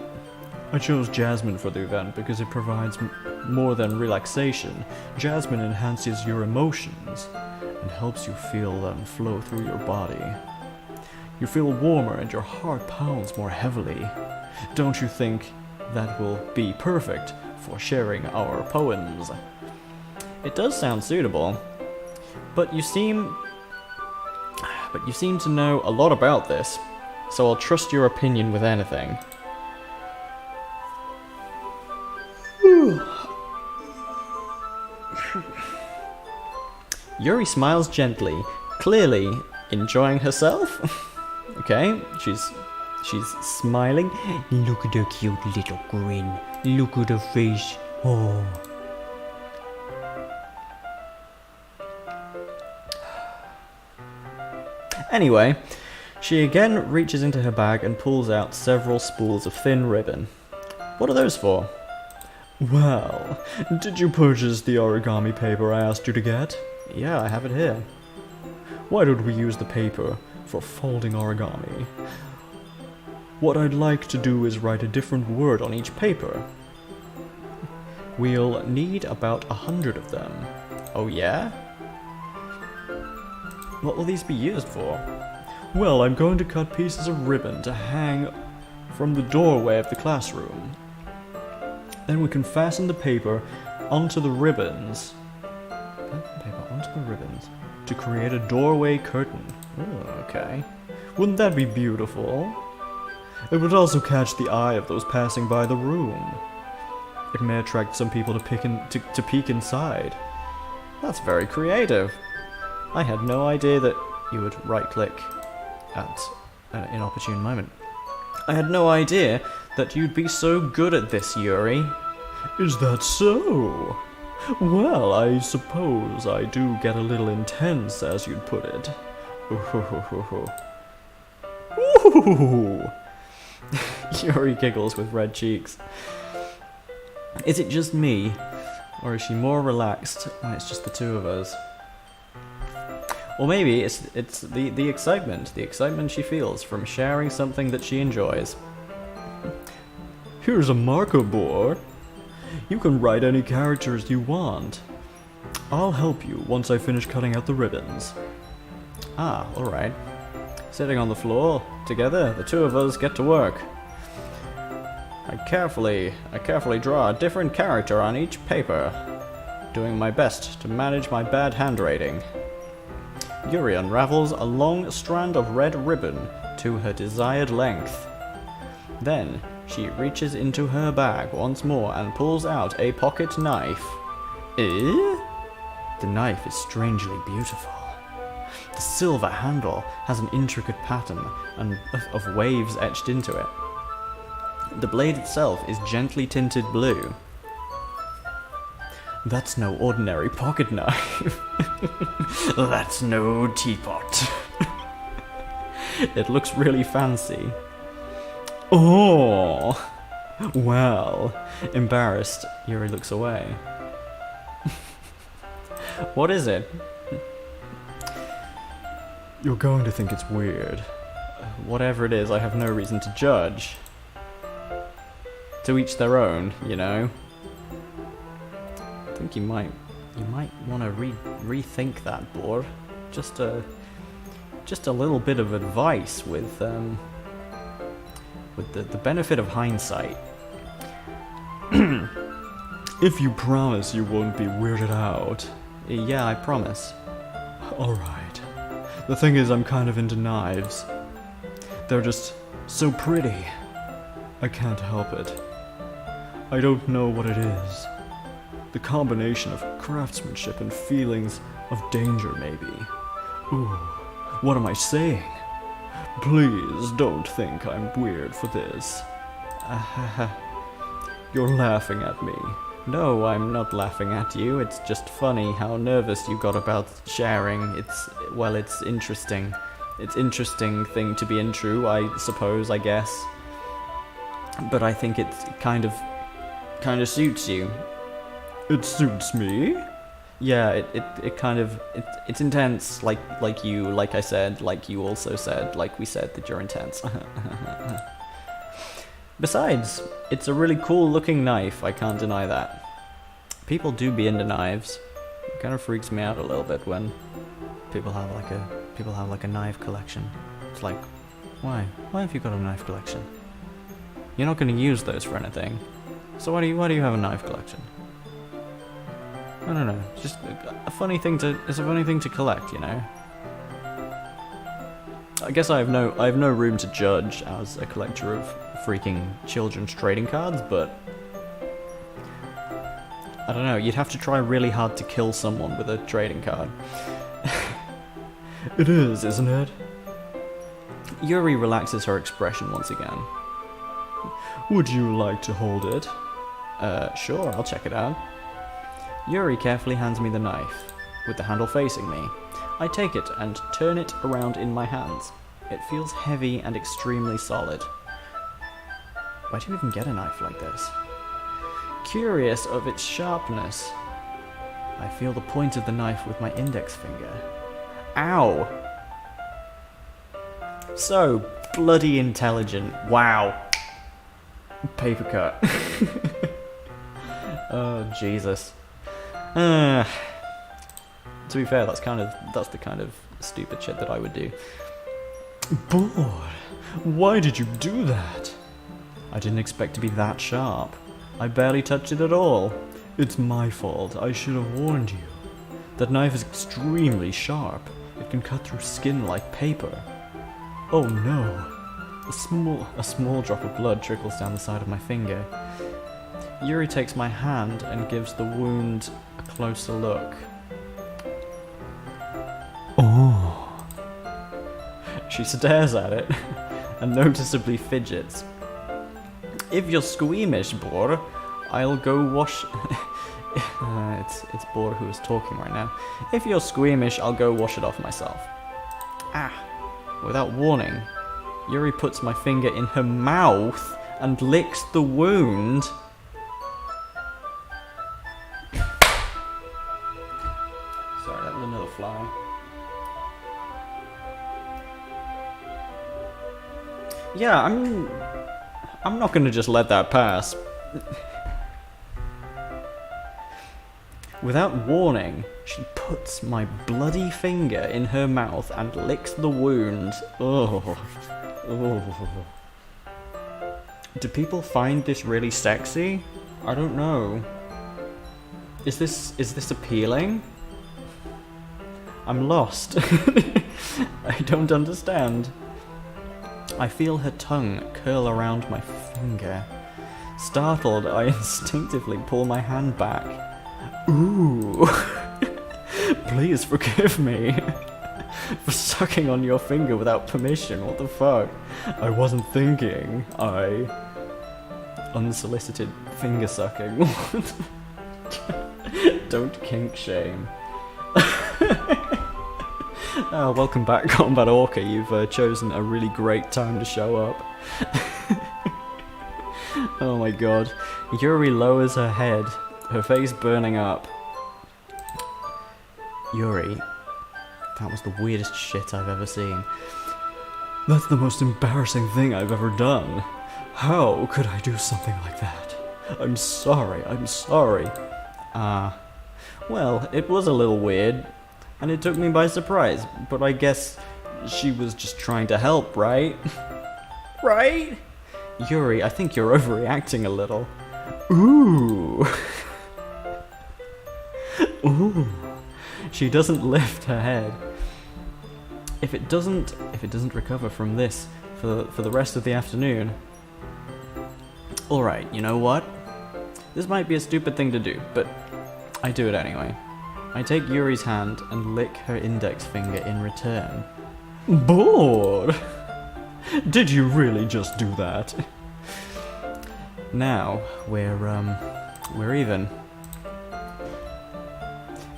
I chose jasmine for the event because it provides more than relaxation. Jasmine enhances your emotions and helps you feel them flow through your body. You feel warmer and your heart pounds more heavily. Don't you think that will be perfect for sharing our poems? It does sound suitable, but you seem to know a lot about this, so I'll trust your opinion with anything. Yuri smiles gently, clearly enjoying herself. Okay, she's smiling. Look at her cute little grin. Look at her face. Oh. Anyway, She again reaches into her bag and pulls out several spools of thin ribbon. What are those for? Well, did you purchase the origami paper I asked you to get? Yeah, I have it here. Why don't we use the paper for folding origami? What I'd like to do is write a different word on each paper. We'll need about 100 of them. Oh yeah? What will these be used for? Well, I'm going to cut pieces of ribbon to hang from the doorway of the classroom. Then we can fasten the paper onto the ribbons. Paper onto the ribbons. To create a doorway curtain. Oh, okay. Wouldn't that be beautiful? It would also catch the eye of those passing by the room. It may attract some people to peek inside. That's very creative. I had no idea that you would right-click at an inopportune moment. I had no idea that you'd be so good at this, Yuri. Is that so? Well, I suppose I do get a little intense, as you'd put it. Ooh. Yuri giggles with red cheeks. Is it just me, or is she more relaxed when it's just the two of us? Or maybe it's the excitement she feels from sharing something that she enjoys. Here's a marker board. You can write any characters you want. I'll help you once I finish cutting out the ribbons. Ah, alright. Sitting on the floor, together, the two of us get to work. I carefully draw a different character on each paper, doing my best to manage my bad handwriting. Yuri unravels a long strand of red ribbon to her desired length. Then, she reaches into her bag once more and pulls out a pocket knife. Eh? The knife is strangely beautiful. The silver handle has an intricate pattern of waves etched into it. The blade itself is gently tinted blue. That's no ordinary pocket knife. That's no teapot. It looks really fancy. Oh! Well, embarrassed, Yuri looks away. What is it? You're going to think it's weird. Whatever it is, I have no reason to judge. To each their own, you know. I think you might want to rethink that, board. Just a little bit of advice with the benefit of hindsight. If you promise you won't be weirded out. Yeah, I promise. Alright. The thing is, I'm kind of into knives. They're just so pretty. I can't help it. I don't know what it is. The combination of craftsmanship and feelings of danger, maybe. Ooh, what am I saying? Please don't think I'm weird for this. You're laughing at me. No, I'm not laughing at you. It's just funny how nervous you got about sharing. It's interesting. It's interesting thing to be into, I suppose, I guess. But I think it kind of suits you. It suits me? Yeah, it kind of it's intense, like I said, like you also said, like we said that you're intense. Besides, it's a really cool looking knife, I can't deny that. People do be into knives. It kind of freaks me out a little bit when people have like a knife collection. It's like, why? Why have you got a knife collection? You're not going to use those for anything. So why do you have a knife collection? I don't know. It's just a funny thing to collect, you know. I guess I have no room to judge as a collector of freaking children's trading cards, but I don't know. You'd have to try really hard to kill someone with a trading card. It is, isn't it? Yuri relaxes her expression once again. Would you like to hold it? Sure, I'll check it out. Yuri carefully hands me the knife, with the handle facing me. I take it and turn it around in my hands. It feels heavy and extremely solid. Why do you even get a knife like this? Curious of its sharpness. I feel the point of the knife with my index finger. Ow! So bloody intelligent. Wow. Paper cut. Oh, Jesus. To be fair, that's the kind of stupid shit that I would do. Boy, why did you do that? I didn't expect to be that sharp. I barely touched it at all. It's my fault. I should have warned you. That knife is extremely sharp. It can cut through skin like paper. Oh no. A small drop of blood trickles down the side of my finger. Yuri takes my hand and gives the wound a closer look. Oh. She stares at it and noticeably fidgets. If you're squeamish, Bor, I'll go wash... it's Bor who is talking right now. If you're squeamish, I'll go wash it off myself. Ah. Without warning, Yuri puts my finger in her mouth and licks the wound. Sorry, that was another fly. Yeah, I'm not gonna just let that pass. Without warning, she puts my bloody finger in her mouth and licks the wound. Oh. Oh. Do people find this really sexy? I don't know. Is this appealing? I'm lost. I don't understand. I feel her tongue curl around my finger. Startled, I instinctively pull my hand back. Ooh. Please forgive me for sucking on your finger without permission. What the fuck? I wasn't thinking. Unsolicited finger sucking. Don't kink shame. Welcome back, Combat Orca. You've chosen a really great time to show up. Oh my god. Yuri lowers her head, her face burning up. Yuri, that was the weirdest shit I've ever seen. That's the most embarrassing thing I've ever done. How could I do something like that? I'm sorry. Well, it was a little weird, and it took me by surprise, but I guess she was just trying to help, right? Right? Yuri, I think you're overreacting a little. Ooh. Ooh. She doesn't lift her head. If it doesn't recover from this for the rest of the afternoon. Alright, you know what? This might be a stupid thing to do, but I do it anyway. I take Yuri's hand and lick her index finger in return. Bored! Did you really just do that? Now, we're even.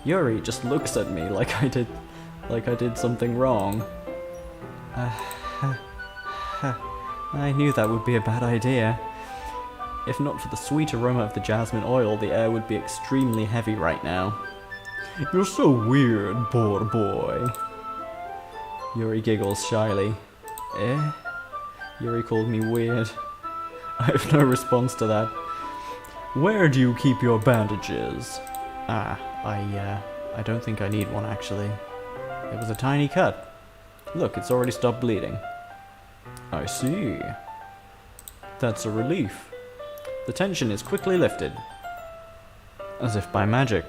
Yuri just looks at me like I did something wrong. I knew that would be a bad idea. If not for the sweet aroma of the jasmine oil, the air would be extremely heavy right now. You're so weird, poor boy. Yuri giggles shyly. Eh? Yuri called me weird. I have no response to that. Where do you keep your bandages? I don't think I need one, actually. It was a tiny cut. Look, it's already stopped bleeding. I see. That's a relief. The tension is quickly lifted. As if by magic.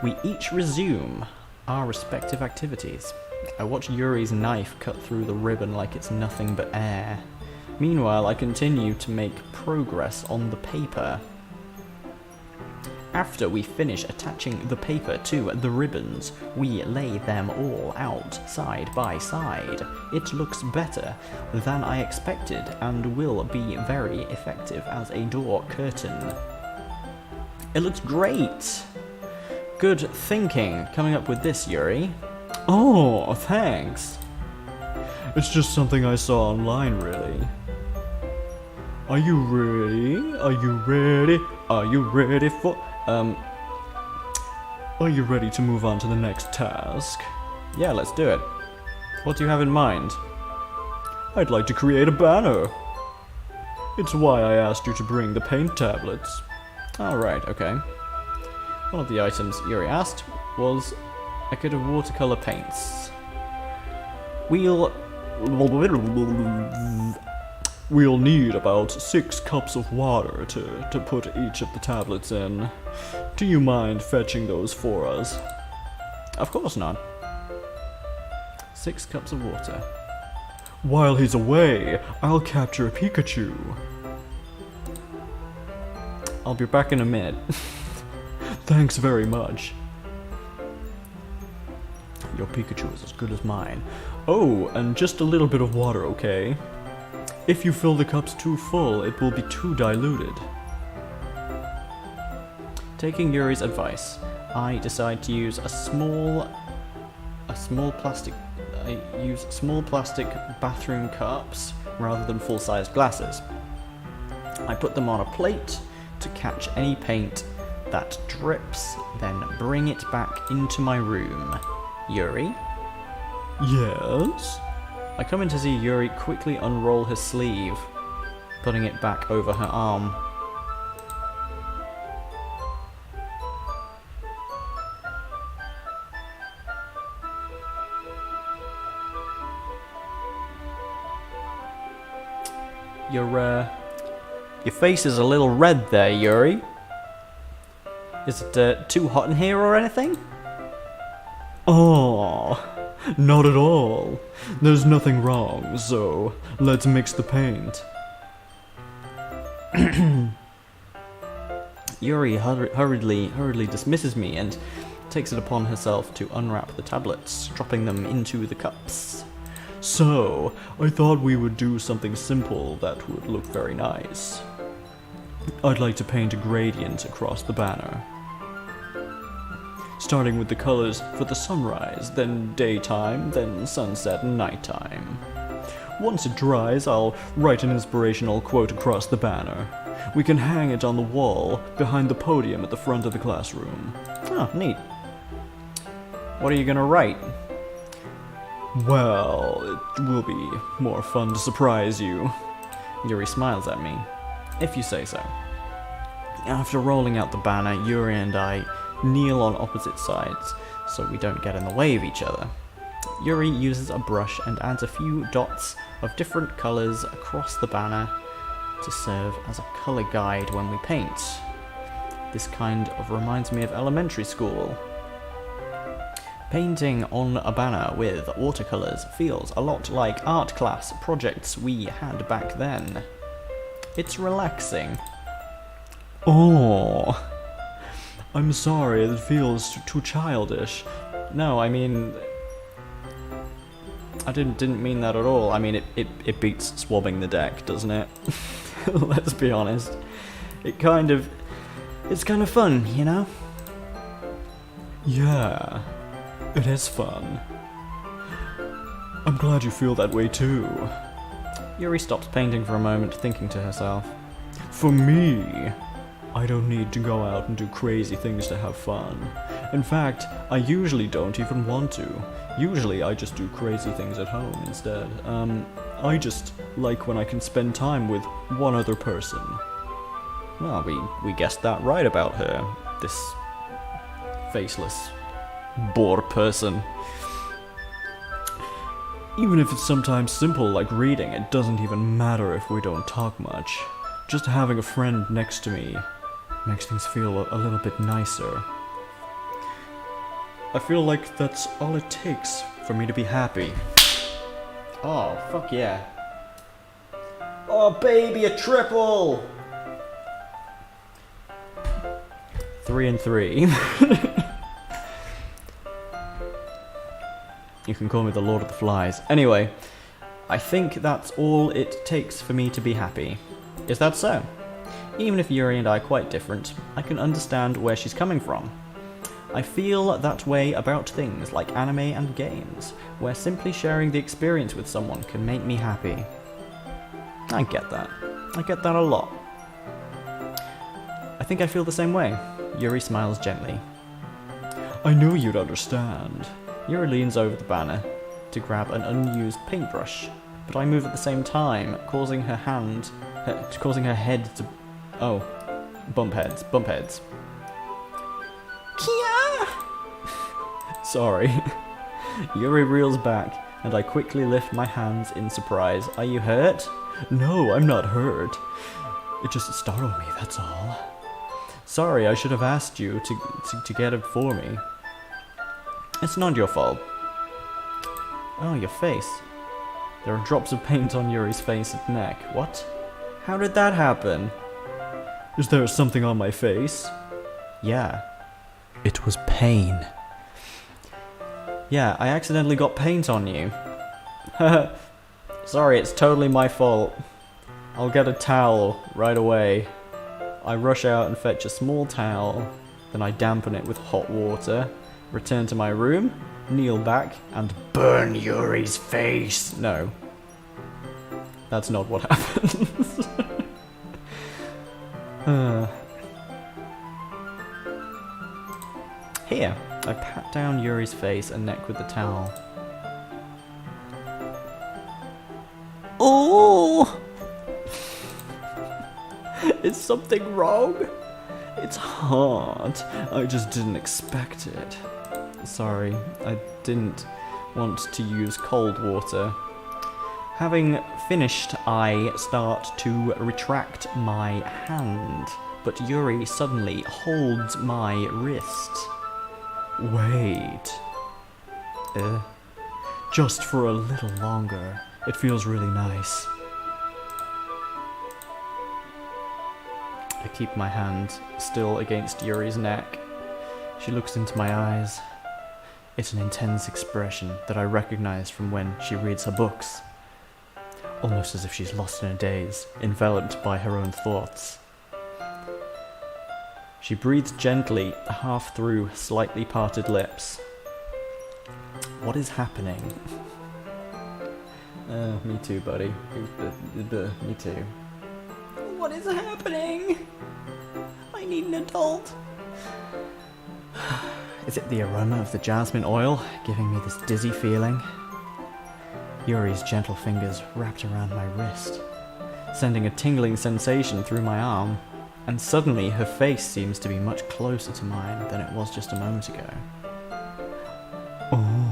We each resume our respective activities. I watch Yuri's knife cut through the ribbon like it's nothing but air. Meanwhile, I continue to make progress on the paper. After we finish attaching the paper to the ribbons, we lay them all out side by side. It looks better than I expected and will be very effective as a door curtain. It looks great! Good thinking coming up with this, Yuri. Oh, thanks. It's just something I saw online, really. Are you ready? Are you ready? Are you ready for... Are you ready to move on to the next task? Yeah, let's do it. What do you have in mind? I'd like to create a banner. It's why I asked you to bring the paint tablets. Alright, okay. One of the items Yuri asked was a kit of watercolor paints. We'll need about 6 cups of water to put each of the tablets in. Do you mind fetching those for us? Of course not. 6 cups of water. While he's away, I'll capture a Pikachu. I'll be back in a minute. Thanks very much. Your Pikachu is as good as mine. Oh, and just a little bit of water, okay? If you fill the cups too full, it will be too diluted. Taking Yuri's advice, I decide to use small plastic bathroom cups rather than full-sized glasses. I put them on a plate to catch any paint that drips, then bring it back into my room. Yuri? Yes? I come in to see Yuri quickly unroll his sleeve, putting it back over her arm. Your face is a little red there, Yuri. Is it too hot in here or anything? Oh, not at all. There's nothing wrong, so let's mix the paint. Yuri hurriedly dismisses me and takes it upon herself to unwrap the tablets, dropping them into the cups. So, I thought we would do something simple that would look very nice. I'd like to paint a gradient across the banner. Starting with the colors for the sunrise, then daytime, then sunset and nighttime. Once it dries, I'll write an inspirational quote across the banner. We can hang it on the wall behind the podium at the front of the classroom. Oh, neat. What are you gonna write? Well, it will be more fun to surprise you. Yuri smiles at me. If you say so. After rolling out the banner, Yuri and I kneel on opposite sides so we don't get in the way of each other. Yuri uses a brush and adds a few dots of different colours across the banner to serve as a colour guide when we paint. This kind of reminds me of elementary school. Painting on a banner with watercolours feels a lot like art class projects we had back then. It's relaxing. Oh, I'm sorry, it feels too childish. No, I mean, I didn't mean that at all. I mean, it beats swabbing the deck, doesn't it? Let's be honest. It's kind of fun, you know? Yeah, it is fun. I'm glad you feel that way too. Yuri stops painting for a moment, thinking to herself. For me, I don't need to go out and do crazy things to have fun. In fact, I usually don't even want to. Usually I just do crazy things at home instead. I just like when I can spend time with one other person. Well, we guessed that right about her. This faceless, bored person. Even if it's sometimes simple like reading, it doesn't even matter if we don't talk much. Just having a friend next to me makes things feel a little bit nicer. I feel like that's all it takes for me to be happy. Oh, fuck yeah. Oh, baby, a triple! 3 and 3. You can call me the Lord of the Flies. Anyway, I think that's all it takes for me to be happy. Is that so? Even if Yuri and I are quite different, I can understand where she's coming from. I feel that way about things like anime and games, where simply sharing the experience with someone can make me happy. I get that. I get that a lot. I think I feel the same way. Yuri smiles gently. I knew you'd understand. Yuri leans over the banner to grab an unused paintbrush, but I move at the same time, causing her head to... Oh. Bump heads. Kia! Sorry. Yuri reels back, and I quickly lift my hands in surprise. Are you hurt? No, I'm not hurt. It just startled me, that's all. Sorry, I should have asked you to get it for me. It's not your fault. Oh, your face. There are drops of paint on Yuri's face and neck. What? How did that happen? Is there something on my face? Yeah. It was pain. Yeah, I accidentally got paint on you. Sorry, it's totally my fault. I'll get a towel right away. I rush out and fetch a small towel, then I dampen it with hot water, return to my room, kneel back, and burn Yuri's face. No. That's not what happens. Here, I pat down Yuri's face and neck with the towel. Oh! Is something wrong? It's hard. I just didn't expect it. Sorry, I didn't want to use cold water. Having finished, I start to retract my hand, but Yuri suddenly holds my wrist. Wait. Just for a little longer. It feels really nice. I keep my hand still against Yuri's neck. She looks into my eyes. It's an intense expression that I recognize from when she reads her books. Almost as if she's lost in a daze, enveloped by her own thoughts. She breathes gently, half through slightly parted lips. What is happening? Me too, buddy. Me too. What is happening? I need an adult. Is it the aroma of the jasmine oil giving me this dizzy feeling? Yuri's gentle fingers wrapped around my wrist, sending a tingling sensation through my arm, and suddenly her face seems to be much closer to mine than it was just a moment ago. Oh.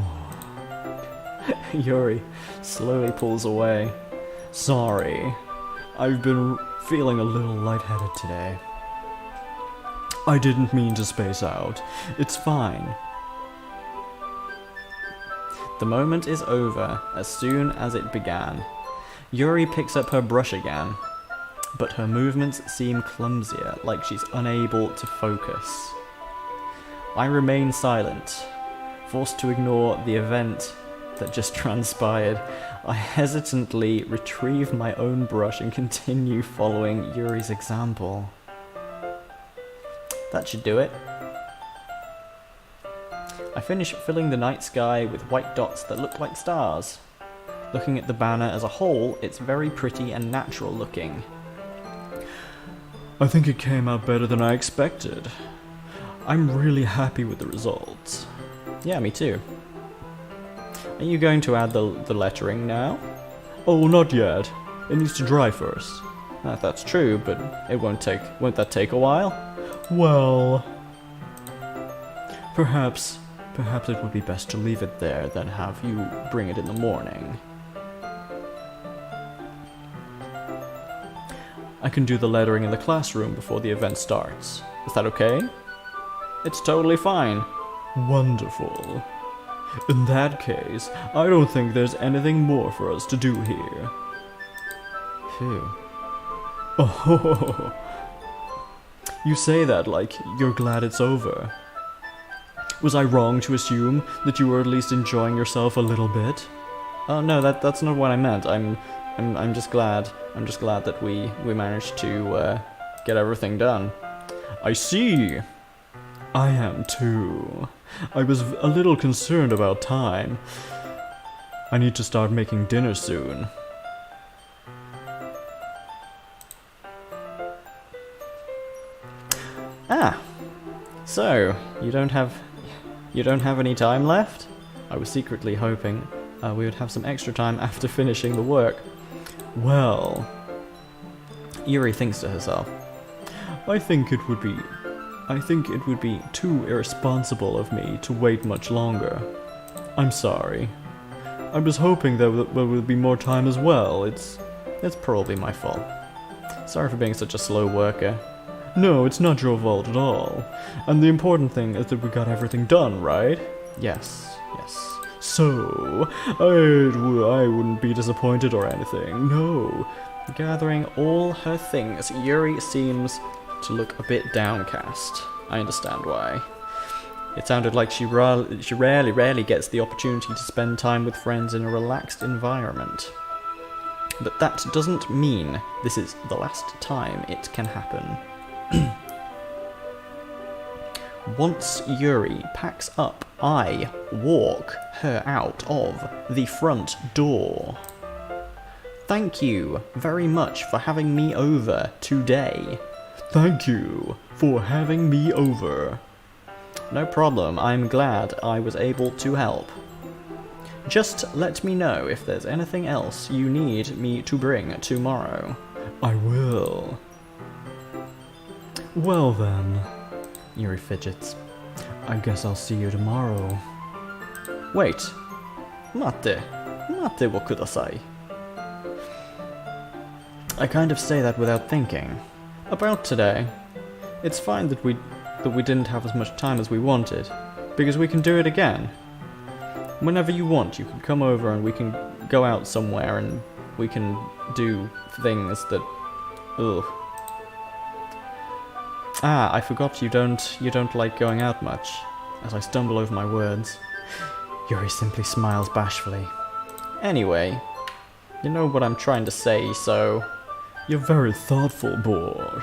Yuri slowly pulls away. Sorry, I've been feeling a little lightheaded today. I didn't mean to space out. It's fine. The moment is over as soon as it began. Yuri picks up her brush again, but her movements seem clumsier, like she's unable to focus. I remain silent, forced to ignore the event that just transpired. I hesitantly retrieve my own brush and continue following Yuri's example. That should do it. I finish filling the night sky with white dots that look like stars. Looking at the banner as a whole, it's very pretty and natural looking. I think it came out better than I expected. I'm really happy with the results. Yeah, me too. Are you going to add the lettering now? Oh, not yet. It needs to dry first. That's true, but won't that take a while? Well, perhaps it would be best to leave it there than have you bring it in the morning. I can do the lettering in the classroom before the event starts. Is that okay? It's totally fine. Wonderful. In that case, I don't think there's anything more for us to do here. Phew. Oh, you say that like you're glad it's over. Was I wrong to assume that you were at least enjoying yourself a little bit? Oh no, that's not what I meant. I'm just glad. I'm just glad that we managed to get everything done. I see. I am too. I was a little concerned about time. I need to start making dinner soon. Ah, so you don't have any time left? I was secretly hoping we would have some extra time after finishing the work. Well, Yuri thinks to herself, I think it would be too irresponsible of me to wait much longer. I'm sorry. I was hoping there would be more time as well. It's probably my fault. Sorry for being such a slow worker. No, it's not your fault at all. And the important thing is that we got everything done, right? Yes. So, I wouldn't be disappointed or anything, no. Gathering all her things, Yuri seems to look a bit downcast. I understand why. It sounded like she rarely gets the opportunity to spend time with friends in a relaxed environment. But that doesn't mean this is the last time it can happen. Once Yuri packs up, I walk her out of the front door. Thank you very much for having me over today. Thank you for having me over. No problem, I'm glad I was able to help. Just let me know if there's anything else you need me to bring tomorrow. I will. Well then, Yuri fidgets. I guess I'll see you tomorrow. Wait. Mate wo kudasai. I kind of say that without thinking. About today. It's fine that we didn't have as much time as we wanted, because we can do it again. Whenever you want, you can come over and we can go out somewhere and we can do things that... Ugh. Ah, I forgot you don't like going out much, as I stumble over my words. Yuri simply smiles bashfully. Anyway, you know what I'm trying to say, so... You're very thoughtful, boy.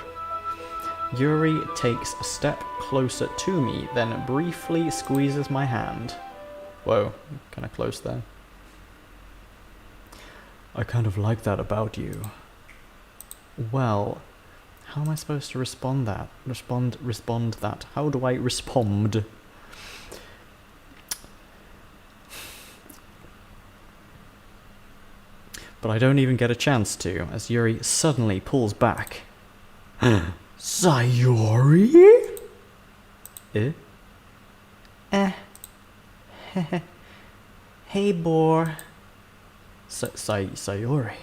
Yuri takes a step closer to me, then briefly squeezes my hand. Whoa, kinda close there. I kind of like that about you. Well, how am I supposed to respond that? Respond that? How do I respond? But I don't even get a chance to, as Yuri suddenly pulls back. Sayori? Eh? Hey, Boar. Sayori?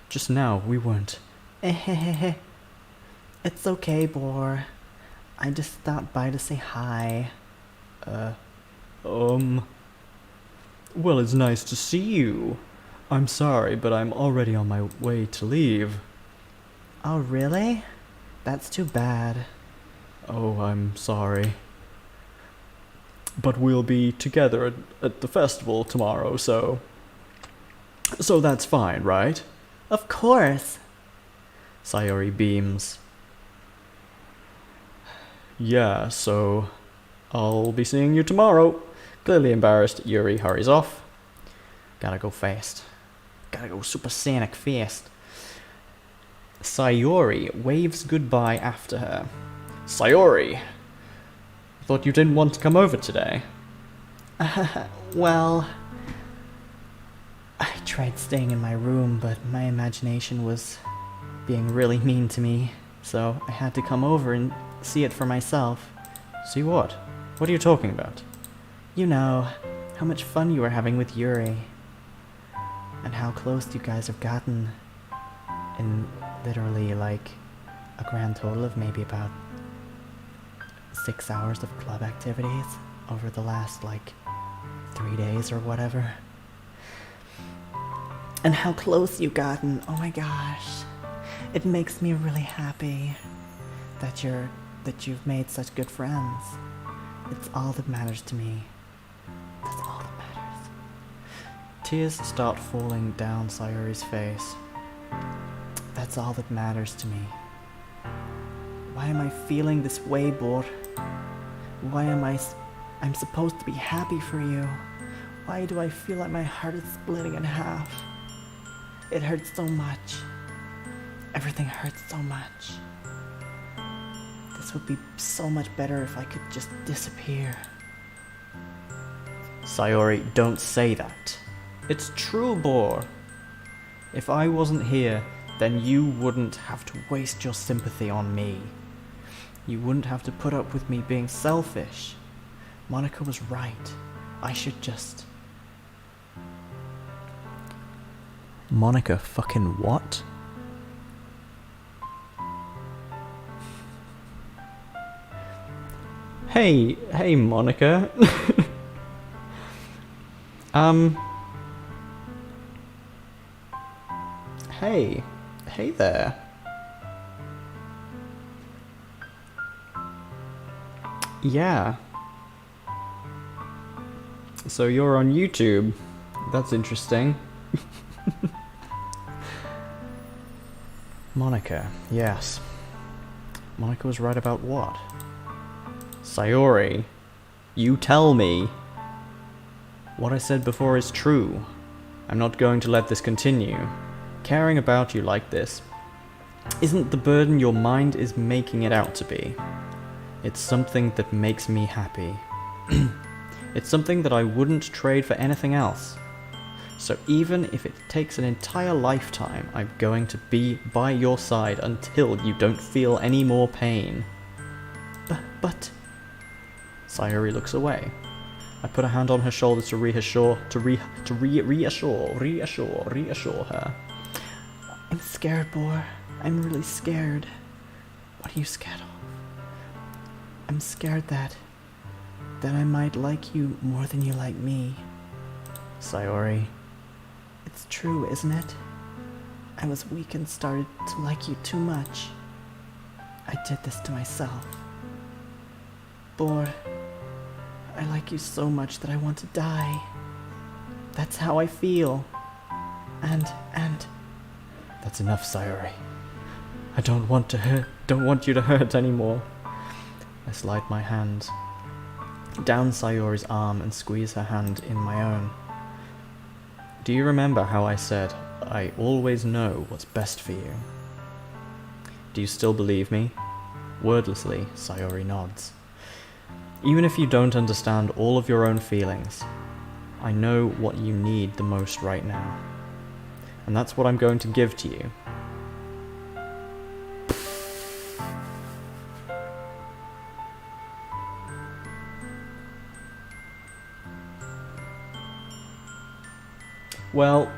Just now, we weren't... It's okay, Boar. I just stopped by to say hi. Well, it's nice to see you. I'm sorry, but I'm already on my way to leave. Oh, really? That's too bad. Oh, I'm sorry. But we'll be together at the festival tomorrow, so that's fine, right? Of course. Sayori beams. Yeah, so I'll be seeing you tomorrow. Clearly embarrassed, Yuri hurries off. Gotta go fast. Gotta go supersonic fast. Sayori waves goodbye after her. Sayori! Thought you didn't want to come over today. Well... I tried staying in my room, but my imagination was being really mean to me, so I had to come over and see it for myself. See what? What are you talking about? You know, how much fun you were having with Yuri. And how close you guys have gotten in literally like a grand total of maybe about 6 hours of club activities over the last like 3 days or whatever. And how close you've gotten, oh my gosh. It makes me really happy that you've made such good friends. It's all that matters to me. That's all that matters. Tears start falling down Sayori's face. That's all that matters to me. Why am I feeling this way, Bor? Why am I'm supposed to be happy for you. Why do I feel like my heart is splitting in half? It hurts so much. Everything hurts so much. This would be so much better if I could just disappear. Sayori, don't say that. It's true, Boar. If I wasn't here, then you wouldn't have to waste your sympathy on me. You wouldn't have to put up with me being selfish. Monica was right. I should just... Monica fucking what? Hey, Monica. Hey there. Yeah. So you're on YouTube. That's interesting. Monica, yes. Monica was right about what? Sayori, you tell me. What I said before is true. I'm not going to let this continue. Caring about you like this isn't the burden your mind is making it out to be. It's something that makes me happy. It's something that I wouldn't trade for anything else. So even if it takes an entire lifetime, I'm going to be by your side until you don't feel any more pain. But... Sayori looks away. I put a hand on her shoulder to reassure her. I'm scared, Boar. I'm really scared. What are you scared of? I'm scared that I might like you more than you like me. Sayori. It's true, isn't it? I was weak and started to like you too much. I did this to myself. Boar, I like you so much that I want to die. That's how I feel. And... That's enough, Sayori. I don't want you to hurt anymore. I slide my hand down Sayori's arm and squeeze her hand in my own. Do you remember how I said, I always know what's best for you? Do you still believe me? Wordlessly, Sayori nods. Even if you don't understand all of your own feelings, I know what you need the most right now. And that's what I'm going to give to you. Well...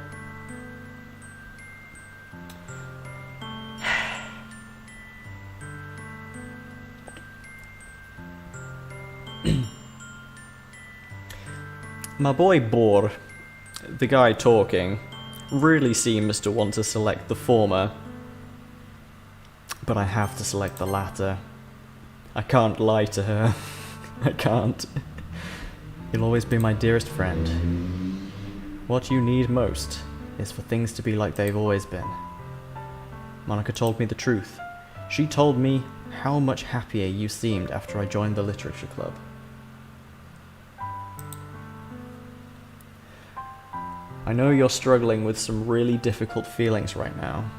My boy Boar, the guy talking, really seems to want to select the former. But I have to select the latter. I can't lie to her. I can't. You'll always be my dearest friend. What you need most is for things to be like they've always been. Monica told me the truth. She told me how much happier you seemed after I joined the literature club. I know you're struggling with some really difficult feelings right now.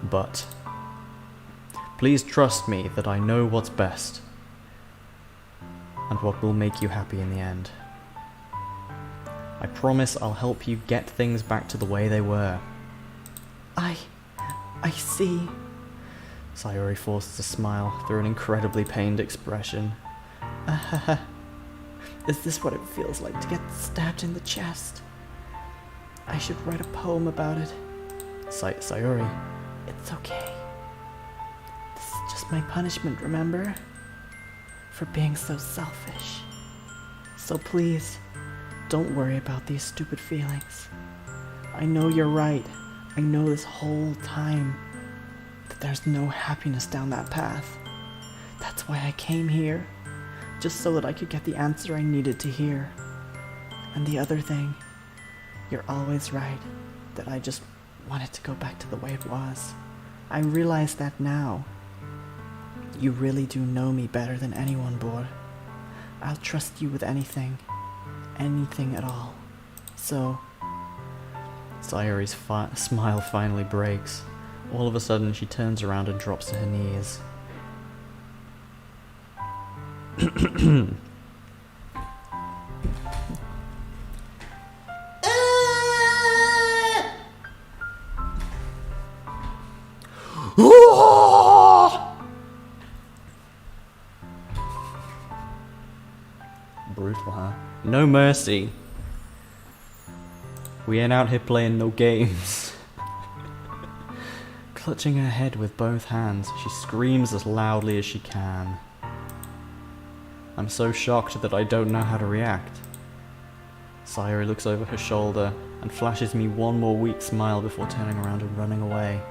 But please trust me that I know what's best and what will make you happy in the end. I promise I'll help you get things back to the way they were. I see. Sayori forces a smile through an incredibly pained expression. Is this what it feels like to get stabbed in the chest? I should write a poem about it. Sayori. It's okay. This is just my punishment, remember? For being so selfish. So please, don't worry about these stupid feelings. I know you're right. I know this whole time that there's no happiness down that path. That's why I came here. Just so that I could get the answer I needed to hear. And the other thing, you're always right, that I just wanted to go back to the way it was. I realize that now. You really do know me better than anyone, Bor. I'll trust you with anything. Anything at all. So... Sayori's smile finally breaks. All of a sudden, she turns around and drops to her knees. Brutal, huh? No mercy. We ain't out here playing no games. Clutching her head with both hands, she screams as loudly as she can. I'm so shocked that I don't know how to react. Sayori looks over her shoulder and flashes me one more weak smile before turning around and running away.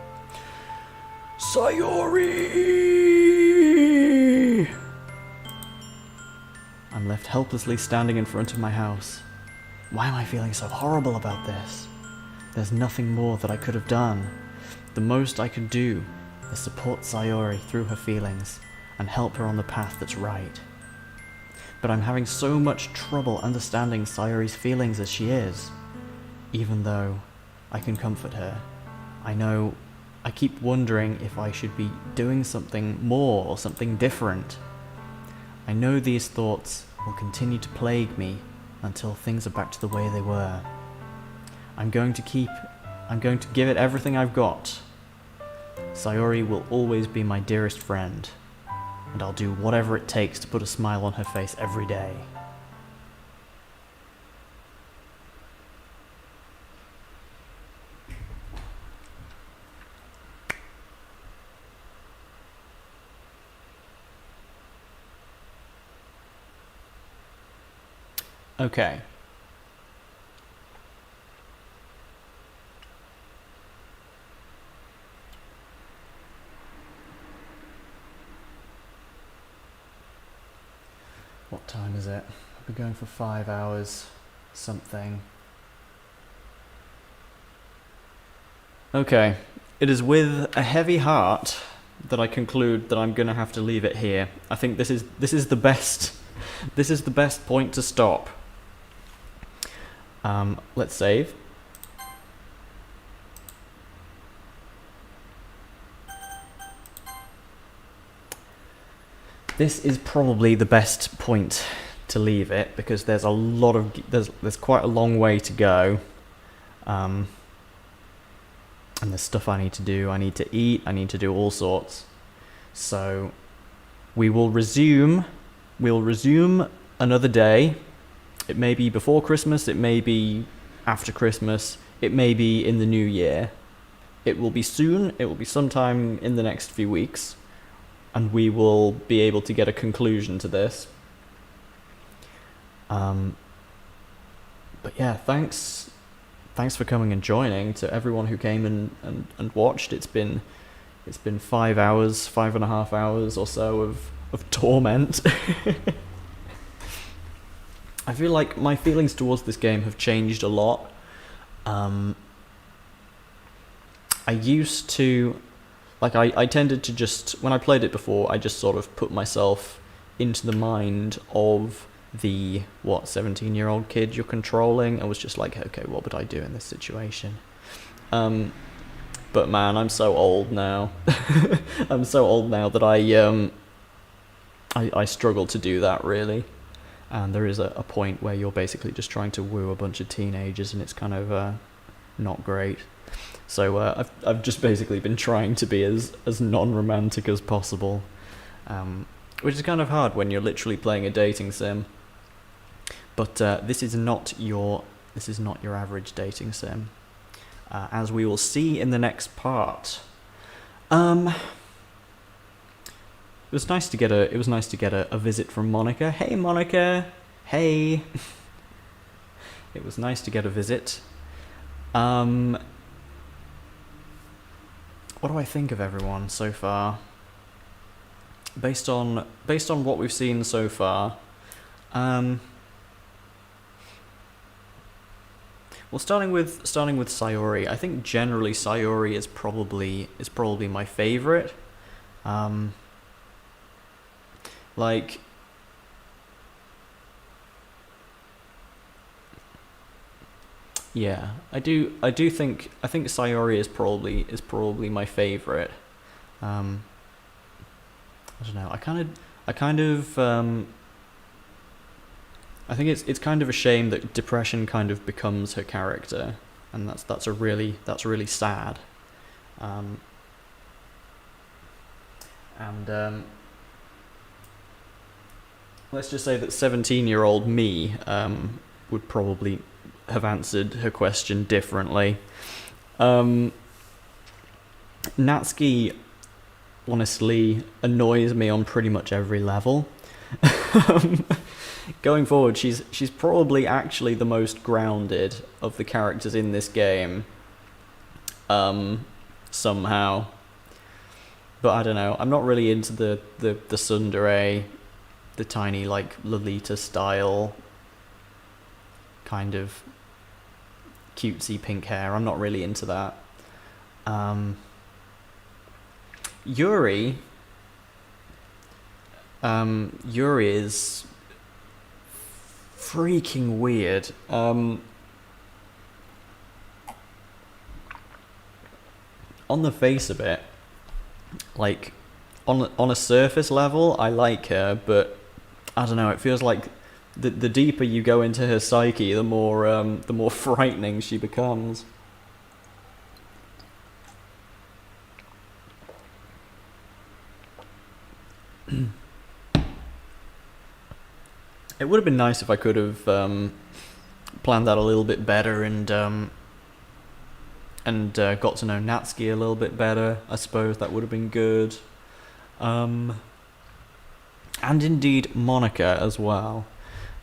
Sayori! I'm left helplessly standing in front of my house. Why am I feeling so horrible about this? There's nothing more that I could have done. The most I could do is support Sayori through her feelings and help her on the path that's right. But I'm having so much trouble understanding Sayori's feelings as she is. Even though I can comfort her, I keep wondering if I should be doing something more or something different. I know these thoughts will continue to plague me until things are back to the way they were. I'm going to give it everything I've got. Sayori will always be my dearest friend, and I'll do whatever it takes to put a smile on her face every day. Okay. What time is it? I've been going for 5 hours, something. Okay, it is with a heavy heart that I conclude that I'm gonna have to leave it here. I think this is the best point to stop. Let's save. This is probably the best point to leave it because there's a lot of there's quite a long way to go, and there's stuff I need to do. I need to eat. I need to do all sorts. So we will resume. We'll resume another day. It may be before Christmas. It may be after Christmas. It may be in the new year. It will be soon. It will be sometime in the next few weeks. And we will be able to get a conclusion to this. But yeah, thanks for coming and joining. To everyone who came and watched. It's been 5 hours, 5.5 hours or so of torment. I feel like my feelings towards this game have changed a lot. I used to... I tended to just, when I played it before, I just sort of put myself into the mind of the, 17-year-old kid you're controlling. I was just like, okay, what would I do in this situation? But man, I'm so old now. I'm so old now that I struggle to do that, really. And there is a point where you're basically just trying to woo a bunch of teenagers, and it's kind of not great. So I've just basically been trying to be as non-romantic as possible, which is kind of hard when you're literally playing a dating sim. But this is not your average dating sim, as we will see in the next part. It was nice to get a visit from Monica. Hey Monica, hey. It was nice to get a visit. What do I think of everyone so far? Based on what we've seen so far, well, starting with Sayori, I think generally Sayori is probably my favorite. Like, yeah, I think Sayori is probably my favorite. I don't know. I think it's kind of a shame that depression kind of becomes her character, and that's really sad. Let's just say that 17-year-old me would probably have answered her question differently. Natsuki honestly annoys me on pretty much every level. Going forward, she's probably actually the most grounded of the characters in this game. Somehow. But I don't know, I'm not really into the tsundere, the tiny, like, Lolita style kind of cutesy pink hair. I'm not really into that. Yuri is freaking weird. On the face of it, like, on a surface level, I like her, but I don't know, it feels like the deeper you go into her psyche, the more frightening she becomes. It would have been nice if I could have planned that a little bit better and got to know Natsuki a little bit better. I suppose that would have been good. And indeed Monica as well.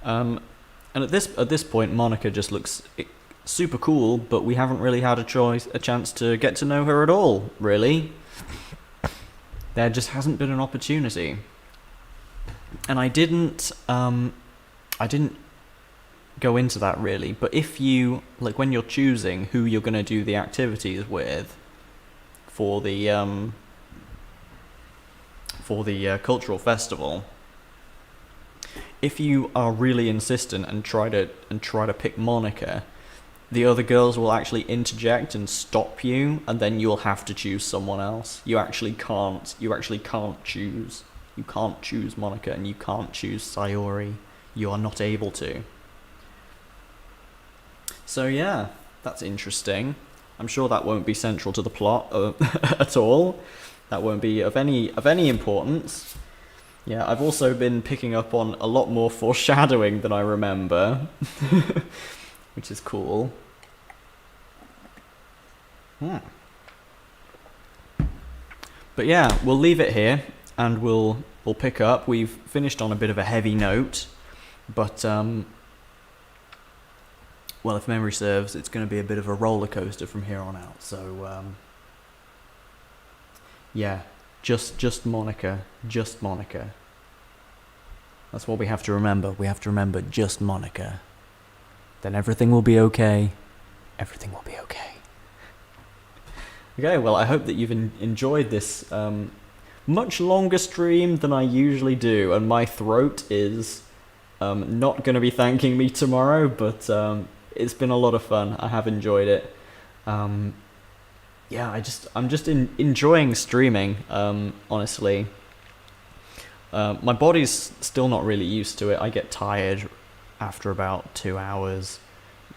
And at this point, Monica just looks super cool, but we haven't really had a chance to get to know her at all, really. There just hasn't been an opportunity. And I didn't go into that really, but if you, like, when you're choosing who you're going to do the activities with for the cultural festival, if you are really insistent and try to pick Monica, the other girls will actually interject and stop you, and then you'll have to choose someone else. You actually can't choose. You can't choose Monica, and you can't choose Sayori. You are not able to. So yeah, that's interesting. I'm sure that won't be central to the plot at all. That won't be of any importance. Yeah, I've also been picking up on a lot more foreshadowing than I remember, which is cool. But yeah, we'll leave it here, and we'll pick up. We've finished on a bit of a heavy note, but well, if memory serves, it's going to be a bit of a roller coaster from here on out. So yeah, just Monica, just Monica. That's what we have to remember. We have to remember just Monica. Then everything will be okay. Everything will be okay. Okay, well, I hope that you've enjoyed this much longer stream than I usually do, and my throat is not going to be thanking me tomorrow, but it's been a lot of fun. I have enjoyed it. Yeah, I'm just enjoying streaming, honestly. My body's still not really used to it. I get tired after about 2 hours,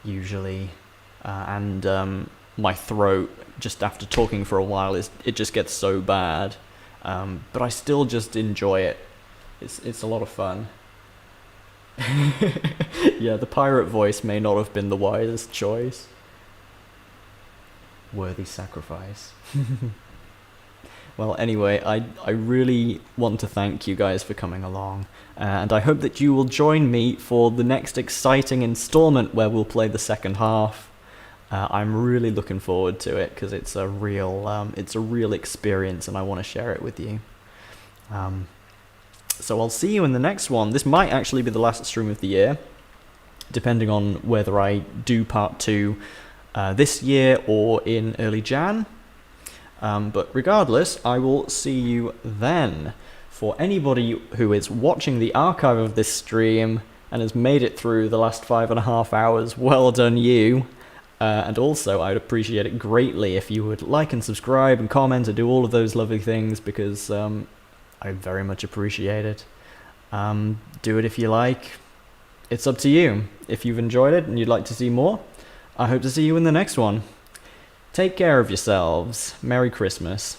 usually, and my throat, just after talking for a while, it just gets so bad. But I still just enjoy it. It's a lot of fun. Yeah, the pirate voice may not have been the wisest choice. Worthy sacrifice. Well, anyway, I really want to thank you guys for coming along, and I hope that you will join me for the next exciting installment where we'll play the second half. I'm really looking forward to it because it's a real experience, and I want to share it with you. So I'll see you in the next one. This might actually be the last stream of the year, depending on whether I do part 2 this year or in early Jan. But regardless, I will see you then. Thank you very much for watching, and I hope you enjoyed. for anybody who is watching the archive of this stream and has made it through the last 5.5 hours. Well done, you. And also, I'd appreciate it greatly if you would like and subscribe and comment and do all of those lovely things, because I very much appreciate it. Do it if you like. It's up to you. If you've enjoyed it and you'd like to see more, I hope to see you in the next one. Take care of yourselves. Merry Christmas.